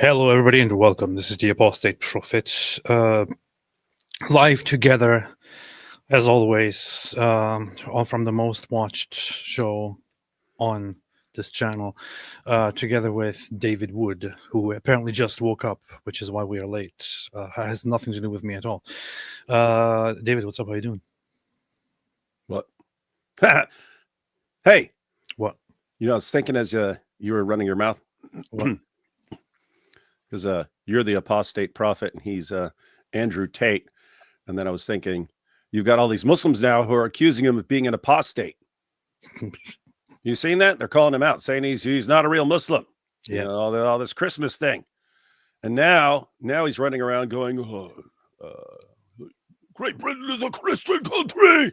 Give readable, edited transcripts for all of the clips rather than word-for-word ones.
Hello, everybody, and welcome. This is the Apostate Prophet, live together, as always, from the most watched show on this channel, together with David Wood, who apparently just woke up, which is why we are late. Has nothing to do with me at all. David, what's up? How you doing? What? Hey. What? I was thinking as you were running your mouth. What? Because you're the apostate prophet and he's Andrew Tate. And then I was thinking, you've got all these Muslims now who are accusing him of being an apostate. You seen that? They're calling him out, saying he's not a real Muslim. Yeah. All this Christmas thing. And now he's running around going, Great Britain is a Christian country.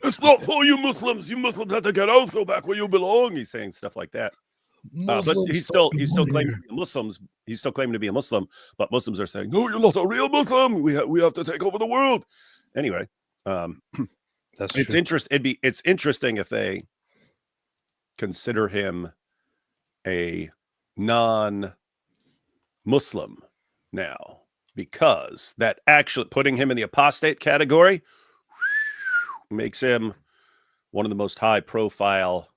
It's not for you Muslims. You Muslims have to get out, go back where you belong. He's saying stuff like that. But he's still claiming to be Muslims. He's still claiming to be a Muslim, but Muslims are saying, "No, you're not a real Muslim. We have to take over the world." Anyway, it's interesting. It's interesting if they consider him a non-Muslim now, because that actually putting him in the apostate category makes him one of the most high-profile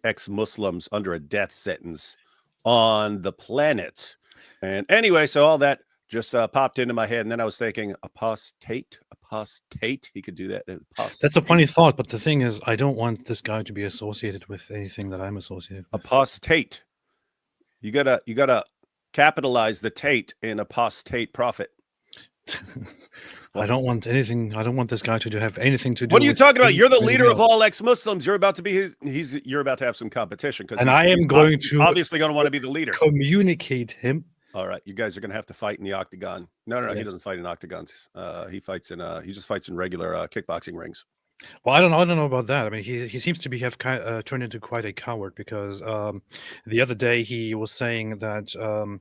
ex-Muslims under a death sentence on the planet. And anyway, so all that just popped into my head, and then I was thinking, apostate. He could do that. Apostate. That's a funny thought, but the thing is, I don't want this guy to be associated with anything that I'm associated with. Apostate. You gotta capitalize the Tate in apostate prophet. I don't want anything. I don't want this guy to have anything to do. What are you talking about? You're the leader of all ex-Muslims. You're about to be you're about to have some competition, because I am going to obviously going to want to be the leader. Communicate him. All right, you guys are going to have to fight in the octagon. No, Yes. He doesn't fight in octagons. He just fights in regular kickboxing rings. Well, I don't know about that. I mean, he seems to have turned into quite a coward, because the other day he was saying that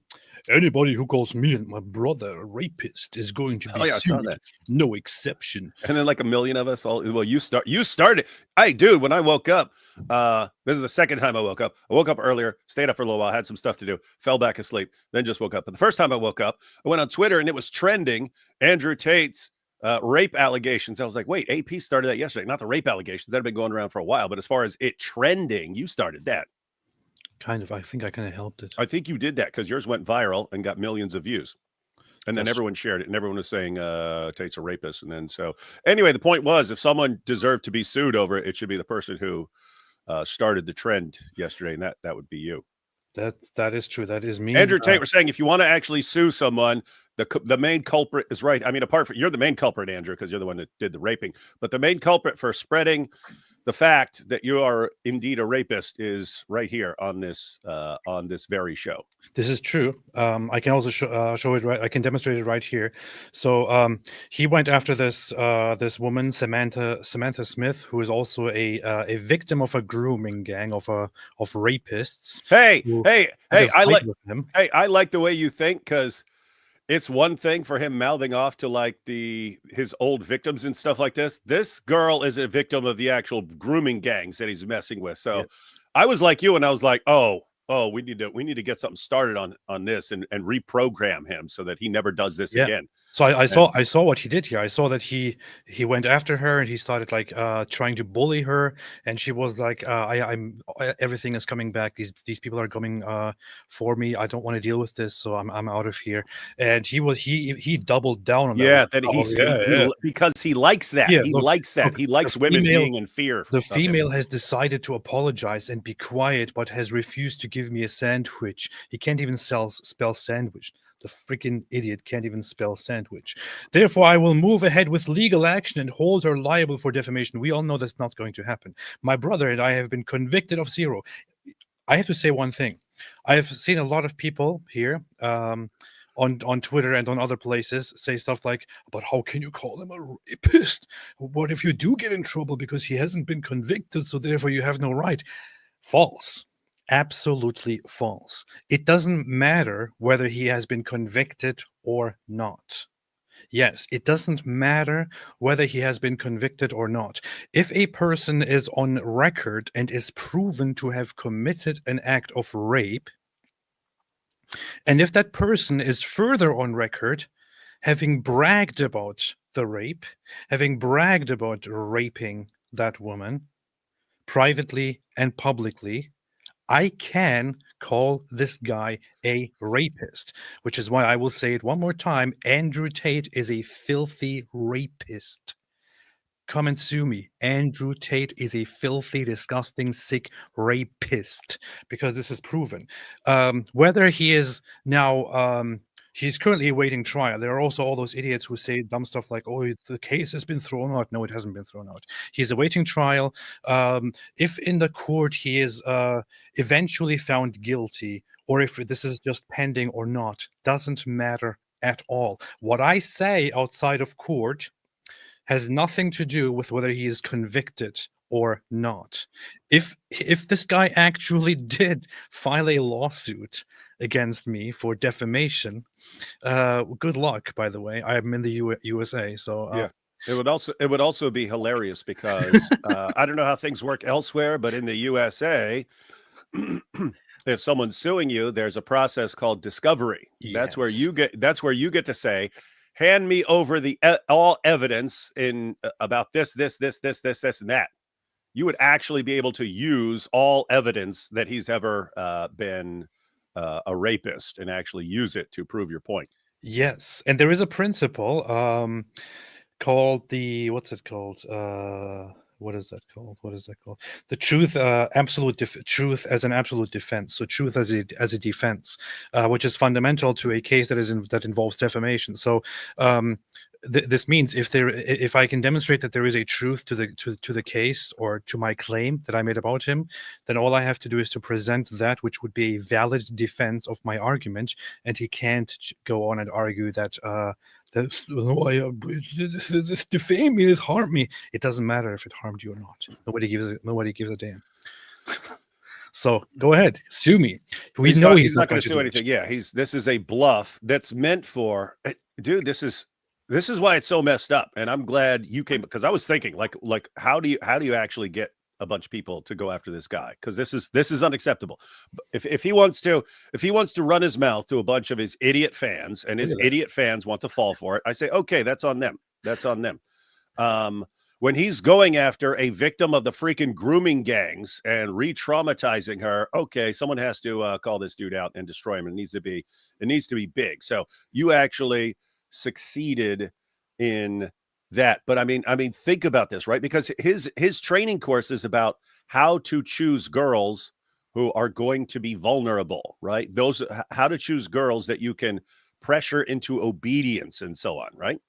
anybody who calls me and my brother a rapist is going to be I saw that. No exception. And then like a million of us all. Well, you started. Hey, dude, when I woke up, this is the second time I woke up. I woke up earlier, stayed up for a little while, had some stuff to do, fell back asleep, then just woke up. But the first time I woke up, I went on Twitter and it was trending Andrew Tate's rape allegations. I was like, wait, AP started that yesterday, not the rape allegations that have been going around for a while. But as far as it trending, you started that. Kind of. I think I kind of helped it. I think you did that because yours went viral and got millions of views. And then everyone shared it, and everyone was saying Tate's a rapist. And then so anyway, the point was, if someone deserved to be sued over it, it should be the person who started the trend yesterday, and that would be you. That is true. That is me. Andrew Tate was saying, if you want to actually sue someone, the main culprit is right. I mean, apart from you're the main culprit, Andrew, because you're the one that did the raping. But the main culprit for spreading the fact that you are indeed a rapist is right here on this very show. This is true. I can also show it right. I can demonstrate it right here. So he went after this woman, Samantha Smith, who is also a victim of a grooming gang of rapists. Hey, I like the way you think, because it's one thing for him mouthing off to like his old victims and stuff like this. This girl is a victim of the actual grooming gangs that he's messing with. So I was like you, and I was like, oh, we need to get something started on this and reprogram him so that he never does this again. So I saw what he did here. I saw that he went after her and he started like trying to bully her, and she was like, I'm everything is coming back. These people are coming for me. I don't want to deal with this, so I'm out of here. And he doubled down on that. That because he likes that. He likes that. He likes women being in fear. The female has decided to apologize and be quiet, but has refused to give me a sandwich. He can't even spell sandwich. The freaking idiot can't even spell sandwich. Therefore, I will move ahead with legal action and hold her liable for defamation. We all know that's not going to happen. My brother and I have been convicted of zero. I have to say one thing. I have seen a lot of people here on Twitter and on other places say stuff like, but how can you call him a rapist? What if you do get in trouble because he hasn't been convicted, so therefore you have no right? False. Absolutely false. It doesn't matter whether he has been convicted or not. Yes, it doesn't matter whether he has been convicted or not. If a person is on record and is proven to have committed an act of rape, And if that person is further on record having bragged about the rape, having bragged about raping that woman privately and publicly, I can call this guy a rapist, which is why I will say it one more time. Andrew Tate is a filthy rapist. Come and sue me. Andrew Tate is a filthy, disgusting, sick rapist, because this is proven. Whether he is now, he's currently awaiting trial. There are also all those idiots who say dumb stuff like, oh, the case has been thrown out. No, it hasn't been thrown out. He's awaiting trial. If in the court he is eventually found guilty, or if this is just pending or not, doesn't matter at all. What I say outside of court has nothing to do with whether he is convicted or not. If this guy actually did file a lawsuit against me for defamation, good luck, by the way. I am in the USA, so yeah. It would also be hilarious because I don't know how things work elsewhere, but in the USA, if someone's suing you, there's a process called discovery. Yes. That's where you get to say, hand me over all evidence in about this, and that. You would actually be able to use all evidence that he's ever been a rapist and actually use it to prove your point. Yes, and there is a principle called the what is that called? The truth, truth as an absolute defense. So truth as a defense, which is fundamental to a case that involves defamation. So this means if I can demonstrate that there is a truth to the case or to my claim that I made about him, then all I have to do is to present that which would be a valid defense of my argument, and he can't go on and argue that this defame me, this harmed me. It doesn't matter if it harmed you or not. Nobody gives a damn. So go ahead, sue me. He's not going to sue anything. Yeah, this is a bluff that's meant for, dude. This is why it's so messed up. And I'm glad you came, because I was thinking like how do you actually get a bunch of people to go after this guy? Because this is unacceptable. If he wants to run his mouth to a bunch of his idiot fans, and his idiot fans want to fall for it, I say, okay, that's on them. When he's going after a victim of the freaking grooming gangs and re-traumatizing her, okay, someone has to call this dude out and destroy him. It needs to be big. So you actually succeeded in that. But I mean, think about this, right? Because his training course is about how to choose girls who are going to be vulnerable, right? How to choose girls that you can pressure into obedience and so on, right?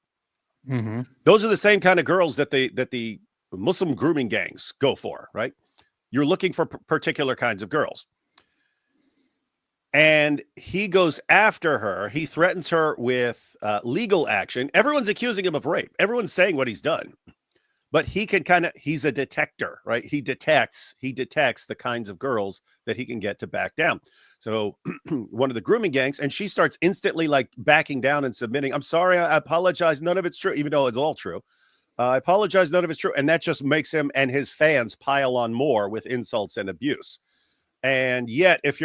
Mm-hmm. Those are the same kind of girls that the Muslim grooming gangs go for, right? You're looking for particular kinds of girls. And he goes after her. He threatens her with legal action. Everyone's accusing him of rape. Everyone's saying what he's done. But he's a detector, right? He detects the kinds of girls that he can get to back down. So one of the grooming gangs, and she starts instantly like backing down and submitting. I'm sorry, I apologize. None of it's true, even though it's all true. I apologize. None of it's true. And that just makes him and his fans pile on more with insults and abuse. And yet, if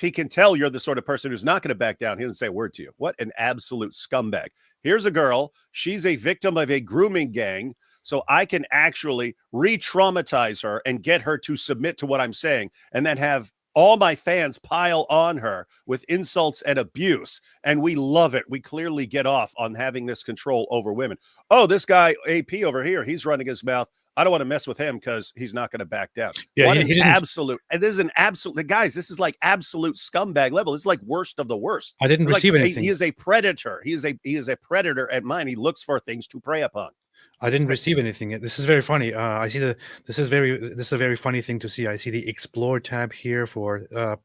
he can tell you're the sort of person who's not going to back down, he doesn't say a word to you. What an absolute scumbag. Here's a girl. She's a victim of a grooming gang. So I can actually re-traumatize her and get her to submit to what I'm saying, and then have all my fans pile on her with insults and abuse. And we love it. We clearly get off on having this control over women. Oh, this guy AP over here, he's running his mouth. I don't want to mess with him because he's not going to back down. Yeah, what an absolute. And this is an absolute, guys, this is like absolute scumbag level. This is like worst of the worst. I didn't receive anything. He is a predator. He is a predator at mine. He looks for things to prey upon. I didn't receive anything. This is very funny. I see this is a very funny thing to see. I see the Explore tab here for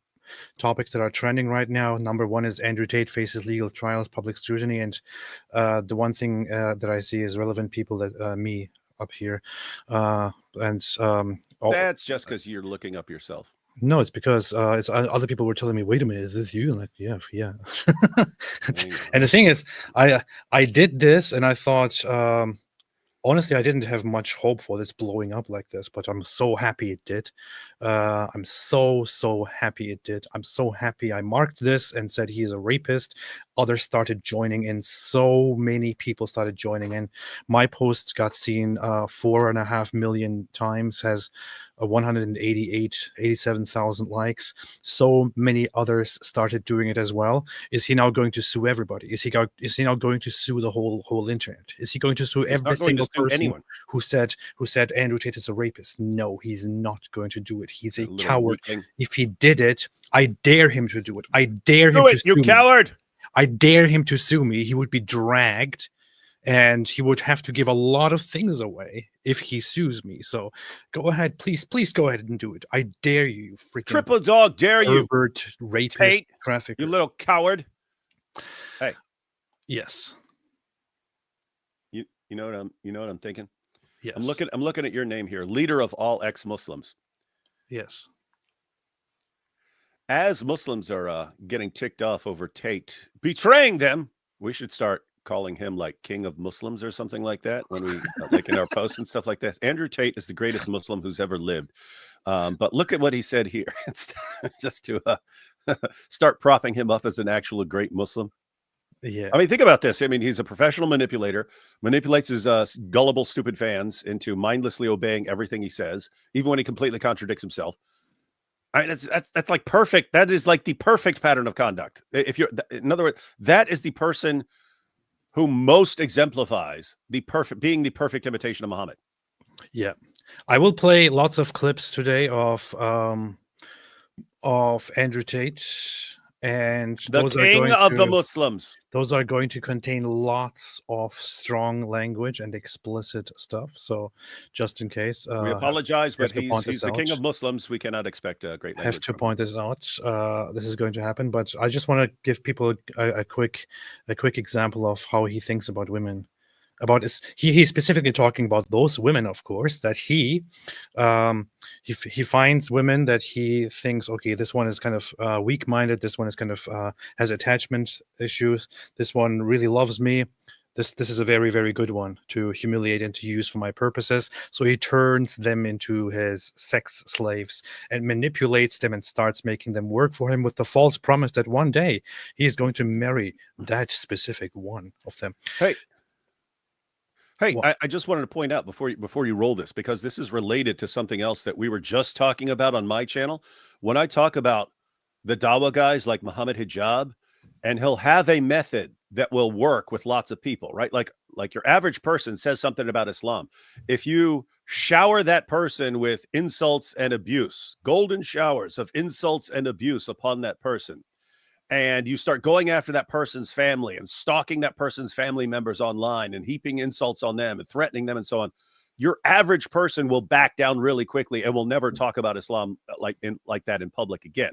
topics that are trending right now. Number one is Andrew Tate faces legal trials, public scrutiny, and the one thing that I see is relevant people that me up here, that's just because you're looking up yourself. No, it's because it's other people were telling me, wait a minute, is this you? I'm like, yeah. And the thing is, I did this, and I thought honestly, I didn't have much hope for this blowing up like this, but I'm so happy it did. I'm so happy it did. I'm so happy I marked this and said he is a rapist. Others started joining in. So many people started joining in. My post got seen 4.5 million times, has 87,000 likes. So many others started doing it as well. Is he now going to sue everybody? Is he now going to sue the whole internet? Is he going to sue every single person who said Andrew Tate is a rapist? No, he's not going to do it. He's a coward. If he did it, I dare him to do it. I dare him to sue me. You coward! I dare him to sue me. He would be dragged, and he would have to give a lot of things away if he sues me. So go ahead, please go ahead and do it. I dare you, you freaking triple dog dare you, pervert, rapist, Tate, trafficker, you little coward. Hey, yes. You know what I'm thinking? Yes. I'm looking at your name here, leader of all ex-Muslims. Yes. As Muslims are getting ticked off over Tate betraying them, we should start calling him like king of Muslims or something like that when we like in our posts and stuff like that. Andrew Tate is the greatest Muslim who's ever lived. But look at what he said here. It's just to start propping him up as an actual great Muslim. Yeah. I mean, think about this. I mean, he's a professional manipulator, manipulates his gullible, stupid fans into mindlessly obeying everything he says, even when he completely contradicts himself. I mean, that's like perfect. That is like the perfect pattern of conduct. If you're, in other words, that is the person who most exemplifies being the perfect imitation of Muhammad. Yeah, I will play lots of clips today of Andrew Tate, and the king of the Muslims. Those are going to contain lots of strong language and explicit stuff. So, just in case, we apologize, but he's the king of Muslims. We cannot expect a great language. Have to point this out. This is going to happen, but I just want to give people a quick example of how he thinks about women. He's specifically talking about those women, of course, that he finds women that he thinks, okay, this one is kind of weak-minded, this one is kind of has attachment issues, this one really loves me, this is a very, very good one to humiliate and to use for my purposes. So he turns them into his sex slaves and manipulates them and starts making them work for him with the false promise that one day he is going to marry that specific one of them. Hey, I just wanted to point out before you roll this, because this is related to something else that we were just talking about on my channel. When I talk about the Dawa guys like Muhammad Hijab, and he'll have a method that will work with lots of people, right? Like your average person says something about Islam. If you shower that person with insults and abuse, golden showers of insults and abuse upon that person, and you start going after that person's family and stalking that person's family members online and heaping insults on them and threatening them and so on, your average person will back down really quickly and will never talk about Islam like that in public again.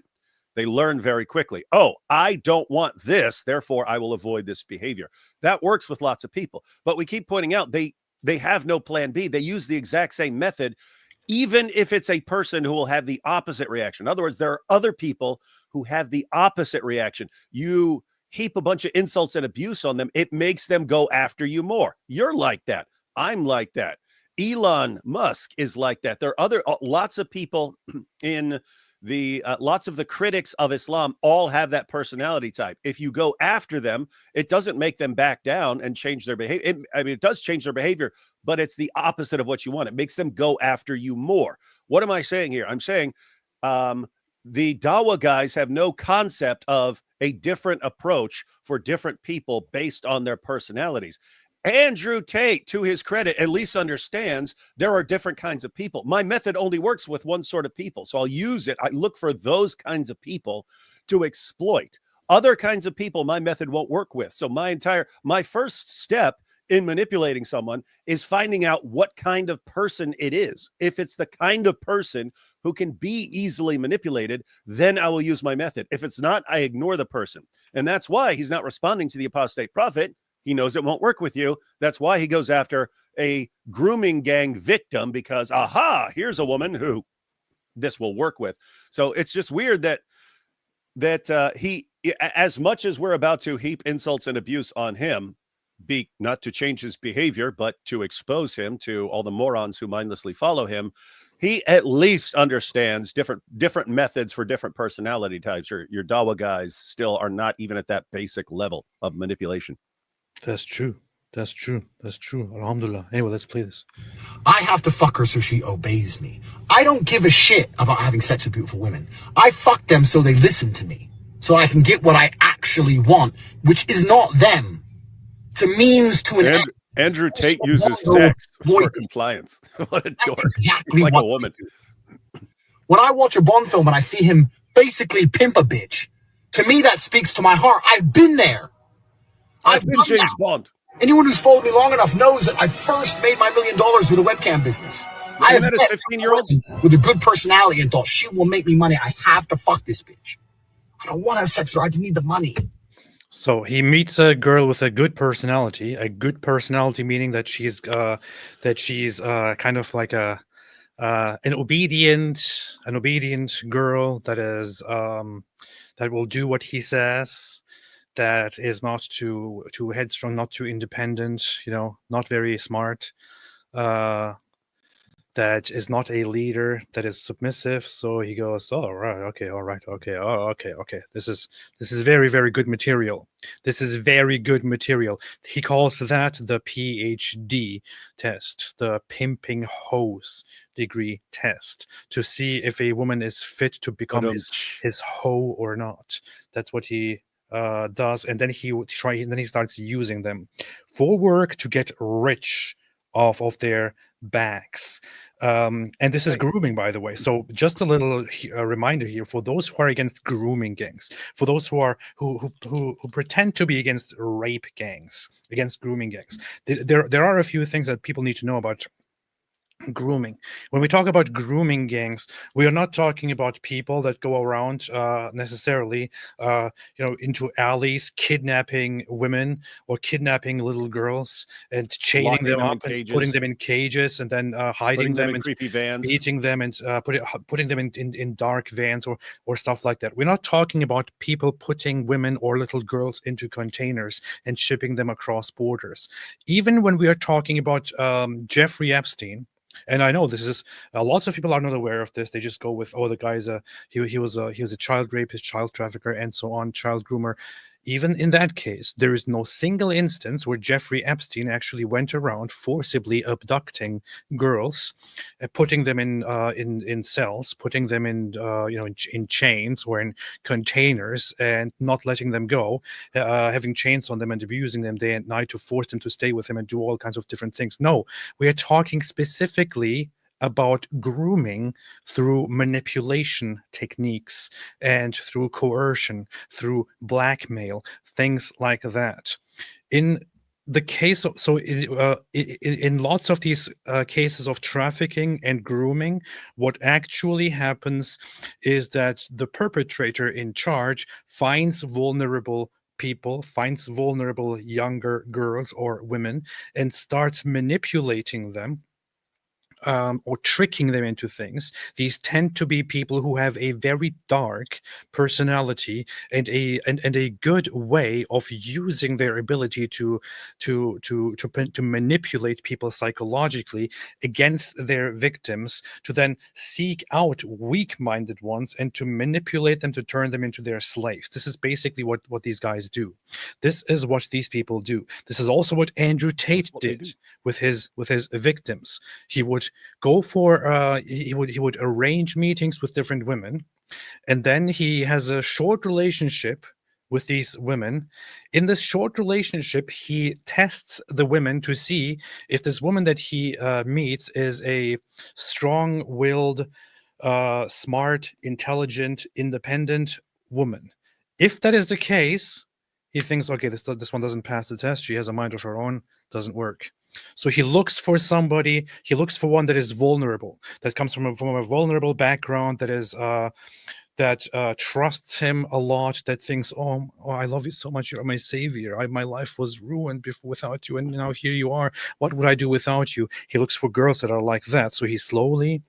They learn very quickly. Oh, I don't want this, therefore I will avoid this behavior. That works with lots of people, but we keep pointing out they have no plan B. They use the exact same method, even if it's a person who will have the opposite reaction. In other words, there are other people who have the opposite reaction. You heap a bunch of insults and abuse on them, it makes them go after you more. You're like that. I'm like that. Elon Musk is like that. There are lots of people in lots of the critics of Islam all have that personality type. If you go after them, it doesn't make them back down and change their behavior. It does change their behavior, but it's the opposite of what you want. It makes them go after you more. What am I saying here? I'm saying the Dawa guys have no concept of a different approach for different people based on their personalities. Andrew Tate, to his credit, at least understands there are different kinds of people. My method only works with one sort of people, so I'll use it. I look for those kinds of people to exploit. Other kinds of people my method won't work with. So my first step in manipulating someone is finding out what kind of person it is. If it's the kind of person who can be easily manipulated, then I will use my method. If it's not, I ignore the person. And that's why he's not responding to the apostate prophet. He knows it won't work with you. That's why he goes after a grooming gang victim, because, aha, here's a woman who this will work with. So it's just weird that he, as much as we're about to heap insults and abuse on him, not to change his behavior, but to expose him to all the morons who mindlessly follow him. He at least understands different methods for different personality types. Your Dawa guys still are not even at that basic level of manipulation. That's true. That's true. That's true. Alhamdulillah. Anyway, let's play this. I have to fuck her so she obeys me. I don't give a shit about having sex with beautiful women. I fuck them so they listen to me, so I can get what I actually want, which is not them. It's a means to an end. Andrew Tate uses sex for compliance. What a dork. Exactly. He's like a woman. When I watch a Bond film and I see him basically pimp a bitch, to me that speaks to my heart. I've been there. I've been James Bond. Anyone who's followed me long enough knows that I first made my $1 million with a webcam business. I met a 15-year-old with a good personality and thought she will make me money. I have to fuck this bitch. I don't want to have sex with her. I just need the money. So he meets a girl with a good personality meaning that she's kind of like an obedient girl that is that will do what he says, that is not too headstrong, not too independent, not very smart, that is not a leader, that is submissive. So he goes, oh, right, okay, all right, okay, oh, okay. This is very, very good material. This is very good material. He calls that the PhD test, the pimping hose degree test, to see if a woman is fit to become his hoe or not. That's what he does, and then he starts using them for work to get rich off of their backs. And this is grooming, by the way. So just a little reminder here for those who are against grooming gangs, for those who pretend to be against rape gangs, against grooming gangs. There are a few things that people need to know about grooming. When we talk about grooming gangs, we are not talking about people that go around necessarily into alleys kidnapping women or kidnapping little girls and chaining them up and putting them in cages and then hiding them in creepy vans, beating them and putting them in dark vans or stuff like that. We're not talking about people putting women or little girls into containers and shipping them across borders. Even when we are talking about Jeffrey Epstein, and I know this is lots of people are not aware of this. They just go with, oh, the guy's he was a child rapist, child trafficker, and so on, child groomer. Even in that case, there is no single instance where Jeffrey Epstein actually went around forcibly abducting girls, putting them in cells, putting them in chains or in containers, and not letting them go, having chains on them and abusing them day and night to force them to stay with him and do all kinds of different things. No, we are talking specifically about grooming through manipulation techniques and through coercion, through blackmail, things like that. In the case of, in lots of these cases of trafficking and grooming, what actually happens is that the perpetrator in charge finds vulnerable people, finds vulnerable younger girls or women, and starts manipulating them or tricking them into things. These tend to be people who have a very dark personality and a good way of using their ability to manipulate people psychologically against their victims, to then seek out weak-minded ones and to manipulate them, to turn them into their slaves. This is basically what these guys do. This is what these people do. This is also what Andrew Tate did with his victims. He would go for he would arrange meetings with different women, and then he has a short relationship with these women. In this short relationship, he tests the women to see if this woman that he meets is a strong-willed, smart, intelligent, independent woman. If that is the case, he thinks, okay, this one doesn't pass the test. She has a mind of her own. Doesn't work. So he looks for somebody. He looks for one that is vulnerable, that comes from a vulnerable background, that is that trusts him a lot, that thinks, oh, I love you so much. You're my savior. My life was ruined without you, and now here you are. What would I do without you? He looks for girls that are like that. So he slowly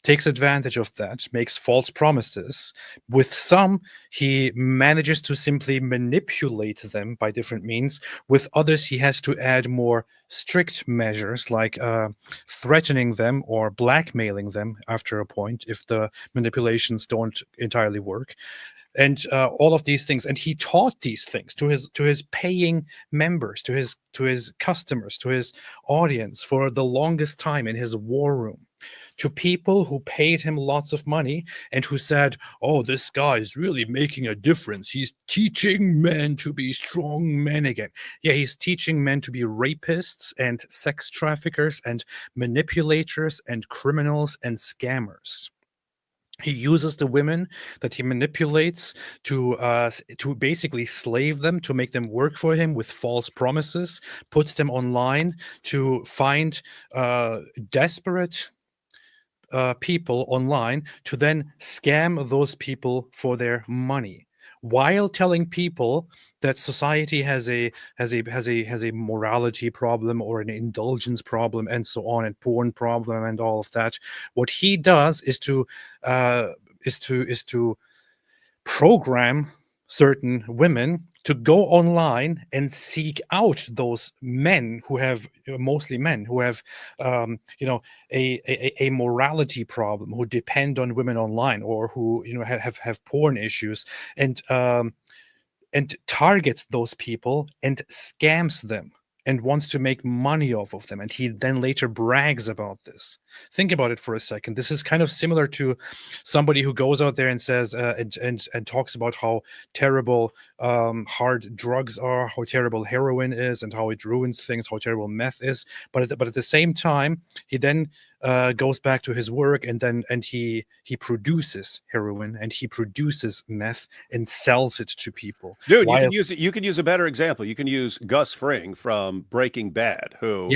takes advantage of that, makes false promises. With some, he manages to simply manipulate them by different means. With others, he has to add more strict measures, like threatening them or blackmailing them after a point if the manipulations don't entirely work. And all of these things, and he taught these things to his paying members, to his customers, to his audience for the longest time in his war room, to people who paid him lots of money and who said, "Oh, this guy is really making a difference. He's teaching men to be strong men again." Yeah, he's teaching men to be rapists and sex traffickers and manipulators and criminals and scammers. He uses the women that he manipulates to basically slave them, to make them work for him with false promises, puts them online to find desperate people online, to then scam those people for their money, while telling people that society has a morality problem or an indulgence problem and so on, and porn problem and all of that. What he does is to program certain women to go online and seek out those men who have, mostly men who have a morality problem, who depend on women online, or who have porn issues, and targets those people and scams them and wants to make money off of them. And he then later brags about this. Think about it for a second. This is kind of similar to somebody who goes out there and says and talks about how terrible hard drugs are, how terrible heroin is, and how it ruins things, how terrible meth is. But at the same time, he then goes back to his work, and he produces heroin and he produces meth and sells it to people. Dude, you can use a better example. You can use Gus Fring from Breaking Bad, who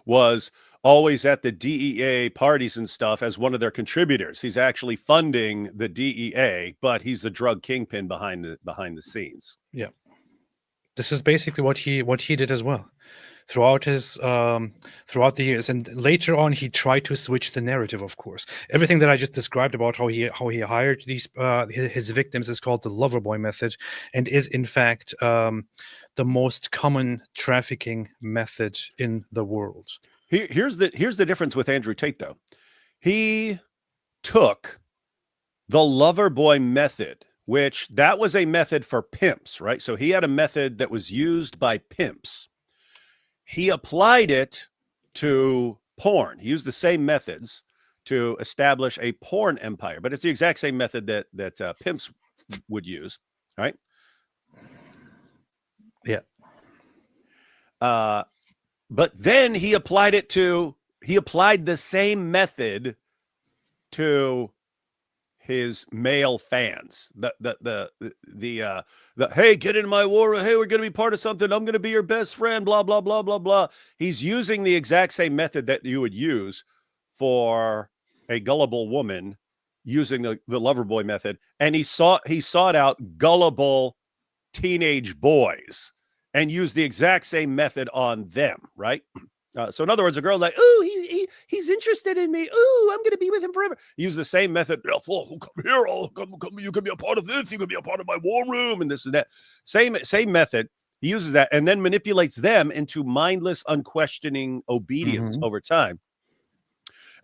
was always at the DEA parties and stuff as one of their contributors. He's actually funding the DEA, but he's the drug kingpin behind the scenes. Yeah, this is basically what he did as well throughout the years. And later on, he tried to switch the narrative. Of course, everything that I just described about how he hired these his victims is called the Loverboy method, and is in fact the most common trafficking method in the world. Here's the difference with Andrew Tate, though. He took the Loverboy method, which that was a method for pimps, right? So he had a method that was used by pimps. He applied it to porn. He used the same methods to establish a porn empire, but it's the exact same method that pimps would use, right? Yeah. But then he applied the same method to his male fans. The hey, get in my war. Hey, we're going to be part of something. I'm going to be your best friend. Blah, blah, blah, blah, blah. He's using the exact same method that you would use for a gullible woman, using the Loverboy method. And he sought out gullible teenage boys and used the exact same method on them, right? So in other words, a girl like, "Ooh, he's interested in me. Ooh, I'm going to be with him forever." Use the same method. "Come here. Come. You can be a part of this. You can be a part of my war room," and this and that. Same method. He uses that and then manipulates them into mindless, unquestioning obedience over time.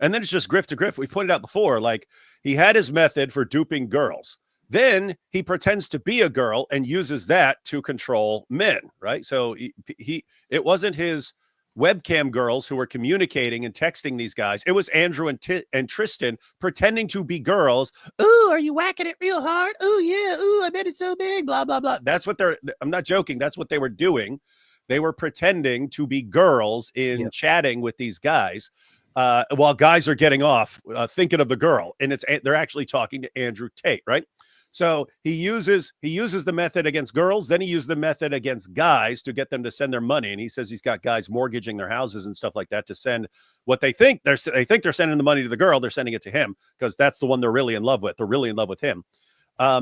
And then it's just grift to grift. We pointed out before, like, he had his method for duping girls. Then he pretends to be a girl and uses that to control men, right? So it wasn't his webcam girls who were communicating and texting these guys. It was Andrew and Tristan pretending to be girls. "Ooh, are you whacking it real hard? Ooh, yeah. Ooh, I bet it's so big. Blah, blah, blah." That's what I'm not joking. That's what they were doing. They were pretending to be girls in chatting with these guys, while guys are getting off thinking of the girl. And they're actually talking to Andrew Tate, right? So he uses the method against girls, then he used the method against guys to get them to send their money. And he says he's got guys mortgaging their houses and stuff like that to send what they think they're sending the money to the girl. They're sending it to him because that's the one they're really in love with. They're really in love with him.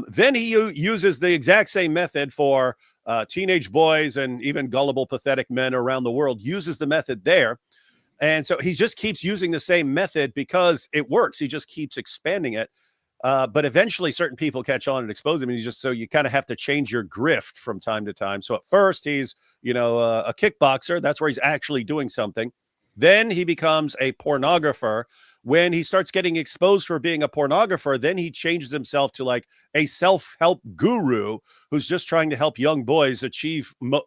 Then he uses the exact same method for teenage boys and even gullible, pathetic men around the world. Uses the method there. And so he just keeps using the same method because it works. He just keeps expanding it. But eventually certain people catch on and expose him. And you kind of have to change your grift from time to time. So at first he's, a kickboxer. That's where he's actually doing something. Then he becomes a pornographer. When he starts getting exposed for being a pornographer, then he changes himself to like a self-help guru who's just trying to help young boys achieve the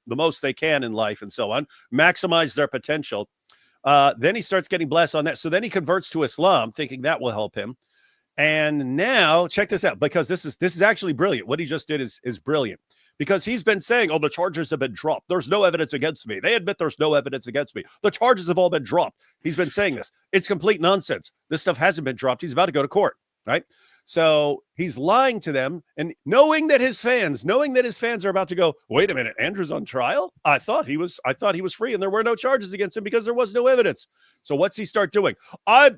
most they can in life and so on, maximize their potential. Then he starts getting blessed on that. So then he converts to Islam, thinking that will help him. And now check this out, because this is actually brilliant. What he just did is brilliant, because he's been saying, oh, the charges have been dropped. There's no evidence against me. They admit there's no evidence against me. The charges have all been dropped. He's been saying this. It's complete nonsense. This stuff hasn't been dropped. He's about to go to court, right? So he's lying to them, and knowing that his fans are about to go, wait a minute, Andrew's on trial? I thought he was free and there were no charges against him because there was no evidence. So what's he start doing? I'm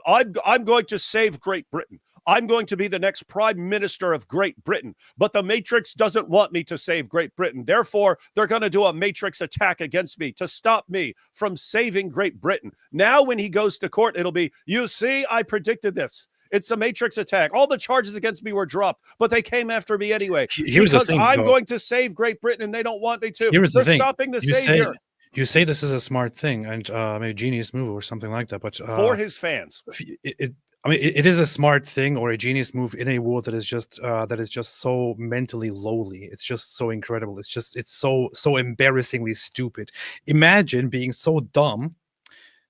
going to save Great Britain. I'm going to be the next prime minister of Great Britain, but the Matrix doesn't want me to save Great Britain. Therefore, they're going to do a Matrix attack against me to stop me from saving Great Britain. Now, when he goes to court, it'll be, you see, I predicted this. It's a Matrix attack. All the charges against me were dropped, but they came after me anyway. Here's because the thing, I'm going to save Great Britain and they don't want me to. Here's They're the thing. stopping the savior. You say this is a smart thing and maybe a genius move or something like that, but for his fans. It is a smart thing or a genius move in a world that is just so mentally lowly. It's just so incredible. It's so embarrassingly stupid. Imagine being so dumb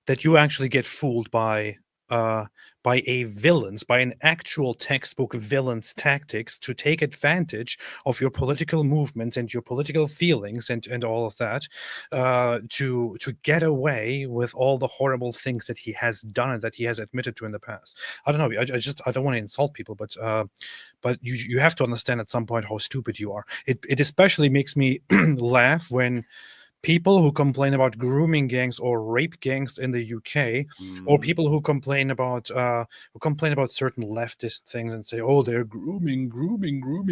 that you actually get fooled by an actual textbook villain's tactics to take advantage of your political movements and your political feelings and all of that, to get away with all the horrible things that he has done and that he has admitted to in the past. I don't know. I don't want to insult people, but you have to understand at some point how stupid you are. It especially makes me laugh when people who complain about grooming gangs or rape gangs in the UK, or people who complain about certain leftist things and say, "Oh, they're grooming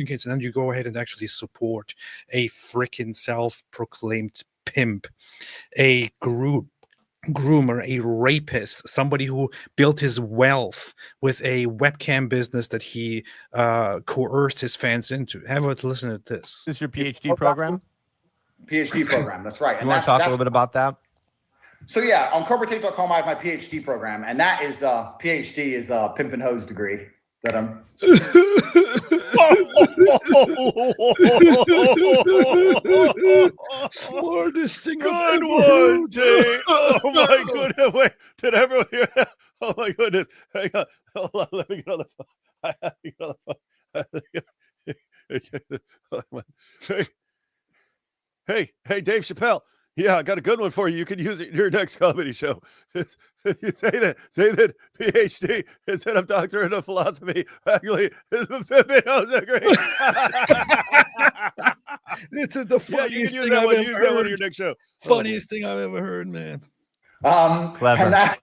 kids," and then you go ahead and actually support a freaking self-proclaimed pimp, a groomer, a rapist, somebody who built his wealth with a webcam business that he coerced his fans into. Have a listen to this. This is your PhD program? PhD program, that's right. You want to talk a little bit about that? So yeah, on corporatate.com I have my PhD program, and that is PhD is a pimp and hose degree that I'm smartest thing Good one, Tate. Oh my goodness. Wait, did everyone hear that? Oh my goodness. Hang on. Hold on. Let me get on the phone. Hey, Dave Chappelle. Yeah, I got a good one for you. You can use it in your next comedy show. You say that PhD instead of doctorate of philosophy. Actually, is a Pippin. This is the funniest thing I've ever heard. Use that one in your next show. Funniest thing I've ever heard, man. Clever.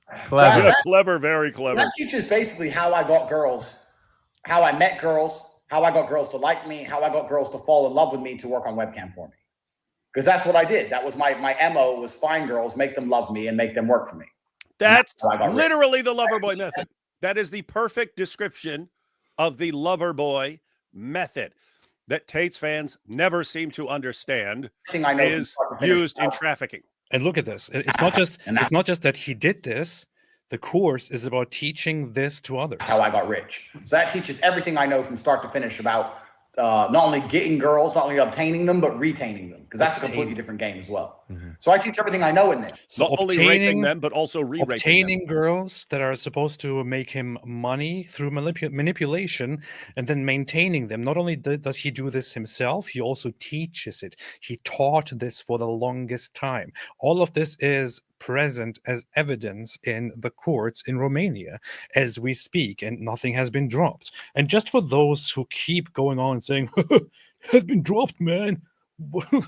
Clever, very clever. That teaches basically how I got girls, how I met girls, how I got girls to like me, how I got girls to fall in love with me to work on webcam for me. Because that's what I did. That was my MO, was find girls, make them love me, and make them work for me. That's literally the lover boy method. That is the perfect description of the lover boy method that Tate's fans never seem to understand is used in trafficking. And look at this. It's not just that he did this. The course is about teaching this to others. How I got rich. So that teaches everything I know from start to finish about not only getting girls, not only obtaining them, but retaining them, because that's a completely different game as well. So I teach everything I know in there. So not only raping them, but also re-raping obtaining girls that are supposed to make him money through manipulation, and then maintaining them. Not only does he do this himself, he also teaches it. He taught this for the longest time. All of this is present as evidence in the courts in Romania as we speak, and nothing has been dropped. And just for those who keep going on saying, "It has been dropped, man.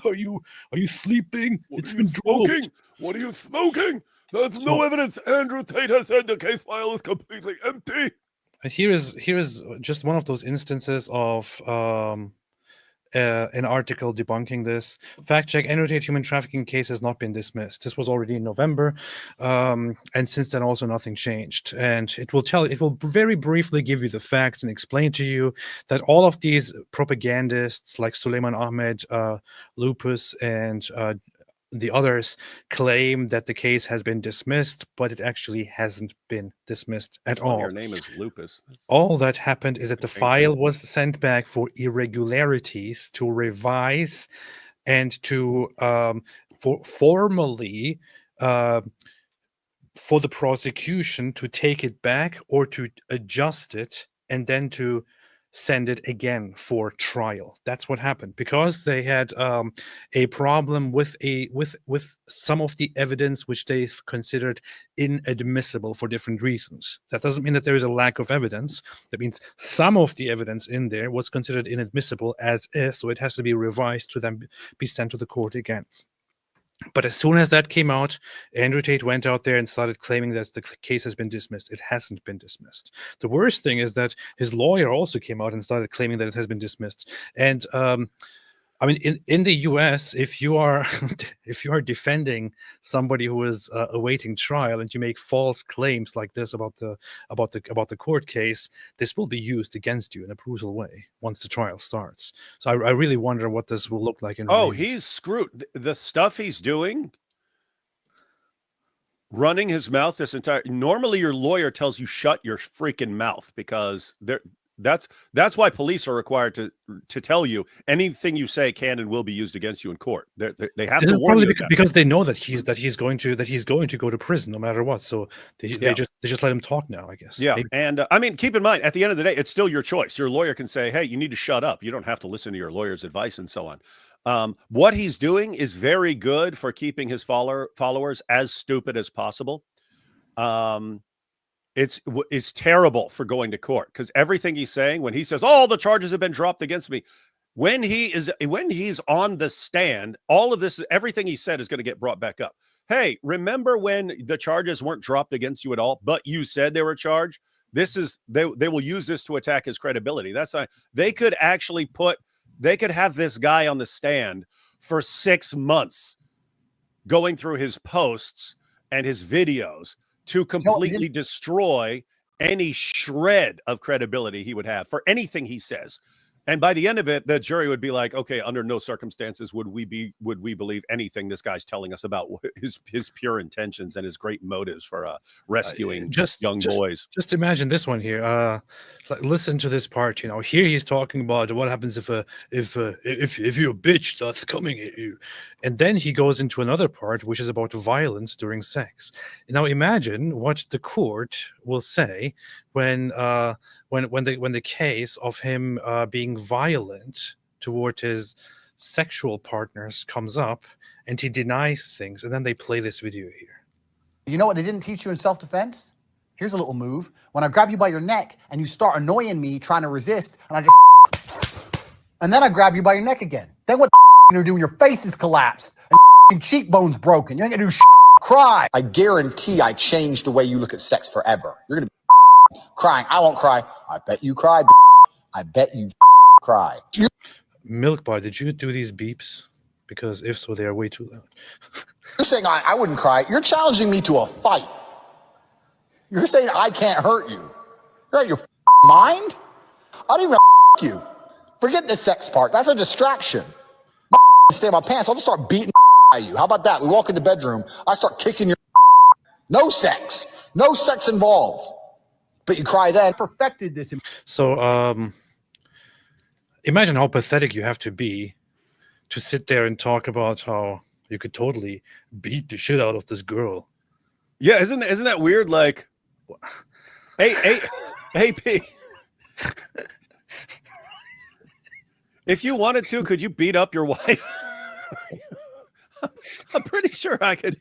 Are you sleeping? It's been dropped. What are you smoking? There's no evidence. Andrew Tate has said the case file is completely empty." And here is just one of those instances of an article debunking this. Fact check: Andrew Tate human trafficking case has not been dismissed. This was already in November, and since then also nothing changed. And it will very briefly give you the facts and explain to you that all of these propagandists like Suleiman Ahmed, Lupus, and the others claim that the case has been dismissed, but it actually hasn't been dismissed at all. Your name is Lupus. All that happened is that the file was sent back for irregularities to revise and to formally for the prosecution to take it back or to adjust it and then to send it again for trial. That's what happened, because they had a problem with some of the evidence which they considered inadmissible for different reasons. That doesn't mean that there is a lack of evidence. That means some of the evidence in there was considered inadmissible as is, so it has to be revised to then be sent to the court again. But as soon as that came out, Andrew Tate went out there and started claiming that the case has been dismissed. It hasn't been dismissed. The worst thing is that his lawyer also came out and started claiming that it has been dismissed. And I mean, in the U.S., if you are defending somebody who is awaiting trial and you make false claims like this about the court case, this will be used against you in a brutal way once the trial starts. So I really wonder what this will look like in Romania. He's screwed. The stuff he's doing, running his mouth this entire. Normally, your lawyer tells you shut your freaking mouth, because that's why police are required to tell you anything you say can and will be used against you in court. They have to warn you because they know that he's going to go to prison no matter what. So they just let him talk now, I guess. Yeah, Maybe. and I mean, keep in mind, at the end of the day, it's still your choice. Your lawyer can say, "Hey, you need to shut up." You don't have to listen to your lawyer's advice and so on. What he's doing is very good for keeping his followers as stupid as possible. It's terrible for going to court, because everything he's saying, when he says, "Oh, the charges have been dropped against me," when he's on the stand, all of this, everything he said is going to get brought back up. Hey, remember when the charges weren't dropped against you at all, but you said they were charged? They will use this to attack his credibility. That's not, they could have this guy on the stand for 6 months going through his posts and his videos to completely destroy any shred of credibility he would have for anything he says. And by the end of it, the jury would be like, okay, under no circumstances would we believe anything this guy's telling us about his pure intentions and his great motives for rescuing young boys. Just imagine this one here. Listen to this part. You know, here he's talking about what happens if your bitch starts coming at you, and then he goes into another part which is about violence during sex. Now imagine what the court will say when the case of him being violent toward his sexual partners comes up and he denies things, and then they play this video here. You know what they didn't teach you in self-defense? Here's a little move. When I grab you by your neck and you start annoying me trying to resist, and I just and then I grab you by your neck again. Then what you're doing, your face is collapsed and your cheekbones broken. You ain't gonna do cry. I guarantee I changed the way you look at sex forever. You're gonna be crying. I won't cry. I bet you cried. I bet you cry. Milk Bar, did you do these beeps? Because if so, they are way too loud. You're saying I wouldn't cry. You're challenging me to a fight. You're saying I can't hurt you. You're out of your mind? I don't even you. Forget the sex part. That's a distraction. Stay in my pants. I'll just start beating at you. How about that? We walk in the bedroom. I start kicking your no sex. No sex involved. But you cry then. Perfected this. So imagine how pathetic you have to be to sit there and talk about how you could totally beat the shit out of this girl. Yeah, isn't that weird? Like, hey, P. If you wanted to, could you beat up your wife? I'm pretty sure I could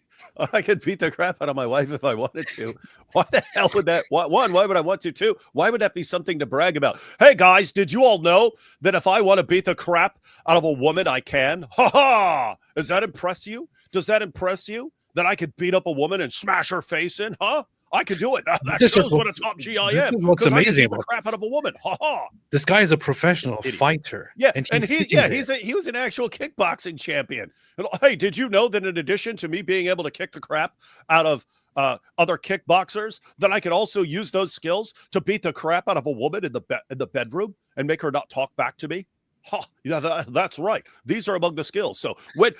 beat the crap out of my wife if I wanted to. Why the hell would that? Why would I want to? Two, why would that be something to brag about? Hey guys, did you all know that if I want to beat the crap out of a woman, I can? Ha ha! Does that impress you? Does that impress you that I could beat up a woman and smash her face in? Huh? I can do it. That This is shows what a what's- top G I this am. is what's 'cause I can amazing beat the about crap this. out of a woman. Ha ha. This guy is a professional Idiot. fighter. Yeah, and he sitting there. he was an actual kickboxing champion. And, hey, did you know that in addition to me being able to kick the crap out of other kickboxers, that I could also use those skills to beat the crap out of a woman in the bedroom and make her not talk back to me? Huh, yeah, that's right. These are among the skills. So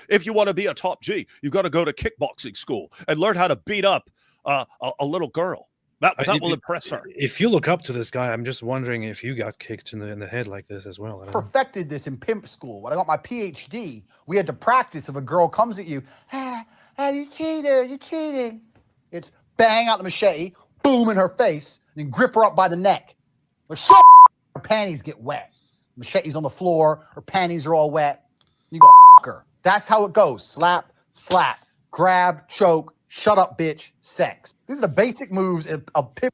if you want to be a top G, you got to go to kickboxing school and learn how to beat up a little girl. That will impress her. If you look up to this guy, I'm just wondering if you got kicked in the head like this as well. I don't know. Perfected this in pimp school. When I got my PhD, we had to practice if a girl comes at you, you cheated, you cheated. It's bang out the machete, boom in her face, and then grip her up by the neck. But her panties get wet. Machete's on the floor, her panties are all wet. You go her. That's how it goes. Slap, slap, grab, choke, shut up, bitch, sex. These are the basic moves of pimp.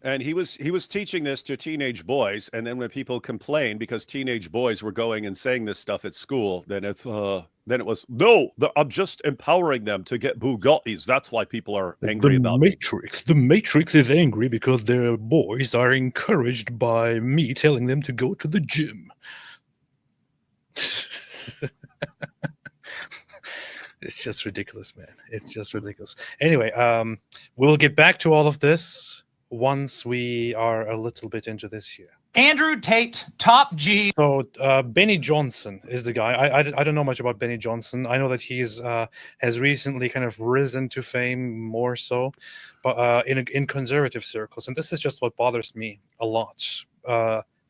And he was teaching this to teenage boys, and then when people complained because teenage boys were going and saying this stuff at school, then it was no, I'm just empowering them to get Bugattis. That's why people are angry about Matrix. The Matrix is angry because their boys are encouraged by me telling them to go to the gym. It's just ridiculous, man. It's just ridiculous. Anyway, we'll get back to all of this once we are a little bit into this here. Andrew Tate, top G. So Benny Johnson is the guy. I don't know much about Benny Johnson. I know that he's has recently kind of risen to fame more so, but in conservative circles, and this is just what bothers me a lot.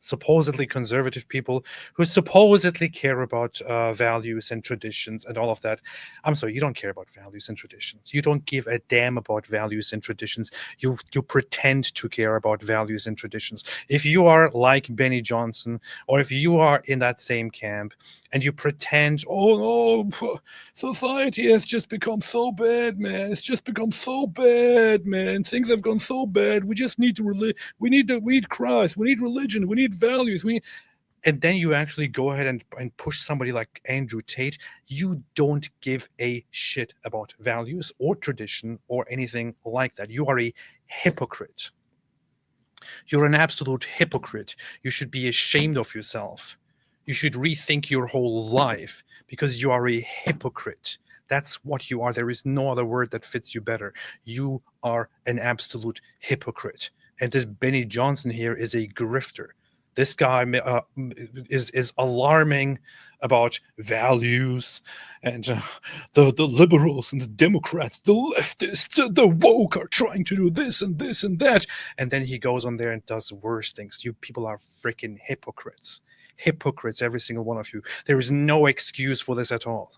Supposedly conservative people who supposedly care about values and traditions and all of that. I'm sorry, you don't care about values and traditions. You don't give a damn about values and traditions. You pretend to care about values and traditions. If you are like Benny Johnson, or if you are in that same camp and you pretend, oh no, society has just become so bad, man. It's just become so bad, man. Things have gone so bad. We just need to we need Christ. We need religion. We need values. And then you actually go ahead and push somebody like Andrew Tate. You don't give a shit about values or tradition or anything like that. You are a hypocrite. You're an absolute hypocrite. You should be ashamed of yourself. You should rethink your whole life because you are a hypocrite. That's what you are. There is no other word that fits you better. You are an absolute hypocrite. And this Benny Johnson here is a grifter. This guy is alarming about values and the liberals and the Democrats, the leftists, the woke are trying to do this and this and that. And then he goes on there and does worse things. You people are freaking hypocrites. Hypocrites, every single one of you. There is no excuse for this at all.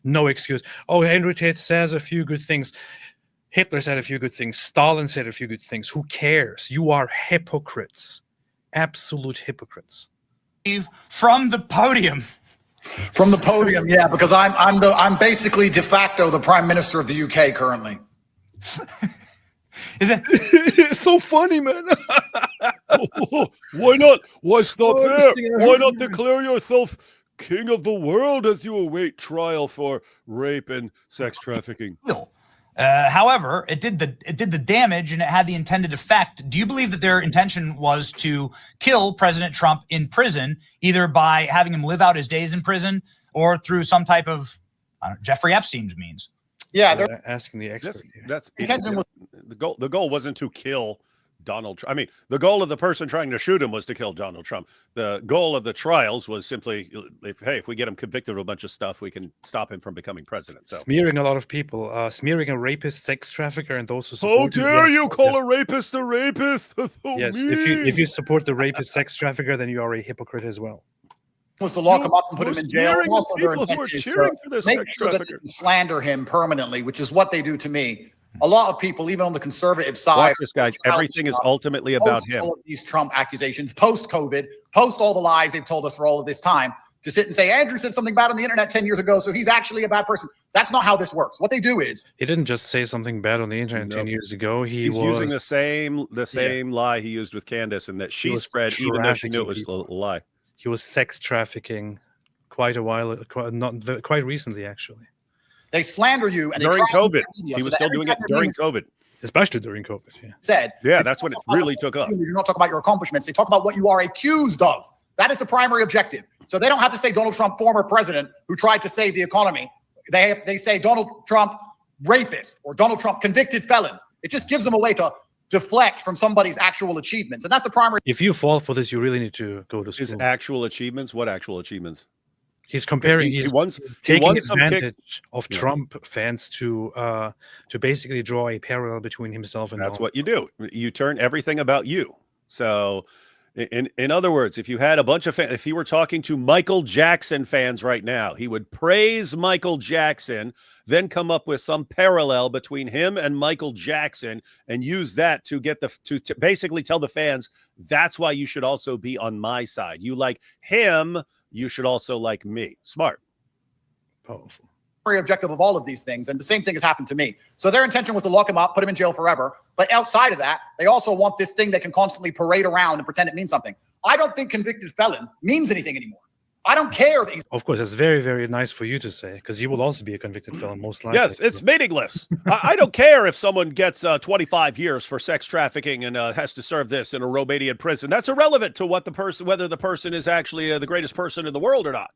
No excuse. Oh, Andrew Tate says a few good things. Hitler said a few good things. Stalin said a few good things. Who cares? You are hypocrites. Absolute hypocrites. From the podium. From the podium, yeah, because I'm basically de facto the Prime Minister of the UK currently. Is it? It's so funny, man. Why not? Why stop Oh, there? this thing I Why heard not here. declare yourself king of the world as you await trial for rape and sex trafficking? However, it did the damage and it had the intended effect. Do you believe that their intention was to kill President Trump in prison, either by having him live out his days in prison or through some type of Jeffrey Epstein's means? Yeah, they're Asking the expert here. That's the goal wasn't to kill Donald Trump. I mean, the goal of the person trying to shoot him was to kill Donald Trump. The goal of the trials was simply, if we get him convicted of a bunch of stuff, we can stop him from becoming president. So Smearing a lot of people, smearing a rapist, sex trafficker, and those who how support dare yes, you yes, call a rapist a rapist? That's so yes. mean. If you support the rapist, sex trafficker, then you are a hypocrite as well. was to lock him up and put him in jail. Smearing the Also, their people who are intention is cheering to for this make sex sure that trafficker. they slander him permanently, which is what they do to me. A lot of people, even on the conservative side, Watch this, guys. Everything is ultimately about him. All of these Trump accusations, post-COVID, post all the lies they've told us for all of this time, to sit and say, Andrew said something bad on the internet 10 years ago, so he's actually a bad person. That's not how this works. What they do is He didn't just say something bad on the internet 10 years ago. He's using the same lie he used with Candace, and that she was spread, even though she knew it was trafficking a lie. He was sex trafficking quite a while, quite recently, actually. they slander you. And During they try to COVID, media he so was that still every doing time it they're during being- COVID. Especially during COVID. Yeah. Said. Yeah, that's when it really took up. You're not talking about your accomplishments. They talk about what you are accused of. That is the primary objective. So they don't have to say Donald Trump, former president, who tried to save the economy. They say Donald Trump, rapist, or Donald Trump, convicted felon. It just gives them a way to deflect from somebody's actual achievements. And that's the primary. If you fall for this, you really need to go to school. His actual achievements? What actual achievements? He's comparing. He He's wants taking some advantage of Trump fans to basically draw a parallel between himself and. That's what you do. You turn everything about you. So, in other words, if you had a bunch of fans, if he were talking to Michael Jackson fans right now, he would praise Michael Jackson, then come up with some parallel between him and Michael Jackson, and use that to get to basically tell the fans that's why you should also be on my side. You like him, you should also like me. Smart. Powerful. Objective of all of these things, and the same thing has happened to me. So their intention was to lock him up, put him in jail forever. But outside of that, they also want this thing that can constantly parade around and pretend it means something. I don't think convicted felon means anything anymore. I don't care that he's. Of course, it's very, very nice for you to say, because you will also be a convicted felon, most likely. Yes, it's meaningless. I don't care if someone gets 25 years for sex trafficking and has to serve this in a Romanian prison. That's irrelevant to what whether the person is actually the greatest person in the world or not.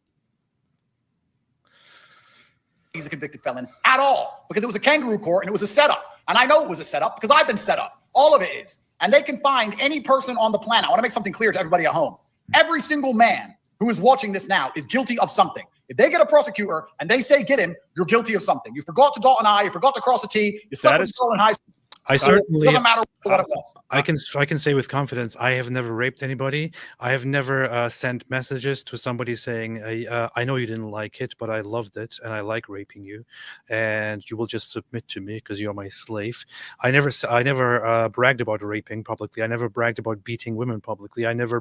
He's a convicted felon at all, because it was a kangaroo court and it was a setup. And I know it was a setup because I've been set up. All of it is. And they can find any person on the planet. I want to make something clear to everybody at home. Every single man who is watching this now is guilty of something. If they get a prosecutor and they say, get him, you're guilty of something. You forgot to dot an I, you forgot to cross a T, you slept with a girl in high school. I certainly. It doesn't matter what it was. I can say with confidence, I have never raped anybody. I have never sent messages to somebody saying, I know you didn't like it, but I loved it and I like raping you, and you will just submit to me because you're my slave. I never bragged about raping publicly. I never bragged about beating women publicly. I never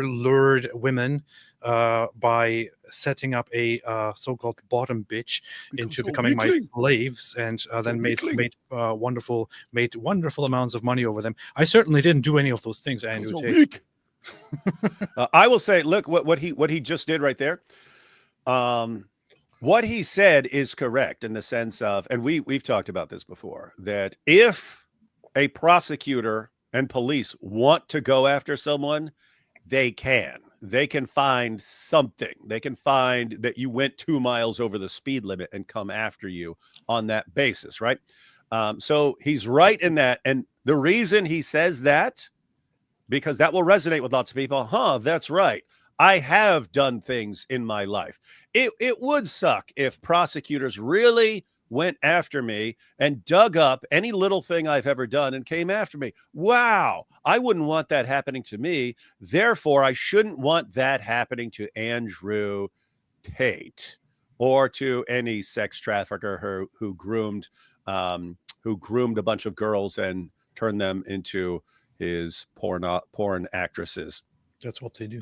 lured women by setting up a so-called bottom bitch into becoming my slaves, and then made wonderful amounts of money over them. I certainly didn't do any of those things, Andrew Tate. I will say, look what he just did right there. What he said is correct in the sense of, and we've talked about this before, that if a prosecutor and police want to go after someone, they can. They can find something. They can find that you went 2 miles over the speed limit and come after you on that basis, right? So he's right in that. And the reason he says that, because that will resonate with lots of people. That's right. I have done things in my life. It would suck if prosecutors really went after me and dug up any little thing I've ever done and came after me. Wow. I wouldn't want that happening to me. Therefore, I shouldn't want that happening to Andrew Tate or to any sex trafficker who groomed a bunch of girls and turned them into his porn actresses. That's what they do.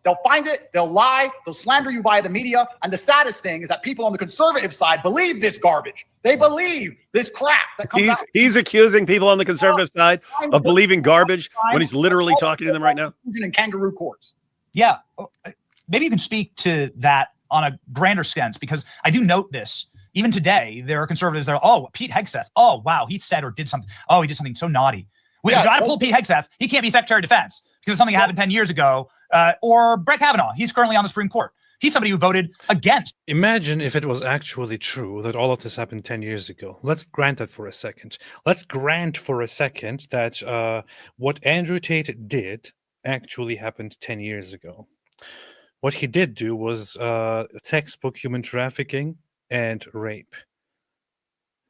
They'll find it, they'll lie, they'll slander you via the media. And the saddest thing is that people on the conservative side believe this garbage. They believe this crap that comes out. He's accusing people on the conservative side of believing garbage when he's literally talking to them right now. In kangaroo courts. Yeah. Maybe you can speak to that on a grander sense, because I do note this. Even today, there are conservatives that are, oh, Pete Hegseth. Oh, wow, he said or did something. Oh, he did something so naughty. We got to pull Pete Hegseth. He can't be Secretary of Defense because of something that happened 10 years ago. Or Brett Kavanaugh. He's currently on the Supreme Court. He's somebody who voted against. Imagine if it was actually true that all of this happened 10 years ago. Let's grant that for a second. Let's grant for a second that what Andrew Tate did actually happened 10 years ago. What he did do was textbook human trafficking and rape.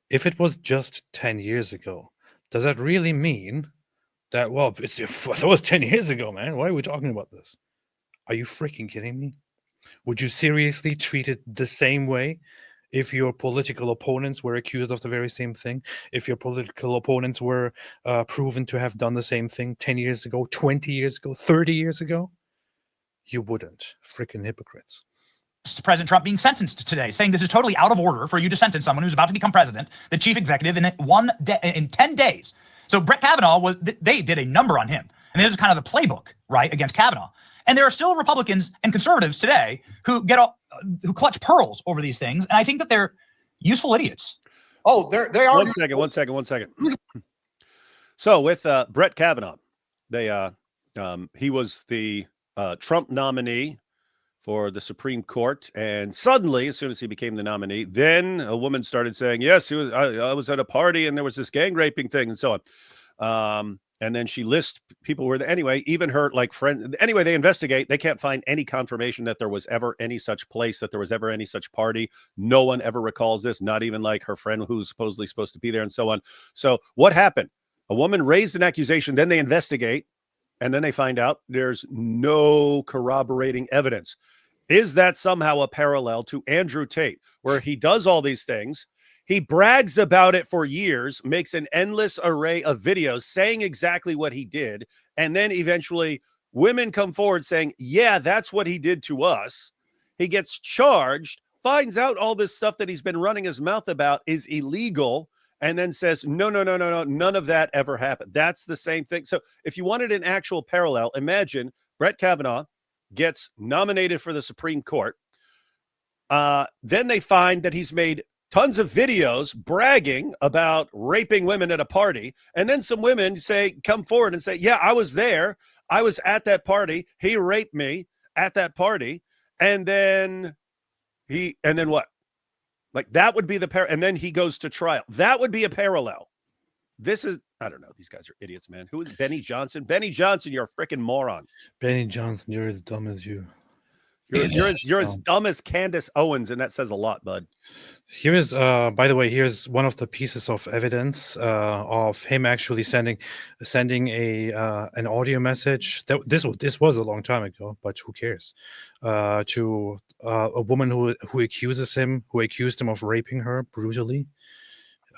If it was just 10 years ago, does that really mean that, well, it was 10 years ago, man? Why are we talking about this? Are you freaking kidding me? Would you seriously treat it the same way if your political opponents were accused of the very same thing? If your political opponents were proven to have done the same thing 10 years ago, 20 years ago, 30 years ago? You wouldn't. Freaking hypocrites. President Trump being sentenced today, saying this is totally out of order for you to sentence someone who's about to become president, the chief executive, in 10 days. So Brett Kavanaugh, they did a number on him. And this is kind of the playbook, right, against Kavanaugh. And there are still Republicans and conservatives today who clutch pearls over these things. And I think that they're useful idiots. Oh, they are. One second. So with Brett Kavanaugh, he was the Trump nominee for the Supreme Court, and suddenly, as soon as he became the nominee, then a woman started saying, "Yes, I was at a party and there was this gang raping thing and so on." And then she lists people were there. Anyway, even her friend. Anyway, they investigate. They can't find any confirmation that there was ever any such place, that there was ever any such party. No one ever recalls this, not even her friend who's supposedly supposed to be there and so on. So what happened? A woman raised an accusation, then they investigate, and then they find out there's no corroborating evidence. Is that somehow a parallel to Andrew Tate, where he does all these things? He brags about it for years, makes an endless array of videos saying exactly what he did. And then eventually women come forward saying, yeah, that's what he did to us. He gets charged, finds out all this stuff that he's been running his mouth about is illegal, and then says, no, none of that ever happened. That's the same thing. So if you wanted an actual parallel, imagine Brett Kavanaugh gets nominated for the Supreme Court. Then they find that he's made tons of videos bragging about raping women at a party. And then some women come forward and say, yeah, I was there. I was at that party. He raped me at that party. And then what? That would be the and then he goes to trial. That would be a parallel. This is, I don't know. These guys are idiots, man. Who is Benny Johnson? Benny Johnson, you're a freaking moron. Benny Johnson, you're as dumb as you. You're as dumb as Candace Owens, and that says a lot, bud. Here's, by the way, here's one of the pieces of evidence of him actually sending an audio message. This was a long time ago, but who cares? To a woman who accused him of raping her brutally.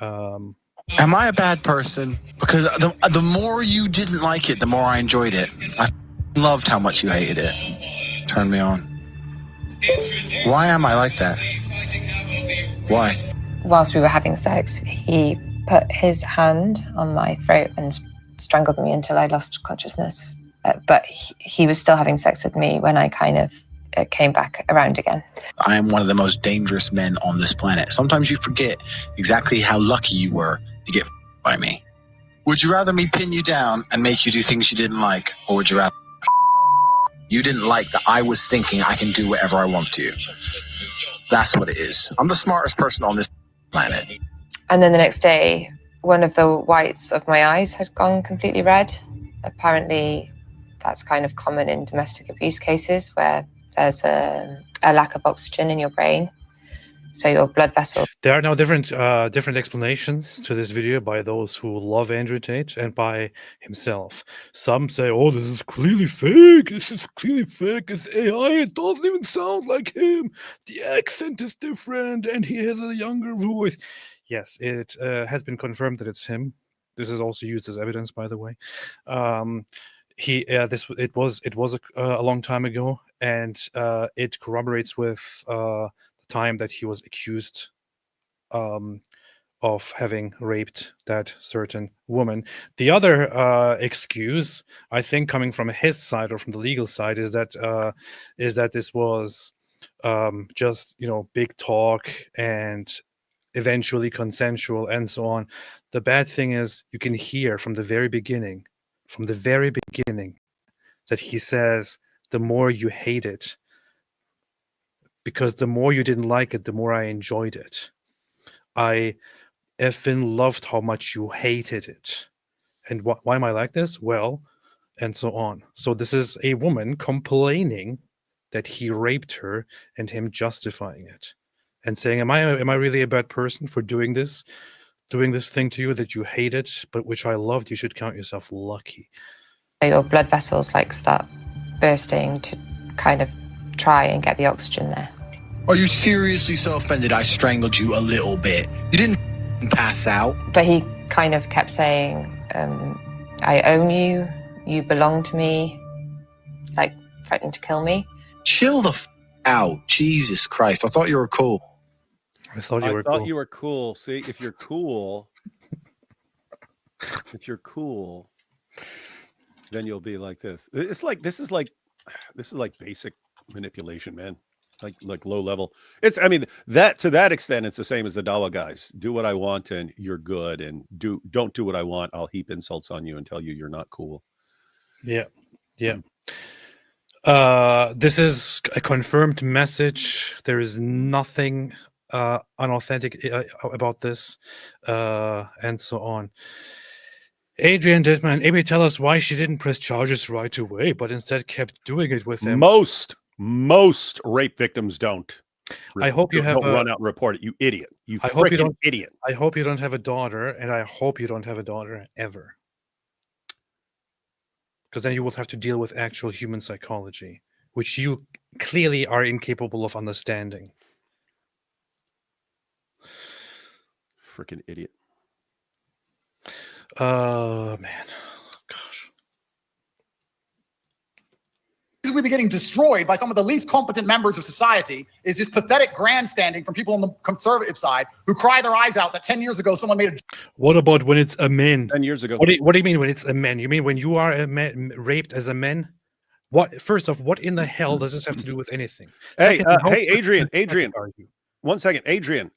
Am I a bad person? Because the more you didn't like it, the more I enjoyed it. I loved how much you hated it. Turned me on. Why am I like that? Why? Whilst we were having sex, he put his hand on my throat and strangled me until I lost consciousness. But he was still having sex with me when I kind of came back around again. I am one of the most dangerous men on this planet. Sometimes you forget exactly how lucky you were to get by me. Would you rather me pin you down and make you do things you didn't like, or would you rather you didn't like that I was thinking I can do whatever I want to you? That's what it is. I'm the smartest person on this planet. And then the next day, one of the whites of my eyes had gone completely red. Apparently, that's kind of common in domestic abuse cases where there's a lack of oxygen in your brain. So your blood vessels. There are now different explanations to this video by those who love Andrew Tate and by himself. Some say, "Oh, this is clearly fake. This is clearly fake. It's AI. It doesn't even sound like him. The accent is different, and he has a younger voice." Yes, it has been confirmed that it's him. This is also used as evidence, by the way. It was a long time ago, and it corroborates with time that he was accused of having raped that certain woman. The other excuse, I think, coming from his side or from the legal side, is that this was just big talk and eventually consensual and so on. The bad thing is you can hear from the very beginning, that he says the more you hate it. Because the more you didn't like it, the more I enjoyed it. I effing loved how much you hated it. And why am I like this? Well, and so on. So this is a woman complaining that he raped her and him justifying it. And saying, am I really a bad person for doing this thing to you that you hated, but which I loved? You should count yourself lucky. Your blood vessels start bursting to kind of try and get the oxygen there. Are you seriously so offended I strangled you a little bit? You didn't pass out. But he kind of kept saying, I own you, you belong to me, threatening to kill me. Chill the out. Jesus Christ. I thought you were cool. I thought you were cool. See, if you're cool, then you'll be like this. This is like basic manipulation, man. like low level. It's, I mean, that to that extent, it's the same as the Dawa guys. Do what I want and you're good, and don't do what I want. I'll heap insults on you and tell you you're not cool. Yeah. This is a confirmed message. There is nothing unauthentic about this, and so on. Adrian Dittman, maybe tell us why she didn't press charges right away, but instead kept doing it with them. Most rape victims don't. I hope you have run out and report it. You idiot. You freaking idiot. I hope you don't have a daughter, and I hope you don't have a daughter ever. Because then you will have to deal with actual human psychology, which you clearly are incapable of understanding. Freaking idiot. Man. Gosh. We've been getting destroyed by some of the least competent members of society is this pathetic grandstanding from people on the conservative side who cry their eyes out that 10 years ago someone made a... What about when it's a man? 10 years ago. What do you mean when it's a man? You mean when you are a man, raped as a man? What? First off, what in the hell does this have to do with anything? Hey, Second, hey, Adrian. 1 second, Adrian.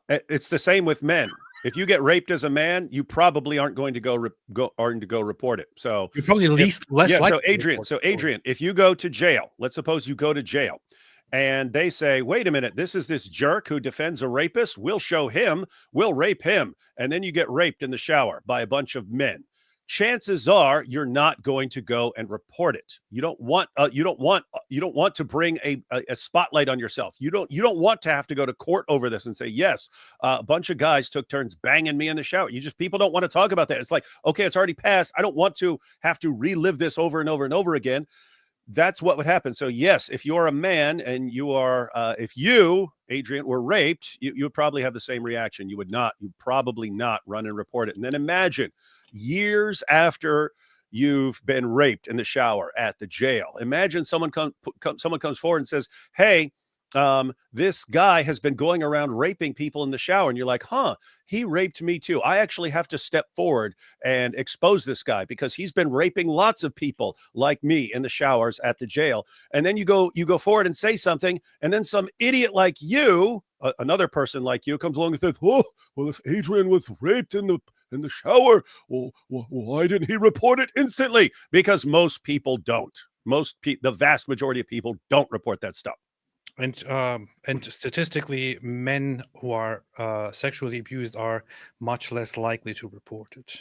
It's the same with men. If you get raped as a man, you probably aren't going to go report it. So you're probably less likely. So Adrian, if you go to jail, let's suppose you go to jail, and they say, "Wait a minute, this is this jerk who defends a rapist. We'll show him. We'll rape him," and then you get raped in the shower by a bunch of men. Chances are you're not going to go and report it. You don't want to bring a spotlight on yourself. You don't want to have to go to court over this and say, yes, a bunch of guys took turns banging me in the shower. People don't want to talk about that. It's like, okay, it's already passed. I don't want to have to relive this over and over and over again. That's what would happen. So yes, if you're a man and you are, if you, Adrian, were raped, you would probably have the same reaction. You'd probably not run and report it. And then imagine years after you've been raped in the shower at the jail. Imagine someone comes forward and says, "Hey, this guy has been going around raping people in the shower," and you're like, "Huh, he raped me too. I actually have to step forward and expose this guy because he's been raping lots of people like me in the showers at the jail." And then you go forward and say something, and then some idiot like you, another person like you, comes along and says, "Oh, well, if Adrian was raped in the shower, well, why didn't he report it instantly?" Because most people don't. The vast majority of people don't report that stuff. And statistically, men who are sexually abused are much less likely to report it.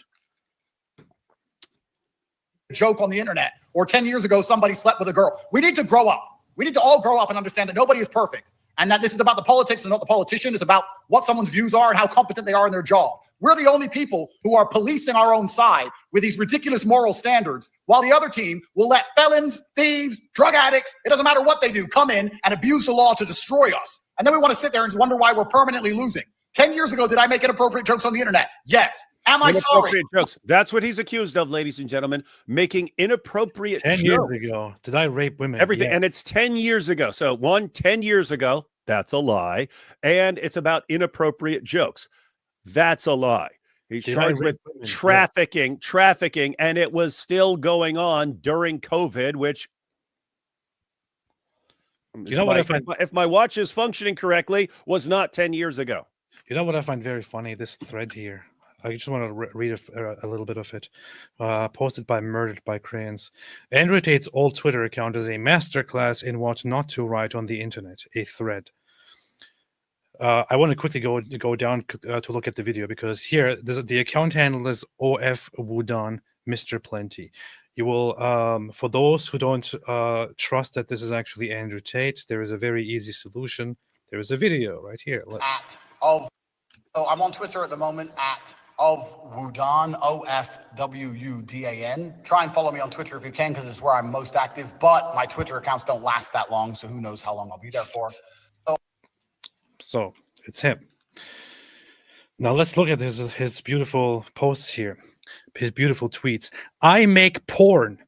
Joke on the internet, or 10 years ago somebody slept with a girl. We need to grow up. We need to all grow up and understand that nobody is perfect, and that this is about the politics and not the politician. It's about what someone's views are and how competent they are in their job. We're the only people who are policing our own side with these ridiculous moral standards, while the other team will let felons, thieves, drug addicts, it doesn't matter what they do, come in and abuse the law to destroy us. And then we want to sit there and wonder why we're permanently losing. 10 years ago, did I make inappropriate jokes on the internet? Yes. Am I sorry? Jokes. That's what he's accused of, ladies and gentlemen, making inappropriate 10 jokes. years ago, did I rape women? Everything. Yeah. And it's 10 years ago. So 10 years ago, that's a lie. And it's about inappropriate jokes. That's a lie. He's charged with trafficking, and it was still going on during COVID, which, you know what I find, if my watch is functioning correctly, was not 10 years ago. You know what I find very funny? This thread here. I just want to read a little bit of it. Posted by Murdered by Cranes. Andrew Tate's old Twitter account is a masterclass in what not to write on the internet. A thread. I want to quickly go down to look at the video, because here the account handle is OF Wudan Mr. Plenty. You will, for those who don't trust that this is actually Andrew Tate, there is a very easy solution. There is a video right here. So I'm on Twitter at the moment at of Wudan, OFWUDAN. Try and follow me on Twitter if you can, because it's where I'm most active. But my Twitter accounts don't last that long, so who knows how long I'll be there for. So it's him. Now let's look at his beautiful posts here, his beautiful tweets. I make porn.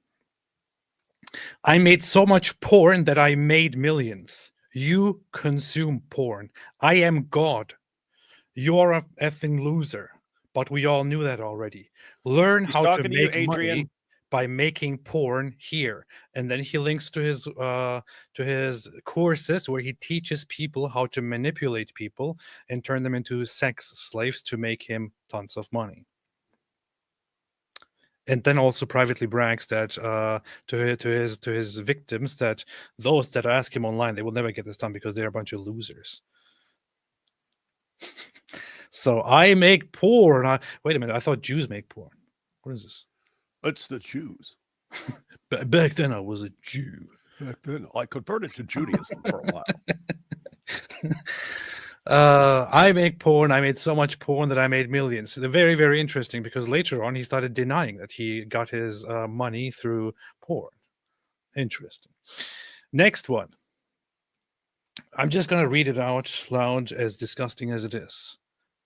I made so much porn that I made millions. You consume porn. I am God. You're a effing loser. But we all knew that already. Learn how to make money by making porn here. And then he links to his courses where he teaches people how to manipulate people and turn them into sex slaves to make him tons of money. And then also privately brags that to his victims that those that ask him online, they will never get this done because they're a bunch of losers. So I make porn. Wait a minute, I thought Jews make porn. What is this? It's the Jews. Back then I was a Jew. Back then I converted to Judaism for a while. I make porn. I made so much porn that I made millions. They're very, very interesting because later on he started denying that he got his money through porn. Interesting. Next one. I'm just going to read it out loud, as disgusting as it is.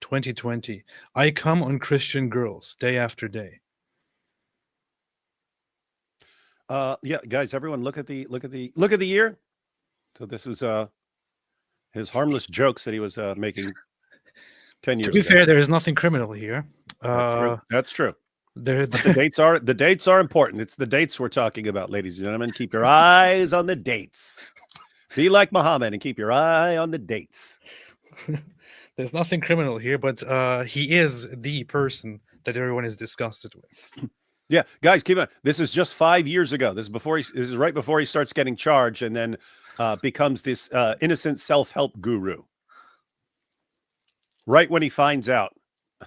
2020. I come on Christian girls day after day. Yeah, guys, everyone look at the year. So this was his harmless jokes that he was making 10 years ago. To be fair, there is nothing criminal here. That's true. But the dates are important. It's the dates we're talking about, ladies and gentlemen. Keep your eyes on the dates. Be like Muhammad and keep your eye on the dates. There's nothing criminal here, but he is the person that everyone is disgusted with. Yeah, guys, keep on. This is just 5 years ago. This is right before he starts getting charged and then becomes this innocent self-help guru. Right when he finds out.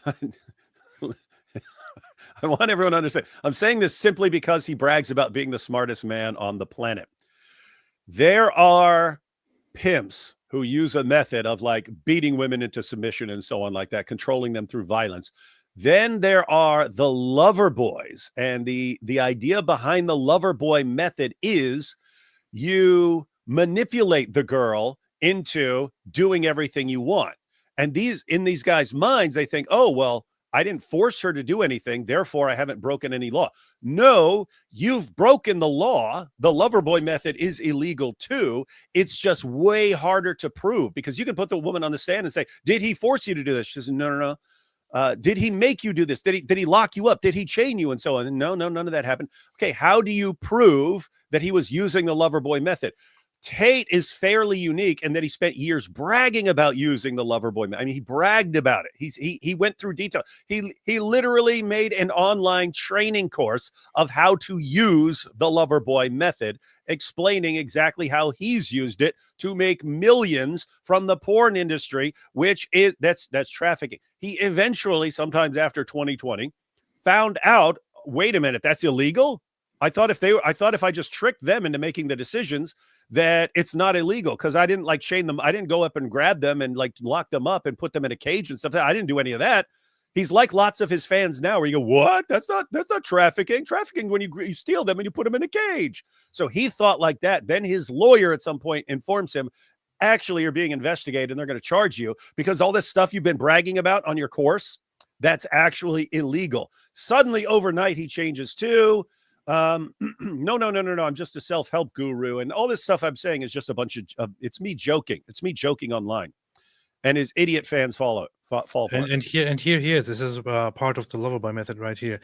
I want everyone to understand. I'm saying this simply because he brags about being the smartest man on the planet. There are pimps who use a method of like beating women into submission and so on like that, controlling them through violence. Then there are the lover boys, and the idea behind the lover boy method is you manipulate the girl into doing everything you want. And in these guys' minds, they think, oh, well, I didn't force her to do anything, therefore I haven't broken any law. No, you've broken the law. The lover boy method is illegal too. It's just way harder to prove because you can put the woman on the stand and say, did he force you to do this? She says, no. Did he make you do this? Did he lock you up? Did he chain you and so on? No, none of that happened. Okay, how do you prove that he was using the lover boy method? Tate is fairly unique in that he spent years bragging about using the lover boy. I mean, he bragged about it. He went through detail. He literally made an online training course of how to use the lover boy method, explaining exactly how he's used it to make millions from the porn industry, which is that's trafficking. He eventually, sometimes after 2020, found out, wait a minute, that's illegal. I thought if I just tricked them into making the decisions that it's not illegal because I didn't like chain them. I didn't go up and grab them and like lock them up and put them in a cage and stuff. I didn't do any of that. He's like lots of his fans now where you go, what? That's not trafficking. Trafficking when you steal them and you put them in a cage. So he thought like that. Then his lawyer at some point informs him, actually you're being investigated and they're going to charge you because all this stuff you've been bragging about on your course, that's actually illegal. Suddenly overnight he changes too. No. I'm just a self-help guru. And all this stuff I'm saying is just a bunch of, it's me joking. It's me joking online. And his idiot fans fall for it. And here, this is part of the lover boy method right here.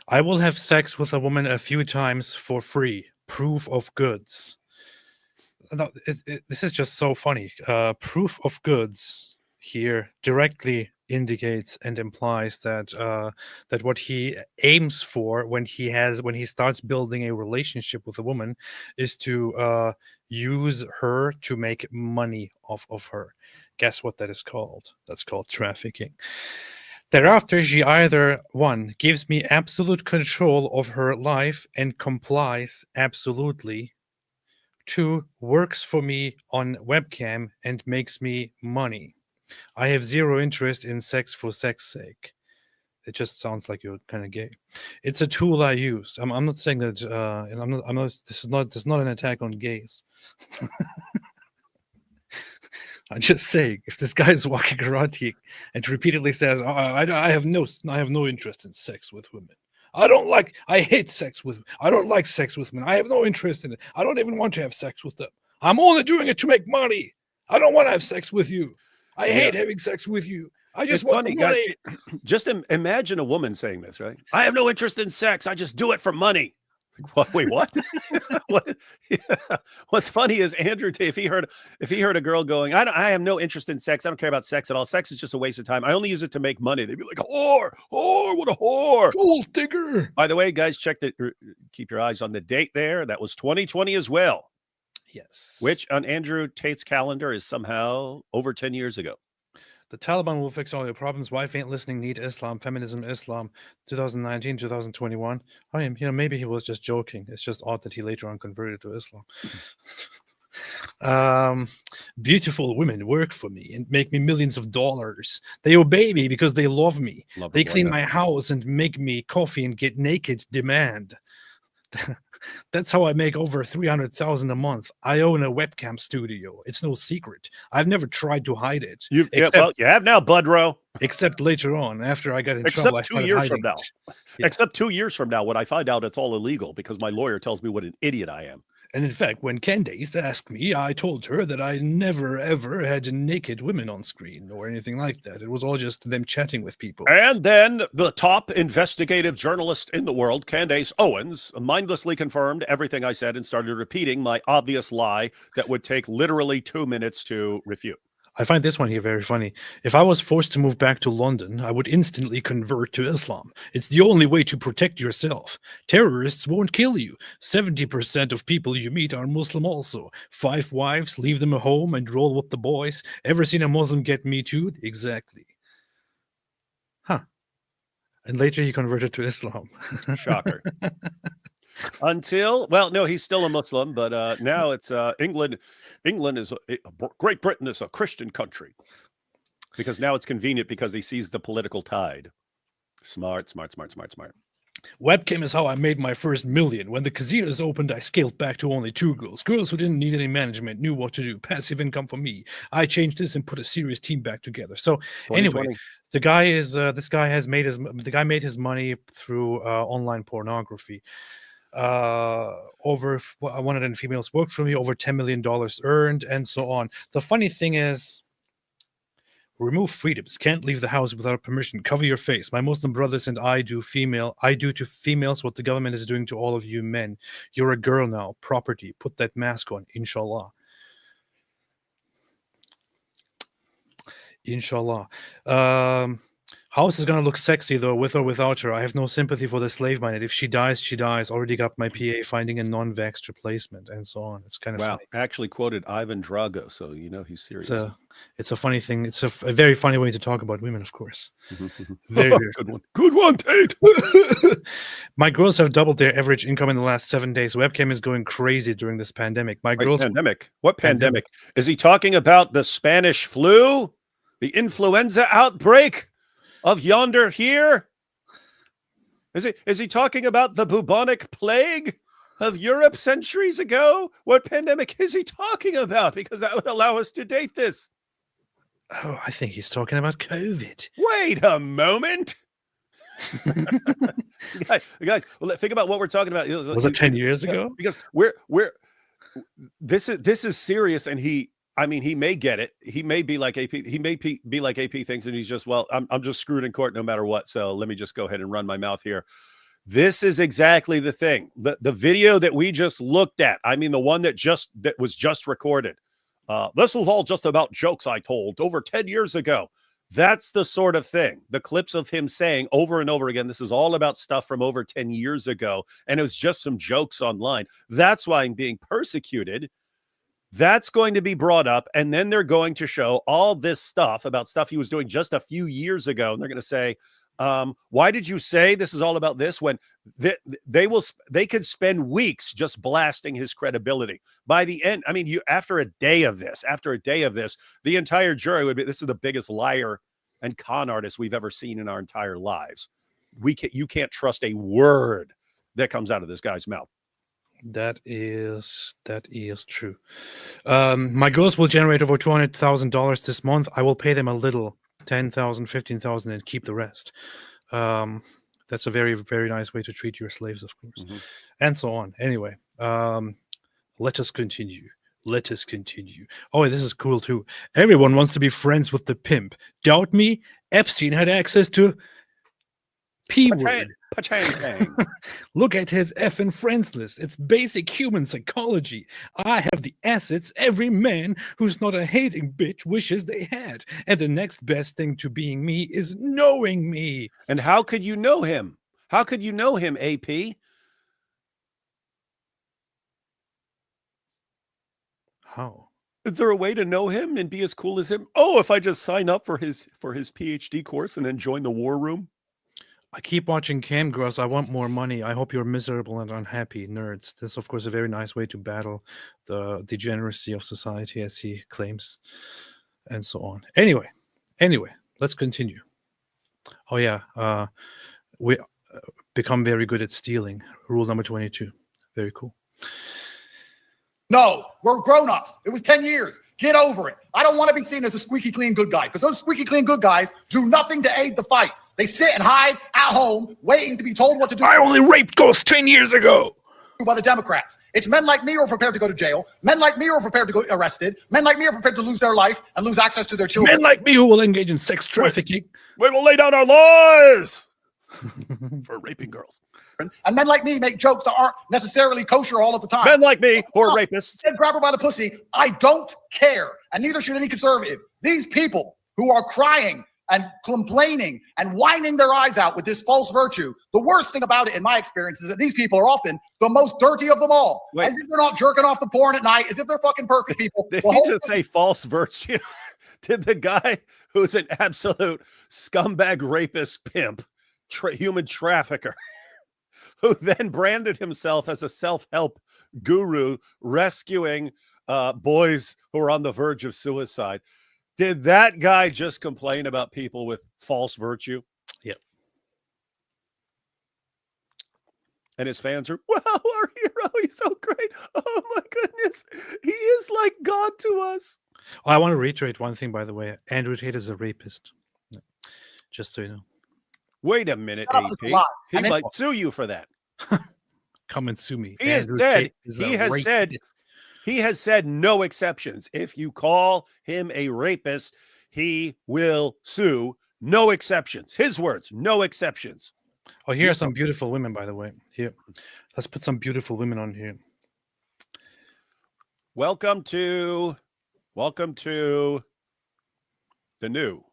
I will have sex with a woman a few times for free. Proof of goods. No, this is just so funny. Proof of goods here directly indicates and implies that that what he aims for when he starts building a relationship with a woman is to use her to make money off of her. Guess what that is called? That's called trafficking. Thereafter, she either 1 gives me absolute control of her life and complies absolutely. 2 works for me on webcam and makes me money. I have zero interest in sex for sex sake. It just sounds like you're kind of gay. It's a tool I use. I'm not saying that. I'm not. This is not an attack on gays. I'm just saying, if this guy is walking around here and repeatedly says, "I have no interest in sex with women. I hate sex with. I don't like sex with women. I have no interest in it. I don't even want to have sex with them. I'm only doing it to make money. I don't want to have sex with you. I hate having sex with you." I just It's want funny, the guys. money. Just imagine a woman saying this, right? I have no interest in sex. I just do it for money. Like, what? Wait, what? What? Yeah. What's funny is Andrew Tate, if he heard a girl going, I have no interest in sex. I don't care about sex at all. Sex is just a waste of time. I only use it to make money. They'd be like, whore, what a whore. Gold digger. By the way, guys, keep your eyes on the date there. That was 2020 as well. Yes. Which on Andrew Tate's calendar is somehow over 10 years ago. The Taliban will fix all your problems. Wife ain't listening. Need Islam. Feminism. Islam. 2019, 2021. I mean, maybe he was just joking. It's just odd that he later on converted to Islam. Beautiful women work for me and make me millions of dollars. They obey me because they love me. They clean my house and make me coffee and get naked. Demand. That's how I make over 300,000 a month. I own a webcam studio. It's no secret. I've never tried to hide it. You have now, Budrow. Except later on, after I got in Except trouble. 2 years from now. Yeah. Except 2 years from now, when I find out it's all illegal because my lawyer tells me what an idiot I am. And in fact, when Candace asked me, I told her that I never, ever had naked women on screen or anything like that. It was all just them chatting with people. And then the top investigative journalist in the world, Candace Owens, mindlessly confirmed everything I said and started repeating my obvious lie that would take literally 2 minutes to refute. I find this one here very funny. If I was forced to move back to London, I would instantly convert to Islam. It's the only way to protect yourself. Terrorists won't kill you. 70% of people you meet are Muslim also. 5 wives, leave them at home and roll with the boys. Ever seen a Muslim get Me Too'd? Exactly. Huh. And later he converted to Islam. Shocker. No, he's still a Muslim, but now it's England. England is Great Britain is a Christian country because now it's convenient because he sees the political tide. Smart. Webcam is how I made my first million. When the casinos opened, I scaled back to only 2 girls. Girls who didn't need any management, knew what to do. Passive income for me. I changed this and put a serious team back together. So anyway, the guy is this guy has made made his money through online pornography. Over 100 females worked for me, over $10 million earned, and so on. The funny thing is, remove freedoms. Can't leave the house without permission. Cover your face. My Muslim brothers and I do to females what the government is doing to all of you men. You're a girl now. Property. Put that mask on. Inshallah. Inshallah. House is going to look sexy, though, with or without her. I have no sympathy for the slave-minded. If she dies, she dies. Already got my PA finding a non-vaxxed replacement, and so on. It's kind of funny. Actually quoted Ivan Drago, so he's serious. It's a funny thing. It's a very funny way to talk about women, of course. Very, very good one. Good one, Tate. My girls have doubled their average income in the last 7 days. Webcam is going crazy during this pandemic. Pandemic? What pandemic? Is he talking about the Spanish flu? The influenza outbreak? Of yonder here? Is he talking about the bubonic plague of Europe centuries ago? What pandemic is he talking about? Because that would allow us to date this. Oh, I think he's talking about COVID. Wait a moment. guys, think about what we're talking about. Was it 10 years ago? Because this is serious, and he may get it. He may be like AP. He may be like AP thinks, and he's just, I'm just screwed in court no matter what. So let me just go ahead and run my mouth here. This is exactly the thing. The video that we just looked at. The one that was just recorded. This was all just about jokes I told over 10 years ago. That's the sort of thing. The clips of him saying over and over again, this is all about stuff from over 10 years ago, and it was just some jokes online. That's why I'm being persecuted. That's going to be brought up, and then they're going to show all this stuff about stuff he was doing just a few years ago, and they're going to say, why did you say this is all about this when they could spend weeks just blasting his credibility? By the end, after a day of this, the entire jury would be, this is the biggest liar and con artist we've ever seen in our entire lives. You can't trust a word that comes out of this guy's mouth. That is true. My girls will generate over $200,000 this month. I will pay them a little, $10,000, $15,000, and keep the rest. That's a very, very nice way to treat your slaves, of course, and so on. Anyway, let us continue. Oh, this is cool too. Everyone wants to be friends with the pimp. Doubt me? Epstein had access to P-word. Pachang. Look at his effing friends list. It's basic human psychology. I have the assets every man who's not a hating bitch wishes they had. And the next best thing to being me is knowing me. And how could you know him? How could you know him, AP? How? Is there a way to know him and be as cool as him? Oh, if I just sign up for his PhD course and then join the war room. I keep watching cam girls. I want more money. I hope you're miserable and unhappy, nerds. This is, of course, a very nice way to battle the degeneracy of society, as he claims, and so on. Anyway, let's continue. Oh yeah, we become very good at stealing. Rule number 22. Very cool. No, we're grown-ups. It was 10 years. Get over it. I don't want to be seen as a squeaky clean good guy, because those squeaky clean good guys do nothing to aid the fight. They sit and hide at home, waiting to be told what to do. I only raped ghosts 10 years ago. By the Democrats. It's men like me who are prepared to go to jail. Men like me who are prepared to go arrested. Men like me who are prepared to lose their life and lose access to their children. Men like me who will engage in sex trafficking. We will lay down our lives for raping girls. And men like me make jokes that aren't necessarily kosher all of the time. Men like me who are rapists. And grab her by the pussy. I don't care. And neither should any conservative. These people who are crying and complaining and whining their eyes out with this false virtue. The worst thing about it, in my experience, is that these people are often the most dirty of them all. Wait. As if they're not jerking off the porn at night, as if they're fucking perfect people. Did The he whole just say false virtue? Did the guy who's an absolute scumbag rapist pimp, human trafficker, who then branded himself as a self-help guru rescuing boys who are on the verge of suicide, did that guy just complain about people with false virtue? Yep. And his fans are, wow, our hero, he's so great. Oh my goodness, he is like God to us. Oh, I want to reiterate one thing, by the way. Andrew Tate is a rapist. Just so you know. Wait a minute, That AP. was a lie. He And then- might sue you for that. Come and sue me. He has Andrew said, Tate is he a has rapist. said, he has said no exceptions. If you call him a rapist, he will sue. No exceptions. His words, no exceptions. Oh, here are some beautiful women, by the way. Here, let's put some beautiful women on here. Welcome to the new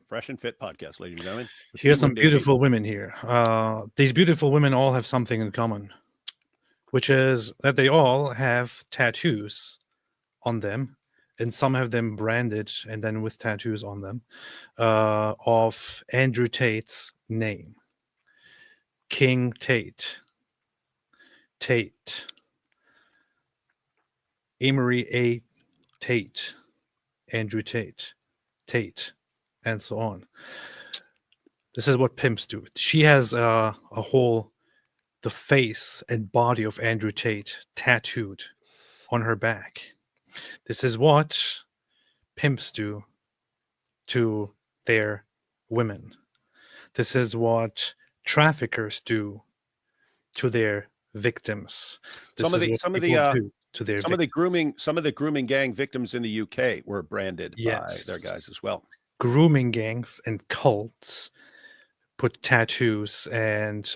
Fresh and Fit podcast, ladies and gentlemen. Here's some beautiful women here. These beautiful women all have something in common, which is that they all have tattoos on them, and some have them branded and then with tattoos on them of Andrew Tate's name. King Tate. Tate. Amory A. Tate. Andrew Tate. Tate. And so on. This is what pimps do. She has the face and body of Andrew Tate tattooed on her back. This is what pimps do to their women. This is what traffickers do to their victims. Some of the grooming gang victims in the UK were branded by their guys as well. Grooming gangs and cults put tattoos and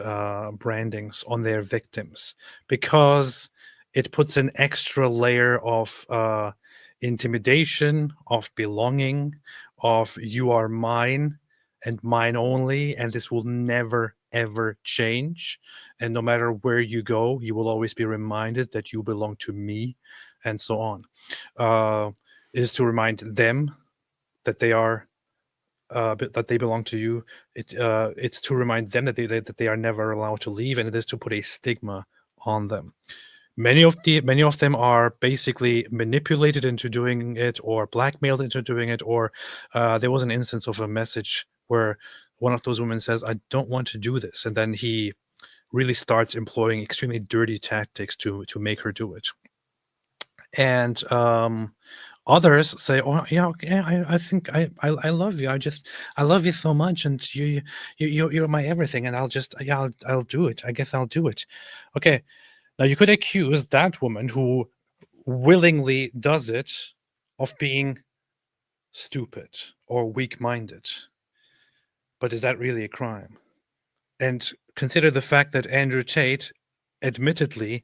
brandings on their victims because it puts an extra layer of intimidation, of belonging, of you are mine and mine only, and this will never, ever change. And no matter where you go, you will always be reminded that you belong to me, and so on. It is to remind them that they are that they belong to you. It's to remind them that they are never allowed to leave, and it is to put a stigma on them. Many of them are basically manipulated into doing it, or blackmailed into doing it, or there was an instance of a message where one of those women says, "I don't want to do this," and then he really starts employing extremely dirty tactics to make her do it. And others say, "Oh yeah, okay, I think I love you. I love you so much, and you're my everything, and I'll do it. I guess I'll do it." Okay, now you could accuse that woman who willingly does it of being stupid or weak-minded. But is that really a crime? And consider the fact that Andrew Tate, admittedly,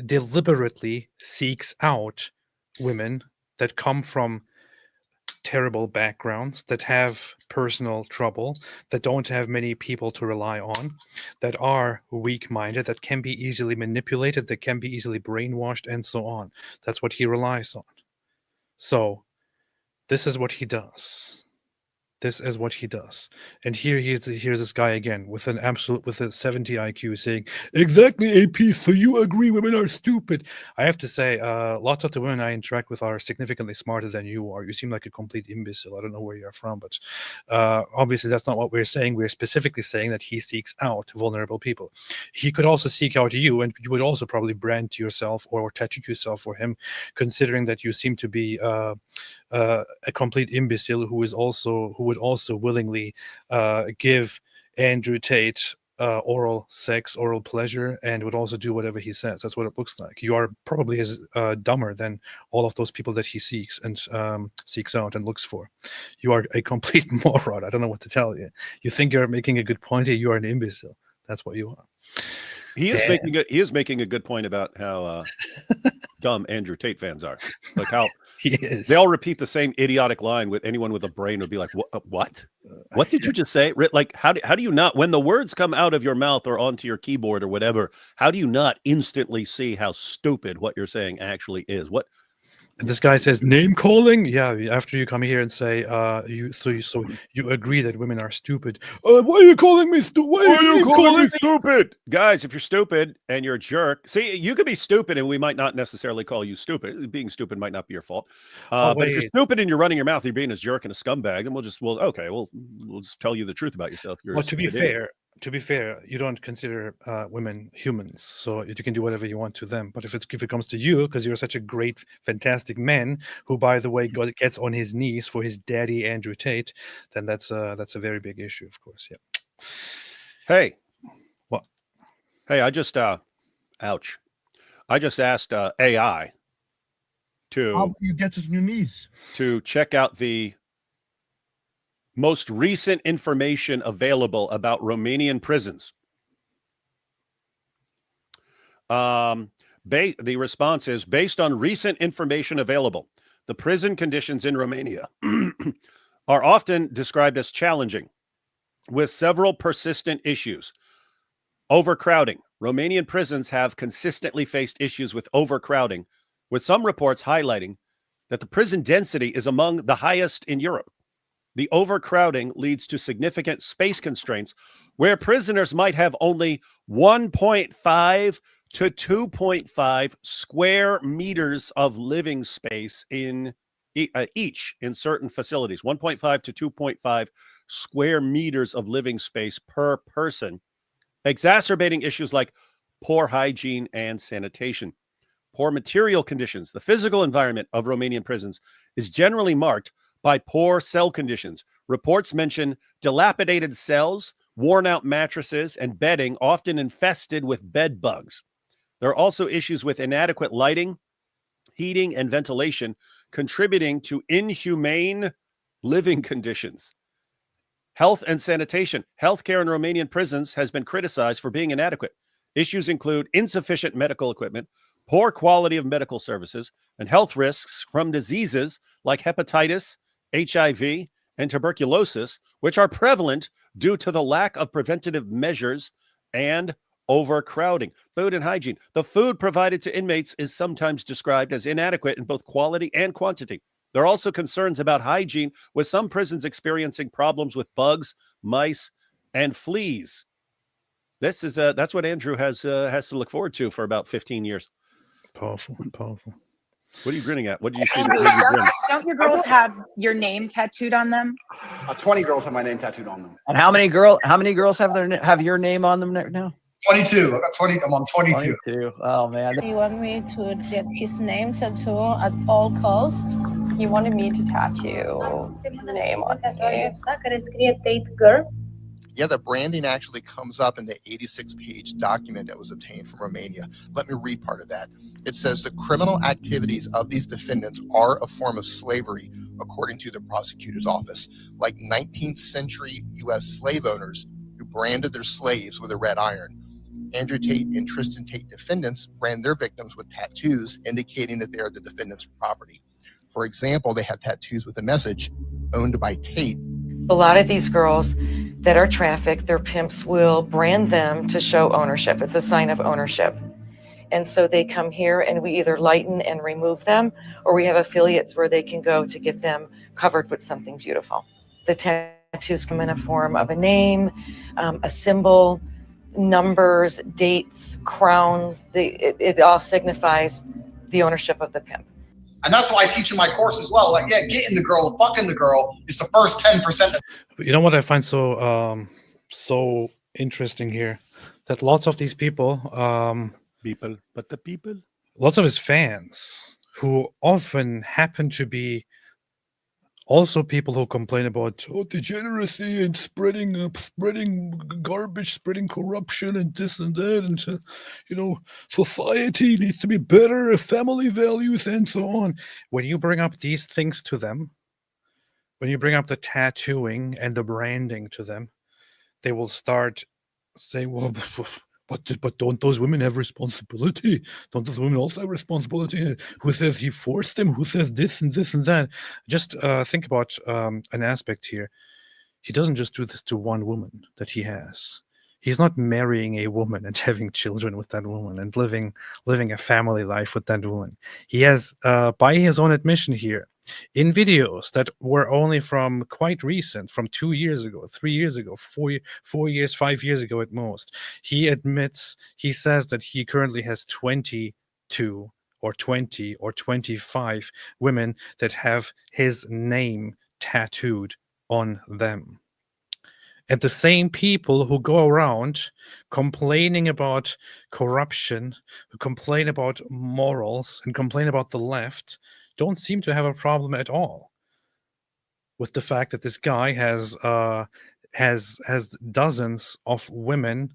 deliberately seeks out women that come from terrible backgrounds, that have personal trouble, that don't have many people to rely on, that are weak-minded, that can be easily manipulated, that can be easily brainwashed, and so on. That's what he relies on. So this is what he does. This is what he does. And here's this guy again with a 70 IQ saying, exactly, AP, so you agree women are stupid. I have to say, lots of the women I interact with are significantly smarter than you are. You seem like a complete imbecile. I don't know where you're from, but obviously that's not what we're saying. We're specifically saying that he seeks out vulnerable people. He could also seek out you, and you would also probably brand yourself or tattoo yourself for him, considering that you seem to be a complete imbecile who would also willingly give Andrew Tate oral pleasure, and would also do whatever he says. That's what it looks like. You are probably as dumber than all of those people that he seeks out and looks for. You are a complete moron. I don't know what to tell you. You think you're making a good point here. You are an imbecile. That's what you are. He is making a good point about how dumb Andrew Tate fans are. Like how he is. They all repeat the same idiotic line with anyone with a brain would be like, what? What did you just say? Like, how do you not, when the words come out of your mouth or onto your keyboard or whatever, how do you not instantly see how stupid what you're saying actually is? What? And this guy says name calling. Yeah, after you come here and say you agree that women are stupid. Why are you calling me stupid? Why are you calling me stupid? Guys, if you're stupid and you're a jerk, see, you could be stupid and we might not necessarily call you stupid. Being stupid might not be your fault. But if you're stupid and you're running your mouth, you're being a jerk and a scumbag, then we'll just tell you the truth about yourself. Well, to be fair, you don't consider women humans, so you can do whatever you want to them. But if it comes to you, because you're such a great, fantastic man who, by the way, gets on his knees for his daddy Andrew Tate, then that's a very big issue, of course. Yeah. Hey. What? Hey, I just ouch. I just asked AI how you get on your knees to check out the most recent information available about Romanian prisons. The response is, based on recent information available, the prison conditions in Romania are often described as challenging, with several persistent issues. Overcrowding. Romanian prisons have consistently faced issues with overcrowding, with some reports highlighting that the prison density is among the highest in Europe. The overcrowding leads to significant space constraints where prisoners might have only 1.5 to 2.5 square meters of living space in each in certain facilities. 1.5 to 2.5 square meters of living space per person, exacerbating issues like poor hygiene and sanitation. Poor material conditions. The physical environment of Romanian prisons is generally marked by poor cell conditions. Reports mention dilapidated cells, worn-out mattresses, and bedding often infested with bed bugs. There are also issues with inadequate lighting, heating, and ventilation, contributing to inhumane living conditions. Health and sanitation. Healthcare in Romanian prisons has been criticized for being inadequate. Issues include insufficient medical equipment, poor quality of medical services, and health risks from diseases like hepatitis, HIV, and tuberculosis, which are prevalent due to the lack of preventative measures and overcrowding. Food and hygiene. The food provided to inmates is sometimes described as inadequate in both quality and quantity. There are also concerns about hygiene, with some prisons experiencing problems with bugs, mice, and fleas. This is that's what Andrew has to look forward to for about 15 years. Powerful. What are you grinning at? What did you see? Andrew, don't your girls have your name tattooed on them? 20 girls have my name tattooed on them. And how many girls have your name on them now? 22. I got 20. I'm on 22. Oh man. You want me to get his name tattooed at all costs? He wanted me to tattoo his name on me. Yeah, the branding actually comes up in the 86-page document that was obtained from Romania. Let me read part of that. It says the criminal activities of these defendants are a form of slavery according to the prosecutor's office, like 19th century U.S. slave owners who branded their slaves with a red iron. Andrew Tate and Tristan Tate defendants brand their victims with tattoos indicating that they are the defendant's property. For example, they have tattoos with the message, owned by Tate. A lot of these girls that are trafficked, their pimps will brand them to show ownership. It's a sign of ownership. And so they come here and we either lighten and remove them, or we have affiliates where they can go to get them covered with something beautiful. The tattoos come in a form of a name, a symbol, numbers, dates, crowns. It all signifies the ownership of the pimp. And that's why I teach in my course as well. Like, yeah, getting the girl, fucking the girl is the first 10%. You know what I find so interesting here? That lots of these people, lots of his fans, who often happen to be also people who complain about degeneracy and spreading garbage, spreading corruption and this and that, and society needs to be better, family values and so on. When you bring up these things to them, when you bring up the tattooing and the branding to them, they will start saying, well, but don't those women have responsibility? Don't those women also have responsibility? Who says he forced them? Who says this and this and that? Just think about an aspect here. He doesn't just do this to one woman that he has. He's not marrying a woman and having children with that woman and living a family life with that woman. He has, by his own admission here, in videos that were only from quite recent, from 2 years ago, 3 years ago, 4 years, 5 years ago at most, he says that he currently has 22 or 20 or 25 women that have his name tattooed on them. And the same people who go around complaining about corruption, who complain about morals and complain about the left, don't seem to have a problem at all with the fact that this guy has dozens of women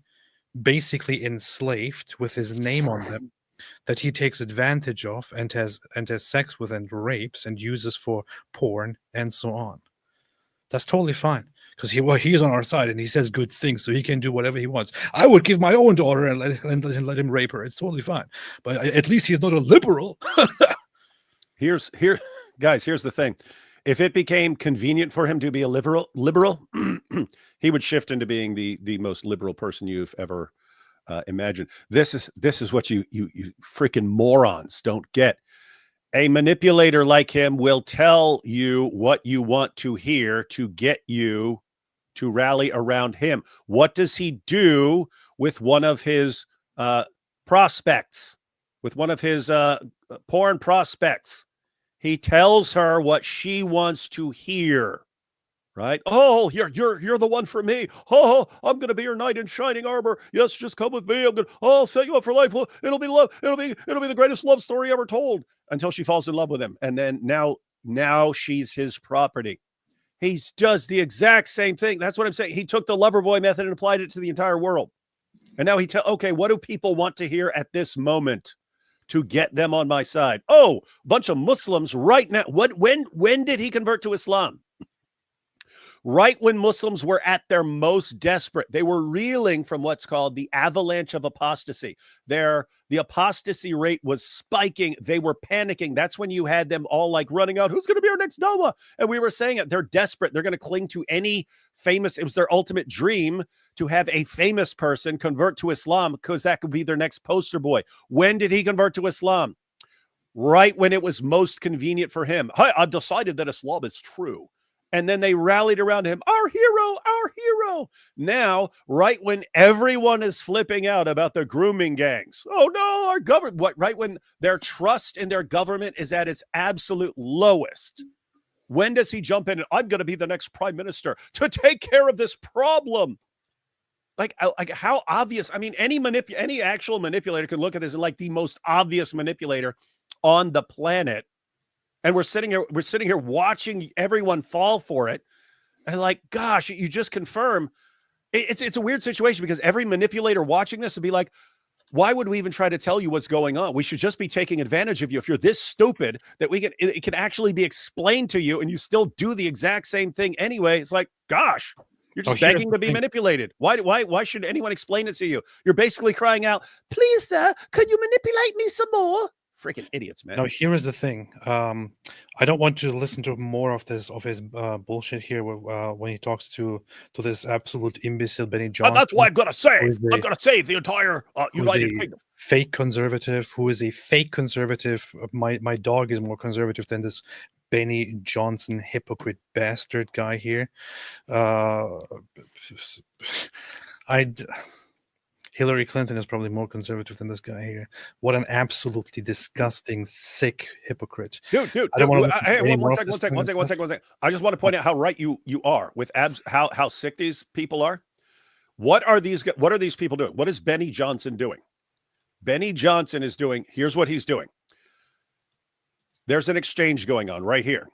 basically enslaved with his name on them, that he takes advantage of and has sex with and rapes and uses for porn and so on. That's totally fine, because he's on our side and he says good things, so he can do whatever he wants. I would give my own daughter and let him rape her. It's totally fine. But at least he's not a liberal. Guys, here's the thing. If it became convenient for him to be a liberal, he would shift into being the most liberal person you've ever imagined. This is what you freaking morons don't get. A manipulator like him will tell you what you want to hear to get you to rally around him. What does he do with one of his prospects, with one of his porn prospects? He tells her what she wants to hear, right? Oh, you're the one for me. Oh, I'm going to be your knight in shining armor. Yes, just come with me. I'll set you up for life. It'll be love. It'll be the greatest love story ever told, until she falls in love with him. And then now she's his property. He does the exact same thing. That's what I'm saying. He took the lover boy method and applied it to the entire world. And now okay, what do people want to hear at this moment to get them on my side? Oh, a bunch of Muslims right now. When did he convert to Islam? Right when Muslims were at their most desperate. They were reeling from what's called the avalanche of apostasy. The apostasy rate was spiking. They were panicking. That's when you had them all like running out. Who's going to be our next Noah? And we were saying it. They're desperate. They're going to cling to any famous. It was their ultimate dream to have a famous person convert to Islam, because that could be their next poster boy. When did he convert to Islam? Right when it was most convenient for him. Hey, I've decided that Islam is true. And then they rallied around him. Our hero. Now, right when everyone is flipping out about the grooming gangs. Oh no, our government. Right when their trust in their government is at its absolute lowest. When does he jump in and I'm going to be the next prime minister to take care of this problem? Like how obvious. I mean, any actual manipulator can look at this and like the most obvious manipulator on the planet. And we're sitting here watching everyone fall for it. And like, gosh, you just confirm it's a weird situation, because every manipulator watching this would be like, why would we even try to tell you what's going on? We should just be taking advantage of you. If you're this stupid that it can actually be explained to you and you still do the exact same thing anyway. It's like, gosh, you're just begging to be manipulated. Why should anyone explain it to you? You're basically crying out, please, sir, could you manipulate me some more? Freaking idiots, man. Now, here is the thing. I don't want to listen to more of his bullshit here when he talks to this absolute imbecile Benny Johnson. That's why I'm gonna save. I'm gonna save the entire United Kingdom. Fake conservative who is a fake conservative. My dog is more conservative than this Benny Johnson hypocrite bastard guy here. Hillary Clinton is probably more conservative than this guy here. What an absolutely disgusting, sick hypocrite. Dude. One second. I just want to point out how right you are with how sick these people are. What are these people doing? What is Benny Johnson doing? Benny Johnson is doing, here's what he's doing. There's an exchange going on right here.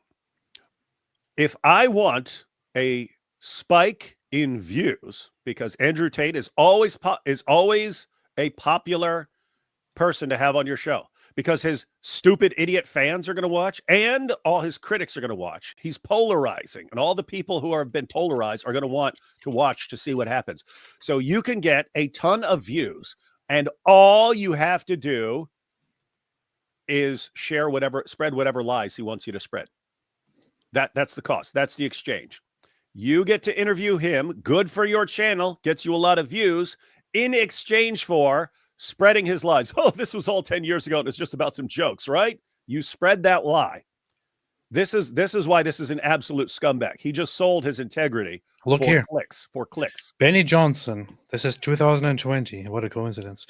If I want a spike in views, because Andrew Tate is always a popular person to have on your show, because his stupid idiot fans are going to watch and all his critics are going to watch. He's polarizing, and all the people who have been polarized are going to want to watch to see what happens. So you can get a ton of views, and all you have to do is spread whatever lies he wants you to spread. That's the cost. That's the exchange. You get to interview him. Good for your channel. Gets you a lot of views in exchange for spreading his lies. Oh, this was all 10 years ago. And it's just about some jokes, right? You spread that lie. This is why this is an absolute scumbag. He just sold his integrity for clicks. Benny Johnson. This is 2020. What a coincidence.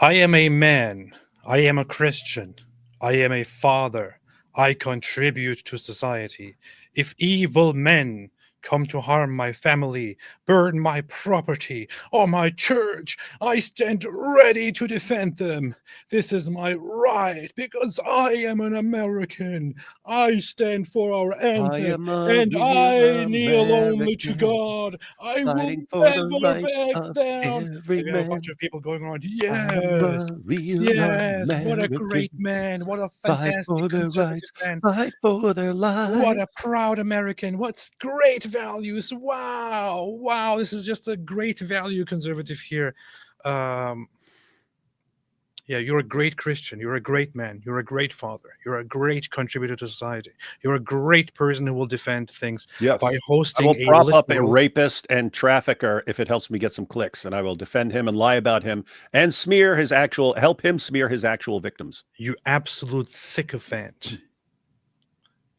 I am a man. I am a Christian. I am a father. I contribute to society. If evil men come to harm my family, burn my property or my church, I stand ready to defend them. This is my right because I am an American. I stand for our anthem and I kneel only to God. I will never back down. A bunch of people going around. Yes, what a great man. What a fantastic conservative man. Fight for their lives. What a proud American. What's great values. Wow. This is just a great value conservative here. You're a great Christian. You're a great man. You're a great father. You're a great contributor to society. You're a great person who will defend things by hosting. I will prop up a rapist and trafficker if it helps me get some clicks, and I will defend him and lie about him and help him smear his actual victims. You absolute sycophant.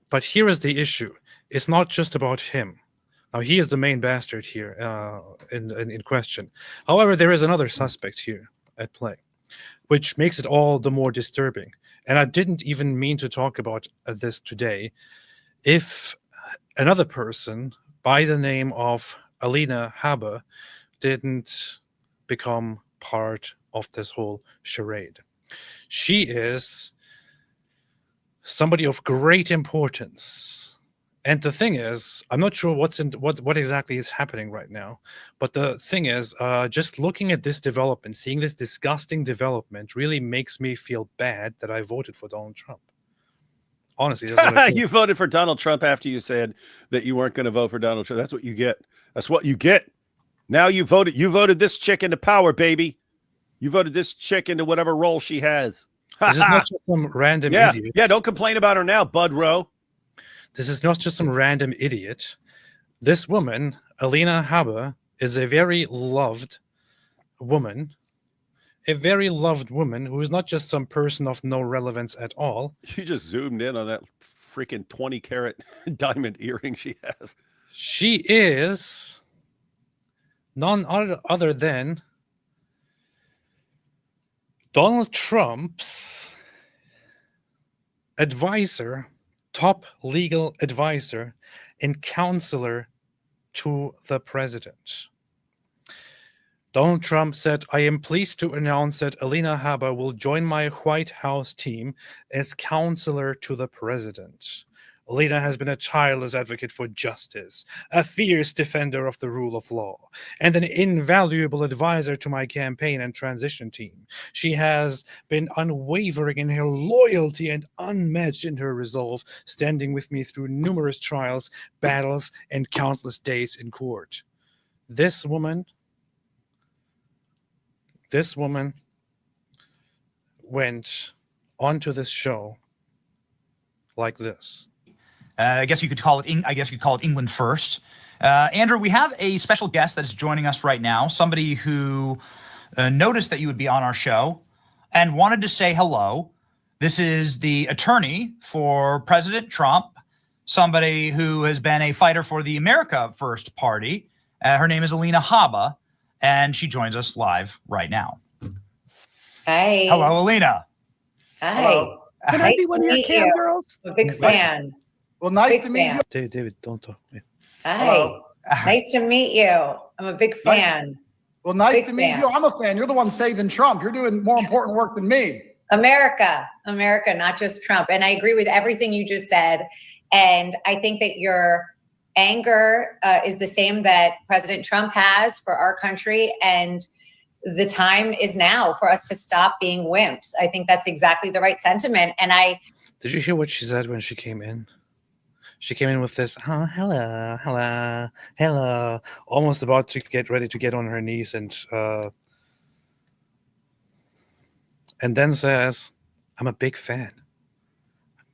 But here is the issue. It's not just about him. Now, he is the main bastard here in question. However, there is another suspect here at play, which makes it all the more disturbing. And I didn't even mean to talk about this today. If another person by the name of Alina Habba didn't become part of this whole charade. She is somebody of great importance. And the thing is, I'm not sure what exactly is happening right now. But the thing is, just looking at this development, seeing this disgusting development really makes me feel bad that I voted for Donald Trump. Honestly, that's what I you voted for Donald Trump after you said that you weren't going to vote for Donald Trump. That's what you get. That's what you get. Now you voted this chick into power, baby. You voted this chick into whatever role she has. This is not just some random idiot. Yeah, don't complain about her now, Bud Rowe. This is not just some random idiot. This woman, Alina Habba, is a very loved woman. A very loved woman who is not just some person of no relevance at all. You just zoomed in on that freaking 20-carat diamond earring she has. She is none other than Donald Trump's advisor, top legal advisor and counselor to the president. Donald Trump said, I am pleased to announce that Alina Habba will join my White House team as counselor to the president. Alina has been a tireless advocate for justice, a fierce defender of the rule of law, and an invaluable advisor to my campaign and transition team. She has been unwavering in her loyalty and unmatched in her resolve, standing with me through numerous trials, battles, and countless days in court. This woman went onto this show like this. I guess you could call it England first. Andrew, we have a special guest that is joining us right now, somebody who noticed that you would be on our show and wanted to say hello. This is the attorney for President Trump, somebody who has been a fighter for the America First Party. Her name is Alina Habba, and she joins us live right now. Hey. Hello, Alina. Hi. Hello. Can I be one of your cam girls? I'm a big fan. Well, nice Big to meet fan. you. David, don't talk. Hi. Hello. Nice to meet you. I'm a big fan. Well, nice Big to meet fan. you. I'm a fan. You're the one saving Trump. You're doing more important work than me. America, not just Trump. And I agree with everything you just said. And I think that your anger is the same that President Trump has for our country. And the time is now for us to stop being wimps. I think that's exactly the right sentiment. And Did you hear what she said when she came in? She came in with this, oh, hello, almost about to get ready to get on her knees and then says, I'm a big fan.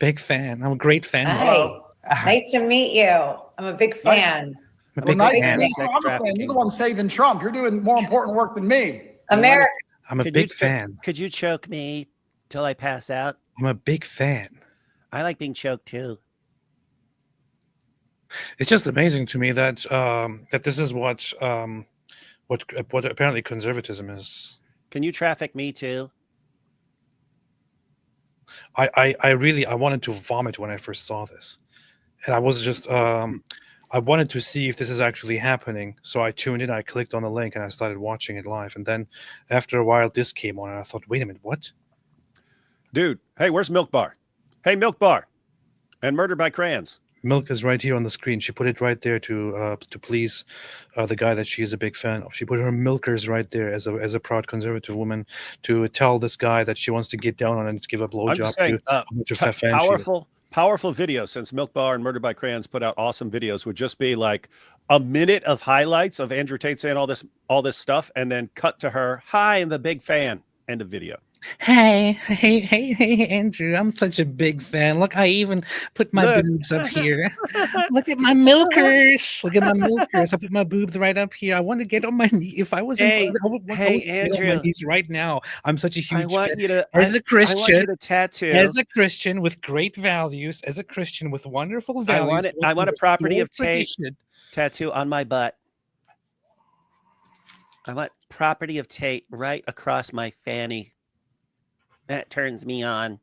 I'm a great fan. Hi. Nice to meet you. I'm a big fan. I'm a Well, big nice fan. to meet you. I'm a fan. You're the one saving Trump. You're doing more important work than me. America. I'm a big fan. Could you choke me till I pass out? I'm a big fan. I like being choked too. It's just amazing to me that that this is what apparently conservatism is. Can you traffic me too? I wanted to vomit when I first saw this, and I was just I wanted to see if this is actually happening. So I tuned in, I clicked on the link, and I started watching it live. And then after a while, this came on, and I thought, wait a minute, what? Dude, hey, where's Milk Bar? Hey, Milk Bar, and Murder by Crayons. Milk is right here on the screen. She put it right there to please the guy that she is a big fan of. She put her milkers right there as a proud conservative woman to tell this guy that she wants to get down on and to give a blowjob to how much of a fan she is. Powerful video, since Milk Bar and Murder by Crayons put out awesome videos, would just be like a minute of highlights of Andrew Tate saying all this stuff, and then cut to her, hi, I'm the big fan, end of video. Hey, Andrew, I'm such a big fan. Look, I even put my boobs up here. Look at my milkers. Look at my milkers. I put my boobs right up here. I want to get on my knee. If I was Andrew, get on my knees right now. I'm such a huge I want fan. you to, as a Christian, I want you to tattoo. As a Christian with great values, as a Christian with wonderful values. I want a property of Tate tattoo on my butt. I want property of Tate right across my fanny. That turns me on.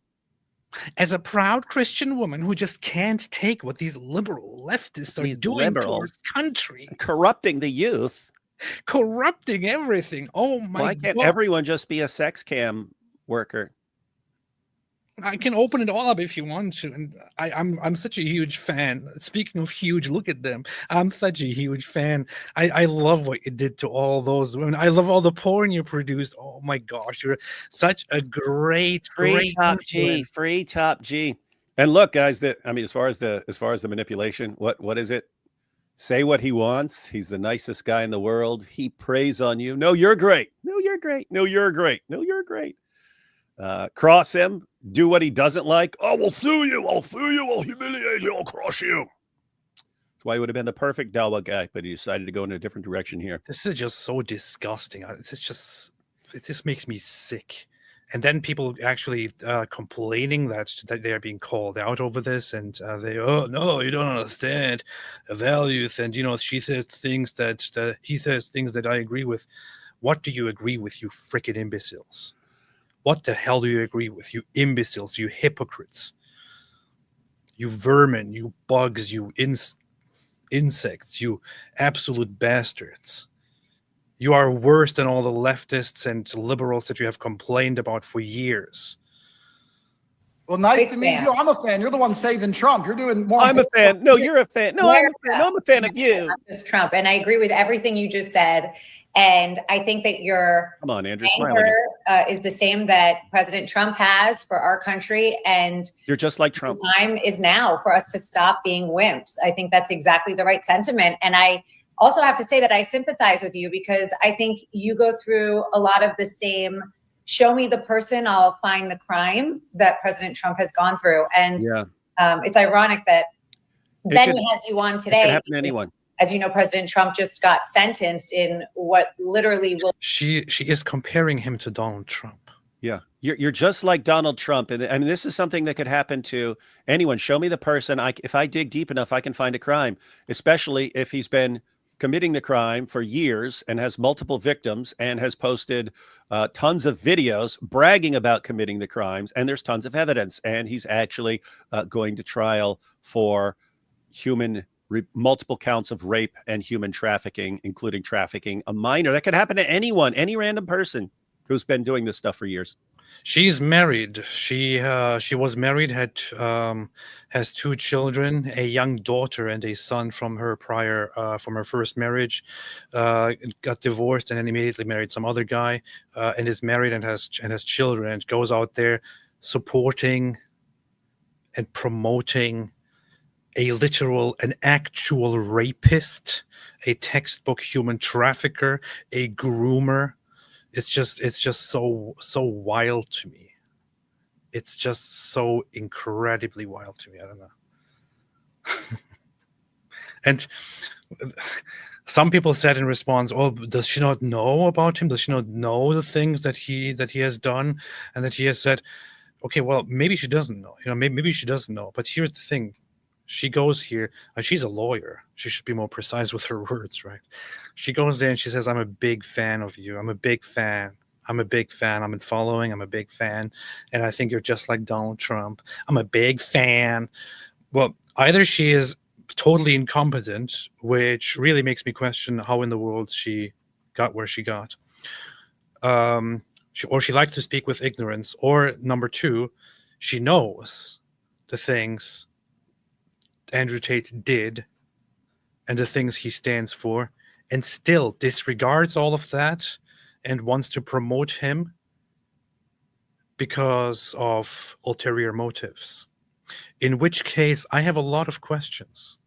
As a proud Christian woman who just can't take what these liberal leftists are doing to our country. Corrupting the youth. Corrupting everything. Oh my God. Why can't everyone just be a sex cam worker? I can open it all up if you want to. And I'm such a huge fan. Speaking of huge, look at them. I'm such a huge fan. I love what you did to all those women. I love all the porn you produced. Oh my gosh, you're such a great free top G. And look, guys, as far as the manipulation, what is it? Say what he wants. He's the nicest guy in the world. He preys on you. No, you're great. No, you're great. No, you're great. No, you're great. Cross him, do what he doesn't like. Oh, we'll sue you. I'll humiliate you. I'll cross you. That's why he would have been the perfect Dalwa guy, but he decided to go in a different direction here. This is just so disgusting. It just makes me sick. And then people actually complaining that they are being called out over this, and oh no, you don't understand the values, and she says things that he says things that I agree with. What do you agree with, you frickin' imbeciles? What the hell do you agree with, you imbeciles, you hypocrites, you vermin, you bugs, you insects, you absolute bastards? You are worse than all the leftists and liberals that you have complained about for years. Well, nice Big to meet fan. you. I'm a fan. You're the one saving Trump. You're doing more. I'm a fan. No, you're a fan. No, I'm a fan. No, I'm a fan of you. Not just Trump. And I agree with everything you just said. And I think that your Come on, Andrew, smile anger again. is the same that President Trump has for our country. And You're just like Trump. the time is now for us to stop being wimps. I think that's exactly the right sentiment. And I also have to say that I sympathize with you because I think you go through a lot of the same show me the person, I'll find the crime that President Trump has gone through. And it's ironic that Benny has you on today. It could happen to anyone. As you know, President Trump just got sentenced in what literally will. She is comparing him to Donald Trump. Yeah, you're just like Donald Trump. And I mean, this is something that could happen to anyone. Show me the person. If I dig deep enough, I can find a crime, especially if he's been committing the crime for years and has multiple victims and has posted tons of videos bragging about committing the crimes. And there's tons of evidence. And he's actually going to trial for multiple counts of rape and human trafficking, including trafficking a minor. That could happen to anyone, any random person who's been doing this stuff for years. She's married. She was married, has 2 children, a young daughter and a son from her from her first marriage. Got divorced and then immediately married some other guy, and is married and has children, and goes out there supporting and promoting an actual rapist, a textbook human trafficker, a groomer. It's just so wild to me. It's just so incredibly wild to me. I don't know. And some people said in response, "Oh, does she not know about him? Does she not know the things that he has done and that he has said?" Okay, well, maybe she doesn't know. Maybe she doesn't know. But here's the thing. She goes here, and she's a lawyer. She should be more precise with her words, right? She goes there and she says, "I'm a big fan of you. I'm a big fan. I'm a big fan. I'm following. I'm a big fan. And I think you're just like Donald Trump. I'm a big fan." Well, either she is totally incompetent, which really makes me question how in the world she got where she got. Or she likes to speak with ignorance. Or number 2, she knows the things Andrew Tate did and the things he stands for, and still disregards all of that and wants to promote him because of ulterior motives. In which case, I have a lot of questions.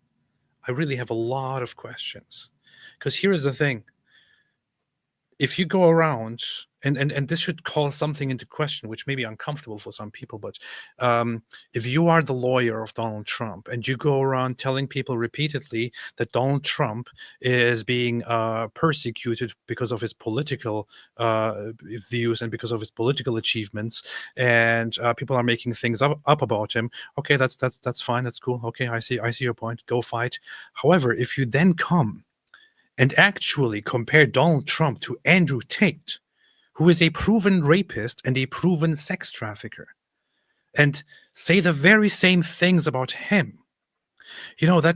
I really have a lot of questions. Because here's the thing. If you go around, and this should call something into question, which may be uncomfortable for some people, but if you are the lawyer of Donald Trump and you go around telling people repeatedly that Donald Trump is being persecuted because of his political views and because of his political achievements, and people are making things up about him, okay, that's fine, that's cool. Okay, I see your point. Go fight. However, if you then come and actually compare Donald Trump to Andrew Tate, who is a proven rapist and a proven sex trafficker, and say the very same things about him, that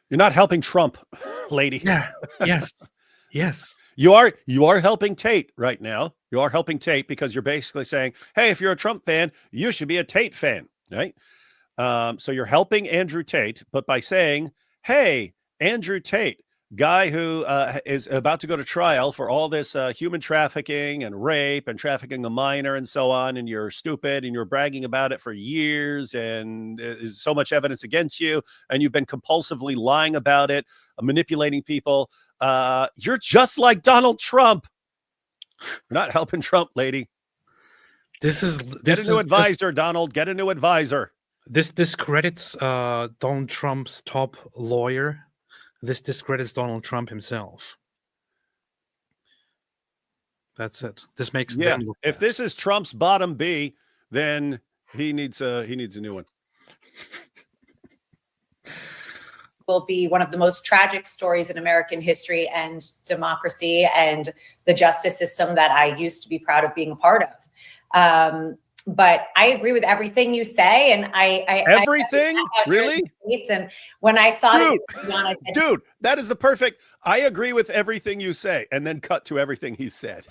you're not helping Trump, lady. Yeah. Yes. You are helping Tate right now. You are helping Tate because you're basically saying, hey, if you're a Trump fan, you should be a Tate fan, right? So you're helping Andrew Tate, but by saying, hey, Andrew Tate, guy who is about to go to trial for all this human trafficking and rape and trafficking a minor and so on, and you're stupid and you're bragging about it for years, and there's so much evidence against you, and you've been compulsively lying about it, manipulating people. You're just like Donald Trump. You're not helping Trump, lady. Get a new advisor, Donald. Get a new advisor. This discredits Donald Trump's top lawyer. This discredits Donald Trump himself. That's it. This makes them look if this is Trump's bottom B, then he needs a new one. Will be one of the most tragic stories in American history and democracy and the justice system that I used to be proud of being a part of. But I agree with everything you say, and everything really. And when I saw dude, that is the perfect. I agree with everything you say, and then cut to everything he said.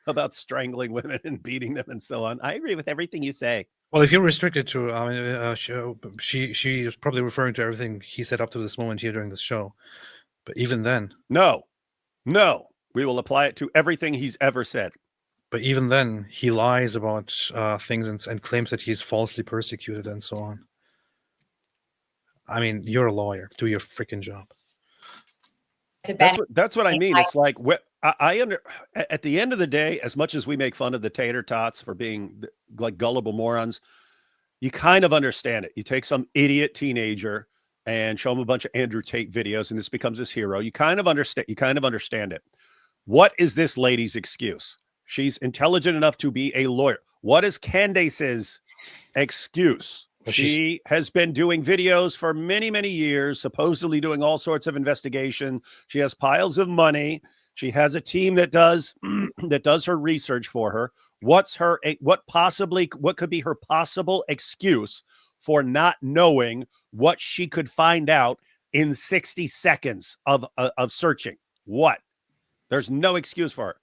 about strangling women and beating them and so on. I agree with everything you say. Well, if you're restricted to, I mean, she is probably referring to everything he said up to this moment here during the show. But even then, no, we will apply it to everything he's ever said. But even then, he lies about things and claims that he's falsely persecuted and so on. I mean, you're a lawyer. Do your freaking job. That's what I mean. It's like at the end of the day, as much as we make fun of the tater tots for being like gullible morons, you kind of understand it. You take some idiot teenager and show him a bunch of Andrew Tate videos, and this becomes his hero. You kind of understand it. What is this lady's excuse? She's intelligent enough to be a lawyer. What is Candace's excuse? She has been doing videos for many, many years, supposedly doing all sorts of investigation. She has piles of money. She has a team that does her research for her. What could be her possible excuse for not knowing what she could find out in 60 seconds of searching? What? There's no excuse for her.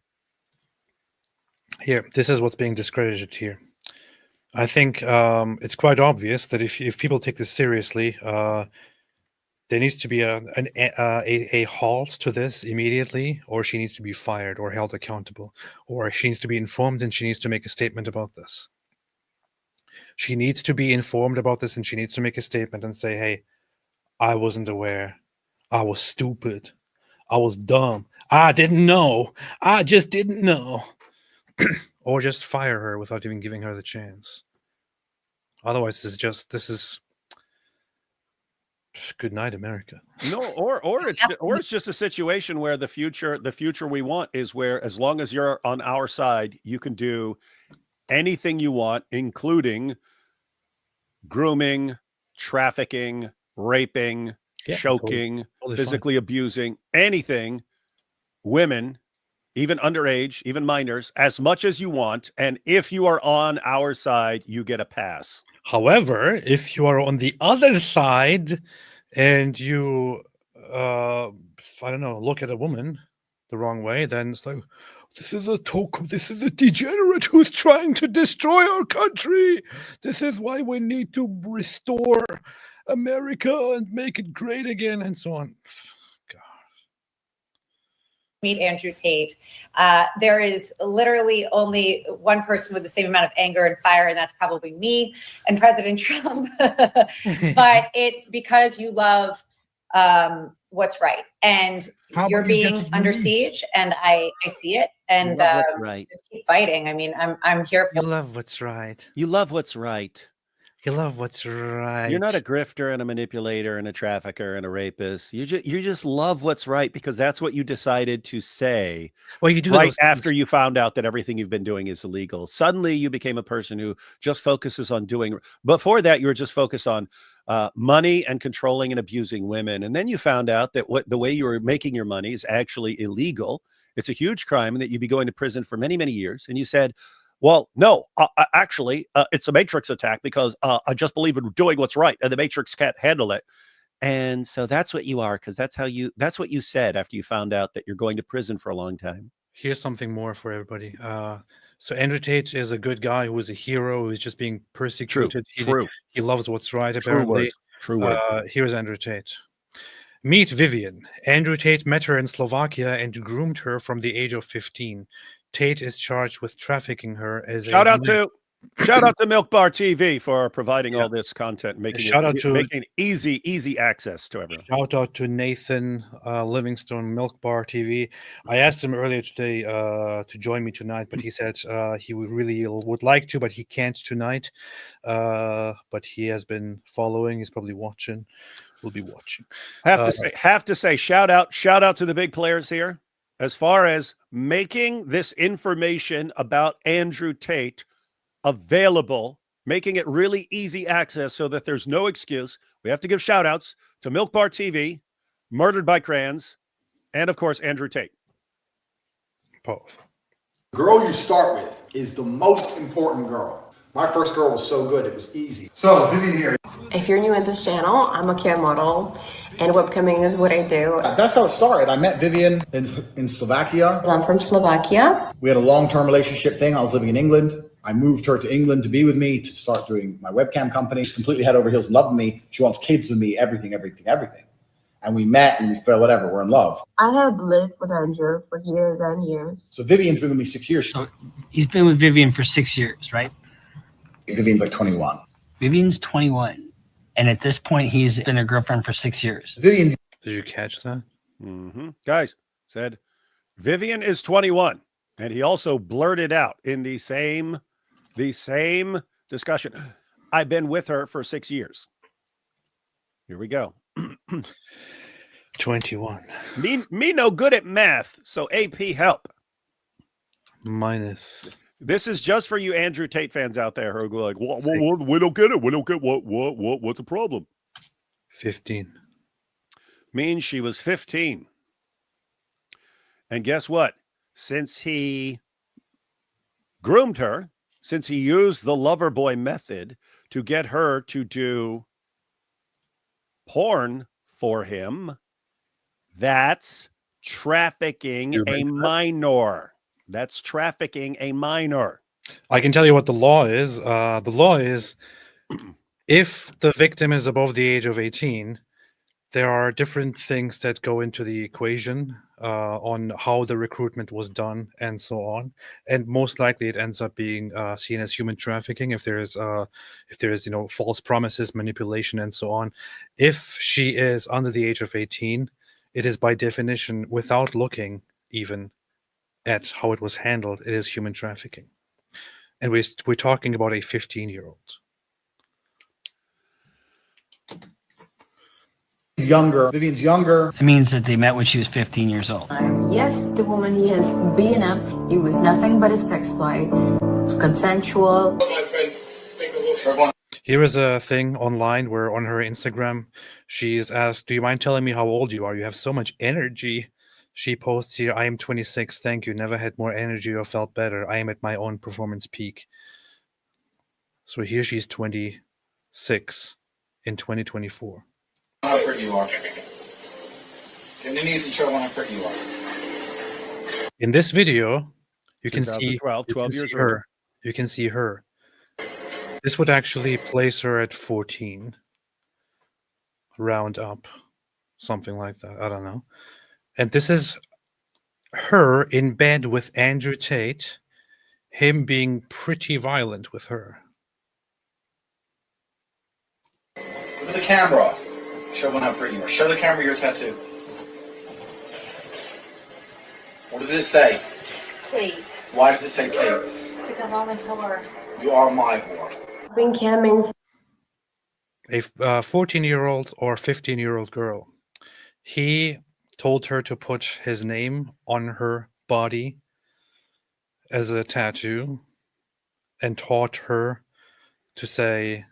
Here, this is what's being discredited here. I think it's quite obvious that if people take this seriously, there needs to be a halt to this immediately, or she needs to be fired or held accountable, or she needs to be informed and she needs to make a statement about this. She needs to be informed about this and she needs to make a statement and say, hey, I wasn't aware. I was stupid. I was dumb. I didn't know. I just didn't know. Or just fire her without even giving her the chance. Otherwise, this is good night, America. No, or it's just a situation where the future we want is where, as long as you're on our side, you can do anything you want, including grooming, trafficking, raping, choking, totally physically abusing, anything, women, even underage, even minors, as much as you want. And if you are on our side, you get a pass. However, if you are on the other side and you, I don't know, look at a woman the wrong way, then it's like, this is a degenerate who's trying to destroy our country. This is why we need to restore America and make it great again, and so on. Meet Andrew Tate. There is literally only one person with the same amount of anger and fire, and that's probably me and President Trump. But it's because you love what's right, and you're being under siege, and I see it, and just keep fighting. I mean, I'm here for. You love what's right. You love what's right. You love what's right. You're not a grifter and a manipulator and a trafficker and a rapist. You just love what's right because that's what you decided to say. Well, you do right after you found out that everything you've been doing is illegal. Suddenly, you became a person who just focuses on doing. Before that, you were just focused on money and controlling and abusing women. And then you found out that the way you were making your money is actually illegal. It's a huge crime, and that you'd be going to prison for many, many years. And you said, well, no, actually, it's a Matrix attack because I just believe in doing what's right, and the Matrix can't handle it. And so that's what you are, because that's what you said after you found out that you're going to prison for a long time. Here's something more for everybody. So Andrew Tate is a good guy who is a hero who is just being persecuted. True. He loves what's right, apparently. True words. Here's Andrew Tate. Meet Vivian. Andrew Tate met her in Slovakia and groomed her from the age of 15. Tate is charged with trafficking her as Shout out to Milk Bar TV for providing all this content, making easy access to everyone. Shout out to Nathan Livingstone, Milk Bar TV. I asked him earlier today to join me tonight, but he said he would like to, but he can't tonight. But he has been following. He's probably watching. We'll be watching. Have to say, shout out to the big players here. As far as making this information about Andrew Tate available, making it really easy access so that there's no excuse, we have to give shout outs to Milk Bar TV, Murdered by Crayons, and of course, Andrew Tate. Both. The girl you start with is the most important girl. My first girl was so good, it was easy. So, Vivian here. If you're new at this channel, I'm a cam model, and webcamming is what I do. That's how it started. I met Vivian in Slovakia. I'm from Slovakia. We had a long-term relationship thing. I was living in England. I moved her to England to be with me, to start doing my webcam company. She's completely head over heels in love with me. She wants kids with me, everything. And we met and we felt whatever, we're in love. I have lived with Andrew for years and years. So Vivian's been with me 6 years. So he's been with Vivian for 6 years, right? Vivian's like 21. Vivian's 21. And at this point, he's been a girlfriend for 6 years. Vivian. Did you catch that? Guys, said Vivian is 21. And he also blurted out in the same discussion, I've been with her for 6 years. Here we go. 21. Me no good at math, so AP help. Minus. This is just for you Andrew Tate fans out there who are like, what, we don't get it. We don't get what's the problem? 15. Means she was 15. And guess what? Since he groomed her, since he used the lover boy method to get her to do porn for him, that's trafficking a minor. That's trafficking a minor. I can tell you what the law is. The law is if the victim is above the age of 18, there are different things that go into the equation on how the recruitment was done and so on. And most likely it ends up being seen as human trafficking if there is false promises, manipulation, and so on. If she is under the age of 18, it is by definition, without looking even at how it was handled, it is human trafficking. And we're talking about a 15-year-old. Younger. Vivian's younger. It means that they met when she was 15 years old. Yes, the woman he has been up, it was nothing but a sex play, consensual. Here is a thing online where on her Instagram, she is asked, do you mind telling me how old you are? You have so much energy. She posts here, I am 26. Thank you. Never had more energy or felt better. I am at my own performance peak. So here she's 26 in 2024. How pretty you are. Get on your knees and show how pretty you are. In this video, you can see 12 years her. You can see her. This would actually place her at 14. Round up. Something like that. I don't know. And this is her in bed with Andrew Tate, him being pretty violent with her. Look at the camera. Show them how pretty you are. Show the camera your tattoo. What does it say? Tate. Why does it say Tate? Because I'm his whore. You are my whore. Been camming. A 14-year-old or 15-year-old girl. He told her to put his name on her body as a tattoo and taught her to say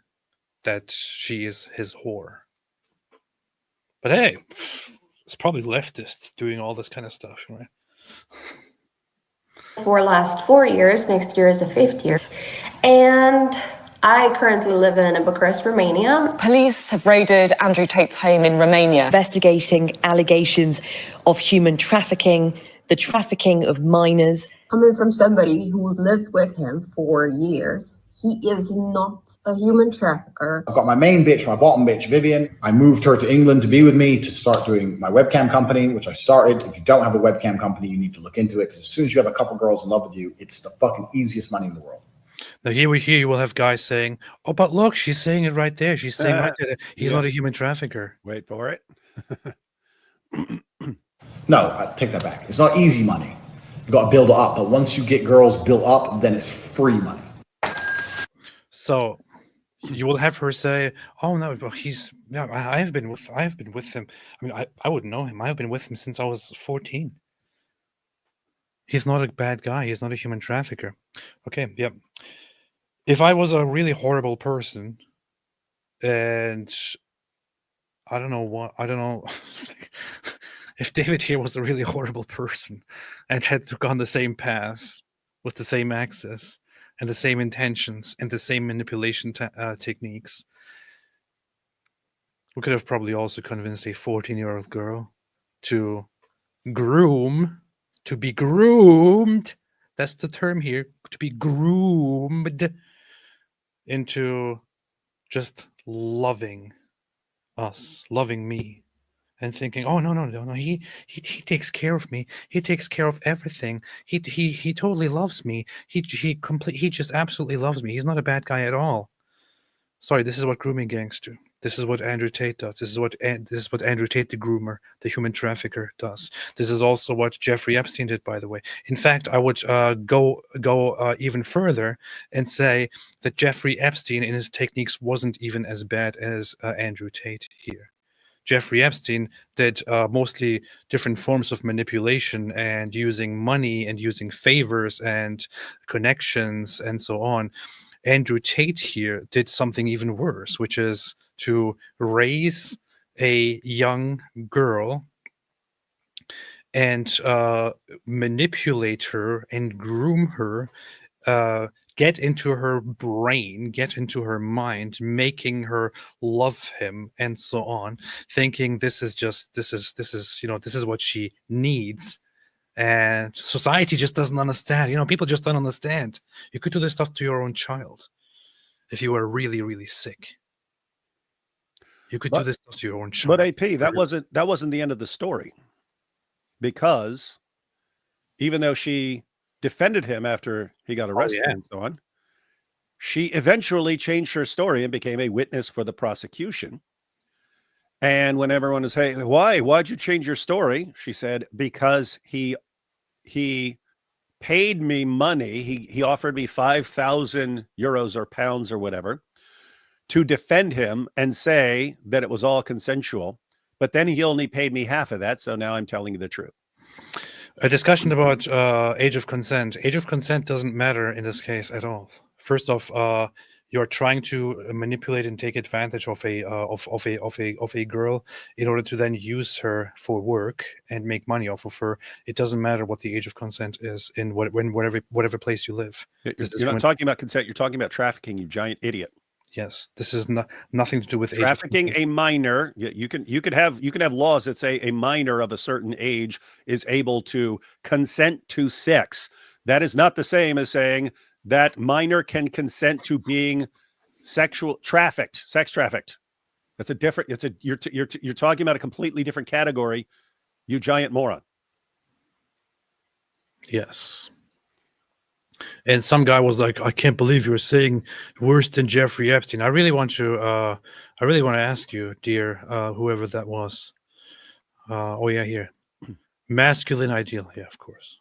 that she is his whore. But hey, it's probably leftists doing all this kind of stuff, right? For last 4 years, next year is the 5th year. And I currently live in Bucharest, Romania. Police have raided Andrew Tate's home in Romania, investigating allegations of human trafficking, the trafficking of minors. Coming from somebody who lived with him for years, he is not a human trafficker. I've got my main bitch, my bottom bitch, Vivian. I moved her to England to be with me to start doing my webcam company, which I started. If you don't have a webcam company, you need to look into it, because as soon as you have a couple girls in love with you, it's the fucking easiest money in the world. Now here you will have guys saying, oh, but look, she's saying it right there. She's saying right there, he's not a human trafficker. Wait for it. No, I take that back. It's not easy money. You got to build it up. But once you get girls built up, then it's free money. So you will have her say, oh no, well, I have been with him. I mean, I wouldn't know him. I've been with him since I was 14. He's not a bad guy. He's not a human trafficker. Okay, yep. If I was a really horrible person, and I don't know, if David here was a really horrible person and had gone the same path with the same access and the same intentions and the same manipulation techniques, We could have probably also convinced a 14-year-old girl to be groomed. That's the term here, to be groomed into just loving us, loving me, and thinking, oh no, he takes care of me. He takes care of everything. He totally loves me. He just absolutely loves me. He's not a bad guy at all. Sorry, this is what grooming gangs do. This is what Andrew Tate does. This is what Andrew Tate, the groomer, the human trafficker, does. This is also what Jeffrey Epstein did, by the way. In fact, I would go even further and say that Jeffrey Epstein in his techniques wasn't even as bad as Andrew Tate here. Jeffrey Epstein did mostly different forms of manipulation and using money and using favors and connections and so on. Andrew Tate here did something even worse, which is to raise a young girl and manipulate her and groom her, get into her brain, get into her mind, making her love him and so on, thinking this is what she needs. And society just doesn't understand. People just don't understand. You could do this stuff to your own child if you were really, really sick. You could do this stuff to your own child. But AP, that wasn't the end of the story, because even though she defended him after he got arrested and so on, she eventually changed her story and became a witness for the prosecution. And when everyone is, hey, why'd you change your story? She said, because he paid me money. He offered me 5,000 euros or pounds or whatever to defend him and say that it was all consensual. But then he only paid me half of that. So now I'm telling you the truth. A discussion about age of consent. Age of consent doesn't matter in this case at all. First off, you're trying to manipulate and take advantage of a girl in order to then use her for work and make money off of her. It doesn't matter what the age of consent is in whatever place you live. You're not talking about consent. You're talking about trafficking, you giant idiot. Yes, this is nothing to do with trafficking a minor. You could have laws that say a minor of a certain age is able to consent to sex. That is not the same as saying that minor can consent to being sex trafficked. That's a different. You're talking about a completely different category. You giant moron. Yes. And some guy was like, "I can't believe you're saying worse than Jeffrey Epstein." I really want to ask you, dear, whoever that was. Here, masculine ideal. Yeah, of course.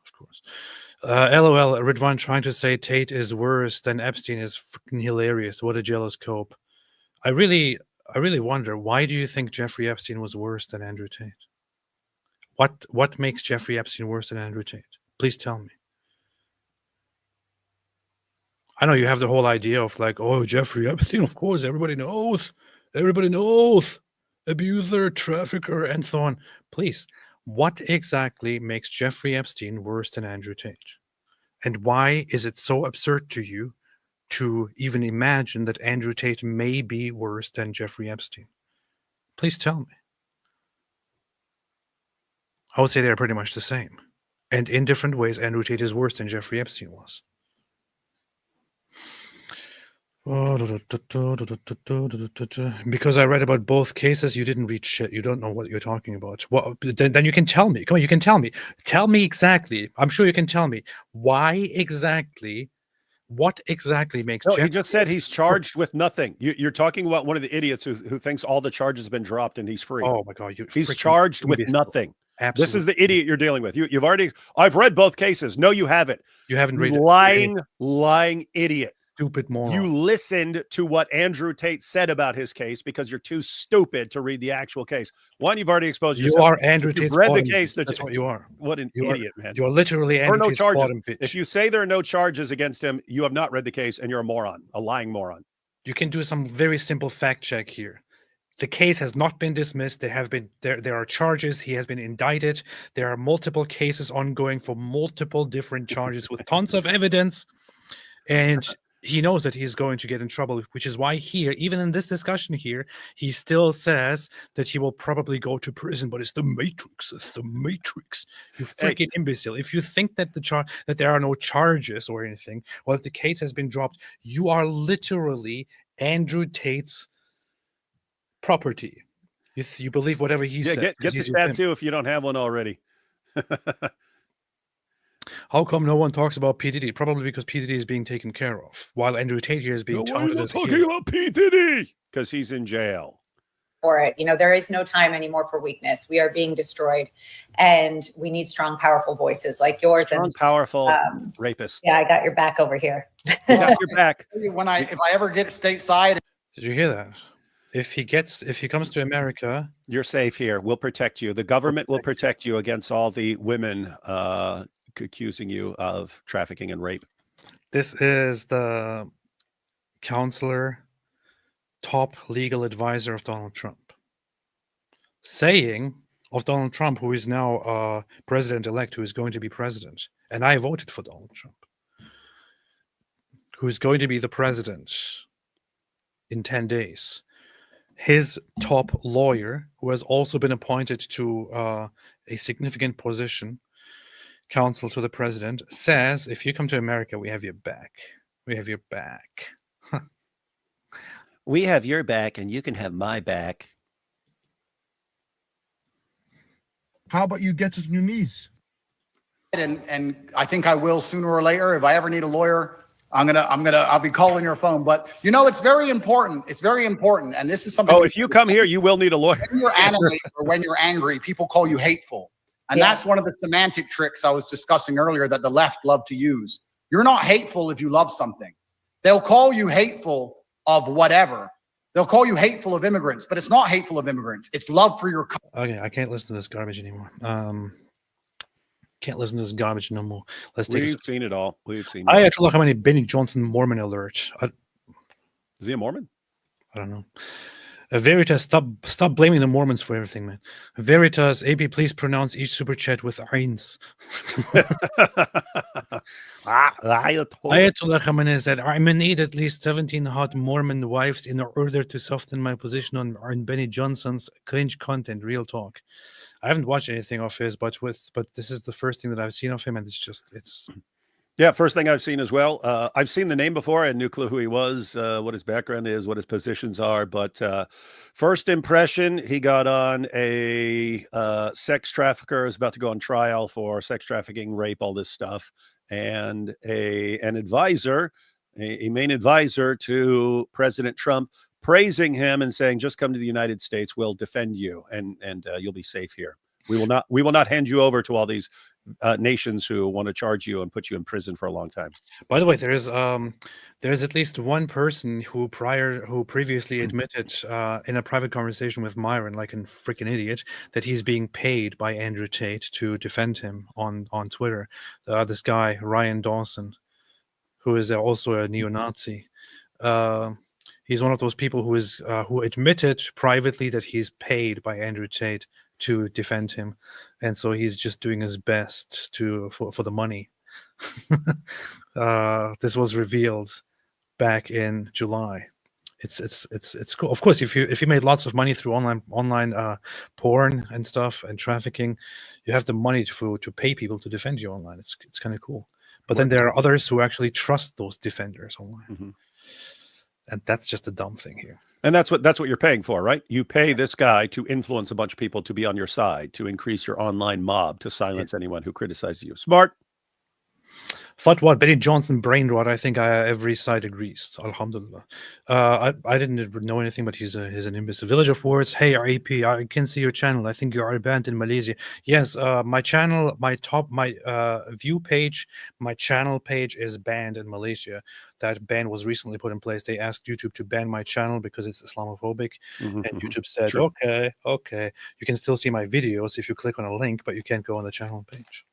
LOL, Ridwan trying to say Tate is worse than Epstein is freaking hilarious. What a jealous cope. I really wonder, why do you think Jeffrey Epstein was worse than Andrew Tate? What makes Jeffrey Epstein worse than Andrew Tate? Please tell me. I know you have the whole idea of like, oh, Jeffrey Epstein, of course, everybody knows, abuser, trafficker, and so on. Please, what exactly makes Jeffrey Epstein worse than Andrew Tate? And why is it so absurd to you to even imagine that Andrew Tate may be worse than Jeffrey Epstein? Please tell me. I would say they're pretty much the same. And in different ways, Andrew Tate is worse than Jeffrey Epstein was. Because I read about both cases, you didn't read shit. You don't know what you're talking about. Well, then you can tell me. Come on, you can tell me. Tell me exactly. I'm sure you can tell me. Why exactly? What exactly makes... No, he just said he's charged with nothing. You're talking about one of the idiots who thinks all the charges have been dropped and he's free. Oh my God. He's charged with nothing. Absolutely. This is the idiot you're dealing with. You've already... I've read both cases. No, you haven't. You haven't read it. Lying idiot. Stupid moron. You listened to what Andrew Tate said about his case because you're too stupid to read the actual case. One, you've already exposed yourself. You are Andrew Tate's read bottom the case. That's what you are. What an idiot, man. You're literally Andrew Tate's bottom bitch. If you say there are no charges against him, you have not read the case and you're a moron, a lying moron. You can do some very simple fact check here. The case has not been dismissed. There are charges. He has been indicted. There are multiple cases ongoing for multiple different charges with tons of evidence. And he knows that he's going to get in trouble, which is why here, even in this discussion here, he still says that he will probably go to prison. But it's the Matrix. It's the Matrix. You freaking imbecile! If you think that that there are no charges or anything, or that the case has been dropped, you are literally Andrew Tate's property. You believe whatever he says. Get the tattoo if you don't have one already. How come no one talks about P. Diddy? Probably because P. Diddy is being taken care of, while Andrew Tate here is being touted as talking about P. Diddy because he's in jail. For it, there is no time anymore for weakness. We are being destroyed, and we need strong, powerful voices like yours. Strong, powerful rapists. Yeah, I got your back over here. Got your back. If I ever get stateside. Did you hear that? If he comes to America, you're safe here. We'll protect you. The government will protect you against all the women accusing you of trafficking and rape. This is the counselor, top legal advisor of Donald Trump, saying of Donald Trump, who is now president-elect, who is going to be president, and I voted for Donald Trump, who is going to be the president in 10 days. His top lawyer, who has also been appointed to a significant position, counsel to the president, says, if you come to America, we have your back. We have your back. We have your back, and you can have my back. How about you get us on your knees? And I think I will sooner or later. If I ever need a lawyer, I'll be calling your phone. But it's very important. It's very important. And this is something. Oh, if you come here, you will need a lawyer. When you're animated or when you're angry, people call you hateful. And that's one of the semantic tricks I was discussing earlier that the left love to use. You're not hateful if you love something. They'll call you hateful of whatever. They'll call you hateful of immigrants, but it's not hateful of immigrants. It's love for your country. Okay, I can't listen to this garbage anymore. Can't listen to this garbage no more. We've seen it all. We've seen it. Ayatollah Khamenei, Benny Johnson, Mormon alert. Is he a Mormon? I don't know. Veritas, stop blaming the Mormons for everything, man. Veritas, AP, please pronounce each super chat with eins. Ayatollah Khamenei said, I may need at least 17 hot Mormon wives in order to soften my position on Benny Johnson's cringe content. Real talk. I haven't watched anything of his, but this is the first thing that I've seen of him, and it's yeah, first thing I've seen as well. I've seen the name before. I had no clue who he was, what his background is, what his positions are. But first impression, he got on a sex trafficker, is about to go on trial for sex trafficking, rape, all this stuff, and an advisor, a main advisor to President Trump, praising him and saying, just come to the United States, we'll defend you, and you'll be safe here. We will not hand you over to all these nations who want to charge you and put you in prison for a long time. By the way, there's at least one person who previously admitted in a private conversation with Myron, like a freaking idiot, that he's being paid by Andrew Tate to defend him on Twitter. This guy Ryan Dawson, who is also a neo-Nazi. He's one of those people who admitted privately that he's paid by Andrew Tate to defend him, and so he's just doing his best for the money. This was revealed back in July. It's cool. Of course, if you made lots of money through online porn and stuff and trafficking, you have the money to pay people to defend you online. It's kind of cool. But then there are others who actually trust those defenders online. Mm-hmm. And that's just a dumb thing here. And that's what you're paying for, right? You pay this guy to influence a bunch of people to be on your side, to increase your online mob, to silence anyone who criticizes you. Smart. Fatwa, Benny Johnson, brain rot. I think every side agrees. Alhamdulillah. I didn't know anything, but he's an imbecile. Village of Words. Hey, AP, I can see your channel. I think you are banned in Malaysia. Yes, my channel, my view page, my channel page is banned in Malaysia. That ban was recently put in place. They asked YouTube to ban my channel because it's Islamophobic, and YouTube said, sure. Okay, you can still see my videos if you click on a link, but you can't go on the channel page.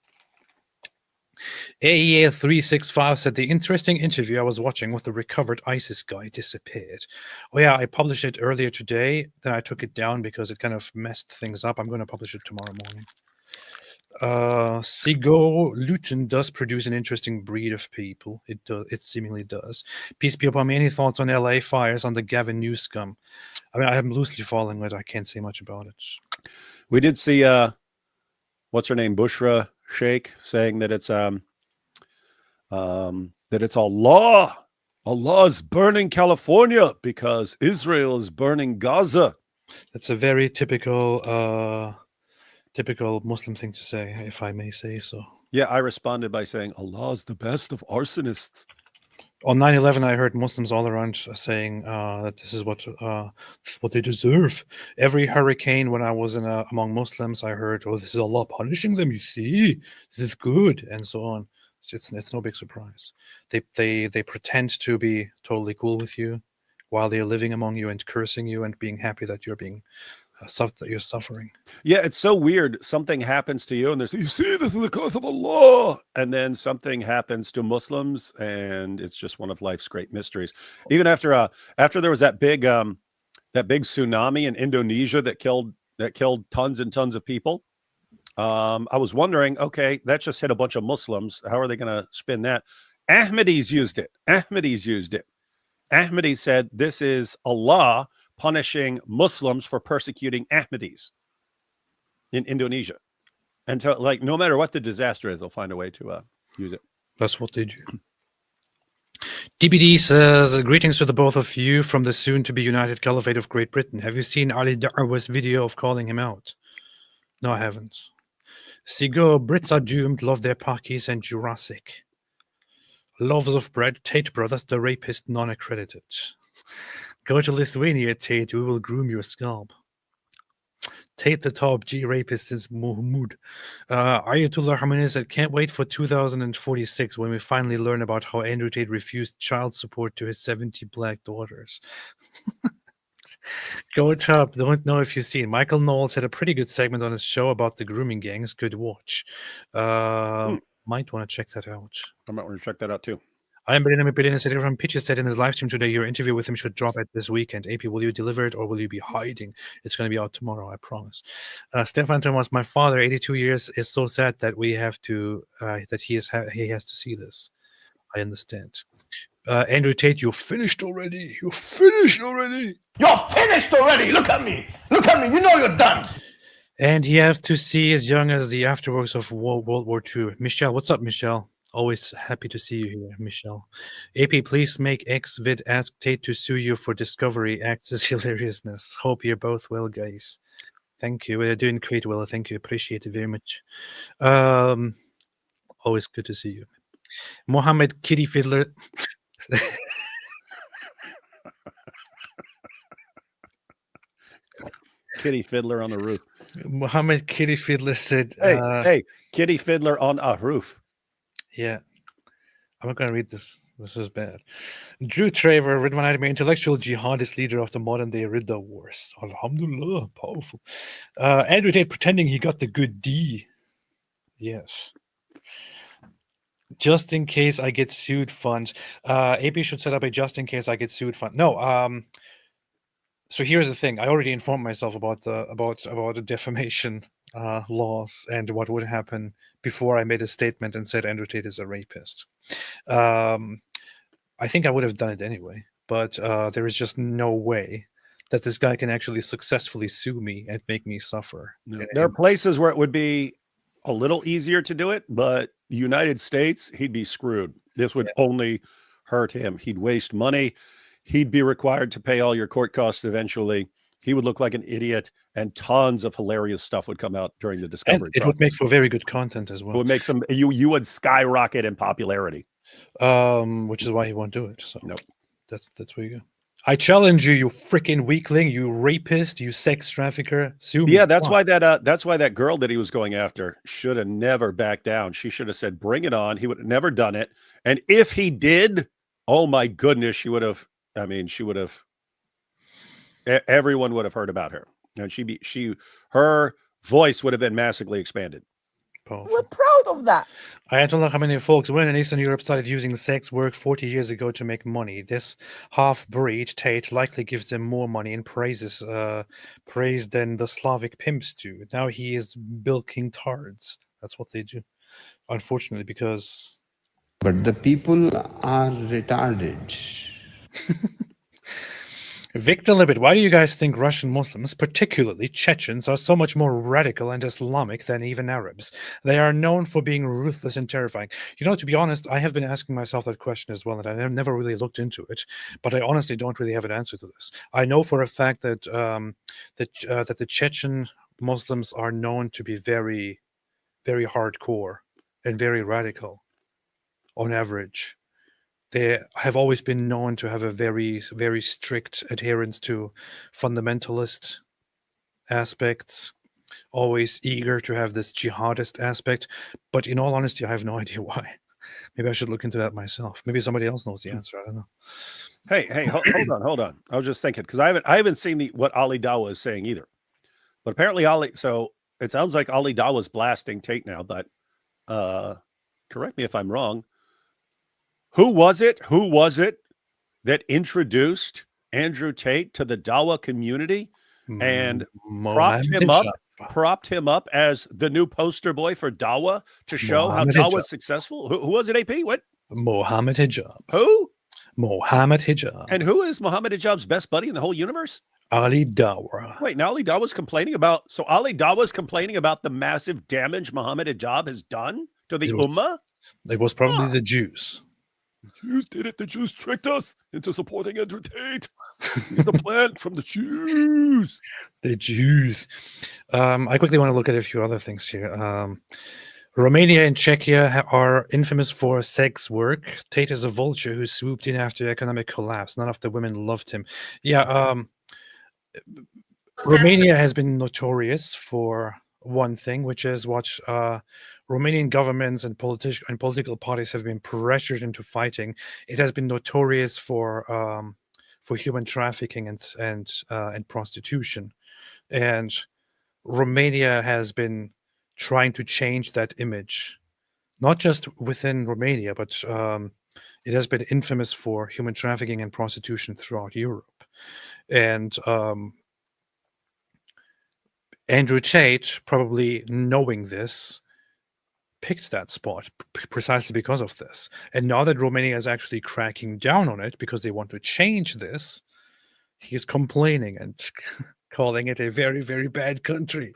AEA365 said the interesting interview I was watching with the recovered ISIS guy disappeared. Oh yeah, I published it earlier today. Then I took it down because it kind of messed things up. I'm going to publish it tomorrow morning. Sigo Luton does produce an interesting breed of people. It seemingly does. Peace be upon me. Any thoughts on LA fires on the Gavin Newscom? I mean, I am loosely following it. I can't say much about it. We did see what's her name, Bushra Sheikh, saying that it's Allah. Allah is burning California because Israel is burning Gaza. That's a very typical Muslim thing to say, if I may say so. Yeah, I responded by saying Allah is the best of arsonists. On 9/11, I heard Muslims all around saying that this is what they deserve. Every hurricane, when I was among Muslims, I heard, "Oh, this is Allah punishing them. You see, this is good," and so on. It's no big surprise. They pretend to be totally cool with you while they're living among you and cursing you and being happy that you're being that you're suffering. Yeah, it's so weird. Something happens to you, and there's, you see, this is the curse of Allah, and then something happens to Muslims, and it's just one of life's great mysteries. Even after there was that big tsunami in Indonesia that killed tons and tons of people. I was wondering, okay, that just hit a bunch of Muslims. How are they going to spin that? Ahmadis used it. Ahmadis said this is Allah punishing Muslims for persecuting Ahmadis in Indonesia. And to, like, no matter what the disaster is, they'll find a way to use it. That's what they do. DBD says, greetings to the both of you from the soon-to-be United Caliphate of Great Britain. Have you seen Ali Darwa's video of calling him out? No, I haven't. Sigo, Brits are doomed, love their Pakis and Jurassic. Lovers of bread, Tate brothers, the rapist non-accredited. Go to Lithuania, Tate, we will groom your scalp. Tate the top G rapist is Mahmoud. Ayatollah Khamenei said, can't wait for 2046 when we finally learn about how Andrew Tate refused child support to his 70 black daughters. Go top. Don't know if you've seen. Michael Knowles had a pretty good segment on his show about the grooming gangs. Good watch. Might want to check that out. I might want to check that out too. I am Billionaire said from Pitches said in his live stream today, your interview with him should drop at this weekend. AP, will you deliver it or will you be hiding? It's going to be out tomorrow, I promise. Stefan Thomas, my father, 82 years, is so sad that we have to, that he has to see this. I understand. Andrew Tate, you're finished already. You're finished already. You're finished already. Look at me. Look at me. You know you're done. And he has to see as young as the afterworks of World War II. Michelle, what's up, Michelle? Always happy to see you here, Michelle. AP, please make XVid ask Tate to sue you for Discovery Access hilariousness. Hope you're both well, guys. Thank you. We're doing great, well. Thank you. Appreciate it very much. Always good to see you. Mohammed Kitty Fiddler. Kitty Fiddler on the roof. Mohammed Kitty Fiddler said, hey, Kitty Fiddler on a roof. Yeah. I'm not going to read this. This is bad. Drew Traver, Ridwan Ademir, intellectual jihadist leader of the modern day Ridda Wars. Alhamdulillah, powerful. Andrew Tate pretending he got the good D. Yes. Just in case I get sued funds. AP should set up a just in case I get sued fund. No, so here's the thing. I already informed myself about the defamation laws and what would happen before I made a statement and said Andrew Tate is a rapist. I think I would have done it anyway, but there is just no way that this guy can actually successfully sue me and make me suffer. No. There are places where it would be a little easier to do it, but United States, he'd be screwed. This would only hurt him. He'd waste money. He'd be required to pay all your court costs eventually. He would look like an idiot, and tons of hilarious stuff would come out during the discovery. And it would make for very good content as well. It would make some. You would skyrocket in popularity. Which is why he won't do it. So no, that's where you go. I challenge you, you freaking weakling, you rapist, you sex trafficker. Sue me. Yeah, that's why that girl that he was going after should have never backed down. She should have said, "Bring it on." He would have never done it, and if he did, oh my goodness, she would have. I mean, she would have. Everyone would have heard about her, and her voice would have been massively expanded. We're proud of that. Ayatollah Khamenei, folks, when in Eastern Europe started using sex work 40 years ago to make money, this half-breed Tate likely gives them more money and praise than the Slavic pimps do. Now he is bilking tards. That's what they do, unfortunately, because. But the people are retarded. Victor Libet, why do you guys think Russian Muslims, particularly Chechens, are so much more radical and Islamic than even Arabs? They are known for being ruthless and terrifying. You know, to be honest, I have been asking myself that question as well, and I never really looked into it. But I honestly don't really have an answer to this. I know for a fact that that the Chechen Muslims are known to be very, very hardcore and very radical, on average. They have always been known to have a very, very strict adherence to fundamentalist aspects, always eager to have this jihadist aspect. But in all honesty, I have no idea why. Maybe I should look into that myself. Maybe somebody else knows the answer. I don't know. Hey, hold on. I was just thinking, because I haven't seen what Ali Dawa is saying either. But apparently so it sounds like Ali Dawa is blasting Tate now, but correct me if I'm wrong. Who was it that introduced Andrew Tate to the Dawa community and propped him up as the new poster boy for Dawa to show how Dawa is successful? Who was it, AP? What? Mohammed Hijab. Who? Mohammed Hijab. And who is Mohammed Hijab's best buddy in the whole universe? Ali Dawa. Wait, now Ali Dawa's complaining about the massive damage Mohammed Hijab has done to the Ummah? It was probably the Jews. The Jews did it. The Jews tricked us into supporting Andrew Tate. The plan from the Jews. The Jews. I quickly want to look at a few other things here. Romania and Czechia are infamous for sex work. Tate is a vulture who swooped in after economic collapse. None of the women loved him. Yeah, Romania has been notorious for one thing, which is what Romanian governments and political parties have been pressured into fighting. It has been notorious for human trafficking and prostitution, and Romania has been trying to change that image, not just within Romania, but it has been infamous for human trafficking and prostitution throughout Europe. And Andrew Tate, probably knowing this, picked that spot precisely because of this. And now that Romania is actually cracking down on it because they want to change this, he's complaining and calling it a very, very bad country.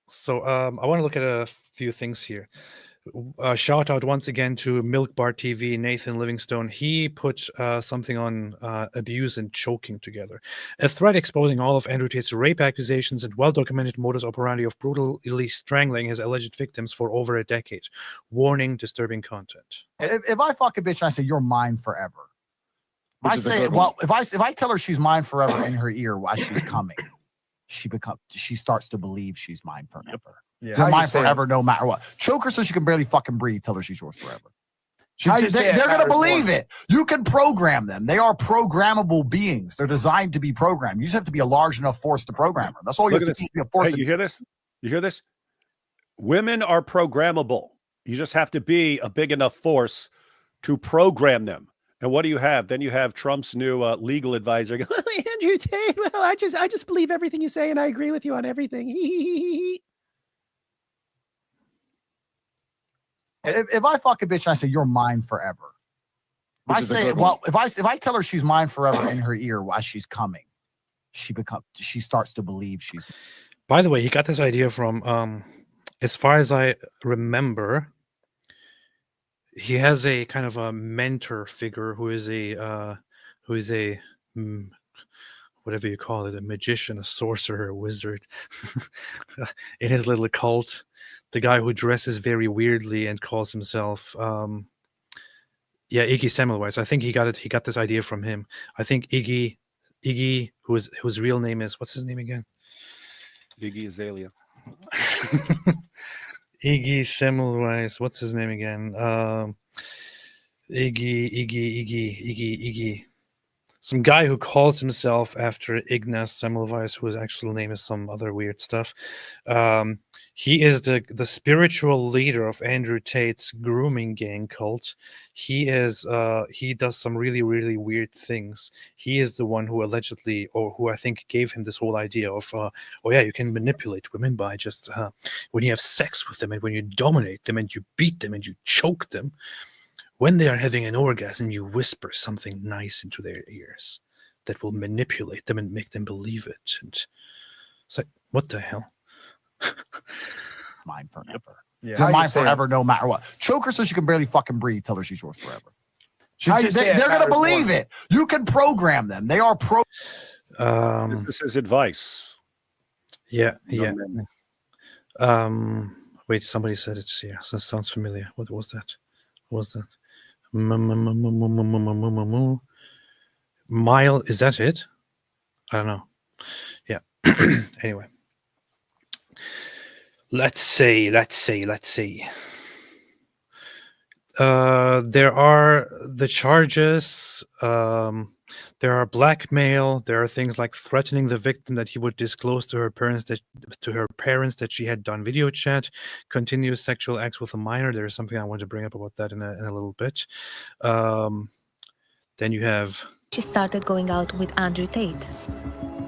So I want to look at a few things here. Shout out once again to Milk Bar TV, Nathan Livingstone. He put something on abuse and choking together. A thread exposing all of Andrew Tate's rape accusations and well-documented modus operandi of brutally strangling his alleged victims for over a decade. Warning, disturbing content. If I fuck a bitch and I say, you're mine forever. If I tell her she's mine forever in her ear while she's coming, she starts to believe she's mine forever. Yeah. You're mine forever, no matter what. Choke her so she can barely fucking breathe. Tell her she's yours forever. They're going to believe it. You can program them. They are programmable beings. They're designed to be programmed. You just have to be a large enough force to program them. That's all you have to be. Hey, you hear this? You hear this? Women are programmable. You just have to be a big enough force to program them. And what do you have? Then you have Trump's new legal advisor. Andrew Tate, well, I just believe everything you say and I agree with you on everything. If I fuck a bitch and I say, you're mine forever. If I tell her she's mine forever in her ear while she's coming, she starts to believe she's. By the way, he got this idea from, as far as I remember, he has a kind of a mentor figure who is a whatever you call it, a magician, a sorcerer, a wizard in his little cult. The guy who dresses very weirdly and calls himself, Iggy Semmelweis. I think he got this idea from him. I think Iggy, whose real name is, what's his name again? Iggy Azalea. Iggy Semmelweis. What's his name again? Iggy. some guy who calls himself after Ignaz Semmelweis, whose actual name is some other weird stuff. He is the spiritual leader of Andrew Tate's grooming gang cult. He does some really, really weird things. He is the one who allegedly, or who I think gave him this whole idea of, oh yeah, you can manipulate women by just when you have sex with them and when you dominate them and you beat them and you choke them. When they are having an orgasm, you whisper something nice into their ears that will manipulate them and make them believe it. And it's like, what the hell? Mine forever. Yeah. You're mine forever, no matter what. Choke her so she can barely fucking breathe. Tell her she's yours forever. They're gonna believe it. You can program them. They are This is advice. Yeah. Wait, somebody said it. Yeah, so it sounds familiar. What was that? What was that? Mile, is that it? I don't know. Yeah. Anyway. Let's see. There are the charges. There are blackmail. There are things like threatening the victim that he would disclose to her parents that she had done video chat, continuous sexual acts with a minor. There is something I want to bring up about that in a little bit. Then you have. She started going out with Andrew Tate.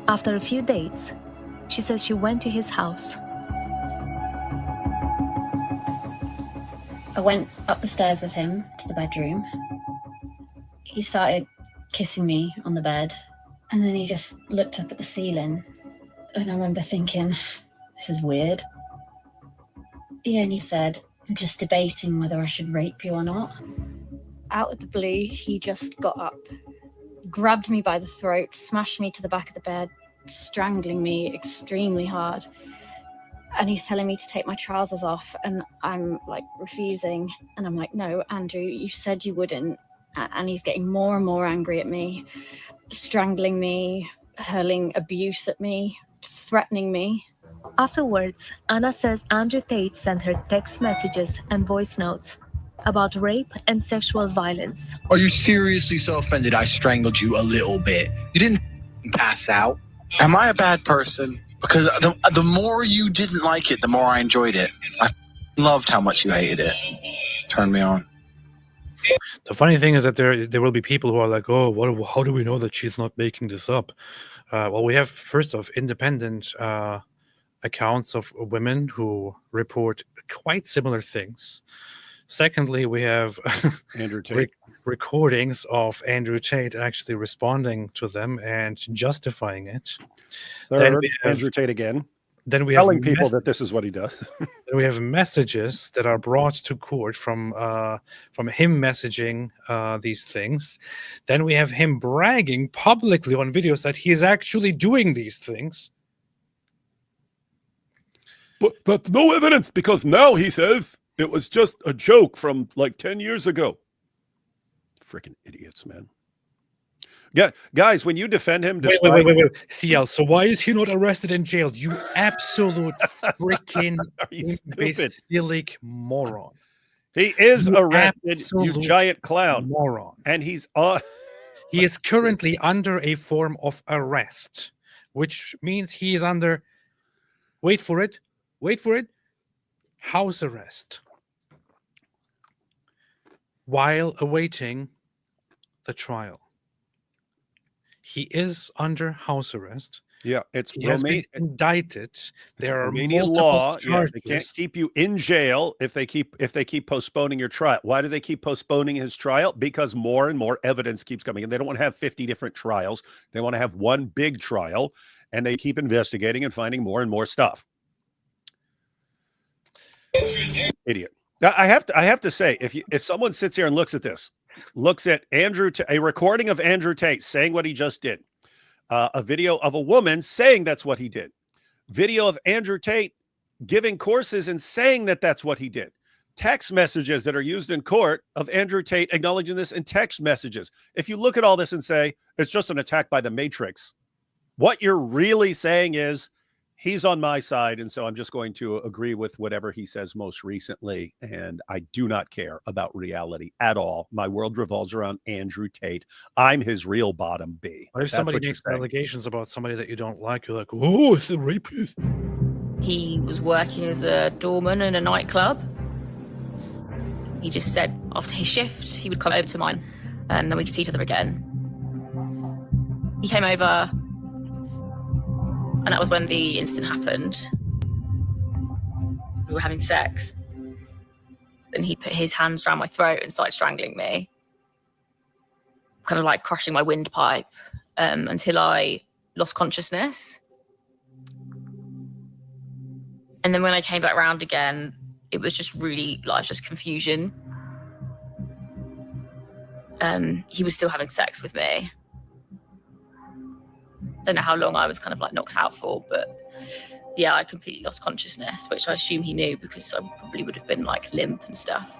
After a few dates, she says she went to his house. I went up the stairs with him to the bedroom. He started kissing me on the bed, and then he just looked up at the ceiling, and I remember thinking, this is weird. Yeah, and he said, I'm just debating whether I should rape you or not. Out of the blue, he just got up, grabbed me by the throat, smashed me to the back of the bed, strangling me extremely hard. And he's telling me to take my trousers off, and I'm like refusing. And I'm like, no, Andrew, you said you wouldn't. And he's getting more and more angry at me, strangling me, hurling abuse at me, threatening me. Afterwards, Anna says Andrew Tate sent her text messages and voice notes about rape and sexual violence. Are you seriously so offended I strangled you a little bit? You didn't pass out. Am I a bad person? Because the more you didn't like it, the more I enjoyed it. I loved how much you hated it. Turned me on. The funny thing is that there will be people who are like, oh, how do we know that she's not making this up? Well, we have, first off, independent accounts of women who report quite similar things. Secondly, we have Andrew Tate. Recordings of Andrew Tate actually responding to them and justifying it. Third, Andrew Tate again. Then we telling have people that this is what he does. Then we have messages that are brought to court from him messaging these things. Then we have him bragging publicly on videos that he is actually doing these things. But that's no evidence, because now he says it was just a joke from like 10 years ago. Freaking idiots, man. Yeah, guys, when you defend him, wait. CL, so why is he not arrested and jailed? You absolute freaking imbecilic moron. He is arrested, you giant clown. Moron. And he's he is currently under a form of arrest, which means he is under, wait for it, house arrest, while awaiting the trial. He is under house arrest. Yeah, he has been indicted. There are Romanian multiple law. charges. Yeah, they can't keep you in jail if they keep postponing your trial. Why do they keep postponing his trial? Because more and more evidence keeps coming in. They don't want to have 50 different trials. They want to have one big trial, and they keep investigating and finding more and more stuff. Idiot. I have to say, if someone sits here and looks at a recording of Andrew Tate saying what he just did, a video of a woman saying that's what he did, video of Andrew Tate giving courses and saying that that's what he did, text messages that are used in court of Andrew Tate acknowledging this in text messages. If you look at all this and say it's just an attack by the Matrix, what you're really saying is he's on my side, and so I'm just going to agree with whatever he says most recently, and I do not care about reality at all. My world revolves around Andrew Tate. I'm his real bottom B. What if That's somebody what you're makes saying. allegations about somebody that you don't like? You're like, oh, it's a rapist. He was working as a doorman in a nightclub. He just said after his shift, he would come over to mine, and then we could see each other again. He came over, and that was when the incident happened. We were having sex, and he put his hands around my throat and started strangling me, kind of like crushing my windpipe, until I lost consciousness. And then when I came back round again, it was just really like just confusion. He was still having sex with me. Don't know how long I was kind of like knocked out for, but yeah, I completely lost consciousness, which I assume he knew because I probably would have been like limp and stuff.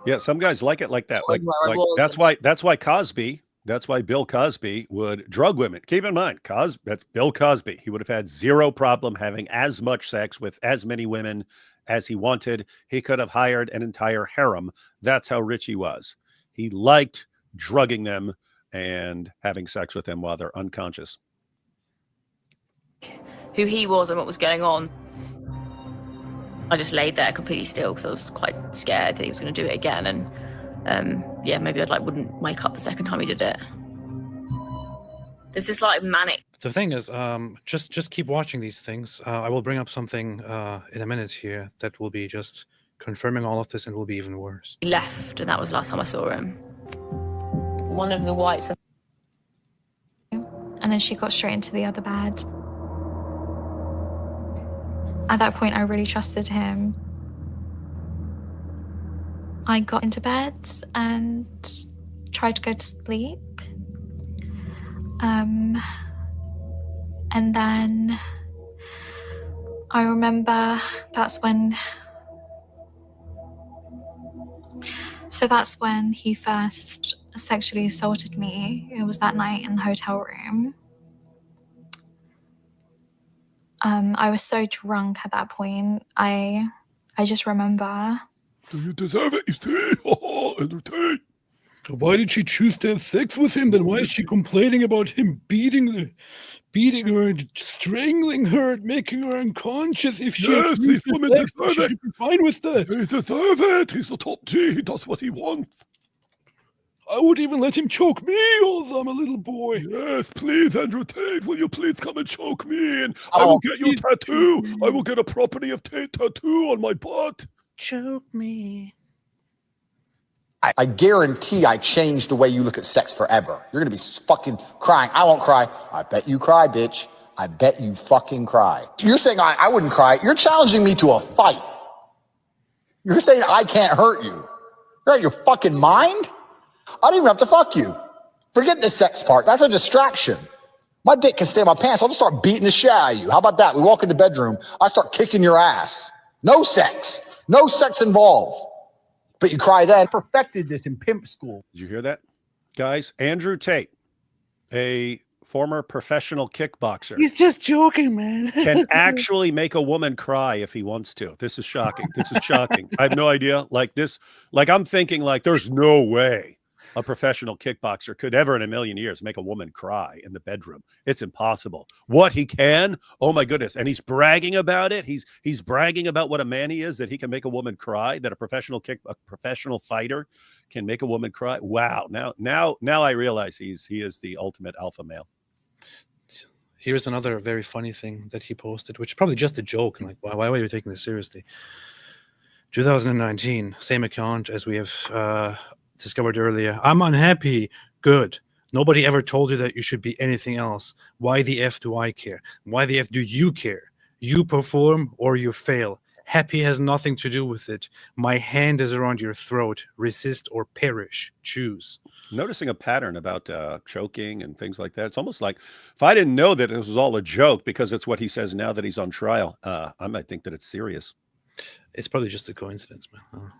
Yeah, some guys like it like that. Where I was. That's why Bill Cosby would drug women. Keep in mind, that's Bill Cosby. He would have had zero problem having as much sex with as many women as he wanted. He could have hired an entire harem. That's how rich he was. He liked drugging them and having sex with them while they're unconscious. Who he was and what was going on. I just laid there completely still because I was quite scared that he was going to do it again. And yeah, maybe I wouldn't wake up the second time he did it. There's this like manic. The thing is, just keep watching these things. I will bring up something in a minute here that will be just confirming all of this and will be even worse. He left, and that was the last time I saw him. One of the whites. And then she got straight into the other bed. At that point, I really trusted him. I got into bed and tried to go to sleep. And then I remember that's when he first sexually assaulted me. It was that night in the hotel room. I was so drunk at that point. I just remember. Do you deserve it, you see? Oh, Andrew Tate. Why did she choose to have sex with him? Then why is she complaining about him beating her and strangling her and making her unconscious? If she these women deserve it. She should be fine with that. They deserve it. He's the top G. He does what he wants. I would even let him choke me, although I'm a little boy. Yes, please, Andrew Tate, will you please come and choke me? And I will get you a tattoo. I will get a property of Tate tattoo on my butt. Choke me. I guarantee I changed the way you look at sex forever. You're going to be fucking crying. I won't cry. I bet you cry, bitch. I bet you fucking cry. You're saying I wouldn't cry. You're challenging me to a fight. You're saying I can't hurt you. You're out of your fucking mind? I don't even have to fuck you. Forget the sex part. That's a distraction. My dick can stay in my pants. I'll just start beating the shit out of you. How about that? We walk in the bedroom. I start kicking your ass. No sex. No sex involved. But you cry then. Perfected this in pimp school. Did you hear that? Guys, Andrew Tate, a former professional kickboxer. He's just joking, man. Can actually make a woman cry if he wants to. This is shocking. This is shocking. I have no idea. I'm thinking there's no way a professional kickboxer could ever in a million years make a woman cry in the bedroom. It's impossible. What he can, oh my goodness. And he's bragging about it. He's bragging about what a man he is, that he can make a woman cry, that a professional fighter can make a woman cry. Wow. Now I realize he is the ultimate alpha male. Here's another very funny thing that he posted, which is probably just a joke. Like, why are you taking this seriously? 2019, same account as we have discovered earlier. I'm unhappy. Good. Nobody ever told you that you should be anything else. Why the F do I care? Why the F do you care? You perform or you fail. Happy has nothing to do with it. My hand is around your throat. Resist or perish. Choose. Noticing a pattern about choking and things like that. It's almost like if I didn't know that it was all a joke because it's what he says now that he's on trial, I might think that it's serious. It's probably just a coincidence, man.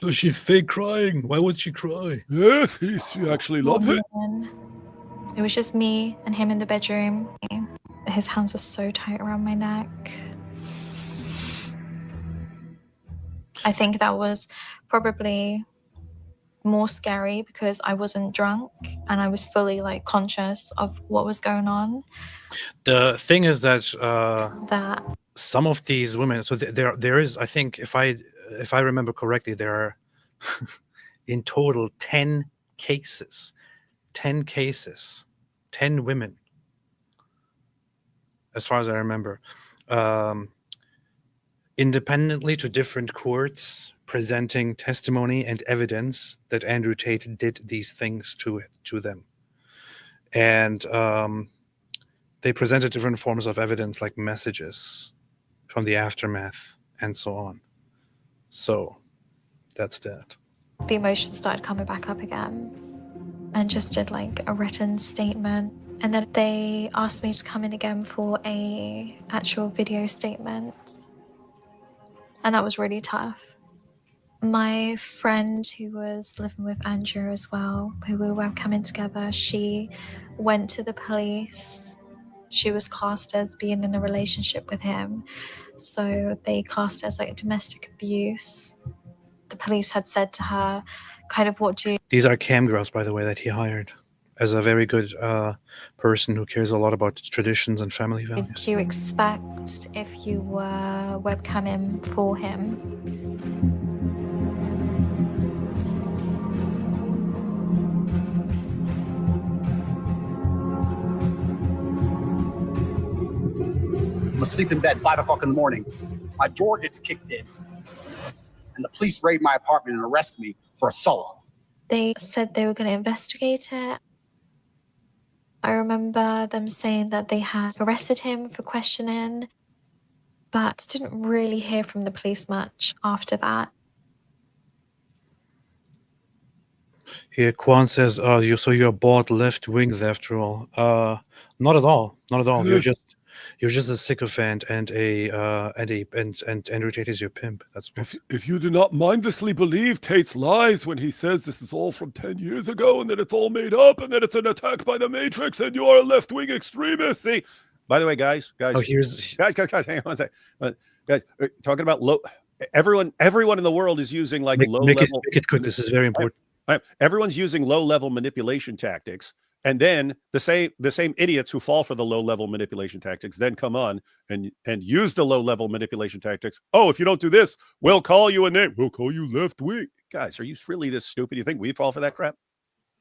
So she's fake crying. Why would she cry? Yes, she actually loves it. It was just me and him in the bedroom. His hands were so tight around my neck. I think that was probably more scary because I wasn't drunk and I was fully like conscious of what was going on. The thing is that That some of these women, so there is, I think, if I remember correctly, there are in total 10 cases, 10 women, as far as I remember, independently to different courts, presenting testimony and evidence that Andrew Tate did these things to them. And they presented different forms of evidence, like messages from the aftermath and so on. So that's that. the emotions started coming back up again and just did like a written statement. And then they asked me to come in again for a actual video statement. And that was really tough. My friend who was living with Andrew as well, who we were webcamming together, she went to the police. She was classed as being in a relationship with him. So they classed it as like domestic abuse. The police had said to her, kind of, what do These are cam girls, by the way, that he hired as a very good person who cares a lot about traditions and family values. you expect if you were webcamming for him? I'm asleep in bed, 5 o'clock in the morning. My door gets kicked in, and the police raid my apartment and arrest me for assault. They said they were going to investigate it. I remember them saying that they had arrested him for questioning, but didn't really hear from the police much after that. Here, Kwan says, you're bought left-wing after all. Not at all. Not at all. You're just a sycophant and Andrew Tate is your pimp. That's what. If you do not mindlessly believe Tate's lies when he says this is all from 10 years ago and that it's all made up and that it's an attack by the Matrix and you are a left-wing extremist. See, by the way, guys, hang on a second. Guys, talking about everyone in the world is using like make low-level. Make it quick. This is very important. Everyone's using low-level manipulation tactics. And then the same idiots who fall for the low-level manipulation tactics then come on and use the low-level manipulation tactics. Oh, if you don't do this, we'll call you a name. We'll call you left-wing. Guys, are you really this stupid? You think we fall for that crap?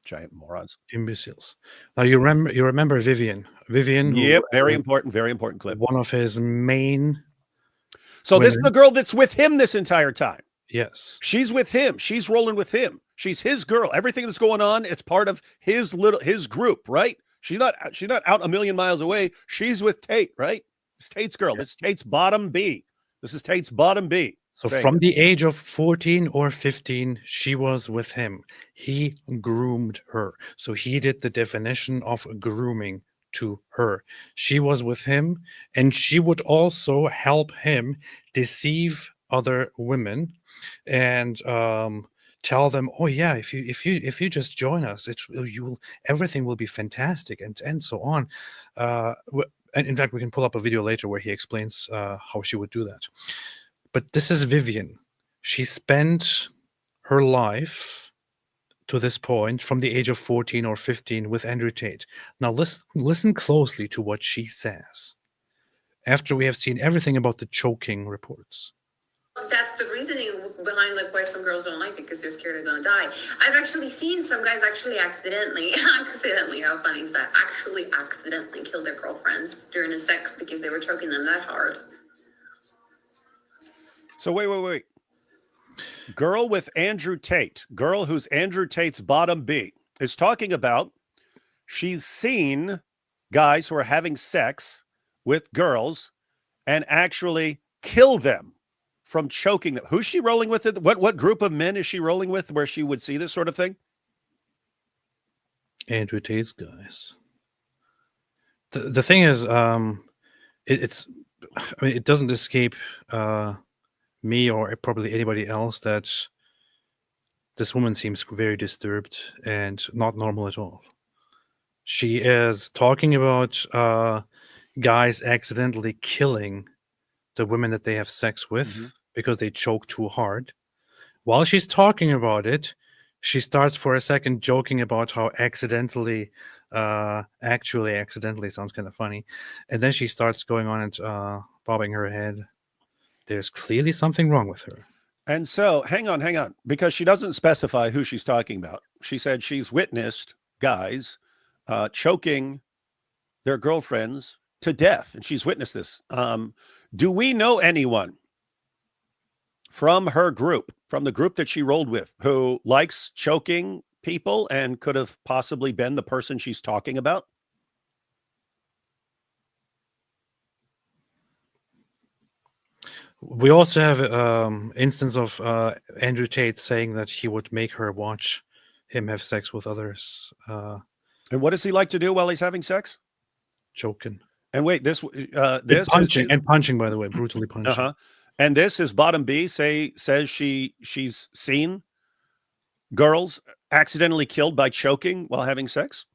Giant morons. Imbeciles. Now you remember Vivian. Yep, very important clip. One of his main. So this is the girl that's with him this entire time. Yes. She's with him. She's rolling with him. She's his girl. Everything that's going on, it's part of his group, right? She's not out a million miles away. She's with Tate, right? It's Tate's girl. Yeah. This is Tate's bottom B. So from the age of 14 or 15, she was with him. He groomed her. So he did the definition of grooming to her. She was with him, and she would also help him deceive other women and tell them, oh yeah, if you just join us, everything will be fantastic, and so on. And in fact, we can pull up a video later where he explains how she would do that. But this is Vivian. She spent her life to this point from the age of 14 or 15 with Andrew Tate. Now listen closely to what she says after we have seen everything about the choking reports. That's the reasoning behind like why some girls don't like it, because they're scared they're gonna die. I've actually seen some guys accidentally, how funny is that? Accidentally kill their girlfriends during a sex because they were choking them that hard. So wait. Girl with Andrew Tate, girl who's Andrew Tate's bottom B, is talking about she's seen guys who are having sex with girls and actually kill them from choking them. Who's she rolling with? What group of men is she rolling with where she would see this sort of thing? Andrew Tate's guys. The thing is, it doesn't escape me or probably anybody else that this woman seems very disturbed and not normal at all. She is talking about guys accidentally killing the women that they have sex with because they choke too hard. While she's talking about it, she starts for a second joking about how accidentally sounds kind of funny. And then she starts going on and bobbing her head. There's clearly something wrong with her. And so, hang on, because she doesn't specify who she's talking about. She said she's witnessed guys choking their girlfriends to death, and she's witnessed this. Do we know anyone from her group, from the group that she rolled with, who likes choking people and could have possibly been the person she's talking about? We also have instance of Andrew Tate saying that he would make her watch him have sex with others. And what does he like to do while he's having sex? Choking. And wait, this punching, punching, by the way, brutally punching. And this is Bottom B says she's seen girls accidentally killed by choking while having sex.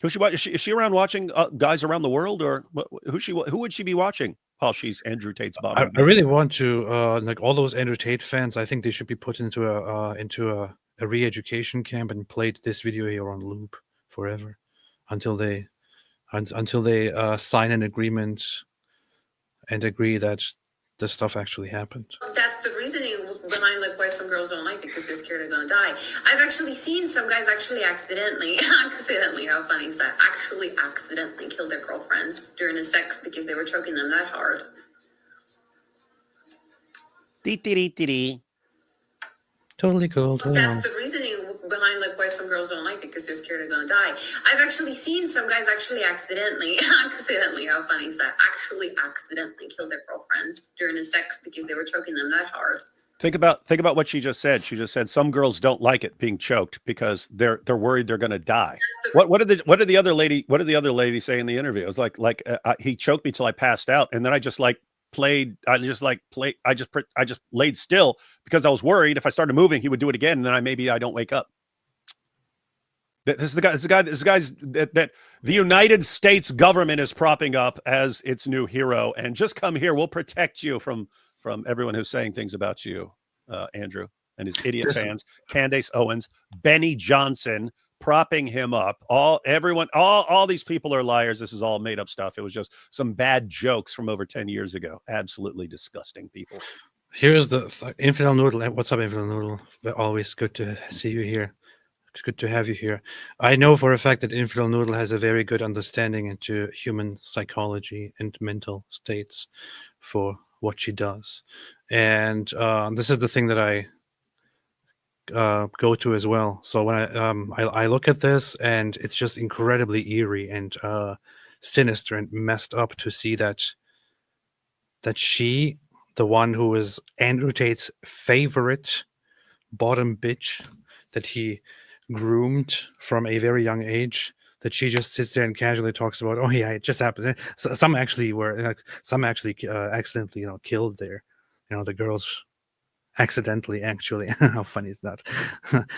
Is she around watching guys around the world, or who would she be watching while she's Andrew Tate's Bottom B? I really want to like all those Andrew Tate fans. I think they should be put into a re-education camp and played this video here on loop forever until they sign an agreement and agree that this stuff actually happened. That's the reasoning behind like why some girls don't like it, because they're scared they're gonna die. I've actually seen some guys actually accidentally, how funny is that? Actually accidentally kill their girlfriends during the sex because they were choking them that hard. Totally cool. Totally That's the reasoning behind like why some girls don't like it, because they're scared they're gonna die. I've actually seen some guys actually accidentally, how funny is that? Actually accidentally kill their girlfriends during the sex because they were choking them that hard. Think about what she just said. She just said some girls don't like it being choked because they're worried they're going to die. What did the other lady say in the interview? It was like he choked me till I passed out, and then I just laid still because I was worried if I started moving he would do it again, and then I don't wake up. This is the guys that the United States government is propping up as its new hero, and just come here, we'll protect you from everyone who's saying things about you, Andrew, and his idiot fans, Candace Owens, Benny Johnson, propping him up. All these people are liars. This is all made up stuff. It was just some bad jokes from over 10 years ago. Absolutely disgusting people. Here's the Infidel Noodle. What's up, Infidel Noodle? Always good to see you here. It's good to have you here. I know for a fact that Infidel Noodle has a very good understanding into human psychology and mental states for what she does. And this is the thing that I go to as well. So when I look at this, and it's just incredibly eerie and sinister and messed up to see that she, the one who is Andrew Tate's favorite bottom bitch that he groomed from a very young age, that she just sits there and casually talks about, oh yeah, it just happened. So some actually accidentally killed the girls accidentally, actually. How funny is that?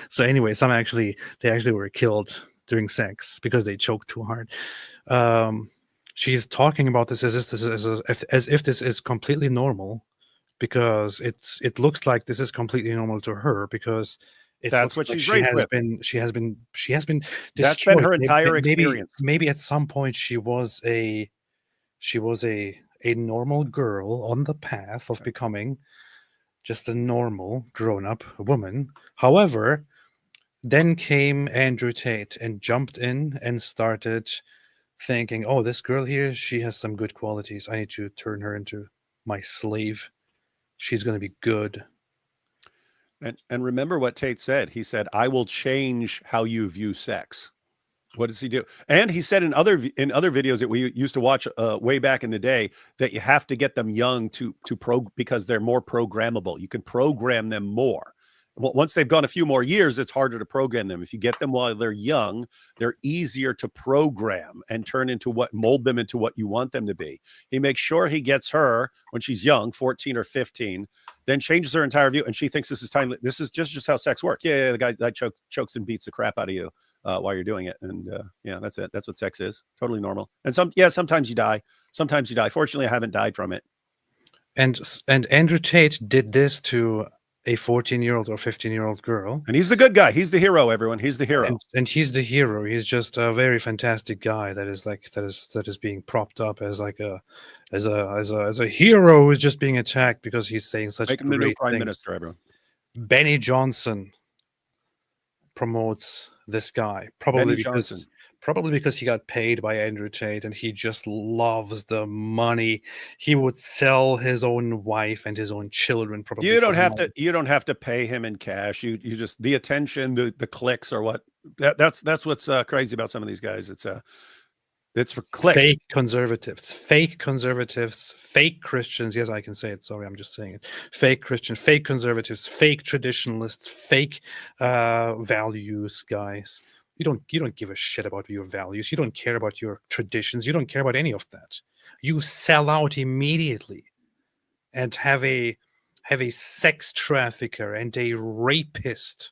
So anyway, they actually were killed during sex because they choked too hard. She's talking about this as if this is completely normal, because it looks like this is completely normal to her, because that's what like she has been. She has been. That's been her entire experience. Maybe at some point she was a normal girl on the path of becoming just a normal grown-up woman. However, then came Andrew Tate and jumped in and started thinking, oh, this girl here, she has some good qualities. I need to turn her into my slave. She's going to be good. And remember what Tate said. He said, I will change how you view sex. What does he do? And he said in other videos that we used to watch way back in the day, that you have to get them young because they're more programmable. You can program them more. Once they've gone a few more years, it's harder to program them. If you get them while they're young, they're easier to program and mold them into what you want them to be. He makes sure he gets her when she's young, 14 or 15, then changes her entire view, and she thinks this is time. This is just how sex works. Yeah, the guy that chokes and beats the crap out of you while you're doing it, and yeah, that's it. That's what sex is. Totally normal. And sometimes you die. Sometimes you die. Fortunately, I haven't died from it. And Andrew Tate did this to a 14-year-old or 15-year-old girl, and he's the good guy. He's the hero. Everyone, he's the hero. And he's the hero. He's just a very fantastic guy that is being propped up as like as a hero who's just being attacked because he's saying such Making the new great prime things. minister. Everyone. Benny Johnson promotes this guy probably because he got paid by Andrew Tate and he just loves the money. He would sell his own wife and his own children. Probably you don't have to pay him in cash. You just the attention, the clicks are what that's what's crazy about some of these guys. It's for clicks. Fake conservatives, fake Christians. Yes, I can say it. Sorry, I'm just saying it. Fake Christians, fake conservatives, fake traditionalists, fake values guys. You don't give a shit about your values. You don't care about your traditions. You don't care about any of that. You sell out immediately and have a sex trafficker and a rapist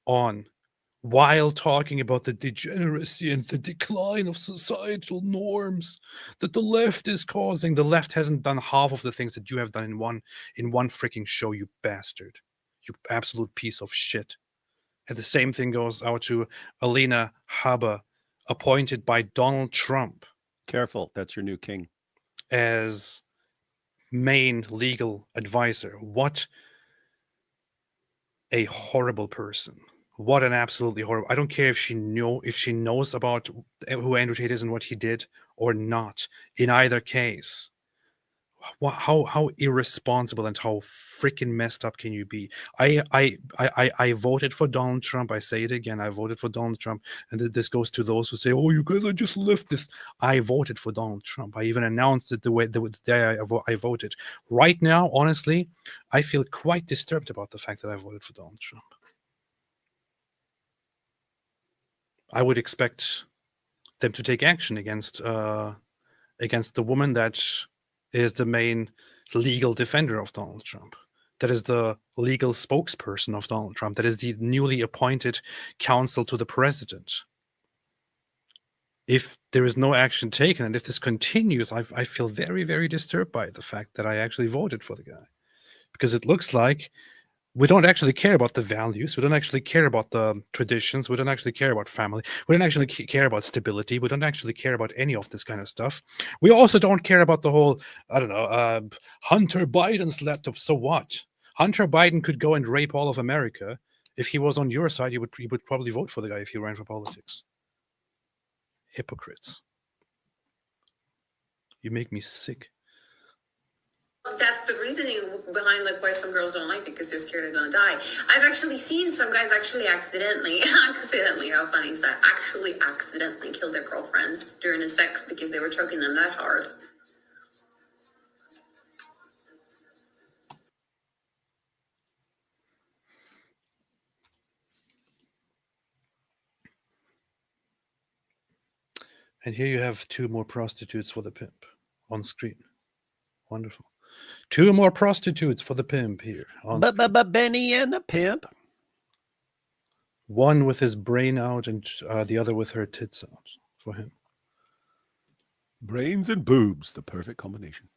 on while talking about the degeneracy and the decline of societal norms that the left is causing. The left hasn't done half of the things that you have done in one freaking show, you bastard. You absolute piece of shit. And the same thing goes out to Alina Habba, appointed by Donald Trump. Careful, that's your new king. As main legal advisor. What a horrible person. What an absolutely horrible. I don't care if she knows about who Andrew Tate is and what he did or not. In either case, how irresponsible and how freaking messed up can you be? I voted for Donald Trump. I say it again. I voted for Donald Trump. And this goes to those who say, "Oh, you guys are just leftists." I voted for Donald Trump. I even announced it the day I voted. Right now, honestly, I feel quite disturbed about the fact that I voted for Donald Trump. I would expect them to take action against the woman that is the main legal defender of Donald Trump. That is the legal spokesperson of Donald Trump. That is the newly appointed counsel to the president. If there is no action taken and if this continues, I feel very, very disturbed by the fact that I actually voted for the guy. Because it looks like we don't actually care about the values. We don't actually care about the traditions. We don't actually care about family. We don't actually care about stability. We don't actually care about any of this kind of stuff. We also don't care about the whole, Hunter Biden's laptop. So what? Hunter Biden could go and rape all of America. If he was on your side, he would probably vote for the guy if he ran for politics. Hypocrites. You make me sick. That's the reasoning behind like why some girls don't like it, because they're scared they're gonna die. I've actually seen some guys actually accidentally, how funny is that? Actually accidentally kill their girlfriends during the sex because they were choking them that hard. And here you have 2 more prostitutes for the pimp on screen. Wonderful. 2 more prostitutes for the pimp here. Benny and the pimp. One with his brain out and the other with her tits out for him. Brains and boobs, the perfect combination.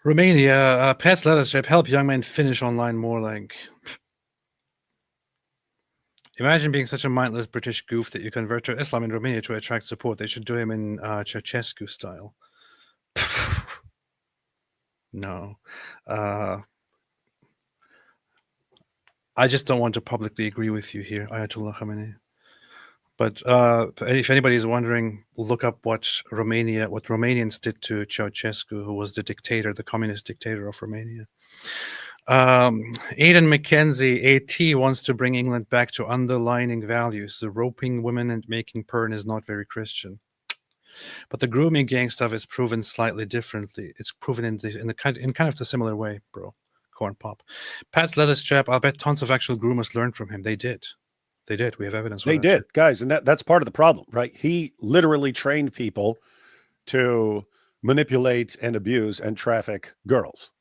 Romania, Pat's leather strap, help young men finish online more like... Imagine being such a mindless British goof that you convert to Islam in Romania to attract support. They should do him in Ceausescu style. No. I just don't want to publicly agree with you here, Ayatollah Khamenei. But if anybody is wondering, look up what Romanians did to Ceausescu, who was the dictator, the communist dictator of Romania. Aidan McKenzie, AT, wants to bring England back to underlining values. The roping women and making porn is not very Christian. But the grooming gang stuff is proven slightly differently. It's proven in kind of the similar way, bro. Corn pop. Pat's leather strap. I'll bet tons of actual groomers learned from him. They did. They did. We have evidence. They did, too. Guys, and that's part of the problem, right? He literally trained people to manipulate and abuse and traffic girls.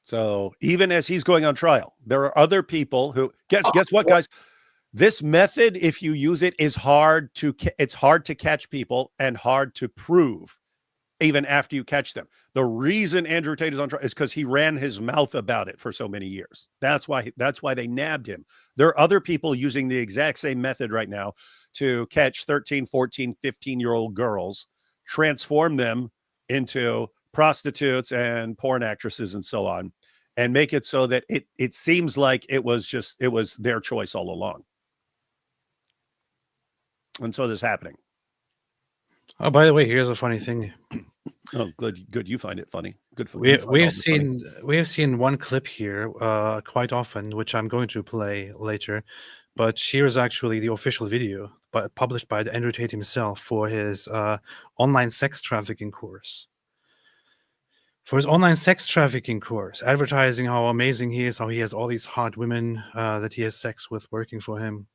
So even as he's going on trial, there are other people who guess what, guys? This method, if you use it, is hard to catch people and hard to prove even after you catch them. The reason Andrew Tate is on trial is because he ran his mouth about it for so many years. That's why they nabbed him. There are other people using the exact same method right now to catch 13, 14, 15-year-old girls, transform them into prostitutes and porn actresses and so on, and make it so that it seems like it was their choice all along. And so this is happening. Oh, by the way, here's a funny thing. Oh, good. You find it funny. Good for we have seen one clip here quite often, which I'm going to play later. But here's actually the official video, published by Andrew Tate himself for his online sex trafficking course. For his online sex trafficking course, advertising how amazing he is, how he has all these hot women that he has sex with working for him.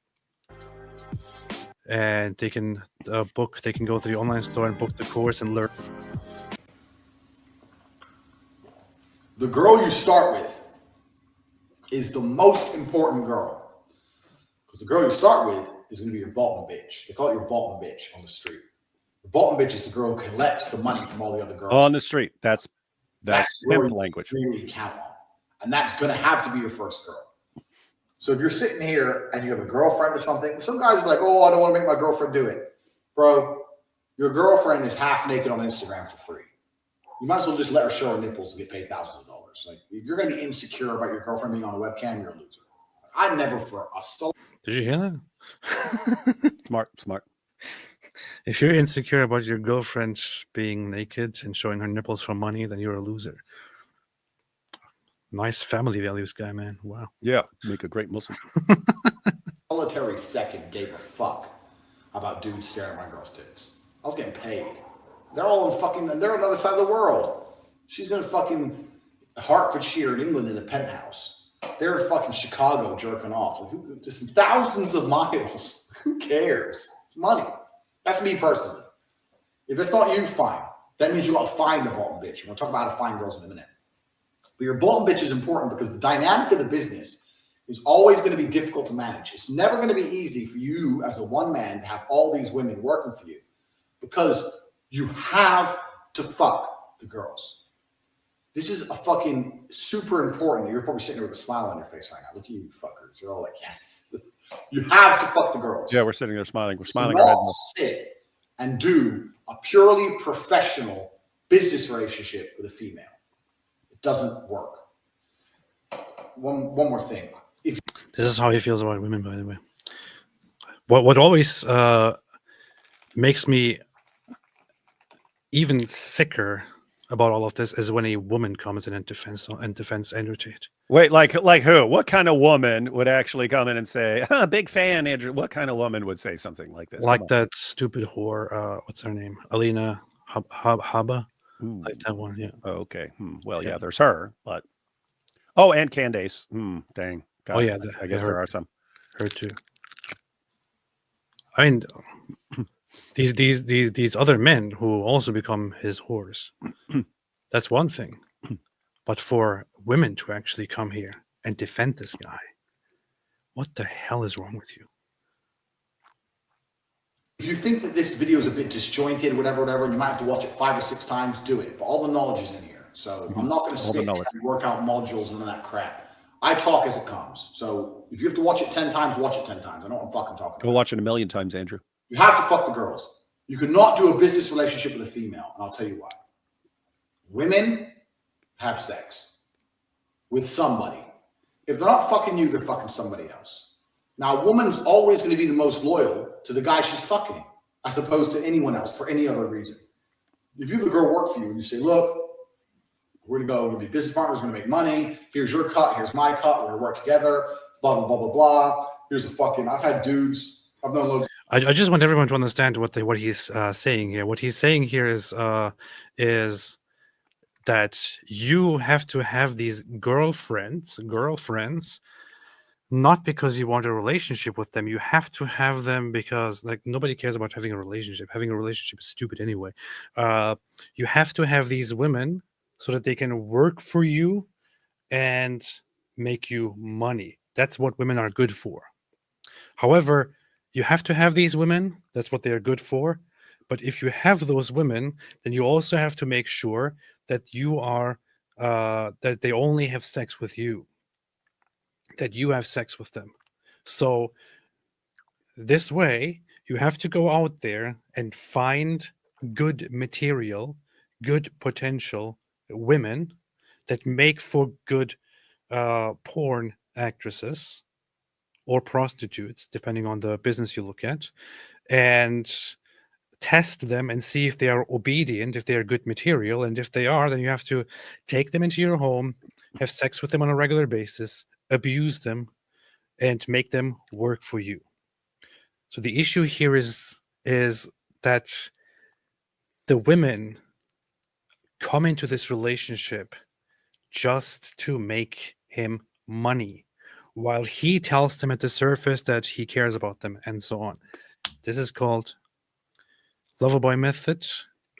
And they can go to the online store and book the course and learn. The girl you start with is the most important girl. Because the girl you start with is going to be your bottom bitch. They call it your bottom bitch on the street. The bottom bitch is the girl who collects the money from all the other girls. On the street. That's pimp language. Really count on. And that's going to have to be your first girl. So if you're sitting here and you have a girlfriend or something, some guys are like, oh, I don't want to make my girlfriend do it. Bro, your girlfriend is half naked on Instagram for free. You might as well just let her show her nipples and get paid thousands of dollars. Like, if you're going to be insecure about your girlfriend being on a webcam, you're a loser. I never for a soul. Did you hear that? Smart. If you're insecure about your girlfriend being naked and showing her nipples for money, then you're a loser. Nice family values guy, man. Wow. Yeah, make a great Muslim. Solitary second gave a fuck about dudes staring at my girl's tits. I was getting paid. They're all they're on the other side of the world. She's in fucking Hertfordshire in England in a penthouse. They're in fucking Chicago jerking off. Like, just thousands of miles. Who cares? It's money. That's me personally. If it's not you, fine. That means you got to find the bottom bitch. We're going to talk about how to find girls in a minute. But your bottom bitch is important because the dynamic of the business is always going to be difficult to manage. It's never going to be easy for you as a one man to have all these women working for you because you have to fuck the girls. This is a fucking super important. You're probably sitting there with a smile on your face right now. Look at you fuckers. You're all like, yes. You have to fuck the girls. Yeah, we're sitting there smiling. We're smiling. All sit and do a purely professional business relationship with a female. It doesn't work. One more thing. This is how he feels about women, by the way. What always makes me even sicker about all of this is when a woman comes in and defends Andrew Tate. Wait, like who? What kind of woman would actually come in and say, big fan, Andrew? What kind of woman would say something like this? Like that stupid whore, what's her name? Alina Habba? Like that one, yeah. Oh, okay. Well, yeah, there's her, but... Oh, and Candace. Dang. God, oh, yeah. I guess there are some. Her too. I mean... These other men who also become his whores, that's one thing. But for women to actually come here and defend this guy, what the hell is wrong with you? If you think that this video is a bit disjointed, whatever, and you might have to watch it 5 or 6 times, do it. But all the knowledge is in here. So I'm not going to sit and work out modules and all that crap. I talk as it comes. So if you have to watch it 10 times, watch it 10 times. I know what I'm fucking talking about. Go watch it 1,000,000 times, Andrew. You have to fuck the girls. You cannot do a business relationship with a female, and I'll tell you why. Women have sex with somebody. If they're not fucking you, they're fucking somebody else. Now, a woman's always going to be the most loyal to the guy she's fucking, as opposed to anyone else for any other reason. If you have a girl work for you and you say, look, we're going to be business partners, we're going to make money, here's your cut, here's my cut, we're going to work together, blah, blah, blah, blah, blah. Here's a fucking, I've had dudes, I've known loads. I just want everyone to understand what he's saying here. What he's saying here is that you have to have these girlfriends, not because you want a relationship with them. You have to have them because, like, nobody cares about having a relationship. Having a relationship is stupid anyway. You have to have these women so that they can work for you and make you money. That's what women are good for. However, you have to have these women. That's what they are good for. But if you have those women, then you also have to make sure that you are that they only have sex with you, that you have sex with them. So this way, you have to go out there and find good material, good potential women that make for good porn actresses or prostitutes, depending on the business you look at, and test them and see if they are obedient, if they are good material. And if they are, then you have to take them into your home, have sex with them on a regular basis, abuse them, and make them work for you. So the issue here is that the women come into this relationship just to make him money, while he tells them at the surface that he cares about them and so on. This is called Loverboy method.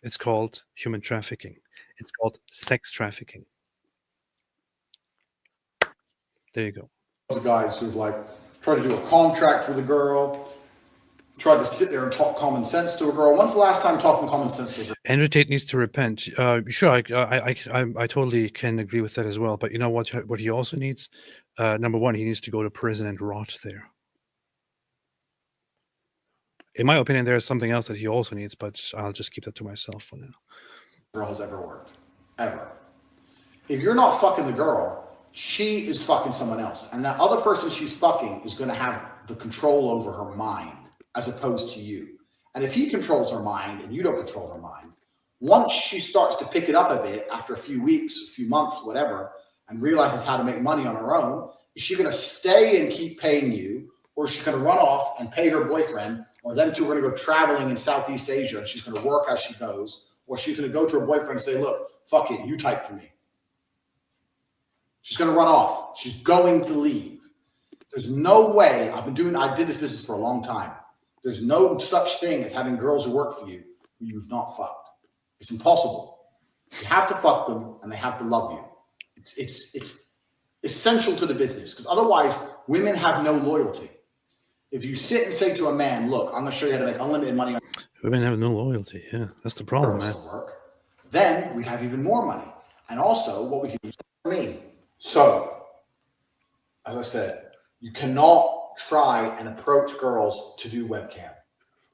It's called human trafficking. It's called sex trafficking. There you go. Those guys who've like tried to do a contract with a girl, tried to sit there and talk common sense to a girl. When's the last time talking common sense to a girl? Andrew Tate needs to repent. Sure, I totally can agree with that as well. But you know what he also needs? Number one, he needs to go to prison and rot there. In my opinion, there is something else that he also needs, but I'll just keep that to myself for now. Girl has ever worked. Ever. If you're not fucking the girl, she is fucking someone else. And that other person she's fucking is going to have the control over her mind as opposed to you. And if he controls her mind and you don't control her mind, once she starts to pick it up a bit after a few weeks, a few months, whatever, and realizes how to make money on her own, is she going to stay and keep paying you, or is she going to run off and pay her boyfriend, or them two are going to go traveling in Southeast Asia and she's going to work as she goes, or she's going to go to her boyfriend and say, look, fuck it, you type for me. She's going to run off. She's going to leave. There's no way. I did this business for a long time. There's no such thing as having girls who work for you who you've not fucked. It's impossible. You have to fuck them and they have to love you. It's essential to the business, because otherwise women have no loyalty. If you sit and say to a man, look, I'm going to show you how to make unlimited money. Women have no loyalty. Yeah, that's the problem, man. Then we have even more money. And also what we can do for me. So, as I said, you cannot try and approach girls to do webcam.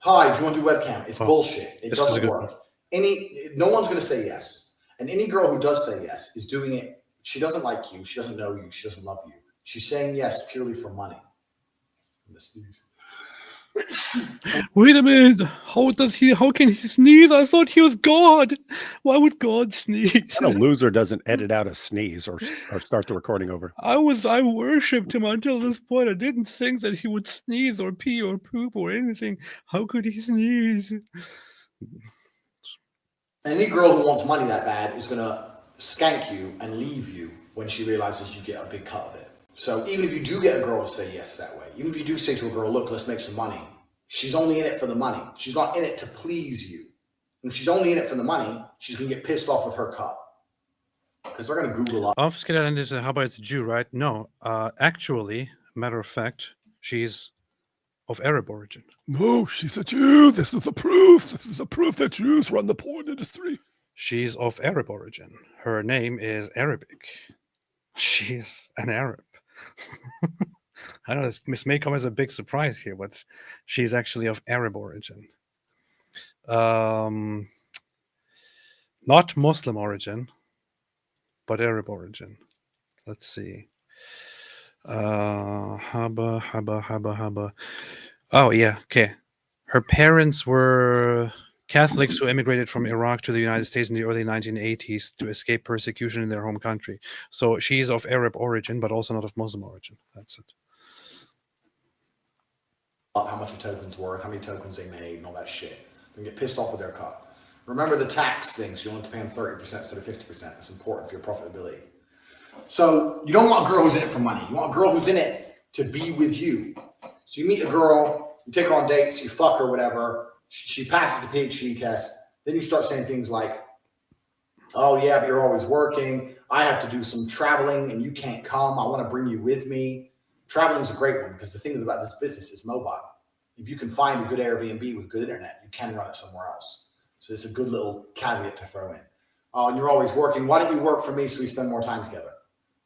Hi, do you want to do webcam? It's bullshit. It doesn't work. No one's going to say yes. And any girl who does say yes is doing it. She doesn't like you. She doesn't know you. She doesn't love you. She's saying yes purely for money. Wait a minute. How can he sneeze? I thought he was God. Why would God sneeze? A loser doesn't edit out a sneeze or start the recording over. I worshipped him until this point. I didn't think that he would sneeze or pee or poop or anything. How could he sneeze? Any girl who wants money that bad is going to skank you and leave you when she realizes you get a big cut of it. So even if you do get a girl to say yes that way, even if you do say to a girl, look, let's make some money, she's only in it for the money. She's not in it to please you. And if she's only in it for the money, she's going to get pissed off with her cut. Because they're going to Google up. Obfuscated and is Habba is a Jew, right? No. Actually, matter of fact, she's of Arab origin. No, she's a Jew. This is the proof. This is the proof that Jews run the porn industry. She's of Arab origin. Her name is Arabic. She's an Arab. I know this may come as a big surprise here, but she's actually of Arab origin. Not Muslim origin, but Arab origin. Let's see. Habba. Oh, yeah. Okay. Her parents were Catholics who immigrated from Iraq to the United States in the early 1980s to escape persecution in their home country. So she's of Arab origin, but also not of Muslim origin. That's it. how much a token's worth, how many tokens they made, and all that shit. They get pissed off with their cut. Remember the tax things. You only have to pay them 30% instead of 50%. It's important for your profitability. So you don't want a girl who's in it for money. You want a girl who's in it to be with you. So you meet a girl, you take her on dates, you fuck her, whatever. She passes the PhD test. Then you start saying things like, oh yeah, but you're always working. I have to do some traveling and you can't come. I want to bring you with me. Traveling is a great one because the thing about this business is mobile. If you can find a good Airbnb with good internet, you can run it somewhere else. So it's a good little caveat to throw in. Oh, and you're always working. Why don't you work for me so we spend more time together?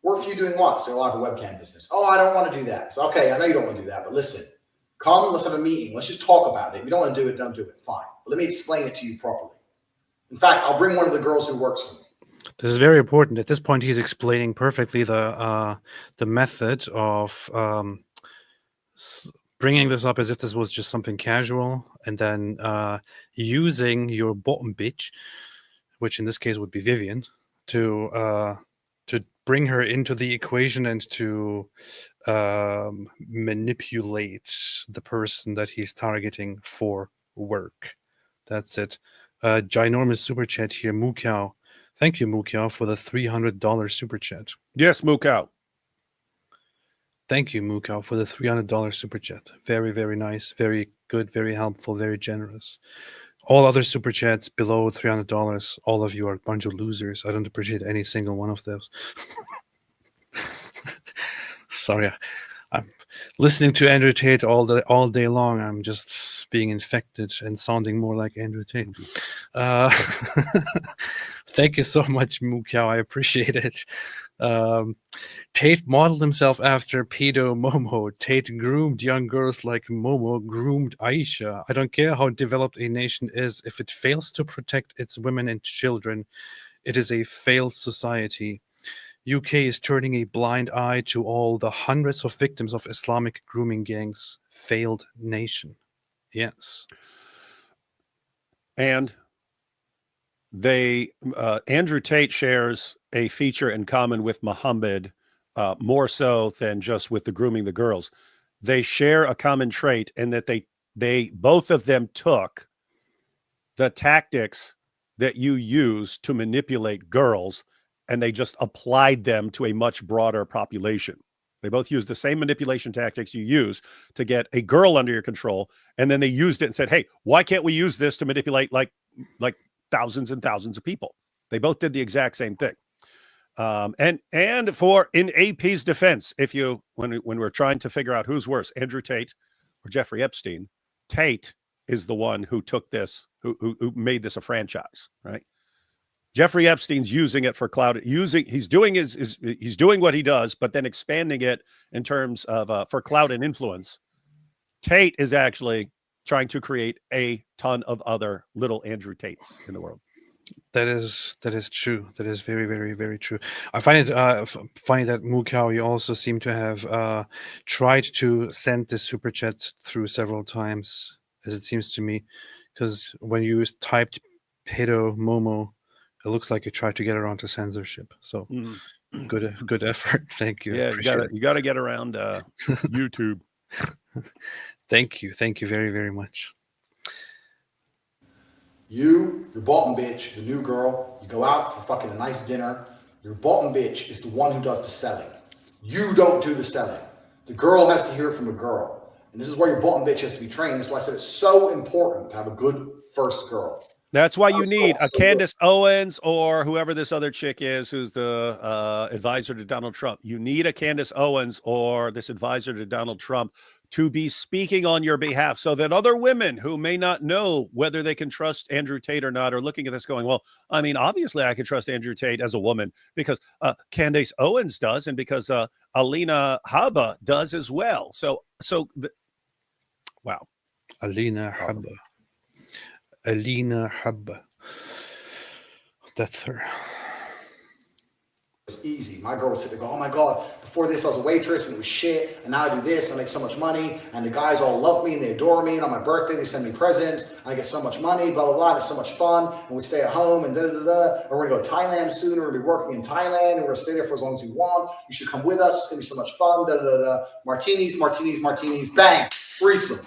Work for you doing what? So I'll have a webcam business. Oh, I don't want to do that. So, okay, I know you don't want to do that, but listen, come, let's have a meeting. Let's just talk about it. If you don't want to do it, don't do it. Fine. But let me explain it to you properly. In fact, I'll bring one of the girls who works for me. This is very important. At this point, he's explaining perfectly the method of bringing this up as if this was just something casual, and then using your bottom bitch, which in this case would be Vivian, to bring her into the equation and to manipulate the person that he's targeting for work. That's it. Ginormous super chat here, Mukau. Thank you, Mukau, for the $300 super chat. Yes, Mukau. Thank you, Mukau, for the $300 super chat. Very, very nice, very good, very helpful, very generous. All other super chats below $300, all of you are a bunch of losers. I don't appreciate any single one of those. Sorry, I'm listening to Andrew Tate all day long. I'm just being infected and sounding more like Andrew Tate. Thank you so much, Mukau. I appreciate it. Tate modeled himself after pedo Momo. Tate groomed young girls like Momo groomed Aisha. I don't care how developed a nation is. If it fails to protect its women and children, it is a failed society. UK is turning a blind eye to all the hundreds of victims of Islamic grooming gangs. Failed nation. Yes. And Andrew Tate shares a feature in common with Muhammad, more so than just with the grooming the girls. They share a common trait in that they both of them took the tactics that you use to manipulate girls, and they just applied them to a much broader population. They both used the same manipulation tactics you use to get a girl under your control, and then they used it and said, hey, why can't we use this to manipulate like thousands and thousands of people? They both did the exact same thing. And for in AP's defense, when we're trying to figure out who's worse, Andrew Tate or Jeffrey Epstein, Tate is the one who took this, who made this a franchise, right? Jeffrey Epstein's using it for clout. He's doing what he does, but then expanding it in terms of for clout and influence. Tate is actually trying to create a ton of other little Andrew Tates in the world. That is true. That is very, very, very true. I find it funny that Mukau, you also seem to have tried to send this super chat through several times, as it seems to me, because when you typed pedo Momo, it looks like you tried to get around to censorship. So good effort. Thank you. Yeah, you got to get around YouTube. Thank you very, very much. Your bottom bitch, the new girl, you go out for fucking a nice dinner. Your bottom bitch is the one who does the selling. You don't do the selling. The girl has to hear it from a girl. And this is why your bottom bitch has to be trained. That's why I said it's so important to have a good first girl. That's why you need a Candace Owens or whoever this other chick is who's the advisor to Donald Trump. You need a Candace Owens or this advisor to Donald Trump to be speaking on your behalf so that other women who may not know whether they can trust Andrew Tate or not are looking at this going, well, I mean, obviously I can trust Andrew Tate as a woman because Candace Owens does and because Alina Habba does as well. Wow. Alina Habba. Alina Habba. That's her. It's easy. My girl would sit there and go, oh my God, before this I was a waitress and it was shit, and now I do this and I make so much money, and the guys all love me and they adore me, and on my birthday they send me presents, and I get so much money, blah, blah, blah, and it's so much fun, and we stay at home, and da-da-da-da, and we're going to go to Thailand soon, we're going to be working in Thailand, and we're going to stay there for as long as we want, you should come with us, it's going to be so much fun, da-da-da-da, martinis, martinis, martinis, bang, threesome.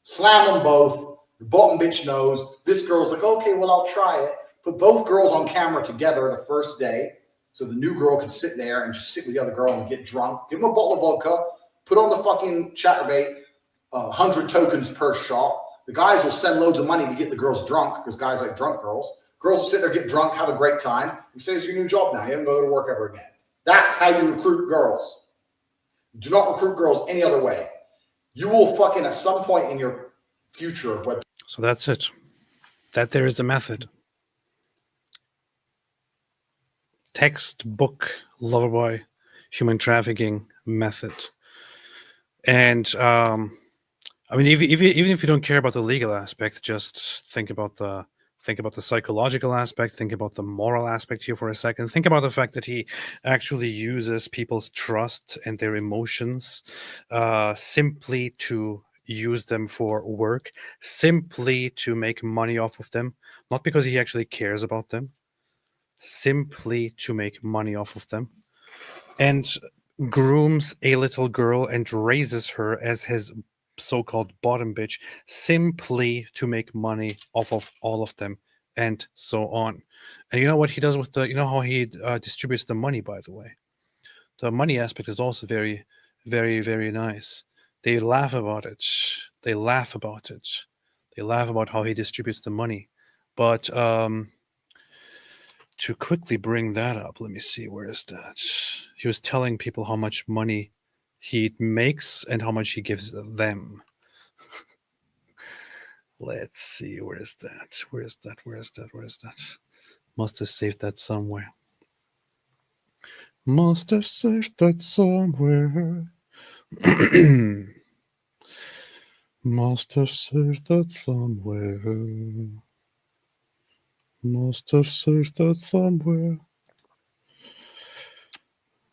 Slam them both. The bottom bitch knows. This girl's like, okay, well, I'll try it. Put both girls on camera together the first day. So the new girl can sit there and just sit with the other girl and get drunk. Give them a bottle of vodka. Put on the fucking chatterbait. 100 tokens per shot. The guys will send loads of money to get the girls drunk because guys like drunk girls. Girls will sit there, get drunk, have a great time. You say it's your new job now. You haven't go to work ever again. That's how you recruit girls. Do not recruit girls any other way. You will fucking at some point in your future of web. So that's it. That there is a method. Textbook loverboy human trafficking method. And I mean, even if you don't care about the legal aspect, just think about the psychological aspect. Think about the moral aspect here for a second. Think about the fact that he actually uses people's trust and their emotions simply to use them for work, simply to make money off of them, not because he actually cares about them, simply to make money off of them, and grooms a little girl and raises her as his so-called bottom bitch simply to make money off of all of them, and so on. And you know what he does with you know how he distributes the money, by the way. The money aspect is also very, very, very nice. They laugh about it. They laugh about it. They laugh about how he distributes the money. But to quickly bring that up, let me see, where is that? He was telling people how much money he makes and how much he gives them. Let's see, where is that? Where is that? Where is that? Where is that? Must have saved that somewhere. Must have saved that somewhere. Must have saved that somewhere. Must have saved that somewhere.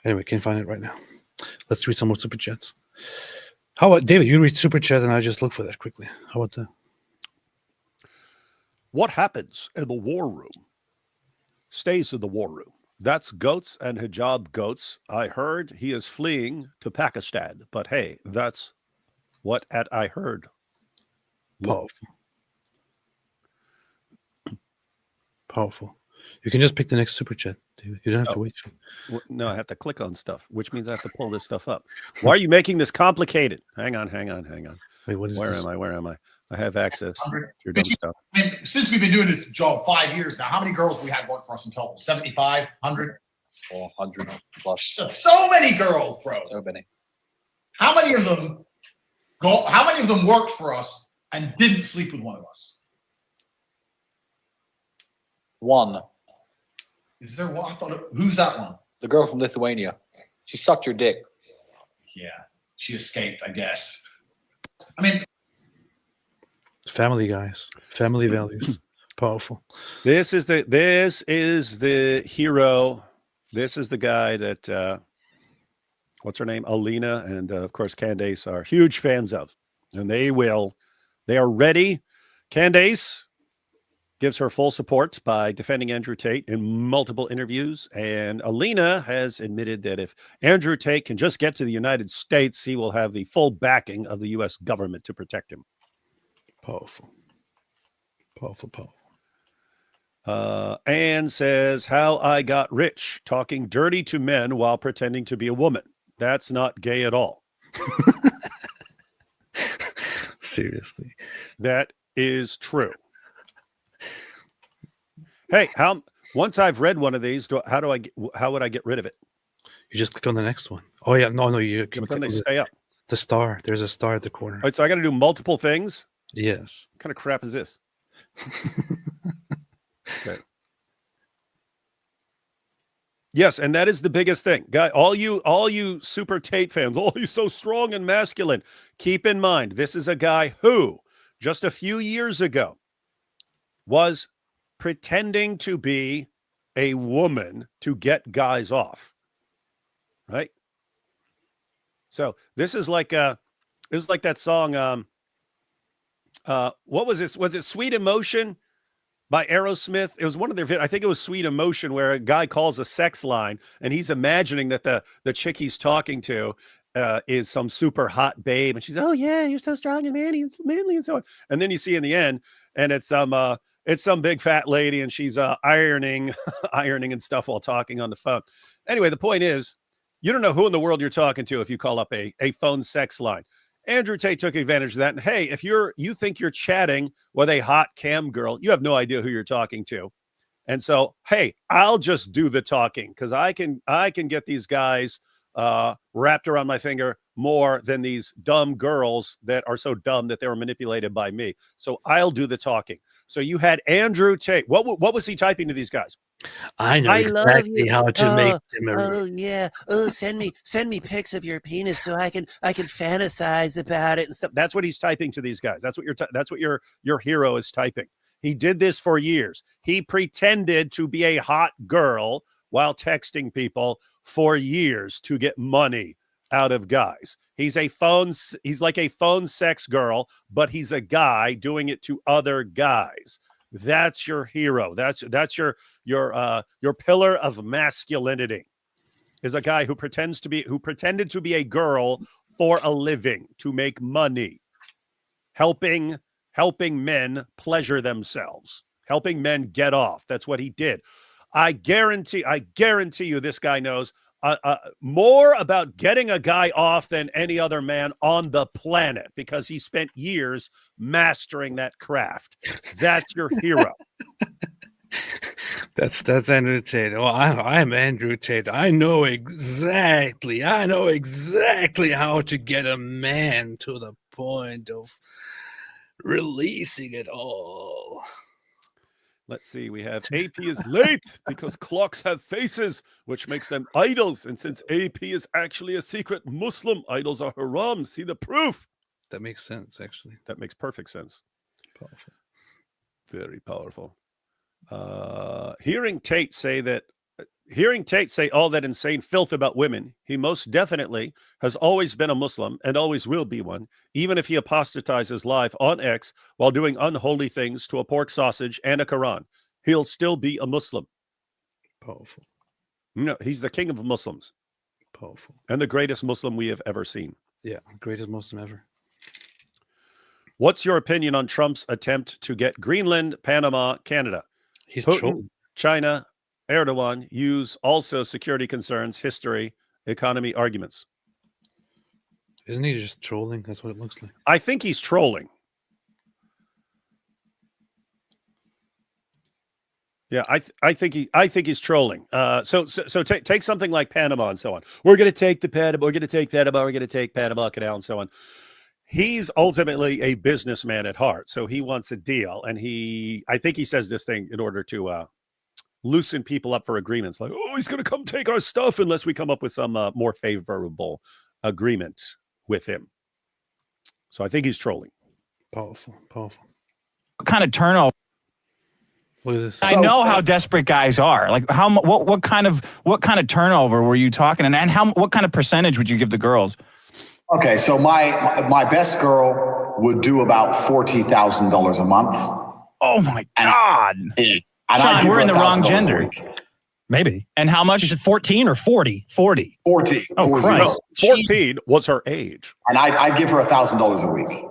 Anyway, can't find it right now. Let's read some more super chats. How about David? You read super chat, and I just look for that quickly. How about that? What happens in the war room stays in the war room. That's Goats and Hijab Goats. I heard he is fleeing to Pakistan, but hey, that's what I heard. Powerful. Powerful. You can just pick the next super chat, David. You don't have to wait. No, I have to click on stuff, which means I have to pull this stuff up. Why are you making this complicated? Hang on. Wait, what is Where this? am I? I have access to your dumb stuff. I mean, since we've been doing this job 5 years now, how many girls we had work for us in total? 75, 100? 100 plus. So many girls, bro. So many. How many of them worked for us and didn't sleep with one of us? One. Is there one? I thought who's that one? The girl from Lithuania. She sucked your dick. Yeah, she escaped, I guess. I mean, Family, guys. Family values. Powerful. This is the hero. This is the guy that what's her name? Alina and of course Candace are huge fans of. And they are ready. Candace gives her full support by defending Andrew Tate in multiple interviews. And Alina has admitted that if Andrew Tate can just get to the United States, he will have the full backing of the U.S. government to protect him. Powerful. Anne says, how I got rich, talking dirty to men while pretending to be a woman. That's not gay at all. Seriously. That is true. Hey, once I've read one of these, how would I get rid of it? You just click on the next one. Oh yeah, no, you can. But then they stay up. The star. There's a star at the corner. All right, so I got to do multiple things. Yes. What kind of crap is this? Okay. Yes, and that is the biggest thing, guy. All you Super Tate fans, oh, he's so strong and masculine. Keep in mind, this is a guy who just a few years ago was pretending to be a woman to get guys off. Right? So this is like that song. What was this? Was it Sweet Emotion by Aerosmith? It was one of their, I think it was Sweet Emotion, where a guy calls a sex line and he's imagining that the chick he's talking to is some super hot babe, and she's, oh yeah, you're so strong and manly and so on. And then you see in the end, and it's some big fat lady, and she's ironing and stuff while talking on the phone. Anyway, the point is, you don't know who in the world you're talking to if you call up a phone sex line. Andrew Tate took advantage of that. And hey, if you think you're chatting with a hot cam girl, you have no idea who you're talking to. And so, hey, I'll just do the talking because I can get these guys wrapped around my finger more than these dumb girls that are so dumb that they were manipulated by me. So I'll do the talking. So you had Andrew Tate. What was he typing to these guys? I know exactly how to make them. Oh yeah. Oh, send me pics of your penis so I can fantasize about it and stuff. That's what he's typing to these guys. That's what your hero is typing. He did this for years. He pretended to be a hot girl while texting people for years to get money out of guys. He's like a phone sex girl, but he's a guy doing it to other guys. That's your hero. That's your pillar of masculinity, is a guy who pretended to be a girl for a living to make money, helping men pleasure themselves, helping men get off. That's what he did. I guarantee you this guy knows more about getting a guy off than any other man on the planet because he spent years mastering that craft. That's your hero. That's Andrew Tate. Oh, I'm Andrew Tate. I know exactly how to get a man to the point of releasing it all. Let's see. We have AP is late because clocks have faces, which makes them idols. And since AP is actually a secret Muslim, idols are haram. See the proof. That makes sense, actually. That makes perfect sense. Powerful. Very powerful. Hearing Tate say all that insane filth about women, he most definitely has always been a Muslim and always will be one, even if he apostatizes live on X while doing unholy things to a pork sausage and a Quran. He'll still be a Muslim. Powerful. No, he's the king of Muslims. Powerful. And the greatest Muslim we have ever seen. Yeah, greatest Muslim ever. What's your opinion on Trump's attempt to get Greenland, Panama, Canada? He's Putin, trolling. China, Erdogan use also security concerns, history, economy arguments. Isn't he just trolling? That's what it looks like. I think he's trolling. Yeah, I think he's trolling. So take something like Panama and so on. We're going to take Panama. We're going to take Panama Canal and so on. He's ultimately a businessman at heart, so he wants a deal, and I think he says this thing in order to loosen people up for agreements. Like, oh, he's going to come take our stuff unless we come up with some more favorable agreement with him. So I think he's trolling. Powerful. What kind of turnover? Look at this. I know how desperate guys are. Like, what kind of turnover were you talking? And what kind of percentage would you give the girls? Okay, so my best girl would do about $40,000 a month. Oh my God! And Sean, we're in the wrong gender. Maybe. And how much? Is it 14 or 40? 40. 40. Oh, Christ. 14 was her age. And I'd give her $1,000 a week.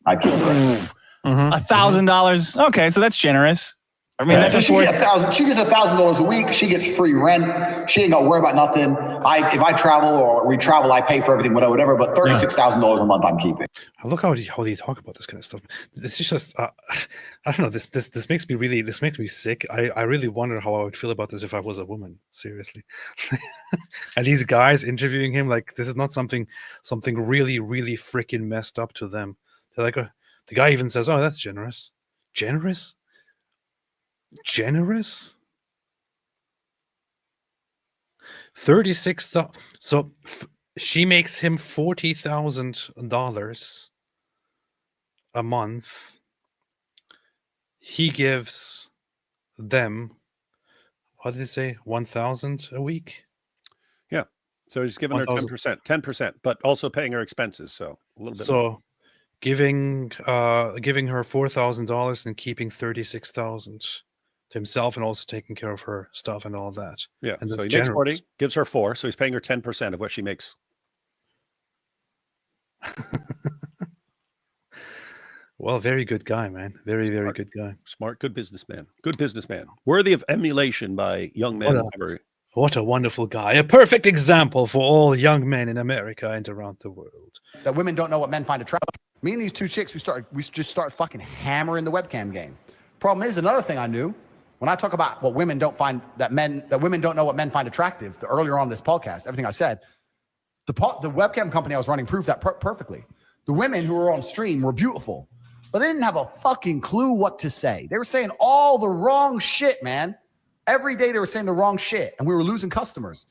I'd give her $1,000. Okay, so that's generous. I mean, that's so she gets $1,000 a week. She gets free rent. She ain't got to worry about nothing. If I travel or we travel, I pay for everything, whatever. But $36,000 a month, I'm keeping. I look how they talk about this kind of stuff. This is just I don't know. This makes me sick. I really wonder how I would feel about this if I was a woman. Seriously, and these guys interviewing him, like, this is not something really really freaking messed up to them. They're like, the guy even says, "Oh, that's generous." Generous. 36,000. So she makes him $40,000 a month. He gives them, what did they say, 1,000 a week? Yeah. So he's giving her 10%, but also paying her expenses. So a little bit. So giving her $4,000 and keeping 36,000 to himself, and also taking care of her stuff and all that. Yeah. And so he makes 40, gives her 4, so he's paying her 10% of what she makes. Well, very good guy, man. Very, very good guy. Smart, good businessman. Good businessman. Worthy of emulation by young men. What a wonderful guy. A perfect example for all young men in America and around the world. That women don't know what men find attractive. Me and these two chicks, we just start fucking hammering the webcam game. Problem is, another thing I knew, when I talk about what women don't find, that women don't know what men find attractive, earlier on this podcast, everything I said, the webcam company I was running proved that perfectly. The women who were on stream were beautiful, but they didn't have a fucking clue what to say. They were saying all the wrong shit, man. Every day they were saying the wrong shit, and we were losing customers.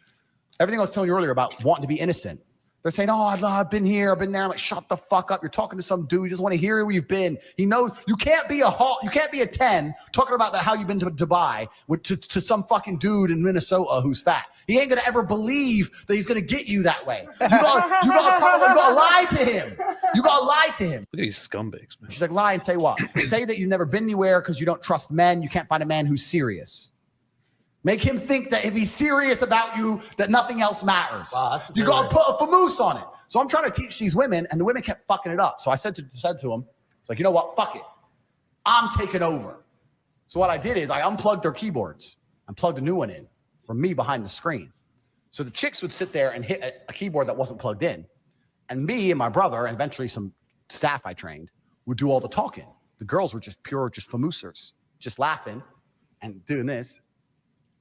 Everything I was telling you earlier about wanting to be innocent. They're saying, oh, I've been here, I've been there. I'm like, shut the fuck up. You're talking to some dude. You just want to hear where you've been. He knows you can't be a 10 talking about how you've been to Dubai to some fucking dude in Minnesota who's fat. He ain't gonna ever believe that he's gonna get you that way. You gotta lie to him. You gotta lie to him. Look at these scumbags, man. She's like, lie and say what? Say that you've never been anywhere because you don't trust men. You can't find a man who's serious. Make him think that if he's serious about you, that nothing else matters. Wow, you got to put a famoose on it. So I'm trying to teach these women, and the women kept fucking it up. So I said to them, it's like, you know what? Fuck it. I'm taking over. So what I did is I unplugged their keyboards and plugged a new one in from me behind the screen. So the chicks would sit there and hit a keyboard that wasn't plugged in. And me and my brother, and eventually some staff I trained, would do all the talking. The girls were just famoosers, just laughing and doing this.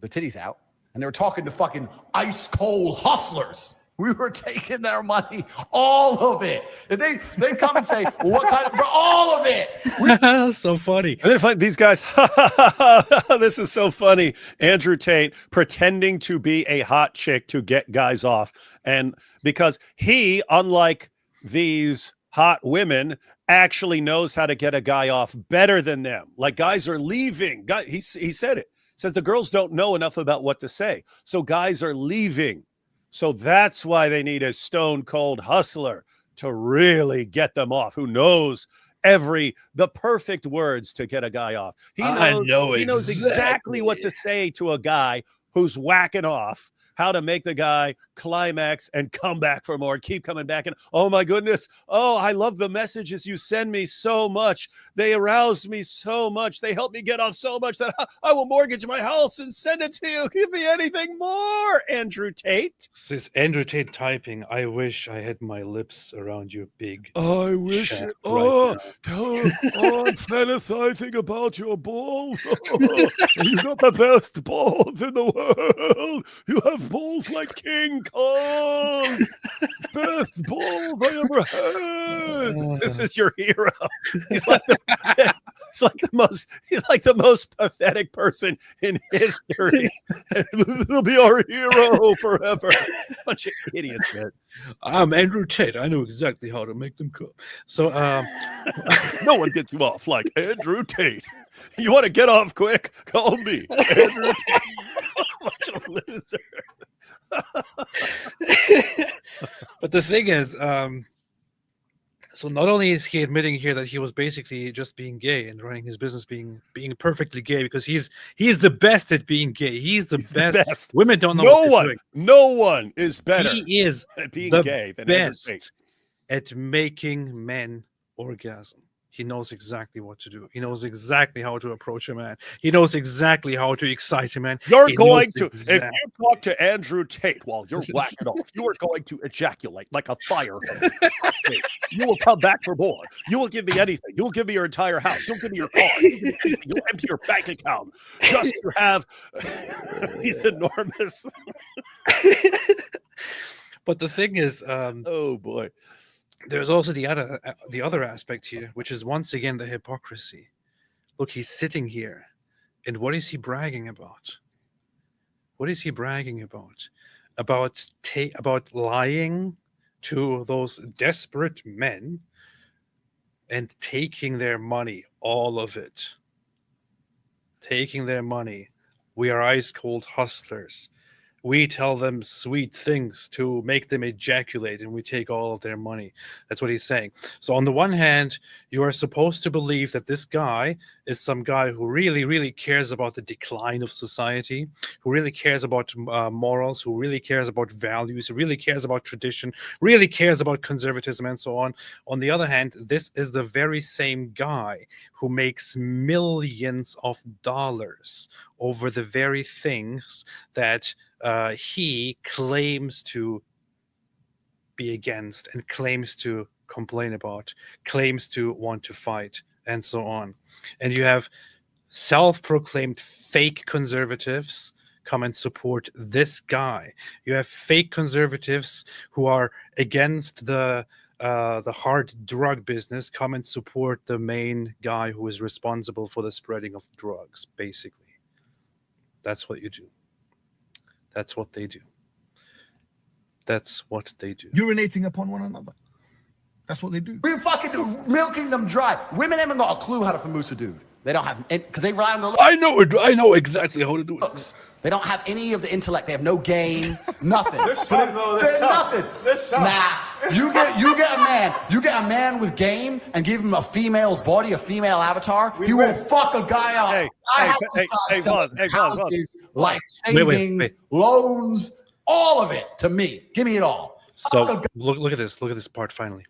Their titties out, and they were talking to fucking ice cold hustlers. We were taking their money, all of it. And they come and say, well, what kind of, all of it. That's so funny. And then find these guys. This is so funny. Andrew Tate pretending to be a hot chick to get guys off. And because he, unlike these hot women, actually knows how to get a guy off better than them. Like, guys are leaving. He said it. Says the girls don't know enough about what to say. So guys are leaving. So that's why they need a stone cold hustler to really get them off, who knows the perfect words to get a guy off. He knows exactly what to say to a guy who's whacking off, how to make the guy climax and come back for more, keep coming back. And oh my goodness, oh, I love the messages you send me so much. They arouse me so much. They help me get off so much that I will mortgage my house and send it to you. Give me anything more, Andrew Tate. This is Andrew Tate typing, I wish I had my lips around your big I wish it. Oh, I'm fantasizing about your balls. Oh, you got the best balls in the world. You have balls like King Kong. Best balls I ever had. This is your hero. He's like the most pathetic person in history. He'll be our hero forever. Bunch of idiots, man. I'm Andrew Tate. I know exactly how to make them come. So no one gets you off like Andrew Tate. You want to get off quick? Call me, Andrew Tate. Bunch of loser. But the thing is, so not only is he admitting here that he was basically just being gay and running his business being perfectly gay, because he's the best at being gay. He's the best. Women don't know. No one is better. He is at being the gay than best at making men orgasm. He knows exactly what to do. He knows exactly how to approach a man. He knows exactly how to excite a man. You're going to, if you talk to Andrew Tate while you're whacking off, you are going to ejaculate like a fire hose. You will come back for more. You will give me anything. You will give me your entire house. You'll give me your car. You'll empty your bank account just to have. He's enormous. But the thing is, oh boy. There's also the other aspect here, which is once again the hypocrisy. Look, he's sitting here, and what is he bragging about? What is he bragging about? About lying to those desperate men and taking their money, all of it. Taking their money. We are ice cold hustlers. We tell them sweet things to make them ejaculate, and we take all of their money. That's what he's saying. So on the one hand, you are supposed to believe that this guy is some guy who really, really cares about the decline of society, who really cares about morals, who really cares about values, who really cares about tradition, really cares about conservatism, and so on. On the other hand, this is the very same guy who makes millions of dollars over the very things that he claims to be against and claims to complain about, claims to want to fight, and so on. And you have self-proclaimed fake conservatives come and support this guy. You have fake conservatives who are against the hard drug business come and support the main guy who is responsible for the spreading of drugs, basically. That's what you do. That's what they do. That's what they do. Urinating upon one another. That's what they do. We're fucking milking them dry. Women haven't got a clue how to famusa dude. They don't have, because they rely on the. I know exactly how to do it. They don't have any of the intellect. They have no game, nothing. There's some, though. There's nothing. There's some. Nah, you get a man with game and give him a female's body, a female avatar. He will fuck a guy up. Houses, life savings, loans, all of it to me. Give me it all. So look at this. Look at this part finally.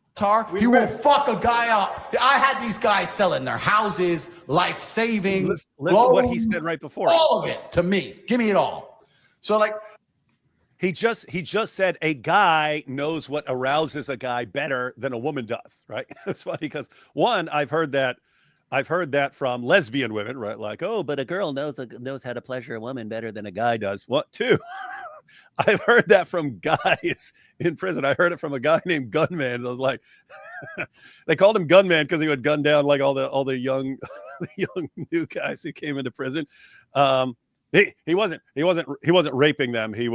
He will fuck a guy up. I had these guys selling their houses, life savings, listen to what he said right before. All of it to me. Give me it all. So like he just said a guy knows what arouses a guy better than a woman does, right? It's funny because one, I've heard that from lesbian women, right? Like, oh, but a girl knows how to pleasure a woman better than a guy does. What? Two. I've heard that from guys in prison. I heard it from a guy named Gunman. I was like, they called him Gunman because he would gun down like all the young new guys who came into prison. He wasn't raping them. He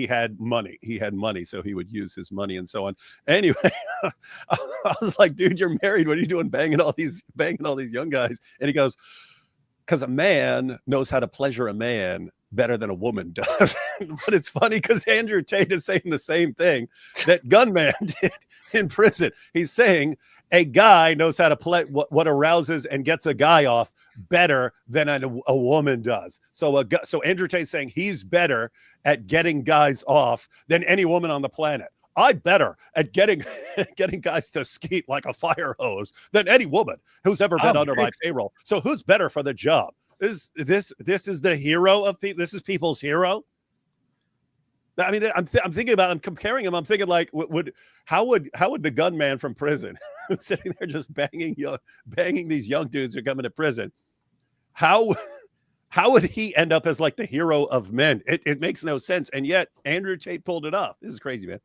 had money. He had money, so he would use his money and so on. Anyway, I was like, dude, you're married. What are you doing banging all these young guys? And he goes, because a man knows how to pleasure a man better than a woman does. But it's funny because Andrew Tate is saying the same thing that Gunman did in prison. He's saying a guy knows how to play what arouses and gets a guy off better than a woman does. So Andrew Tate's saying he's better at getting guys off than any woman on the planet. I'm better at getting guys to skeet like a fire hose than any woman who's ever been under my payroll. So who's better for the job? This is the hero of people. This is people's hero. I mean, I'm thinking about. I'm comparing him. I'm thinking like, how would the gunman from prison, sitting there just banging these young dudes who are coming to prison, how would he end up as like the hero of men? It makes no sense. And yet Andrew Tate pulled it off. This is crazy, man.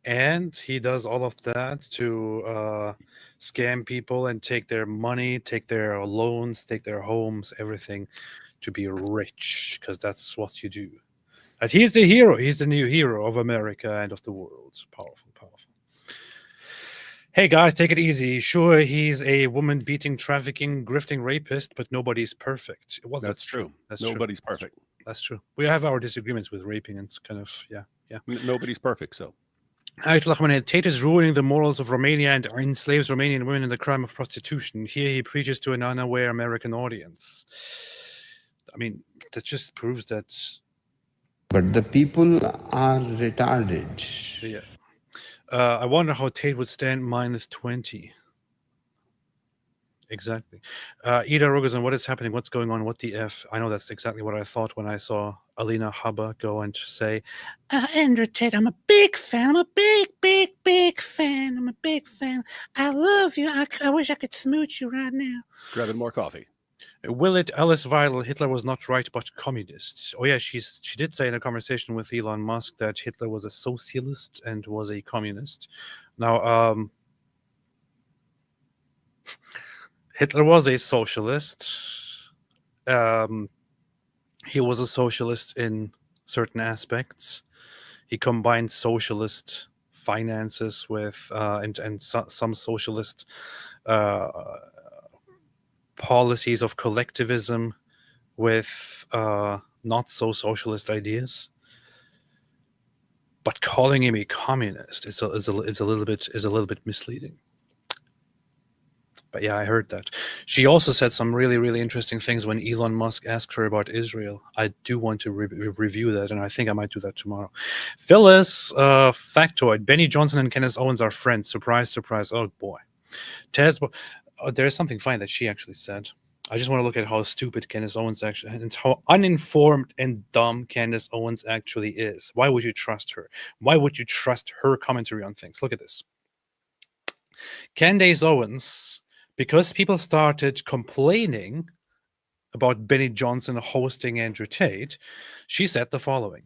And he does all of that to scam people and take their money, take their loans, take their homes, everything, to be rich, because that's what you do. And he's the hero. He's the new hero of America and of the world. Powerful, powerful. Hey, guys, take it easy. Sure, he's a woman-beating, trafficking, grifting rapist, but nobody's perfect. Well, that's true. Nobody's perfect. That's true. We have our disagreements with raping, and it's kind of, yeah. Nobody's perfect, so. Tate is ruining the morals of Romania and enslaves Romanian women in the crime of prostitution. Here he preaches to an unaware American audience. I mean, that just proves that. But the people are retarded. Yeah. I wonder how Tate would stand -20. Exactly. Ida Rogerson, what is happening? What's going on? What the F? I know that's exactly what I thought when I saw Alina Habba go and say, Andrew Tate, I'm a big fan. I'm a big fan. I'm a big fan. I love you. I wish I could smooch you right now. Grabbing more coffee. Will it, Alice Weidel, Hitler was not right, but communist. Oh, yeah, she did say in a conversation with Elon Musk that Hitler was a socialist and was a communist. Now, Hitler was a socialist. He was a socialist in certain aspects. He combined socialist finances with and some socialist policies of collectivism with not so socialist ideas. But calling him a communist is a little bit misleading. But yeah, I heard that. She also said some really, really interesting things when Elon Musk asked her about Israel. I do want to review that, and I think I might do that tomorrow. Phyllis, factoid. Benny Johnson and Kenneth Owens are friends. Surprise, surprise. Oh, boy. Tez, there's something fine that she actually said. I just want to look at how stupid Candace Owens actually, and how uninformed and dumb Candace Owens actually is. Why would you trust her? Why would you trust her commentary on things? Look at this. Candace Owens, because people started complaining about Benny Johnson hosting Andrew Tate, she said the following.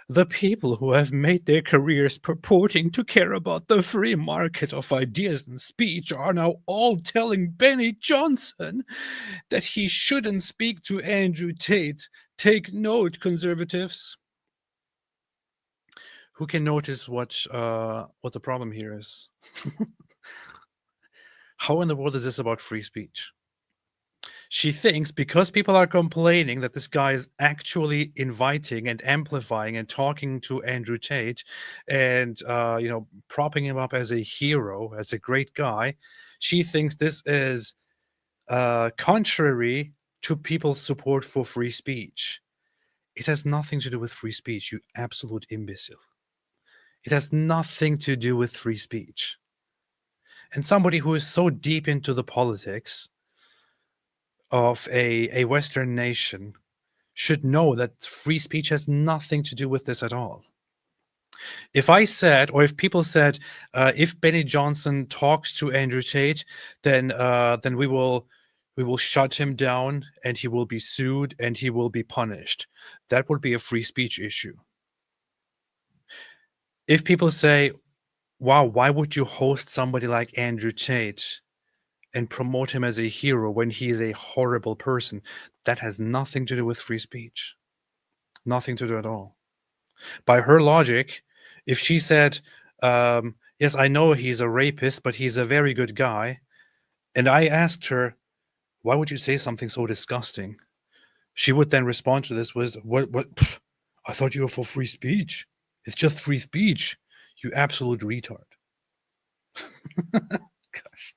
The people who have made their careers purporting to care about the free market of ideas and speech are now all telling Benny Johnson that he shouldn't speak to Andrew Tate. Take note, conservatives. Who can notice what the problem here is? How in the world is this about free speech? She thinks because people are complaining that this guy is actually inviting and amplifying and talking to Andrew Tate and, propping him up as a hero, as a great guy, she thinks this is contrary to people's support for free speech. It has nothing to do with free speech, you absolute imbecile. It has nothing to do with free speech. And somebody who is so deep into the politics of a Western nation should know that free speech has nothing to do with this at all. If I said, or if people said, if Benny Johnson talks to Andrew Tate, then we will shut him down and he will be sued and he will be punished. That would be a free speech issue. If people say, wow, why would you host somebody like Andrew Tate and promote him as a hero when he is a horrible person? That has nothing to do with free speech. Nothing to do at all. By her logic, if she said, yes, I know he's a rapist, but he's a very good guy, and I asked her, why would you say something so disgusting? She would then respond to this with, what? I thought you were for free speech. It's just free speech. You absolute retard. Gosh.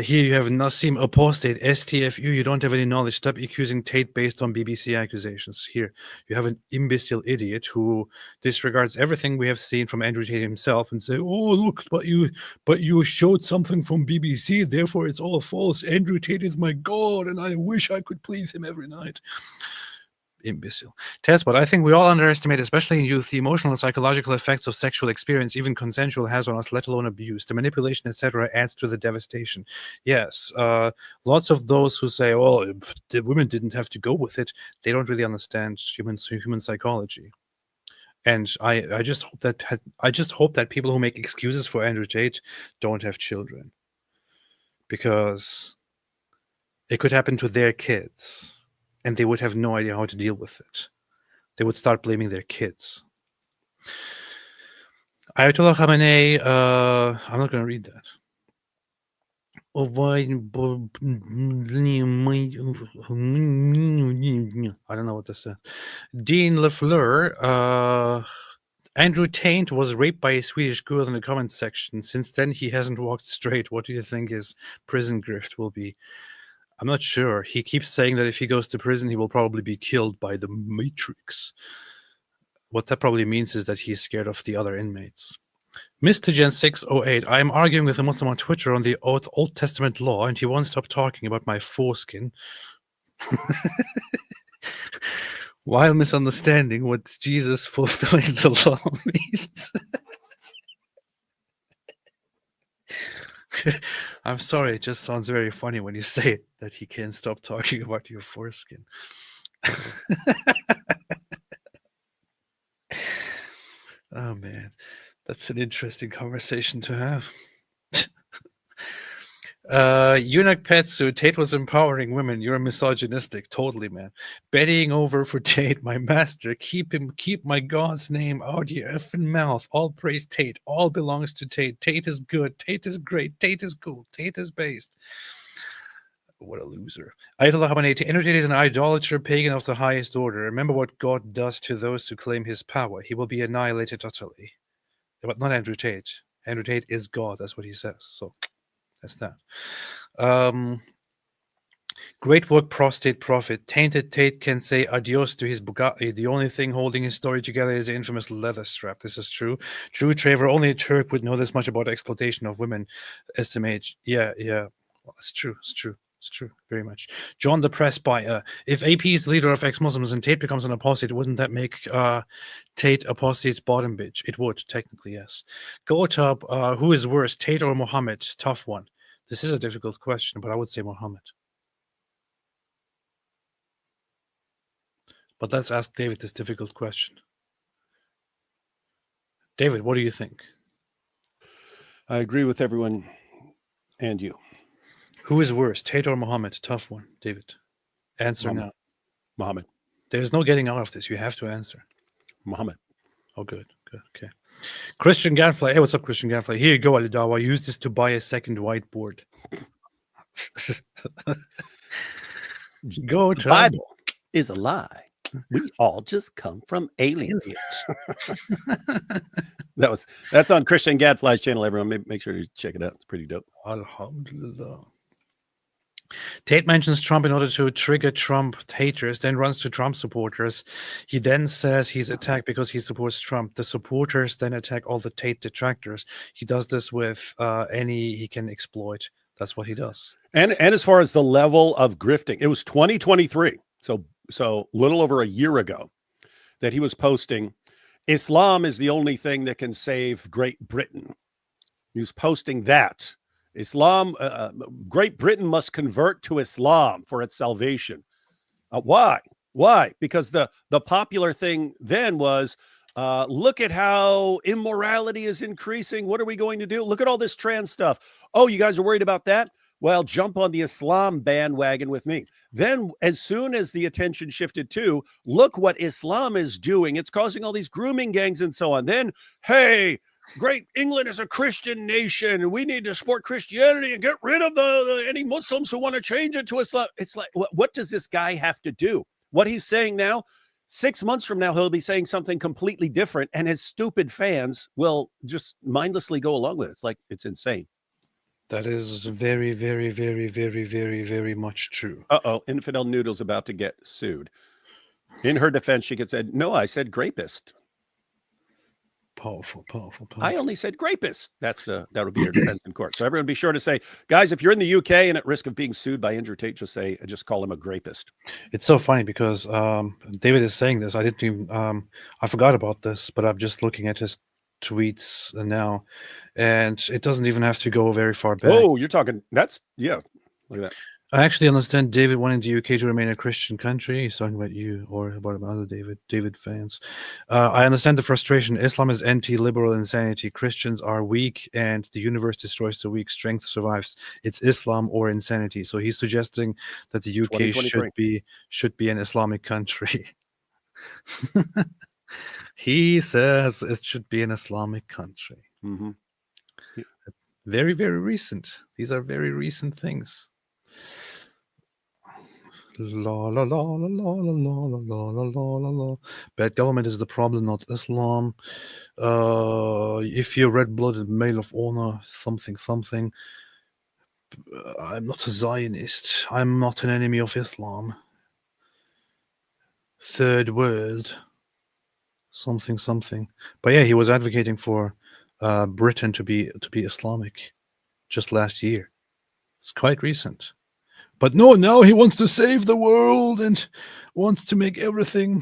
Here you have Nassim Apostate, STFU. You don't have any knowledge. Stop accusing Tate based on BBC accusations. Here you have an imbecile idiot who disregards everything we have seen from Andrew Tate himself and say, "Oh, look, but you showed something from BBC, therefore it's all false. Andrew Tate is my god, and I wish I could please him every night." Imbecile. Tess, but I think we all underestimate, especially in youth, the emotional and psychological effects of sexual experience, even consensual, has on us, let alone abuse. The manipulation, etc., adds to the devastation. Yes, lots of those who say, "Oh, the women didn't have to go with it," they don't really understand human psychology. And I just hope that people who make excuses for Andrew Tate don't have children, because it could happen to their kids. And they would have no idea how to deal with it. They would start blaming their kids. Ayatollah Khamenei, I'm not going to read that. I don't know what this said. Dean LaFleur, Andrew Tate was raped by a Swedish girl in the comment section. Since then, he hasn't walked straight. What do you think his prison grift will be? I'm not sure. He keeps saying that if he goes to prison, he will probably be killed by the Matrix. What that probably means is that he's scared of the other inmates. Mr. Gen 608, I am arguing with a Muslim on Twitter on the Old Testament law, and he won't stop talking about my foreskin while misunderstanding what Jesus fulfilling the law means. I'm sorry, it just sounds very funny when you say it, that he can't stop talking about your foreskin. Oh man, that's an interesting conversation to have. Eunuch Petsu, Tate was empowering women. You're misogynistic. Totally, man. Betting over for Tate, my master. Keep my God's name out your effing mouth. All praise Tate. All belongs to Tate. Tate is good. Tate is great. Tate is cool. Tate is based. What a loser. Ayatollah Khamenei, Andrew Tate is an idolater, pagan of the highest order. Remember what God does to those who claim his power. He will be annihilated utterly. But not Andrew Tate. Andrew Tate is God. That's what he says. So that's that. Great work, prostate prophet. Tainted Tate can say adios to his Bugatti. The only thing holding his story together is the infamous leather strap. This is true. Drew Traver, only a Turk would know this much about exploitation of women. SMH. Yeah. Well, it's true. It's true. It's true, very much. John the Press Buyer. If AP is the leader of ex-Muslims and Tate becomes an apostate, wouldn't that make Tate apostate's bottom bitch? It would, technically, yes. Go-Tub, who is worse, Tate or Muhammad? Tough one. This is a difficult question, but I would say Muhammad. But let's ask David this difficult question. David, what do you think? I agree with everyone and you. Who is worse, Tate or Muhammad? Tough one, David. Answer Muhammad. now. Muhammad. There's no getting out of this. You have to answer. Muhammad. Oh, good. Okay. Christian Ganfly. Hey, what's up, Christian Ganfly? Here you go, Alidawa. Use this to buy a second whiteboard. Go, The Bible is a lie. We all just come from aliens. That's on Christian Gadfly's channel, everyone. Make sure to check it out. It's pretty dope. Alhamdulillah. Tate mentions Trump in order to trigger Trump haters, then runs to Trump supporters. He then says he's attacked because he supports Trump. The supporters then attack all the Tate detractors. He does this with any he can exploit. That's what he does. And as far as the level of grifting, it was 2023. So little over a year ago that he was posting, Islam is the only thing that can save Great Britain. He was posting that. Islam, Great Britain must convert to Islam for its salvation. Why? Because the popular thing then was, look at how immorality is increasing. What are we going to do? Look at all this trans stuff. Oh, you guys are worried about that? Well, jump on the Islam bandwagon with me. Then as soon as the attention shifted to, look what Islam is doing. It's causing all these grooming gangs and so on. Then, hey, great England is a Christian nation. We need to support Christianity and get rid of any Muslims who want to change it to Islam. It's like, what does this guy have to do? What he's saying now, 6 months from now, he'll be saying something completely different, and his stupid fans will just mindlessly go along with it. It's like, it's insane. That is very, very, very, very, very, very much true. Uh-oh, Infidel Noodle's about to get sued. In her defense, she could say, no, I said grapist. Powerful. I only said grapist. That would be your defense in court. So everyone be sure to say, guys, if you're in the UK and at risk of being sued by Andrew Tate, just call him a grapist. It's so funny because David is saying this. I didn't even I forgot about this, but I'm just looking at his tweets now, and it doesn't even have to go very far back. Oh, you're talking. Look at that. I actually understand David wanting the UK to remain a Christian country. He's talking about you or about other David fans. I understand the frustration. Islam is anti-liberal insanity. Christians are weak and the universe destroys the weak. Strength survives. It's Islam or insanity. So he's suggesting that the UK should be an Islamic country. He says it should be an Islamic country. Mm-hmm. Yeah. Very, very recent. These are very recent things. La la la la la la la la la la la. Bad government is the problem, not Islam. If you're red-blooded male of honor, something. I'm not a Zionist. I'm not an enemy of Islam. Third world. Something. But yeah, he was advocating for Britain to be Islamic just last year. It's quite recent. But no, now he wants to save the world and wants to make everything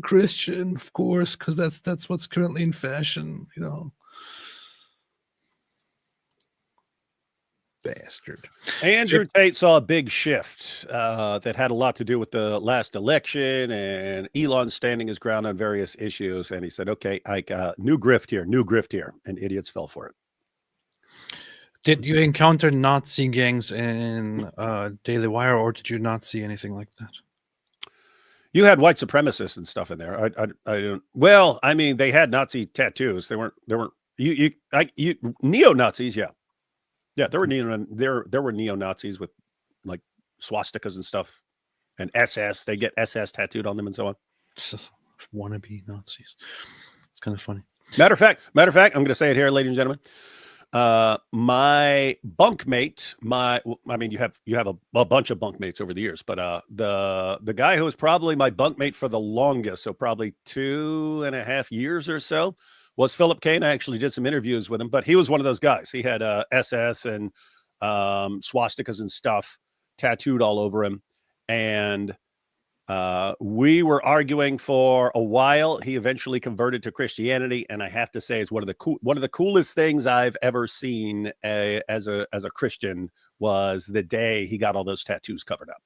Christian, of course, because that's what's currently in fashion, you know. Bastard. Andrew Tate saw a big shift that had a lot to do with the last election and Elon standing his ground on various issues. And he said, okay, new grift here. And idiots fell for it. Did you encounter Nazi gangs in Daily Wire, or did you not see anything like that? You had white supremacists and stuff in there. I don't. Well, I mean, they had Nazi tattoos. They weren't. Neo-Nazis. Yeah, there were neo-Nazis with like swastikas and stuff, and SS. They get SS tattooed on them and so on. Wannabe Nazis. It's kind of funny. Matter of fact, I'm going to say it here, ladies and gentlemen. My bunkmate, you have a bunch of bunkmates over the years, but the guy who was probably my bunkmate for the longest, so probably 2.5 years or so, was Philip Kane. I actually did some interviews with him, but he was one of those guys. He had SS and swastikas and stuff tattooed all over him, and we were arguing for a while. He eventually converted to Christianity, and I have to say, it's one of the coolest things I've ever seen as a Christian was the day he got all those tattoos covered up.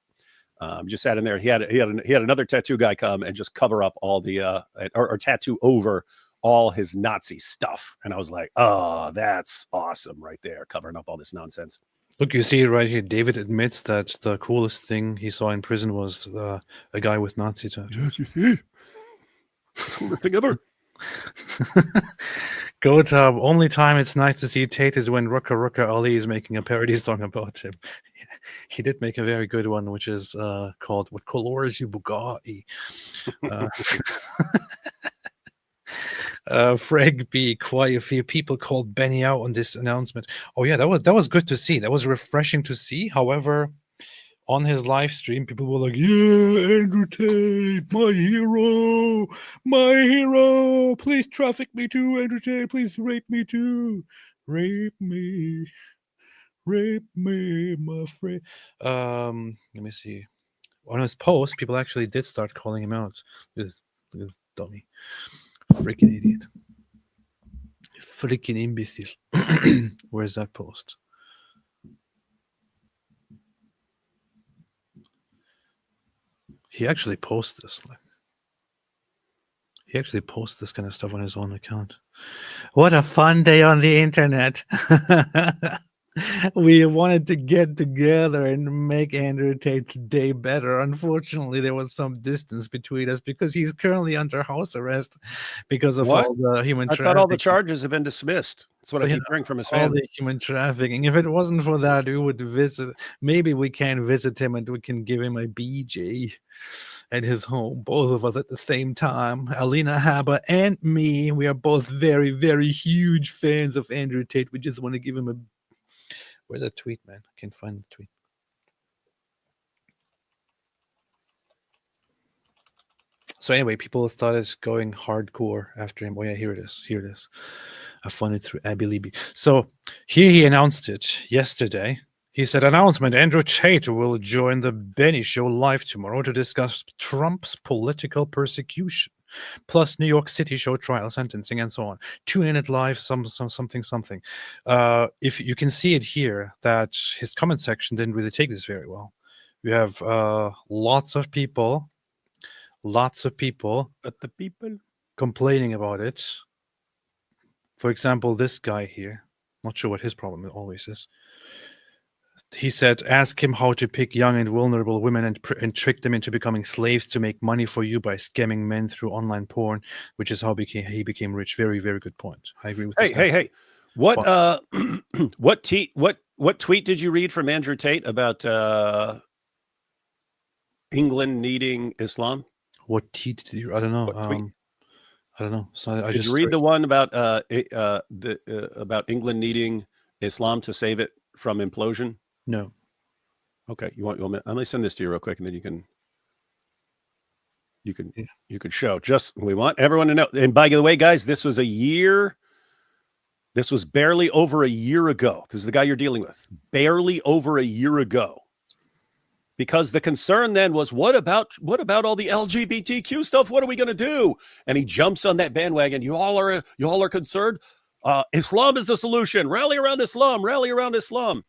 Just sat in there. He had another tattoo guy come and just cover up all the or tattoo over all his Nazi stuff, and I was like, oh, that's awesome right there, covering up all this nonsense. Look, you see it right here. David admits that the coolest thing he saw in prison was a guy with Nazi tattoos. Yes, you see? Coolest thing ever. Good. Only time it's nice to see Tate is when Rucka Ali is making a parody song about him. He did make a very good one, which is called "What Color Is You Bugatti?" Freg B, quite a few people called Benny out on this announcement. Oh yeah, that was good to see. That was refreshing to see. However, on his live stream, people were like, "Yeah, Andrew Tate, my hero. Please traffic me too, Andrew Tate. Please rape me too. Rape me, my friend." Let me see. On his post, people actually did start calling him out. This dummy. Freaking idiot. Freaking imbecile. Where's that post? He actually posts this. He actually posts this kind of stuff on his own account. What a fun day on the internet. We wanted to get together and make Andrew Tate's day better. Unfortunately, there was some distance between us because he's currently under house arrest because of all the human trafficking. I thought all the charges have been dismissed. That's what I keep hearing from his fans. All the human trafficking. If it wasn't for that, we would visit. Maybe we can visit him and we can give him a BJ at his home, both of us at the same time. Alina Habba and me, we are both very, very huge fans of Andrew Tate. We just want to give him a... Where's that tweet, man? I can't find the tweet. So anyway, people started going hardcore after him. Oh yeah, here it is. Here it is. I found it through Abby Libby. So here he announced it yesterday. He said, announcement, Andrew Tate will join the Benny Show live tomorrow to discuss Trump's political persecution, plus New York City show trial, sentencing, and so on. Tune in at live, something. If you can see it here, that his comment section didn't really take this very well. We have lots of people complaining about it. For example, this guy here, not sure what his problem always is. He said, ask him how to pick young and vulnerable women and trick them into becoming slaves to make money for you by scamming men through online porn, which is how he became rich. Very, very good point. I agree with this. Hey. What tweet did you read from Andrew Tate about England needing Islam? What tweet did you? I don't know. I don't know. So did you read the one about about England needing Islam to save it from implosion? No. Okay, you want let me send this to you real quick, and then you can show. Just we want everyone to know. And by the way, guys, this was barely over a year ago. This is the guy you're dealing with. Barely over a year ago. Because the concern then was, what about all the LGBTQ stuff? What are we going to do? And he jumps on that bandwagon. You all are concerned. Islam is the solution. Rally around Islam. Rally around Islam.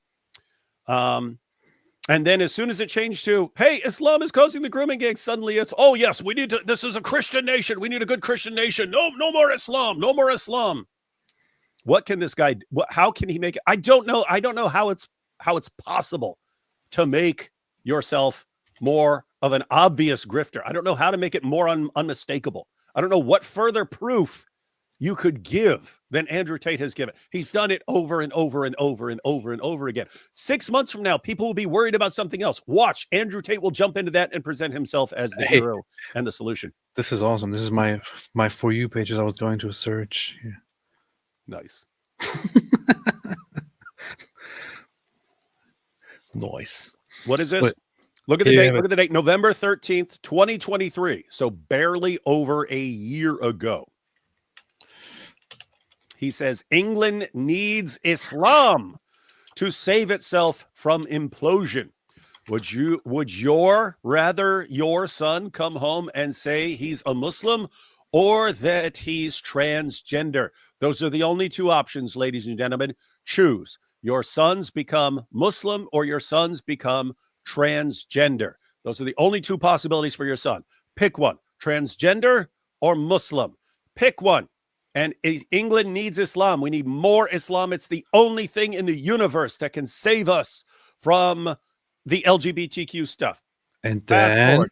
And then as soon as it changed to, hey, Islam is causing the grooming gangs, suddenly it's, oh yes, we need to. This is a Christian nation. We need a good Christian nation. No more Islam. No more Islam. What can this guy? How can he make it? I don't know. I don't know how it's possible to make yourself more of an obvious grifter. I don't know how to make it more unmistakable. I don't know what further proof you could give than Andrew Tate has given. He's done it over and over and over and over and over again. 6 months from now, people will be worried about something else. Watch, Andrew Tate will jump into that and present himself as the hero and the solution. This is awesome. This is my For You pages. I was going to search. Yeah. Nice. Nice. What is this? Look at the date. Look at the date. November 13th, 2023. So barely over a year ago. He says England needs Islam to save itself from implosion. Would your son come home and say he's a Muslim or that he's transgender? Those are the only two options, ladies and gentlemen. Choose. Your sons become Muslim or your sons become transgender. Those are the only two possibilities for your son. Pick one, transgender or Muslim. Pick one. And England needs Islam. We need more Islam. It's the only thing in the universe that can save us from the LGBTQ stuff. And then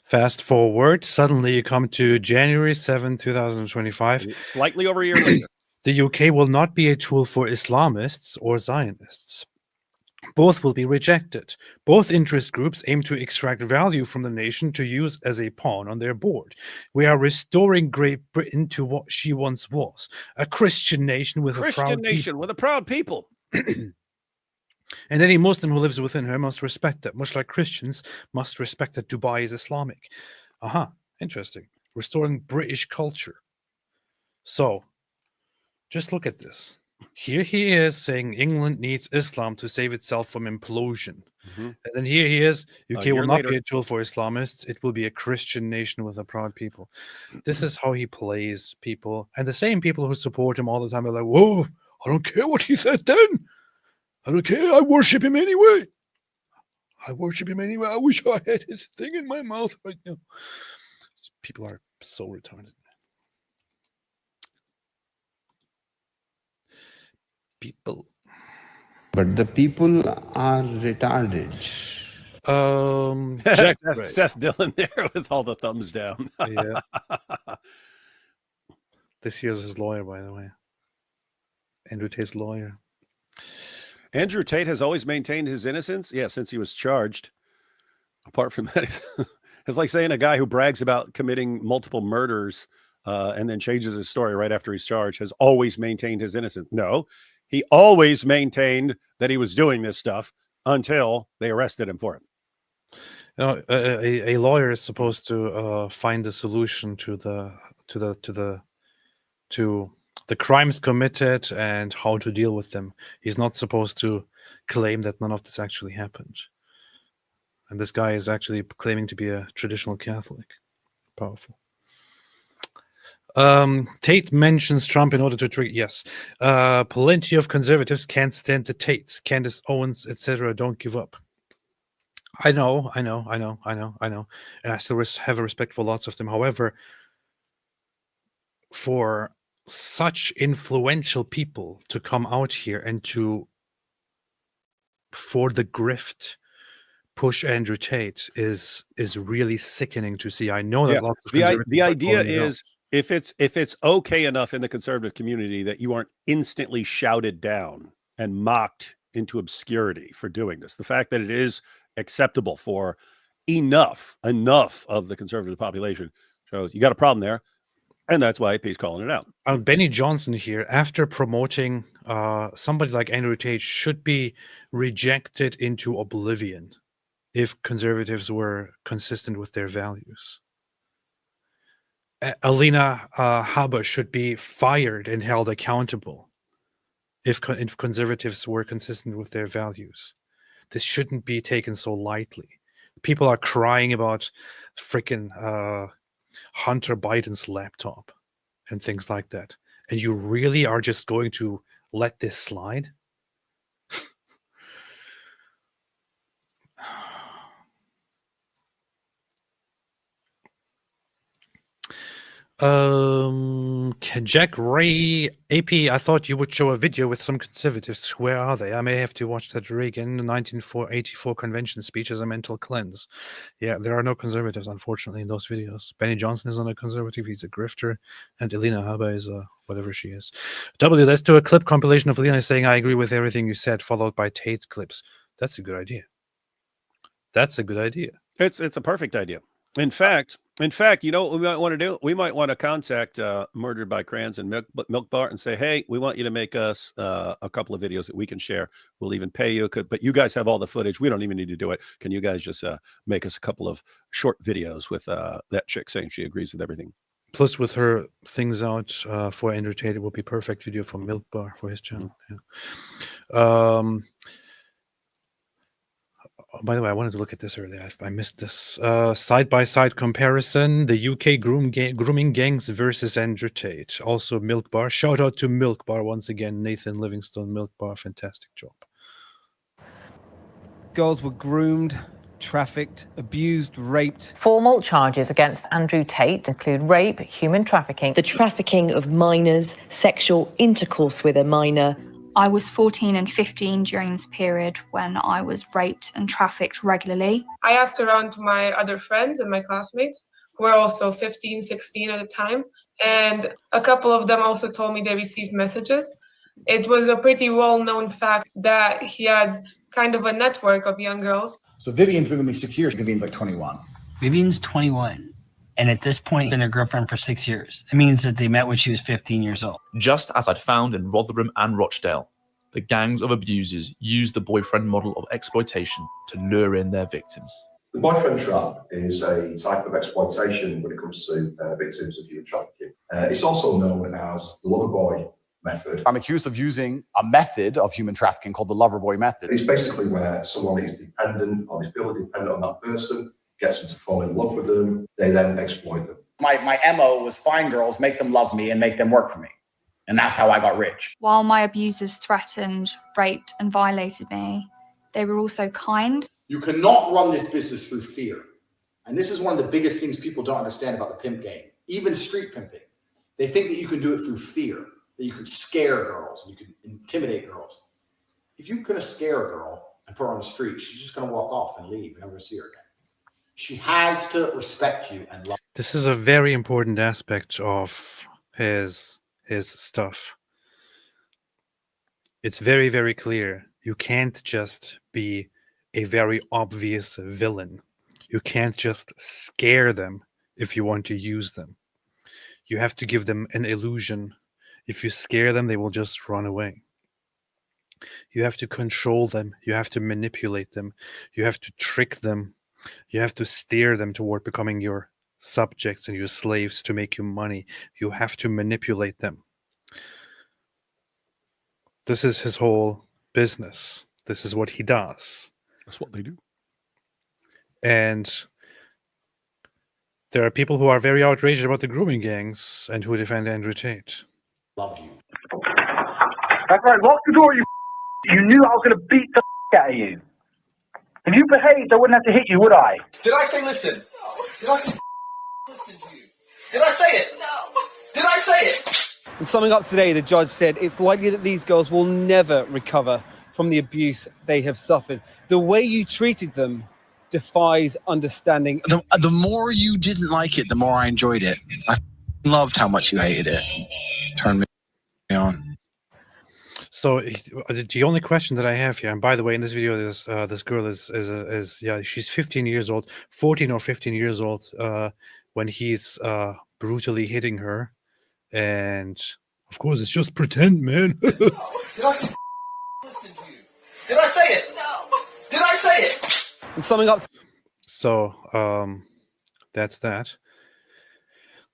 fast forward, suddenly you come to January 7, 2025. Slightly over a year later. The UK will not be a tool for Islamists or Zionists. Both will be rejected. Both interest groups aim to extract value from the nation to use as a pawn on their board. We are restoring Great Britain to what she once was, a Christian nation with a proud people. And any Muslim who lives within her must respect that, much like Christians must respect that Dubai is Islamic. Interesting. Restoring British culture. So, just look at this. Here he is saying England needs Islam to save itself from implosion. And then here he is, UK will not be a tool for Islamists. It will be a Christian nation with a proud people. This is how he plays people. And the same people who support him all the time are like, whoa, I don't care what he said then. I don't care. I worship him anyway. I wish I had his thing in my mouth right now. People are so retarded. People. But the people are retarded. Seth Dillon there with all the thumbs down. Yeah. This here's his lawyer, by the way. Andrew Tate's lawyer. Andrew Tate has always maintained his innocence. Yeah, since he was charged. Apart from that, it's like saying a guy who brags about committing multiple murders and then changes his story right after he's charged has always maintained his innocence. No, he always maintained that he was doing this stuff until they arrested him for it. You know, a lawyer is supposed to find a solution to the crimes committed and how to deal with them. He's not supposed to claim that none of this actually happened. And this guy is actually claiming to be a traditional Catholic. Powerful. Tate mentions Trump in order to trigger. Yes. Plenty of conservatives can't stand the Tates. Candace Owens, etc. Don't give up. I know. And I still have a respect for lots of them. However, for such influential people to come out here and for the grift push Andrew Tate is really sickening to see. I know that lots of the idea is if it's okay enough in the conservative community that you aren't instantly shouted down and mocked into obscurity for doing this. The fact that it is acceptable for enough of the conservative population shows you got a problem there. And that's why he's calling it out. Benny Johnson here, after promoting somebody like Andrew Tate, should be rejected into oblivion if conservatives were consistent with their values. Alina Habba should be fired and held accountable if conservatives were consistent with their values. This shouldn't be taken so lightly. People are crying about freaking Hunter Biden's laptop and things like that. And you really are just going to let this slide? Jack Ray AP, I thought you would show a video with some conservatives. Where are they? I may have to watch that Reagan 1984 convention speech as a mental cleanse. Yeah, there are no conservatives, unfortunately, in those videos. Benny Johnson is not a conservative, he's a grifter, and Alina Habba is a whatever she is. W, let's do a clip compilation of Alina saying, I agree with everything you said, followed by Tate clips. That's a good idea. That's a good idea. It's a perfect idea. In fact, you know what we might want to do? We might want to contact Murdered by Crayons and Milk Bar and say, hey, we want you to make us a couple of videos that we can share. We'll even pay you, but you guys have all the footage. We don't even need to do it. Can you guys just make us a couple of short videos with that chick saying she agrees with everything? Plus, with her things out for Andrew Tate, it will be perfect video for Milk Bar for his channel. Yeah. By the way, I wanted to look at this earlier. I missed this. Side-by-side comparison, the UK grooming gangs versus Andrew Tate. Also Milk Bar. Shout out to Milk Bar once again. Nathan Livingstone, Milk Bar, fantastic job. Girls were groomed, trafficked, abused, raped. Formal charges against Andrew Tate include rape, human trafficking, the trafficking of minors, sexual intercourse with a minor. I was 14 and 15 during this period when I was raped and trafficked regularly. I asked around to my other friends and my classmates, who were also 15, 16 at the time, and a couple of them also told me they received messages. It was a pretty well-known fact that he had kind of a network of young girls. So Vivian's been with me 6 years. Vivian's like 21. Vivian's 21. And at this point, been a girlfriend for 6 years. It means that they met when she was 15 years old. Just as I'd found in Rotherham and Rochdale, the gangs of abusers use the boyfriend model of exploitation to lure in their victims. The boyfriend trap is a type of exploitation when it comes to victims of human trafficking. It's also known as the lover boy method. I'm accused of using a method of human trafficking called the lover boy method. It's basically where someone is dependent or they feel dependent on that person, gets them to fall in love with them, they then exploit them. My MO was find girls, make them love me, and make them work for me. And that's how I got rich. While my abusers threatened, raped, and violated me, they were also kind. You cannot run this business through fear. And this is one of the biggest things people don't understand about the pimp game. Even street pimping. They think that you can do it through fear, that you can scare girls, you can intimidate girls. If you're going to scare a girl and put her on the street, she's just going to walk off and leave. You're never going to see her again. She has to respect you and love you. This is a very important aspect of his stuff. It's very, very clear. You can't just be a very obvious villain. You can't just scare them if you want to use them. You have to give them an illusion. If you scare them, they will just run away. You have to control them. You have to manipulate them. You have to trick them. You have to steer them toward becoming your subjects and your slaves to make you money. You have to manipulate them. This is his whole business. This is what he does. That's what they do. And there are people who are very outraged about the grooming gangs and who defend Andrew Tate. Love you. That's right, lock the door, you knew I was going to beat the out of you. If you behaved, I wouldn't have to hit you, would I? Did I say listen? No. Did I say listen to you? Did I say it? No. Did I say it? In summing up today, the judge said it's likely that these girls will never recover from the abuse they have suffered. The way you treated them defies understanding. The more you didn't like it, the more I enjoyed it. I loved how much you hated it. Turned me on. So the only question that I have here, and by the way, in this video, this girl is she's 15 years old, 14 or 15 years old when he's brutally hitting her, and of course it's just pretend, man. Did I say listen to you? Did I say it? No. Did I say it? And summing up. So that's that.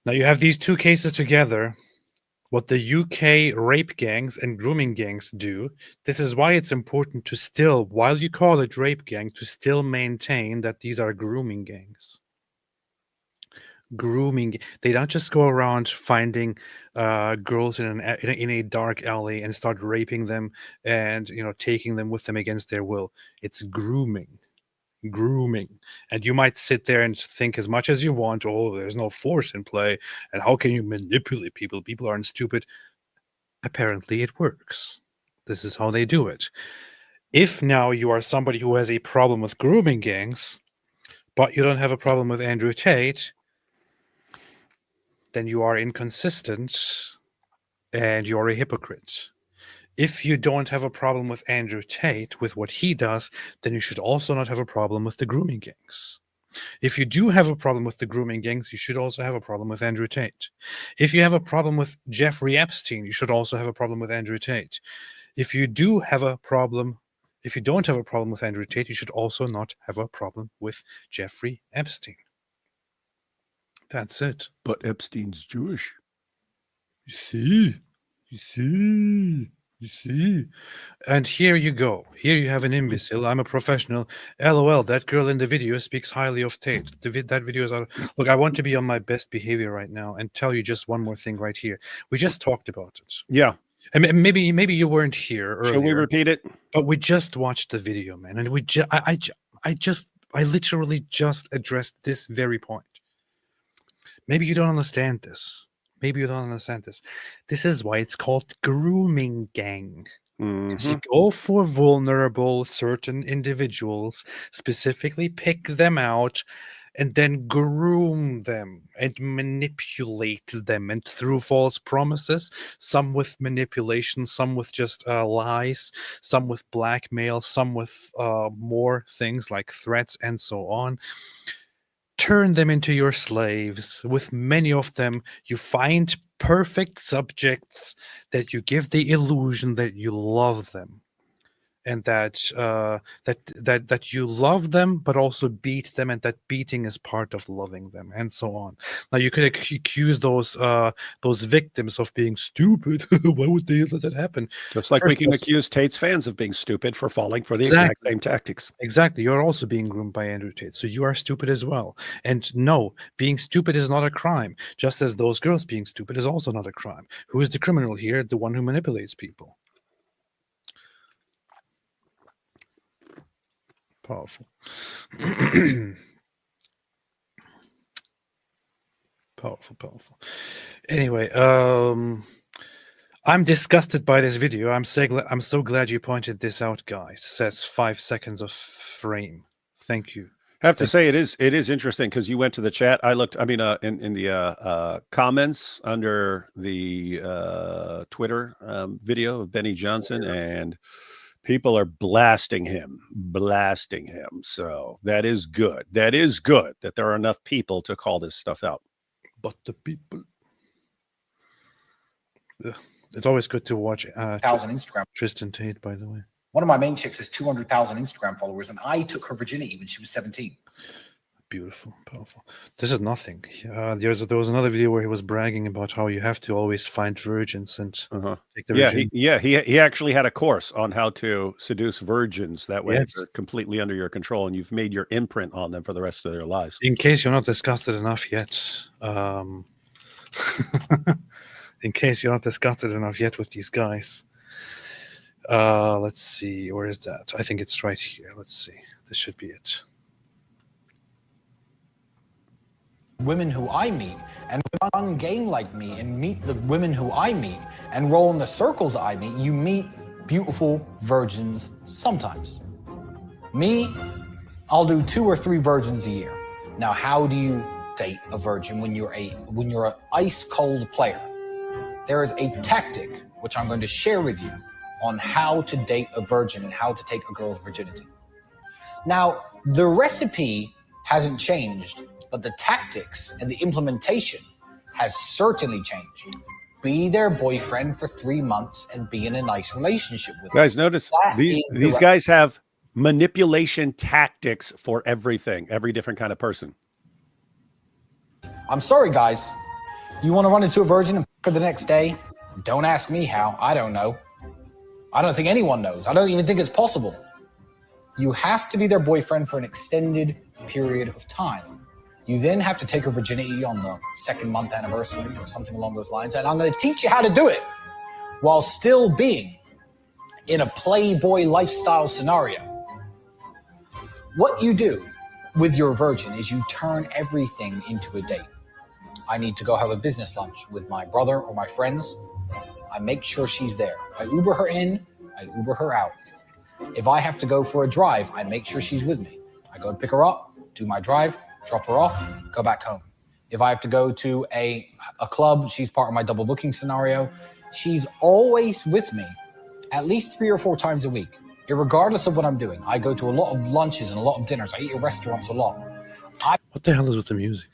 Now you have these two cases together. What the UK rape gangs and grooming gangs do, this is why it's important to still, while you call it rape gang, to still maintain that these are grooming gangs. Grooming, they don't just go around finding girls in a dark alley and start raping them and taking them with them against their will. It's grooming. grooming. And you might sit there and think as much as you want, oh, there's no force in play, and how can you manipulate people? People aren't stupid. Apparently it works. This is how they do it. If now you are somebody who has a problem with grooming gangs, but you don't have a problem with Andrew Tate, then you are inconsistent and you're a hypocrite. If you don't have a problem with Andrew Tate, with what he does, then you should also not have a problem with the grooming gangs. If you do have a problem with the grooming gangs, you should also have a problem with Andrew Tate. If you have a problem with Jeffrey Epstein, you should also have a problem with Andrew Tate. If you don't have a problem with Andrew Tate, you should also not have a problem with Jeffrey Epstein. That's it. But Epstein's Jewish. You see. And here you go. Here you have an imbecile. I'm a professional. LOL, that girl in the video speaks highly of Tate. That video is out. Look, I want to be on my best behavior right now and tell you just one more thing right here. We just talked about it. Yeah. And maybe you weren't here earlier. Shall we repeat it? But we just watched the video, man. And I literally just addressed this very point. Maybe you don't understand this. This is why it's called grooming gang. You go for vulnerable certain individuals, specifically pick them out, and then groom them and manipulate them. And through false promises, some with manipulation, some with just lies, some with blackmail, some with more things like threats and so on. Turn them into your slaves. With many of them, you find perfect subjects that you give the illusion that you love them, and that you love them, but also beat them, and that beating is part of loving them, and so on. Now you could accuse those victims of being stupid. Why would they let that happen? Just like we can accuse Tate's fans of being stupid for falling for the exact same tactics. Exactly. You're also being groomed by Andrew Tate, so you are stupid as well. And no, being stupid is not a crime, just as those girls being stupid is also not a crime. Who is the criminal here? The one who manipulates people. Powerful. Powerful. Anyway, I'm disgusted by this video. I'm so glad you pointed this out, guys. It says 5 seconds of frame. Thank you. I have to say it is interesting because you went to the chat. I looked. I mean, in the comments under the Twitter video of Benny Johnson, and people are blasting him. So that is good. That there are enough people to call this stuff out. But the people. It's always good to watch 1,000 Instagram. Tristan Tate, by the way. One of my main chicks has 200,000 Instagram followers, and I took her virginity when she was 17. Beautiful, powerful. This is nothing. There was another video where he was bragging about how you have to always find virgins and take the virgin. He actually had a course on how to seduce virgins. That way they're completely under your control, and you've made your imprint on them for the rest of their lives. In case you're not disgusted enough yet, with these guys. Let's see, where is that? I think it's right here. Let's see. This should be it. Women who I meet and run game like me and meet the women who I meet and roll in the circles I meet, you meet beautiful virgins sometimes. Me, I'll do 2 or 3 virgins a year. Now, how do you date a virgin when you're an ice cold player? There is a tactic which I'm going to share with you on how to date a virgin and how to take a girl's virginity. Now, the recipe hasn't changed, but the tactics and the implementation has certainly changed. Be their boyfriend for 3 months and be in a nice relationship with them. Guys, notice these guys have manipulation tactics for everything, every different kind of person. I'm sorry, guys. You want to run into a virgin and for the next day? Don't ask me how. I don't know. I don't think anyone knows. I don't even think it's possible. You have to be their boyfriend for an extended period of time. You then have to take her virginity on the 2nd month anniversary or something along those lines. And I'm going to teach you how to do it while still being in a Playboy lifestyle scenario. What you do with your virgin is you turn everything into a date. I need to go have a business lunch with my brother or my friends. I make sure she's there. I Uber her in, I Uber her out. If I have to go for a drive, I make sure she's with me. I go to pick her up, do my drive, drop her off, go back home. If I have to go to a club, she's part of my double booking scenario. She's always with me at least 3 or 4 times a week, regardless of what I'm doing. I go to a lot of lunches and a lot of dinners. I eat at restaurants a lot. What the hell is with the music?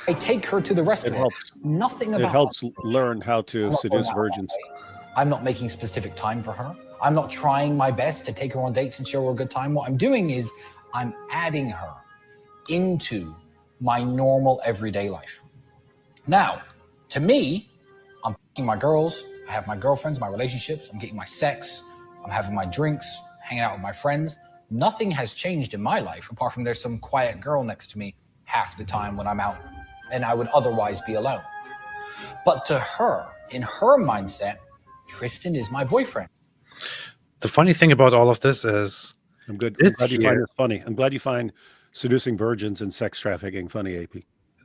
I take her to the restaurant. It helps. Nothing about it helps learn how to seduce virgins. I'm not making specific time for her. I'm not trying my best to take her on dates and show her a good time. What I'm doing is I'm adding her into my normal everyday life. Now, to me, I'm getting my girls, I have my girlfriends, my relationships, I'm getting my sex, I'm having my drinks, hanging out with my friends. Nothing has changed in my life apart from there's some quiet girl next to me half the time when I'm out and I would otherwise be alone. But to her, in her mindset, Tristan is my boyfriend. The funny thing about all of this is... I'm glad you find this funny. I'm glad you find seducing virgins and sex trafficking funny, AP.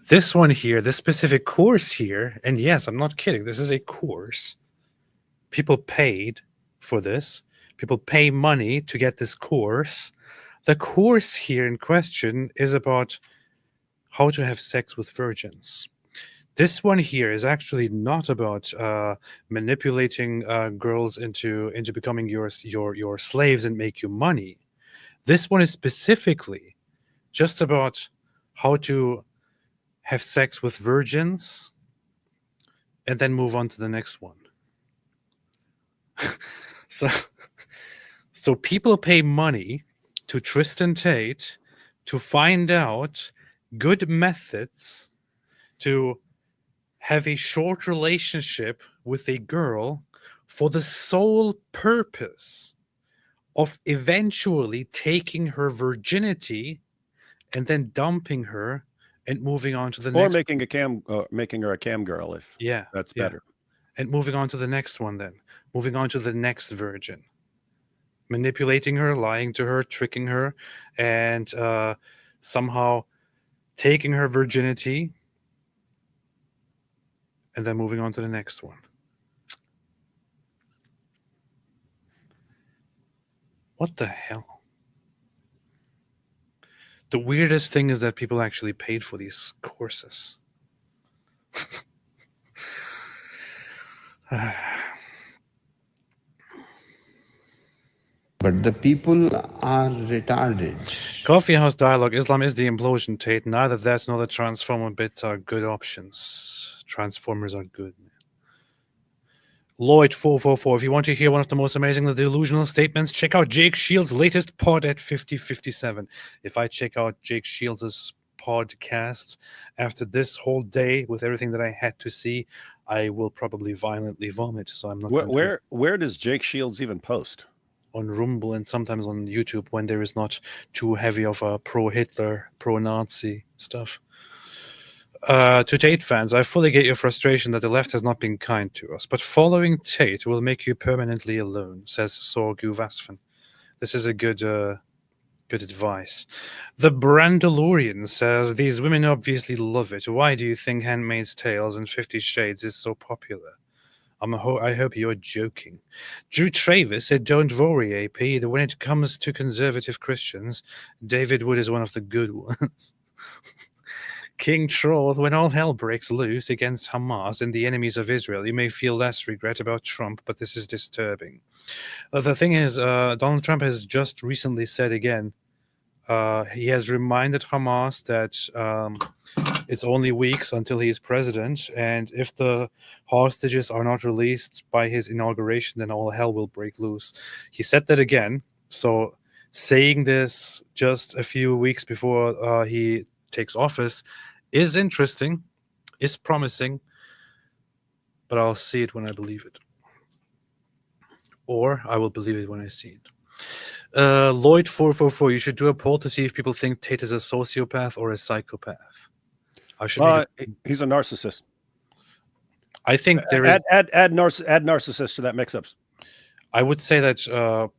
This one here, this specific course here, and yes, I'm not kidding, this is a course. People paid for this. People pay money to get this course. The course here in question is about how to have sex with virgins. This one here is actually not about manipulating girls into becoming your slaves and make you money. This one is specifically just about how to have sex with virgins and then move on to the next one. So people pay money to Tristan Tate to find out good methods to have a short relationship with a girl for the sole purpose of eventually taking her virginity and then dumping her and moving on to the next. Or making her a cam girl if that's better. And moving on to the next one then. Moving on to the next virgin. Manipulating her, lying to her, tricking her, and somehow taking her virginity and then moving on to the next one. What the hell? The weirdest thing is that people actually paid for these courses. But the people are retarded. Coffee House Dialogue, Islam is the implosion, Tate. Neither that nor the Transformer bit are good options. Transformers are good, man. Lloyd444, if you want to hear one of the most amazingly delusional statements, check out Jake Shields' latest pod at 5057. If I check out Jake Shields' podcast after this whole day with everything that I had to see, I will probably violently vomit. So I'm not. Where does Jake Shields even post? On Rumble and sometimes on YouTube when there is not too heavy of a pro-Hitler, pro-Nazi stuff. To Tate fans, I fully get your frustration that the left has not been kind to us, but following Tate will make you permanently alone, says Sorgu Vasfan. This is a good advice. The Brandalorian says, these women obviously love it. Why do you think Handmaid's Tales and 50 Shades is so popular? I hope you're joking. Drew Travis said, don't worry, AP. When it comes to conservative Christians, David Wood is one of the good ones. King Troll, when all hell breaks loose against Hamas and the enemies of Israel, you may feel less regret about Trump, but this is disturbing. The thing is, Donald Trump has just recently said again, he has reminded Hamas that it's only weeks until he is president, and if the hostages are not released by his inauguration, then all hell will break loose. He said that again, so saying this just a few weeks before he takes office is interesting, is promising, but I'll see it when I believe it. Or I will believe it when I see it. Lloyd444, you should do a poll to see if people think Tate is a sociopath or a psychopath. He's a narcissist. I think there is add narcissist to that mix-ups. I would say that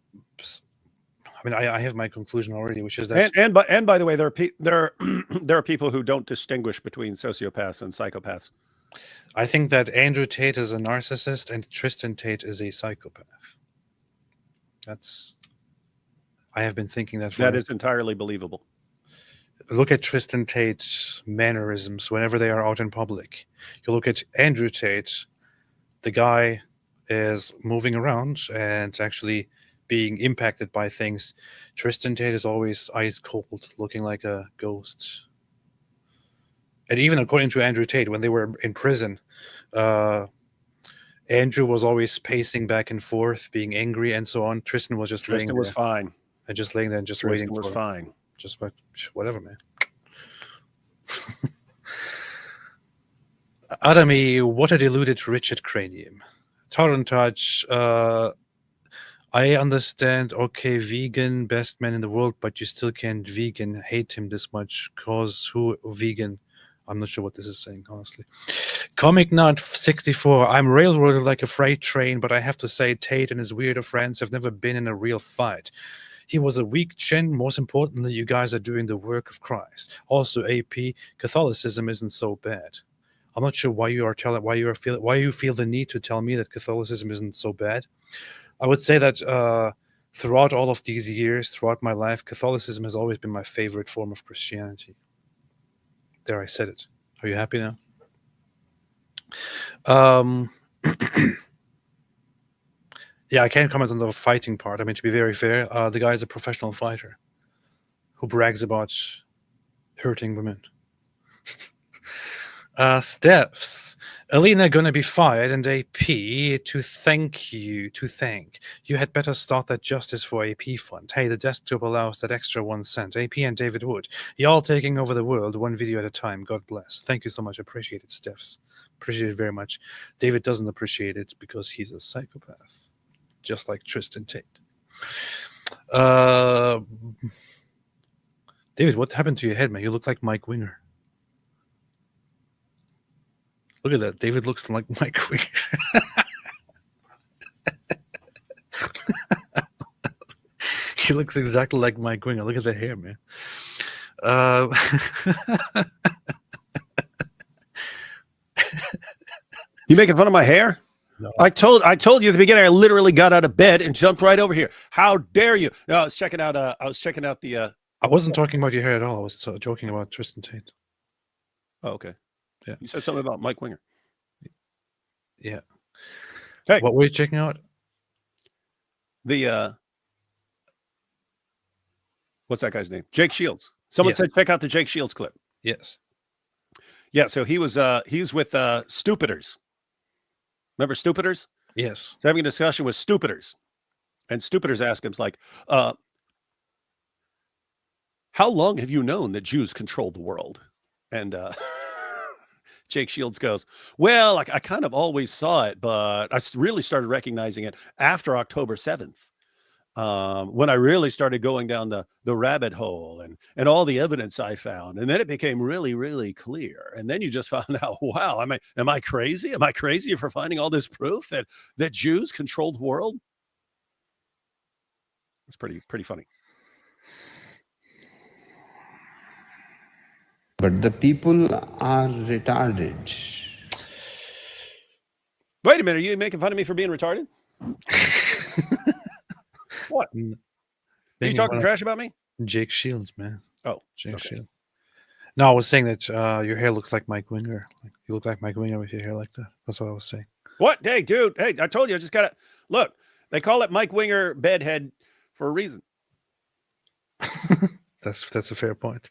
mean, I have my conclusion already, which is that. And by the way, there are people who don't distinguish between sociopaths and psychopaths. I think that Andrew Tate is a narcissist and Tristan Tate is a psychopath. I have been thinking that. That is entirely believable. Look at Tristan Tate's mannerisms whenever they are out in public. You look at Andrew Tate, the guy is moving around and actually being impacted by things. Tristan Tate is always ice cold, looking like a ghost. And even according to Andrew Tate, when they were in prison, Andrew was always pacing back and forth, being angry and so on. Tristan was just laying there. Tristan was fine. And just laying there and just Tristan waiting. was fine. Just whatever, man. Adami, what a deluded Richard Cranium. Torrent Touch, I understand, okay, vegan, best man in the world, but you still can't vegan, hate him this much, cause who vegan? I'm not sure what this is saying, honestly. Comic Nut 64, I'm railroaded like a freight train, but I have to say Tate and his weirdo friends have never been in a real fight. He was a weak chin. Most importantly, you guys are doing the work of Christ. Also, AP, Catholicism isn't so bad. I'm not sure why you feel the need to tell me that Catholicism isn't so bad. I would say that throughout all of these years, throughout my life, Catholicism has always been my favorite form of Christianity. There, I said it. Are you happy now? Yeah, I can't comment on the fighting part. I mean, to be very fair, the guy is a professional fighter who brags about hurting women. Stephs, Alina gonna be fired, and AP to thank. You had better start that Justice for AP fund. Hey, the desktop allows that extra 1 cent. AP and David Wood, y'all taking over the world one video at a time. God bless. Thank you so much. Appreciate it, Stephs. Appreciate it very much. David doesn't appreciate it because he's a psychopath, just like Tristan Tate. David, what happened to your head, man? You look like Mike Winger. Look at that. David looks like Mike Winger. He looks exactly like Mike Winger. Look at the hair, man. You making fun of my hair? No. I told you at the beginning. I literally got out of bed and jumped right over here. How dare you? No, I was checking out the. I wasn't talking about your hair at all. I was joking about Tristan Tate. Oh, okay. Yeah. You said something about Mike Winger. Yeah. Hey, what were you checking out? The what's that guy's name? Jake Shields. Someone said check out the Jake Shields clip. Yes. Yeah. So he's with Stupiders. Remember Stupiders? Yes. He's having a discussion with Stupiders, and Stupiders ask him, like, how long have you known that Jews control the world? And Jake Shields goes, well, I kind of always saw it, but I really started recognizing it after October 7th, when I really started going down the rabbit hole and all the evidence I found. And then it became really, really clear. And then you just found out, wow, am I crazy? Am I crazy for finding all this proof that Jews control the world? It's pretty funny. But the people are retarded. Wait a minute. Are you making fun of me for being retarded? What? Are you talking trash about me? Jake Shields, man. Oh, Jake Shields. No, I was saying that your hair looks like Mike Winger. You look like Mike Winger with your hair like that. That's what I was saying. What? Hey, dude. Hey, I told you. I just got to look. They call it Mike Winger bedhead for a reason. That's a fair point.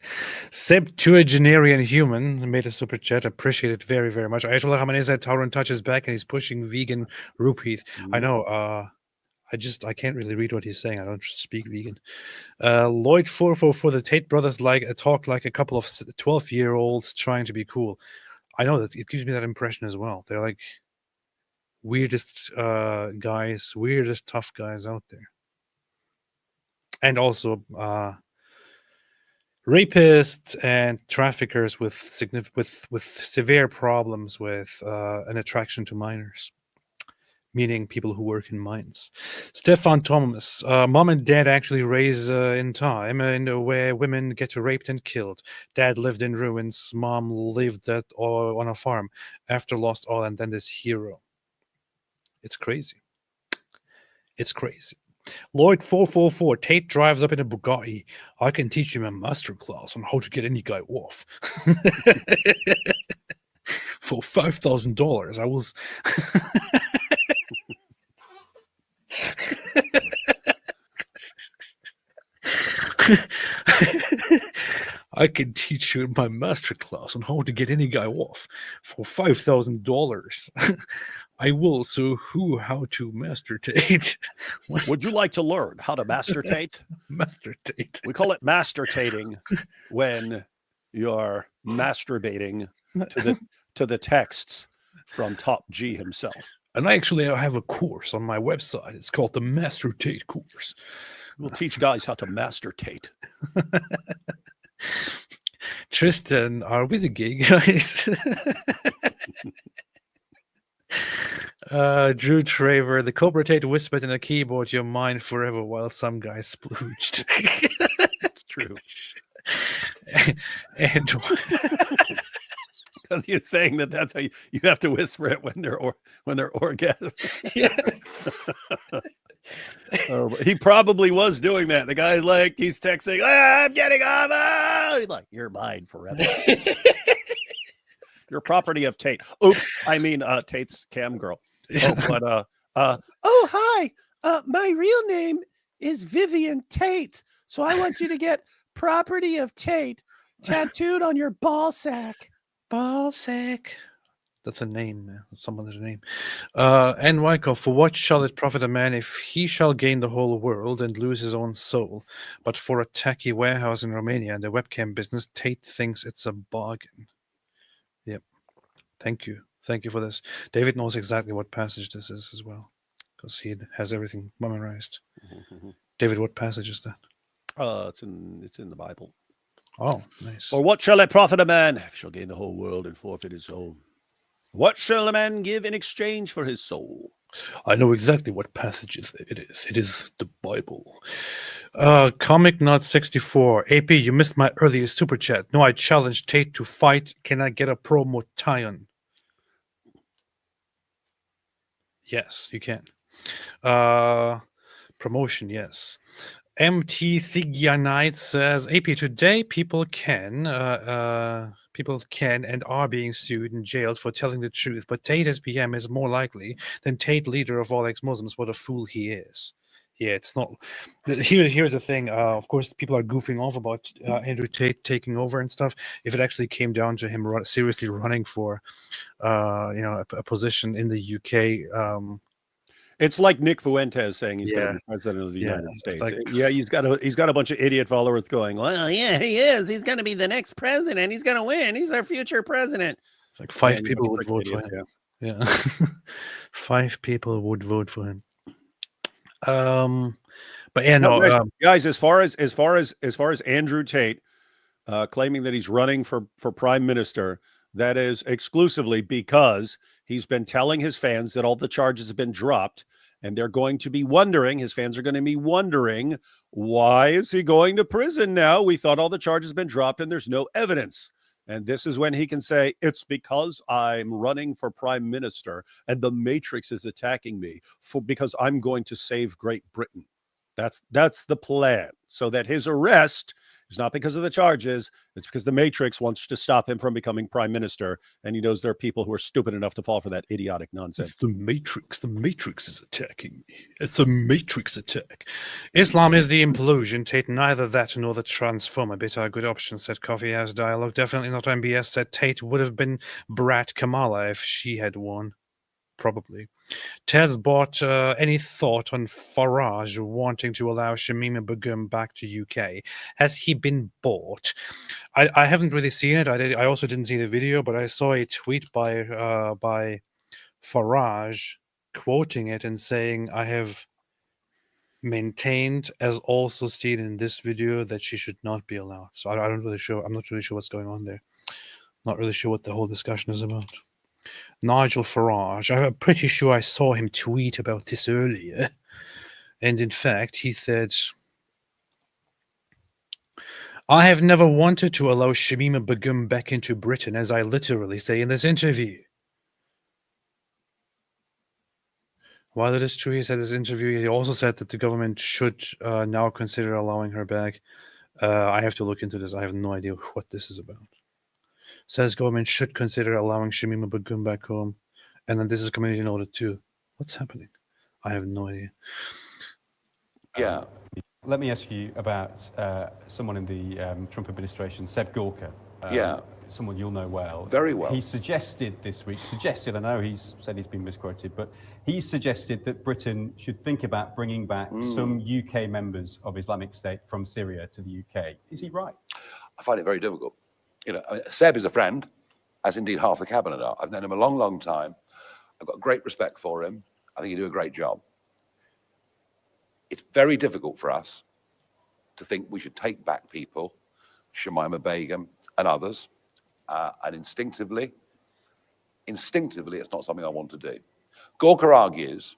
Septuagenarian Human made a super chat. Appreciate it very, very much. Ayatollah Khamenei said Torrent Touch is back and he's pushing vegan rupees. I know. I can't really read what he's saying. I don't speak vegan. Lloyd 444, the Tate brothers talk like a couple of 12-year-olds trying to be cool. I know that it gives me that impression as well. They're like weirdest guys, weirdest tough guys out there. And also rapists and traffickers with severe problems with an attraction to minors. meaning people who work in mines. Stefan Thomas, mom and dad actually raise in time and where women get raped and killed. Dad lived in ruins. Mom lived on a farm. After lost all and then this hero. It's crazy. It's crazy. Lloyd 444, Tate drives up in a Bugatti. I can teach him a masterclass on how to get any guy off. For $5,000. I was I can teach you my masterclass on how to get any guy off for $5,000. I will. So how to master Tate? Would you like to learn how to master Tate? Master Tate. We call it master tating when you're masturbating to the texts from Top G himself. And I have a course on my website. It's called the Master Tate course. We'll teach guys how to master Tate. Tristan, are we the gay guys? Drew Traver, the Cobra Tate whispered in a keyboard, "You're mine forever," while some guy splooged. That's true. And because you're saying that's how you have to whisper it when they're orgasming. Yes. He probably was doing that. The guy's like, he's texting, "I'm getting off." He's like, "You're mine forever." You're property of Tate. Oops, I mean Tate's cam girl. Oh, but oh hi, my real name is Vivian Tate, so I want you to get property of Tate tattooed on your ball sack. Ball sack. That's a name, man. That's someone's name. And Michael, for what shall it profit a man if he shall gain the whole world and lose his own soul? But for a tacky warehouse in Romania and the webcam business, Tate thinks it's a bargain. Yep. Thank you. Thank you for this. David knows exactly what passage this is as well, because he has everything memorized. Mm-hmm. David, what passage is that? It's in the Bible. Oh, nice. Or what shall it profit a man if he shall gain the whole world and forfeit his soul? What shall a man give in exchange for his soul? I know exactly what passage it is. It is the Bible. Comic Nut 64. AP, you missed my earlier super chat. No, I challenged Tate to fight. Can I get a promo tie-on? Yes, you can. Promotion, yes. MT Sigyanite says, AP, today people can and are being sued and jailed for telling the truth, but Tate as PM is more likely than Tate leader of all ex-Muslims. What a fool he is. Yeah, it's not. Here's the thing. Of course, people are goofing off about Andrew Tate taking over and stuff. If it actually came down to him seriously running for, a position in the UK, it's like Nick Fuentes saying he's going to be president of the United States. Like, he's got a bunch of idiot followers going, "Well, yeah, he is. He's going to be the next president. He's going to win. He's our future president." It's like 5 people would vote for him. Yeah. 5 people would vote for him. But yeah, no, guys. As far as Andrew Tate claiming that he's running for prime minister, that is exclusively because he's been telling his fans that all the charges have been dropped, and they're going to be wondering. His fans are going to be wondering, why is he going to prison now? We thought all the charges have been dropped, and there's no evidence. And this is when he can say, it's because I'm running for prime minister and the Matrix is attacking me because I'm going to save Great Britain. That's the plan. So that his arrest is not because of the charges. It's because the Matrix wants to stop him from becoming prime minister. And he knows there are people who are stupid enough to fall for that idiotic nonsense. It's the Matrix. The Matrix is attacking me. It's a Matrix attack. Islam is the implosion. Tate, neither that nor the transformer bit are a good options, said Coffee House Dialogue. Definitely not MBS, said Tate would have been Brat Kamala if she had won. Probably. Tez bought any thought on Farage wanting to allow Shamima Begum back to UK? Has he been bought? I haven't really seen it. I also didn't see the video, but I saw a tweet by Farage quoting it and saying, "I have maintained, as also stated in this video, that she should not be allowed." So I'm not really sure what's going on there. Not really sure what the whole discussion is about. Nigel Farage. I'm pretty sure I saw him tweet about this earlier. And in fact, he said, I have never wanted to allow Shamima Begum back into Britain, as I literally say in this interview. While it is true, he said in this interview, he also said that the government should now consider allowing her back. I have to look into this. I have no idea what this is about. Says government should consider allowing Shamima Begum back home. And then this is community noted too. What's happening? I have no idea. Yeah. Let me ask you about someone in the Trump administration, Seb Gorka. Yeah. Someone you'll know well. Very well. He suggested this week, I know he's said he's been misquoted, but he suggested that Britain should think about bringing back some UK members of Islamic State from Syria to the UK. Is he right? I find it very difficult. You know, Seb is a friend, as indeed half the cabinet are. I've known him a long, long time. I've got great respect for him. I think he'd do a great job. It's very difficult for us to think we should take back people, Shamima Begum and others, and instinctively, it's not something I want to do. Gorka argues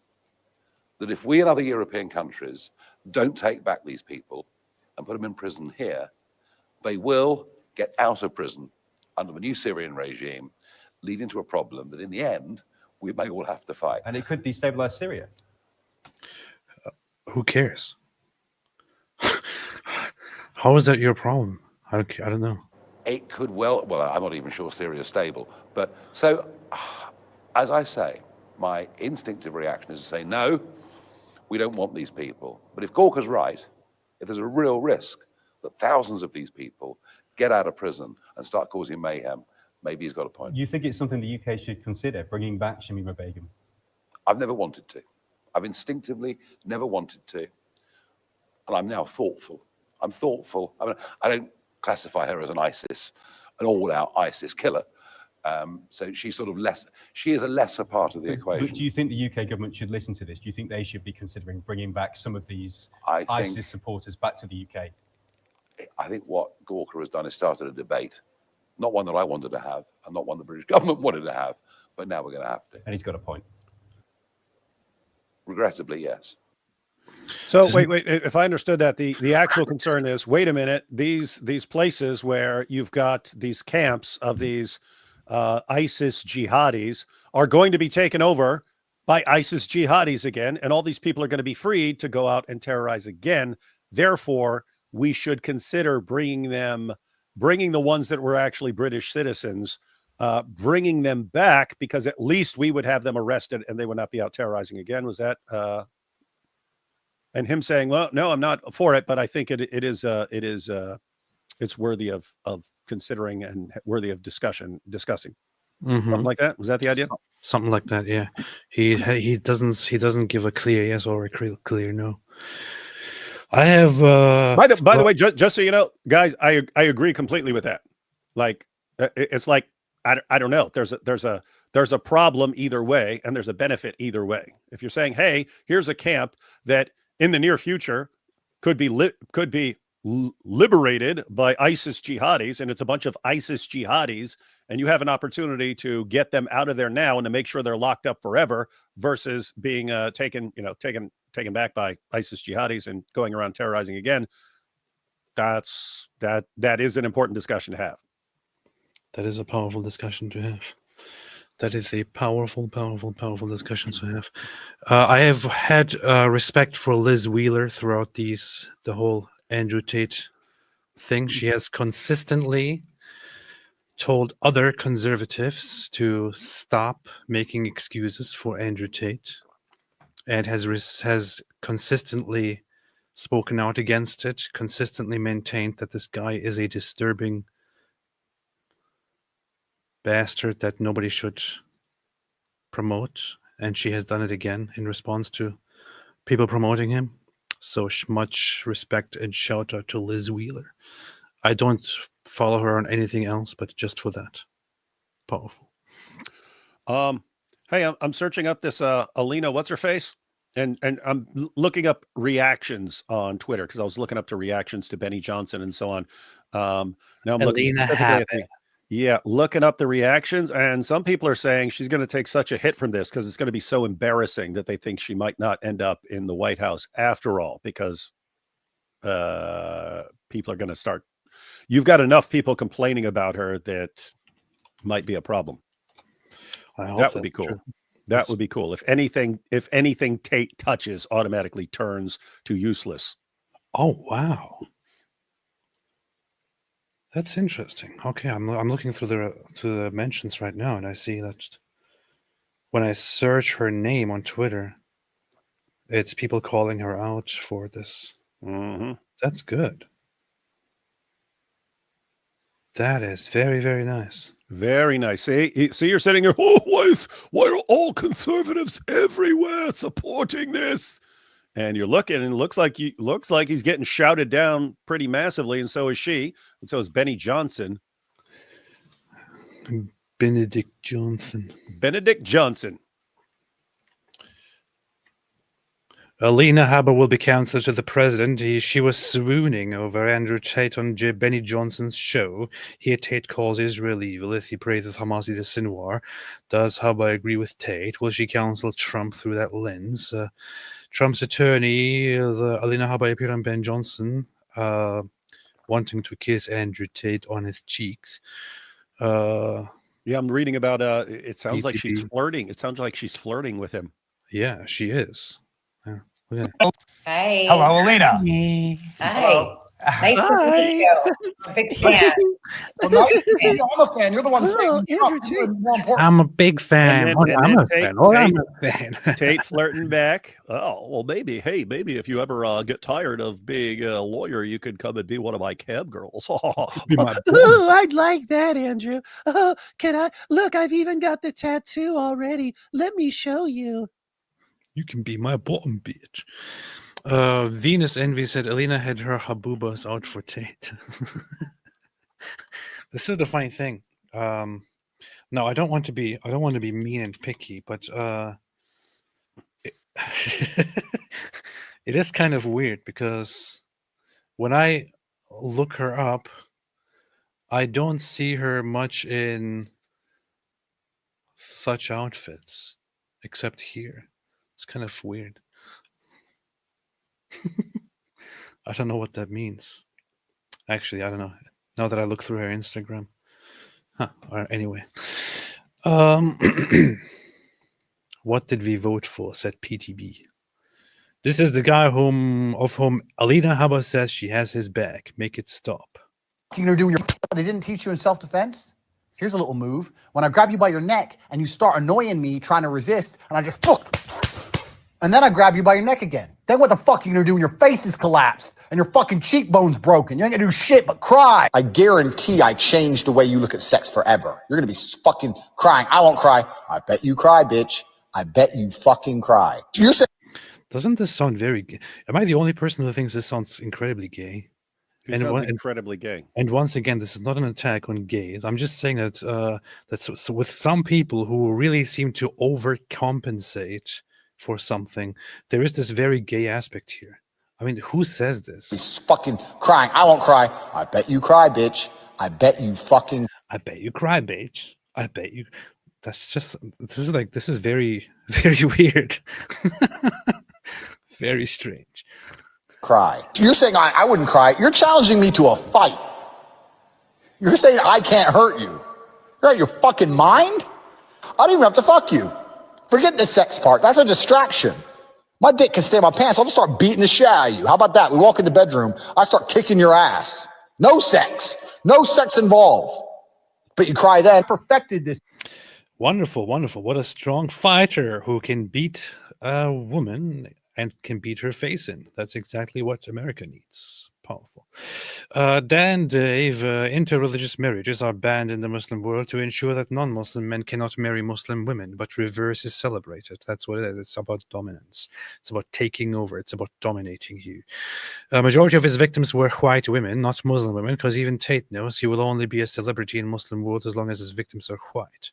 that if we and other European countries don't take back these people and put them in prison here, they will get out of prison under the new Syrian regime, leading to a problem that in the end, we may all have to fight. And it could destabilize Syria. Who cares? How is that your problem? I don't know. It could well, I'm not even sure Syria is stable. But so, as I say, my instinctive reaction is to say, no, we don't want these people. But if Gorka's right, if there's a real risk that thousands of these people get out of prison and start causing mayhem, maybe he's got a point. You think it's something the UK should consider, bringing back Shamima Begum? I've never wanted to. I've instinctively never wanted to. And I'm now thoughtful. I'm thoughtful. I mean, I don't classify her as an all-out ISIS killer. So she's sort of she is a lesser part of the equation. But do you think the UK government should listen to this? Do you think they should be considering bringing back some of these ISIS supporters back to the UK? I think what Gorka has done is started a debate, not one that I wanted to have, and not one the British government wanted to have, but now we're going to have to. And he's got a point. Regrettably, yes. So wait, if I understood that, the actual concern is, wait a minute, these places where you've got these camps of these ISIS jihadis are going to be taken over by ISIS jihadis again, and all these people are going to be freed to go out and terrorize again. Therefore, we should consider bringing the ones that were actually British citizens, bringing them back, because at least we would have them arrested and they would not be out terrorizing again. Was that and him saying, well, no, I'm not for it, but I think it's worthy of considering and worthy of discussing. Something like that. Was that the idea? Something like that, yeah. He doesn't give a clear yes or a clear no. I have by the way, just so you know, guys, I agree completely with that. Like, it's like, I don't know. There's a problem either way, and there's a benefit either way. If you're saying, hey, here's a camp that in the near future could be liberated by ISIS jihadis, and it's a bunch of ISIS jihadis, and you have an opportunity to get them out of there now and to make sure they're locked up forever, versus being taken back by ISIS jihadis and going around terrorizing again. That is an important discussion to have. That is a powerful discussion to have. That is a powerful discussion to have. I have had respect for Liz Wheeler throughout the whole Andrew Tate thing. She has consistently told other conservatives to stop making excuses for Andrew Tate, and has consistently spoken out against it, consistently maintained that this guy is a disturbing bastard that nobody should promote, and she has done it again in response to people promoting him. So much respect and shout out to Liz Wheeler. I don't follow her on anything else, but just for that. Powerful. Hey, I'm searching up this Alina, what's her face? And I'm looking up reactions on Twitter, because I was looking up to reactions to Benny Johnson and so on. Now I'm looking Alina Habba. Yeah, looking up the reactions, and some people are saying she's going to take such a hit from this because it's going to be so embarrassing that they think she might not end up in the White House after all, because people are going to start. You've got enough people complaining about her that might be a problem. That would be cool. True. That would be cool. If anything Tate touches automatically turns to useless. Oh wow. That's interesting. Okay, I'm looking through the mentions right now, and I see that when I search her name on Twitter, it's people calling her out for this. Mm-hmm. That's good. That is very, very nice. Very nice. See, you're sitting here. Oh, why are all conservatives everywhere supporting this? And you're looking, and it looks like he's getting shouted down pretty massively, and so is she, and so is Benny Johnson. Benedict Johnson. Alina Habba will be counselor to the president. She was swooning over Andrew Tate on Benny Johnson's show. Here Tate calls Israel evil. He praises Hamas leader Sinwar. Does Habba agree with Tate? Will she counsel Trump through that lens? Trump's attorney, Alina Habba, appeared on Ben Johnson, wanting to kiss Andrew Tate on his cheeks. Yeah, I'm reading about. It sounds like she's flirting. It sounds like she's flirting with him. Yeah, she is. Yeah. Hey. Hello, Alina. Hi. Nice to meet you. I'm a big fan. Well, no, I'm a fan. You're the one saying more important. I'm a big fan. I'm a fan. Tate flirting back. Oh, well, maybe if you ever get tired of being a lawyer, you could come and be one of my cab girls. Oh, I'd like that, Andrew. Oh, can I? Look, I've even got the tattoo already. Let me show you. You can be my bottom bitch. Venus Envy said Alina had her habubas out for Tate. This is the funny thing. No, I don't want to be mean and picky, but it is kind of weird because when I look her up, I don't see her much in such outfits, except here. It's kind of weird. I don't know what that means. Actually, I don't know. Now that I look through her Instagram. Anyway. What did we vote for? Said PTB. This is the guy of whom Alina Habba says she has his back. Make it stop. You're doing they didn't teach you in self-defense? Here's a little move. When I grab you by your neck and you start annoying me trying to resist, and I just and then I grab you by your neck again. Then what the fuck are you gonna do when your face is collapsed and your fucking cheekbone's broken? You ain't gonna do shit but cry. I guarantee I changed the way you look at sex forever. You're gonna be fucking crying. I won't cry. I bet you cry, bitch. I bet you fucking cry. You're saying. Doesn't this sound very gay? Am I the only person who thinks this sounds incredibly gay? Incredibly gay. And once again, this is not an attack on gays. I'm just saying that that's with some people who really seem to overcompensate for something, there is this very gay aspect here. I mean, who says this? He's fucking crying. I won't cry. I bet you cry, bitch. I bet you fucking. I bet you cry, bitch. I bet you. This is very, very weird. Very strange. Cry. You're saying I wouldn't cry. You're challenging me to a fight. You're saying I can't hurt you. You're out of your fucking mind? I don't even have to fuck you. Forget the sex part. That's a distraction. My dick can stay in my pants. I'll just start beating the shit out of you. How about that? We walk in the bedroom. I start kicking your ass. No sex. No sex involved. But you cry then. Perfected this. Wonderful, wonderful. What a strong fighter who can beat a woman and can beat her face in. That's exactly what America needs. Powerful. Dan Dave, interreligious marriages are banned in the Muslim world to ensure that non-Muslim men cannot marry Muslim women, but reverse is celebrated. That's what it is. It's about dominance. It's about taking over. It's about dominating you. A majority of his victims were white women, not Muslim women, because even Tate knows he will only be a celebrity in Muslim world as long as his victims are white.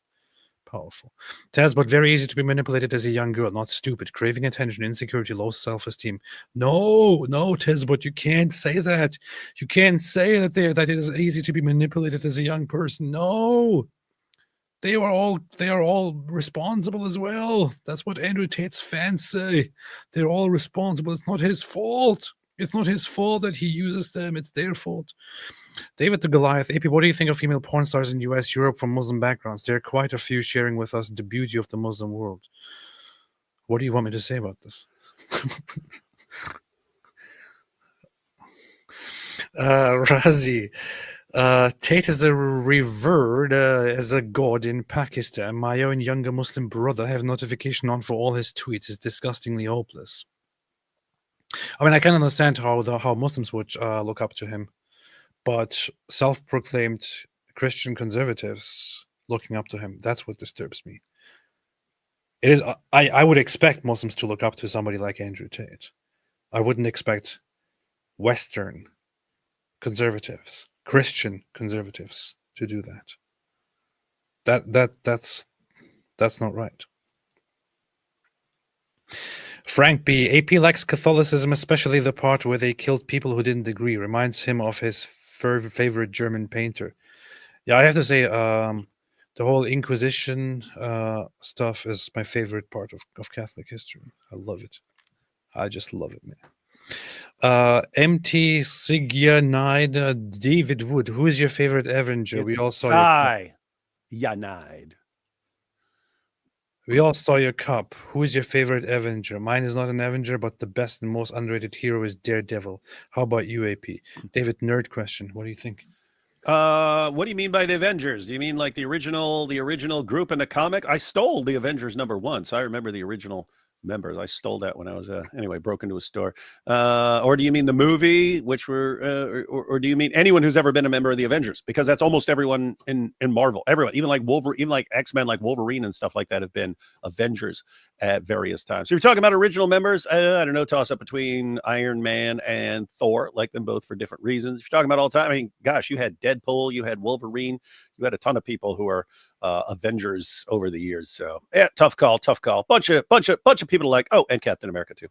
Powerful. Taz, but very easy to be manipulated as a young girl, not stupid. Craving attention, insecurity, low self-esteem. No, Taz, but you can't say that. You can't say that that it is easy to be manipulated as a young person. No. They are all responsible as well. That's what Andrew Tate's fans say. They're all responsible. It's not his fault. It's not his fault that he uses them. It's their fault. David the Goliath, AP, what do you think of female porn stars in US, Europe from Muslim backgrounds? There are quite a few sharing with us the beauty of the Muslim world. What do you want me to say about this? Razi, Tate is revered as a god in Pakistan. My own younger Muslim brother have notification on for all his tweets. It's disgustingly hopeless. I mean, I can understand how Muslims would look up to him. But self-proclaimed Christian conservatives looking up to him, that's what disturbs me. It is. I would expect Muslims to look up to somebody like Andrew Tate. I wouldn't expect Western conservatives, Christian conservatives, to do that. That's not right. Frank B. AP likes Catholicism, especially the part where they killed people who didn't agree. Reminds him of his favorite German painter. Yeah, I have to say, the whole Inquisition stuff is my favorite part of Catholic history. I love it. I just love it, man. MT Sigyanide, David Wood. Who is your favorite Avenger? We all saw Yanide. We all saw your cup. Who is your favorite Avenger? Mine is not an Avenger, but the best and most underrated hero is Daredevil. How about you, AP? David, nerd question. What do you think? What do you mean by the Avengers? Do you mean like the original group in the comic? I stole the Avengers #1, so I remember the original members. I stole that when I was anyway, broke into a store. Or do you mean the movie, which were or do you mean anyone who's ever been a member of the Avengers? Because that's almost everyone in Marvel. Everyone, even like Wolverine, even like X-Men, like Wolverine and stuff like that, have been Avengers at various times. So if you're talking about original members, I don't know, toss up between Iron Man and Thor, like them both for different reasons. If you're talking about all time, I mean, gosh, you had Deadpool, you had Wolverine, you had a ton of people who are Avengers over the years. So yeah, tough call. Bunch of people like, oh, and Captain America too.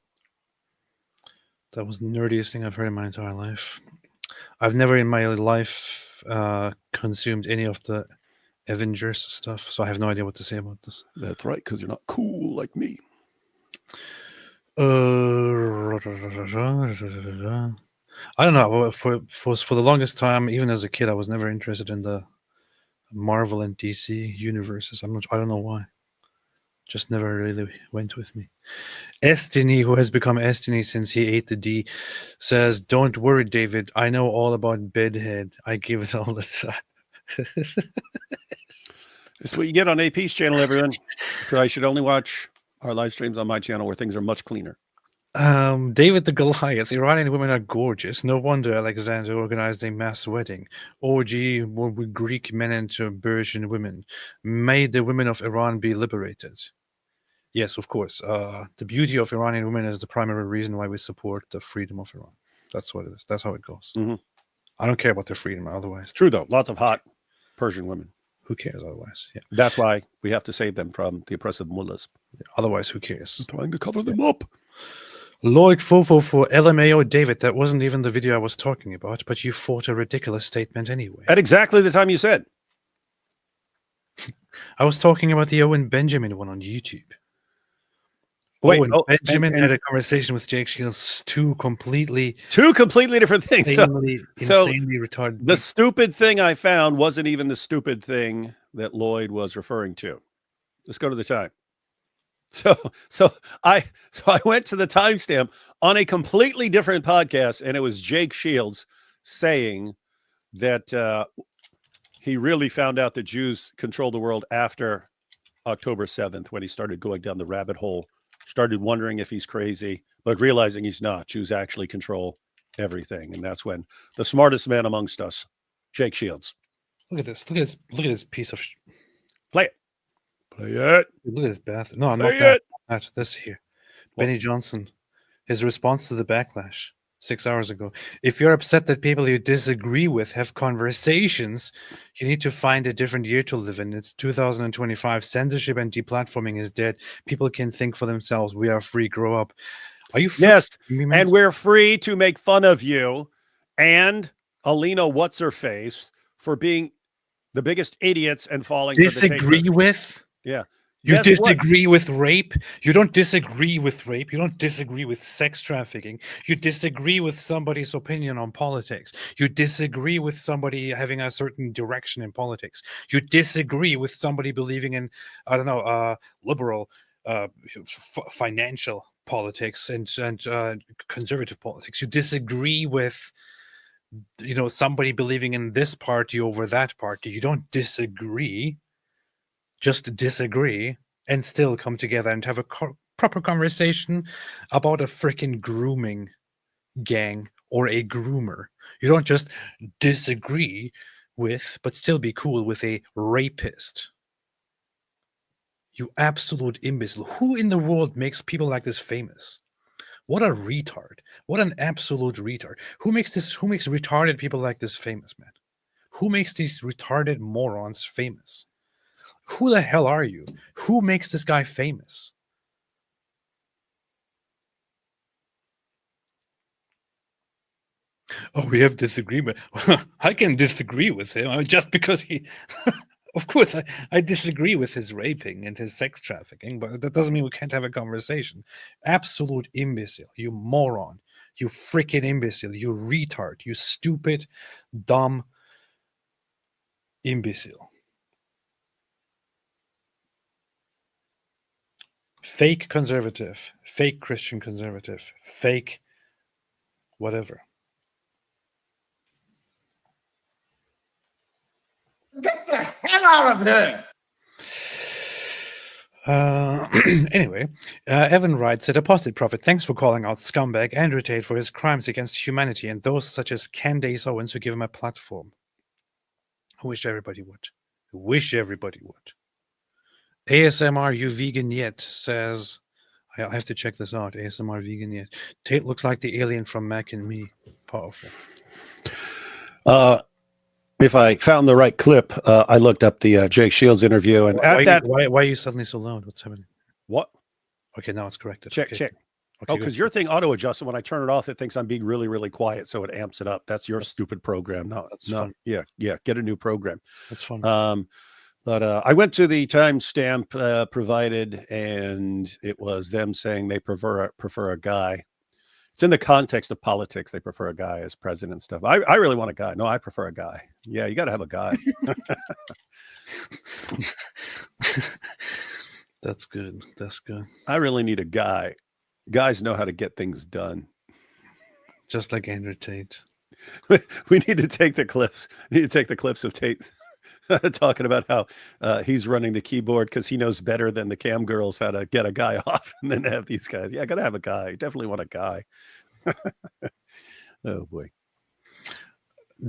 That was the nerdiest thing I've heard in my entire life. I've never in my life consumed any of the Avengers stuff, so I have no idea what to say about this. That's right, because you're not cool like me. I don't know. For the longest time, even as a kid, I was never interested in the Marvel and DC universes. I don't know why. Just never really went with me. Estini, who has become Estini since he ate the D, says, "Don't worry, David. I know all about bedhead. I give it all the time." It's what you get on AP's channel, everyone. So I should only watch our live streams on my channel where things are much cleaner. David the Goliath. Iranian women are gorgeous. No wonder Alexander organized a mass wedding. Orgy with Greek men into Persian women. May the women of Iran be liberated. Yes, of course. The beauty of Iranian women is the primary reason why we support the freedom of Iran. That's what it is. That's how it goes. Mm-hmm. I don't care about their freedom otherwise. True, though. Lots of hot Persian women. Who cares otherwise? Yeah. That's why we have to save them from the oppressive mullahs. Yeah, otherwise, who cares? I'm trying to cover them up. Lloyd Fofo for LMAO. David, that wasn't even the video I was talking about, but you fought a ridiculous statement anyway. At exactly the time you said. I was talking about the Owen Benjamin one on YouTube. Wait, Benjamin had a conversation with Jake Shields. Two completely different things. Insanely retarded. The stupid thing I found wasn't even the stupid thing that Lloyd was referring to. Let's go to the time. So I went to the timestamp on a completely different podcast, and it was Jake Shields saying that he really found out that Jews control the world after October 7th, when he started going down the rabbit hole, started wondering if he's crazy, but realizing he's not. Jews actually control everything, and that's when the smartest man amongst us, Jake Shields. Look at this. Look at this piece of. Play it. Play it. Look at this bath. No, I'm Play not it. that. This here. Benny Johnson. His response to the backlash. 6 hours ago. If you're upset that people you disagree with have conversations, you need to find a different year to live in. It's 2025. Censorship and deplatforming is dead. People can think for themselves. We are free. Grow up. Are you? Yes, Me, man? and we're free to make fun of you and Alina what's her face for being the biggest idiots and falling Disagree for the with? Yeah. You Guess what? disagree with rape? You don't disagree with rape. You don't disagree with sex trafficking. You disagree with somebody's opinion on politics. You disagree with somebody having a certain direction in politics. You disagree with somebody believing in, I don't know, liberal financial politics and conservative politics. You disagree with, you know, somebody believing in this party over that party. You don't disagree. Just disagree and still come together and have a proper conversation about a freaking grooming gang or a groomer. You don't just disagree with, but still be cool with a rapist. You absolute imbecile. Who in the world makes people like this famous? What a retard. What an absolute retard. Who makes retarded people like this famous, man? Who makes these retarded morons famous? Who the hell are you? Who makes this guy famous? Oh, we have disagreement. I can disagree with him just because he... Of course, I disagree with his raping and his sex trafficking, but that doesn't mean we can't have a conversation. Absolute imbecile. You moron. You freaking imbecile. You retard. You stupid, dumb imbecile. Fake conservative, fake Christian conservative, fake whatever. Get the hell out of here! Anyway, Evan writes, at Apostate Prophet, thanks for calling out scumbag Andrew Tate for his crimes against humanity and those such as Candace Owens who give him a platform. I wish everybody would. I wish everybody would. ASMR, you vegan yet, says, I have to check this out. ASMR vegan yet. Tate looks like the alien from Mac and Me. Powerful. If I found the right clip, I looked up the Jake Shields interview, and why are you suddenly so loud? What's happening? What? Okay, now it's corrected. Check. Okay, Oh, because your thing auto adjusts, and when I turn it off, it thinks I'm being really, really quiet, so it amps it up. That's your stupid program. No, that's fun. Yeah. Get a new program. That's fun. But I went to the timestamp provided, and it was them saying they prefer a guy. It's in the context of politics. They prefer a guy as president and stuff. I really want a guy. No, I prefer a guy. Yeah, you got to have a guy. That's good. That's good. I really need a guy. Guys know how to get things done. Just like Andrew Tate. We need to take the clips. We need to take the clips of Tate talking about how he's running the keyboard because he knows better than the cam girls how to get a guy off, and then have these guys. Yeah, I gotta have a guy. Definitely want a guy. Oh boy.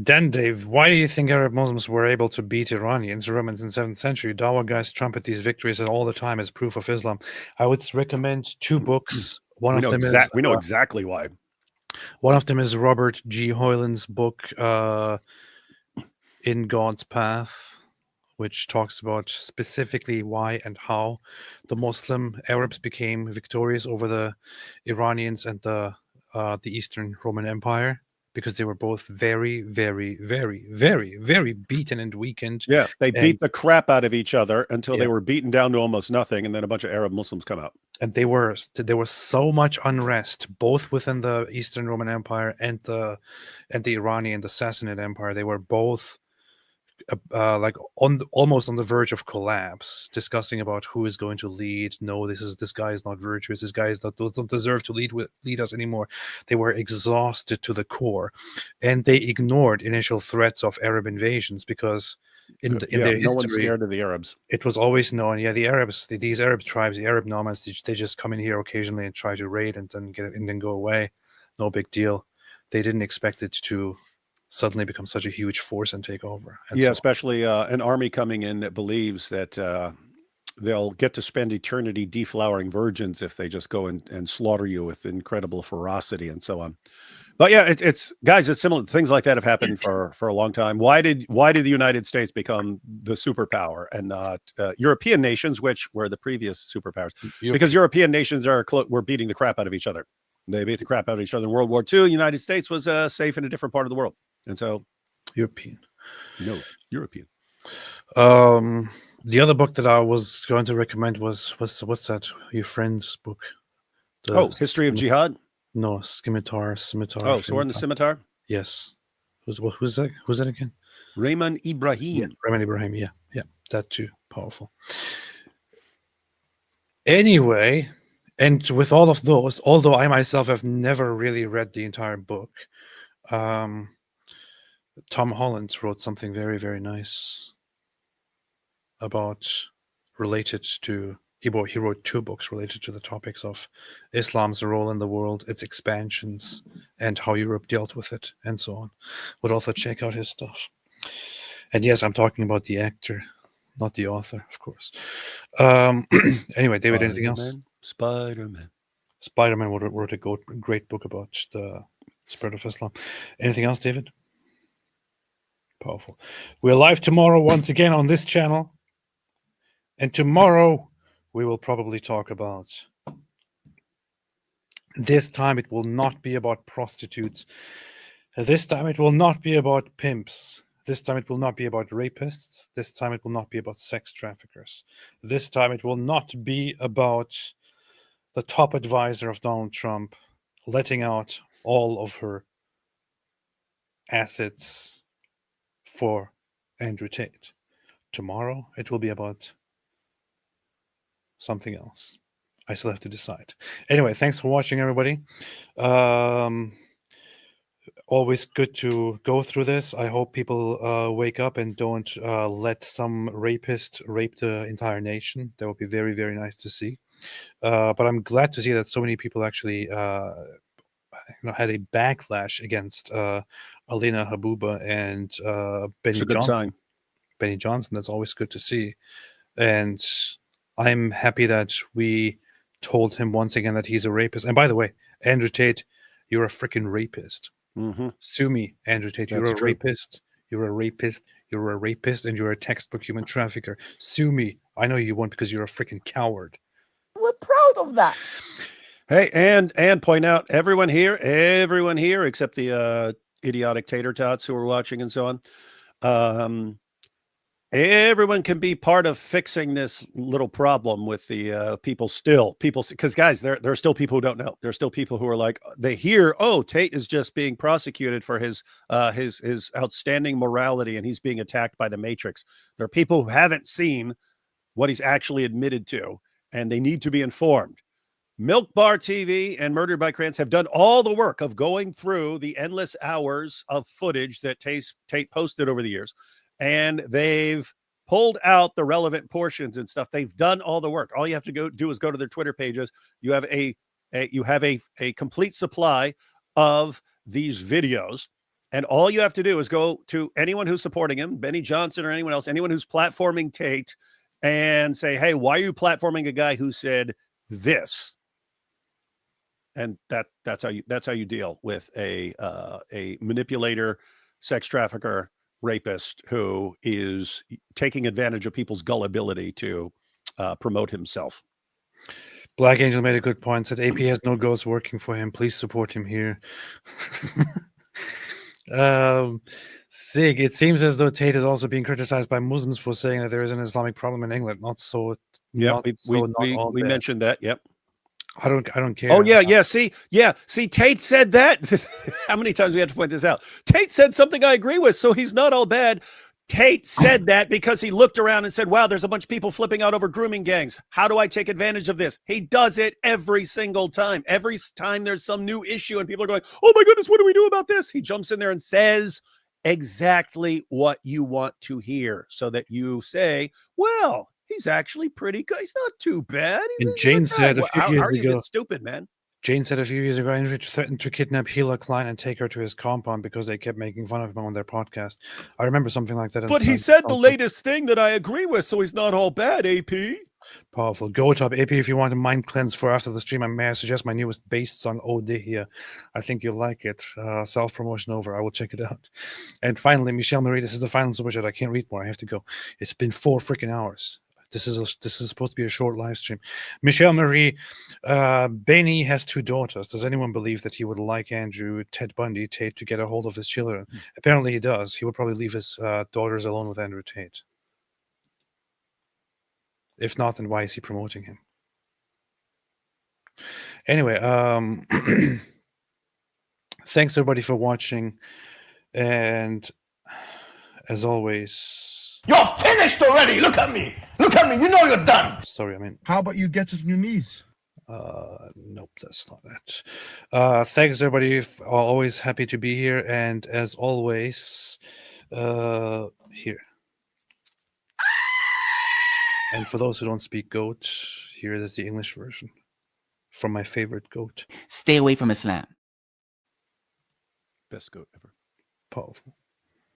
Dan Dave, why do you think Arab Muslims were able to beat Iranians, Romans in 7th century? Dawa guys trumpet these victories all the time as proof of Islam. I would recommend 2 books. We know exactly why. One of them is Robert G. Hoyland's book, In God's Path, which talks about specifically why and how the Muslim Arabs became victorious over the Iranians and the Eastern Roman Empire, because they were both very, very, very, very, very beaten and weakened. Yeah, they beat the crap out of each other until they were beaten down to almost nothing, and then a bunch of Arab Muslims come out. And there was so much unrest, both within the Eastern Roman Empire and the Iranian, the Sassanid Empire. They were both almost on the verge of collapse, discussing about who is going to lead. No, this guy is not virtuous. This guy doesn't deserve to lead us anymore. They were exhausted to the core, and they ignored initial threats of Arab invasions because in their history, no one's scared of the Arabs. It was always known. Yeah, the Arabs, these Arab tribes, the Arab nomads, they just come in here occasionally and try to raid and then go away. No big deal. They didn't expect it to suddenly become such a huge force and take over. And especially an army coming in that believes that they'll get to spend eternity deflowering virgins if they just go and slaughter you with incredible ferocity and so on. But yeah, it's guys, it's similar. Things like that have happened for a long time. Why did the United States become the superpower and not European nations, which were the previous superpowers? Because European nations were beating the crap out of each other. They beat the crap out of each other in World War II. The United States was safe in a different part of the world, and so European. The other book that I was going to recommend was what's that? Your friend's book? History of Jihad. No, Scimitar. Oh, Sword and the Scimitar? Yes. Who's that? Who's that again? Rahman Ibrahim. Yeah, Rahman Ibrahim, yeah. That too. Powerful. Anyway, and with all of those, although I myself have never really read the entire book, Tom Holland wrote something very, very nice about related to he wrote 2 books related to the topics of Islam's role in the world, its expansions, and how Europe dealt with it, and so on. Would also check out his stuff. And yes, I'm talking about the actor, not the author, of course. Anyway, David, anything else? Spider-Man wrote a great book about the spread of Islam. Anything else, David? Powerful. We're live tomorrow once again on this channel. And tomorrow we will probably talk about, this time it will not be about prostitutes. This time it will not be about pimps. This time it will not be about rapists. This time it will not be about sex traffickers. This time it will not be about the top advisor of Donald Trump letting out all of her assets for Andrew Tate. Tomorrow it will be about something else. I still have to decide. Anyway, thanks for watching, everybody. Always good to go through this. I hope people wake up and don't let some rapist rape the entire nation. That would be very, very nice to see. But I'm glad to see that so many people actually had a backlash against Alina Habba and Benny Johnson. Benny Johnson. That's always good to see. And I'm happy that we told him once again that he's a rapist. And by the way, Andrew Tate, you're a freaking rapist. Mm-hmm. Sue me, Andrew Tate. You're a rapist. You're a rapist. You're a rapist, and you're a textbook human trafficker. Sue me. I know you won't because you're a freaking coward. We're proud of that. Hey, and point out everyone here except the idiotic tater tots who are watching and so on. Everyone can be part of fixing this little problem with the people, because guys, there are still people who don't know. There are still people who are like, they hear, oh, Tate is just being prosecuted for his outstanding morality and he's being attacked by the Matrix. There are people who haven't seen what he's actually admitted to, and they need to be informed. Milk Bar TV and Murdered by Krantz have done all the work of going through the endless hours of footage that Tate posted over the years. And they've pulled out the relevant portions and stuff. They've done all the work. All you have to do is go to their Twitter pages. You have a complete supply of these videos. And all you have to do is go to anyone who's supporting him, Benny Johnson or anyone else, anyone who's platforming Tate, and say, hey, why are you platforming a guy who said this? And that's how you deal with a manipulator, sex trafficker, rapist who is taking advantage of people's gullibility to promote himself. Black Angel made a good point, said AP has no ghosts working for him. Please support him here. Sig, it seems as though Tate is also being criticized by Muslims for saying that there is an Islamic problem in England. Not so. Yeah, we mentioned that. Yep. I don't care. Oh yeah. See, Tate said that. How many times we have to point this out? Tate said something I agree with, so he's not all bad. Tate said that because he looked around and said, wow, there's a bunch of people flipping out over grooming gangs. How do I take advantage of this? He does it every single time. Every time there's some new issue and people are going, oh my goodness, what do we do about this? He jumps in there and says exactly what you want to hear so that you say, well, he's actually pretty good. He's not too bad. And Jane said a few years ago, how are you this stupid, man? Jane said a few years ago, Andrew threatened to kidnap Hila Klein and take her to his compound because they kept making fun of him on their podcast. I remember something like that. But he said the latest thing that I agree with, so he's not all bad, AP. Powerful. Go top AP if you want a mind cleanse for after the stream. May I suggest my newest bass song, Oh Day here. I think you'll like it. Self-promotion over. I will check it out. And finally, Michelle Marie, this is the final super chat. I can't read more. I have to go. It's been 4 freaking hours. This is supposed to be a short live stream. Michelle Marie, Benny has 2 daughters. Does anyone believe that he would like Andrew Ted Bundy Tate to get a hold of his children? Apparently he does. He would probably leave his daughters alone with Andrew Tate. If not, then why is he promoting him? Anyway, thanks everybody for watching. And as always... You're finished already! Look at me! Look at me! You know you're done! Sorry, I mean... How about you get us new knees? Nope, that's not it. Thanks everybody. Always happy to be here. And as always, here. And for those who don't speak goat, here is the English version from my favorite goat. Stay away from Islam. Best goat ever. Powerful.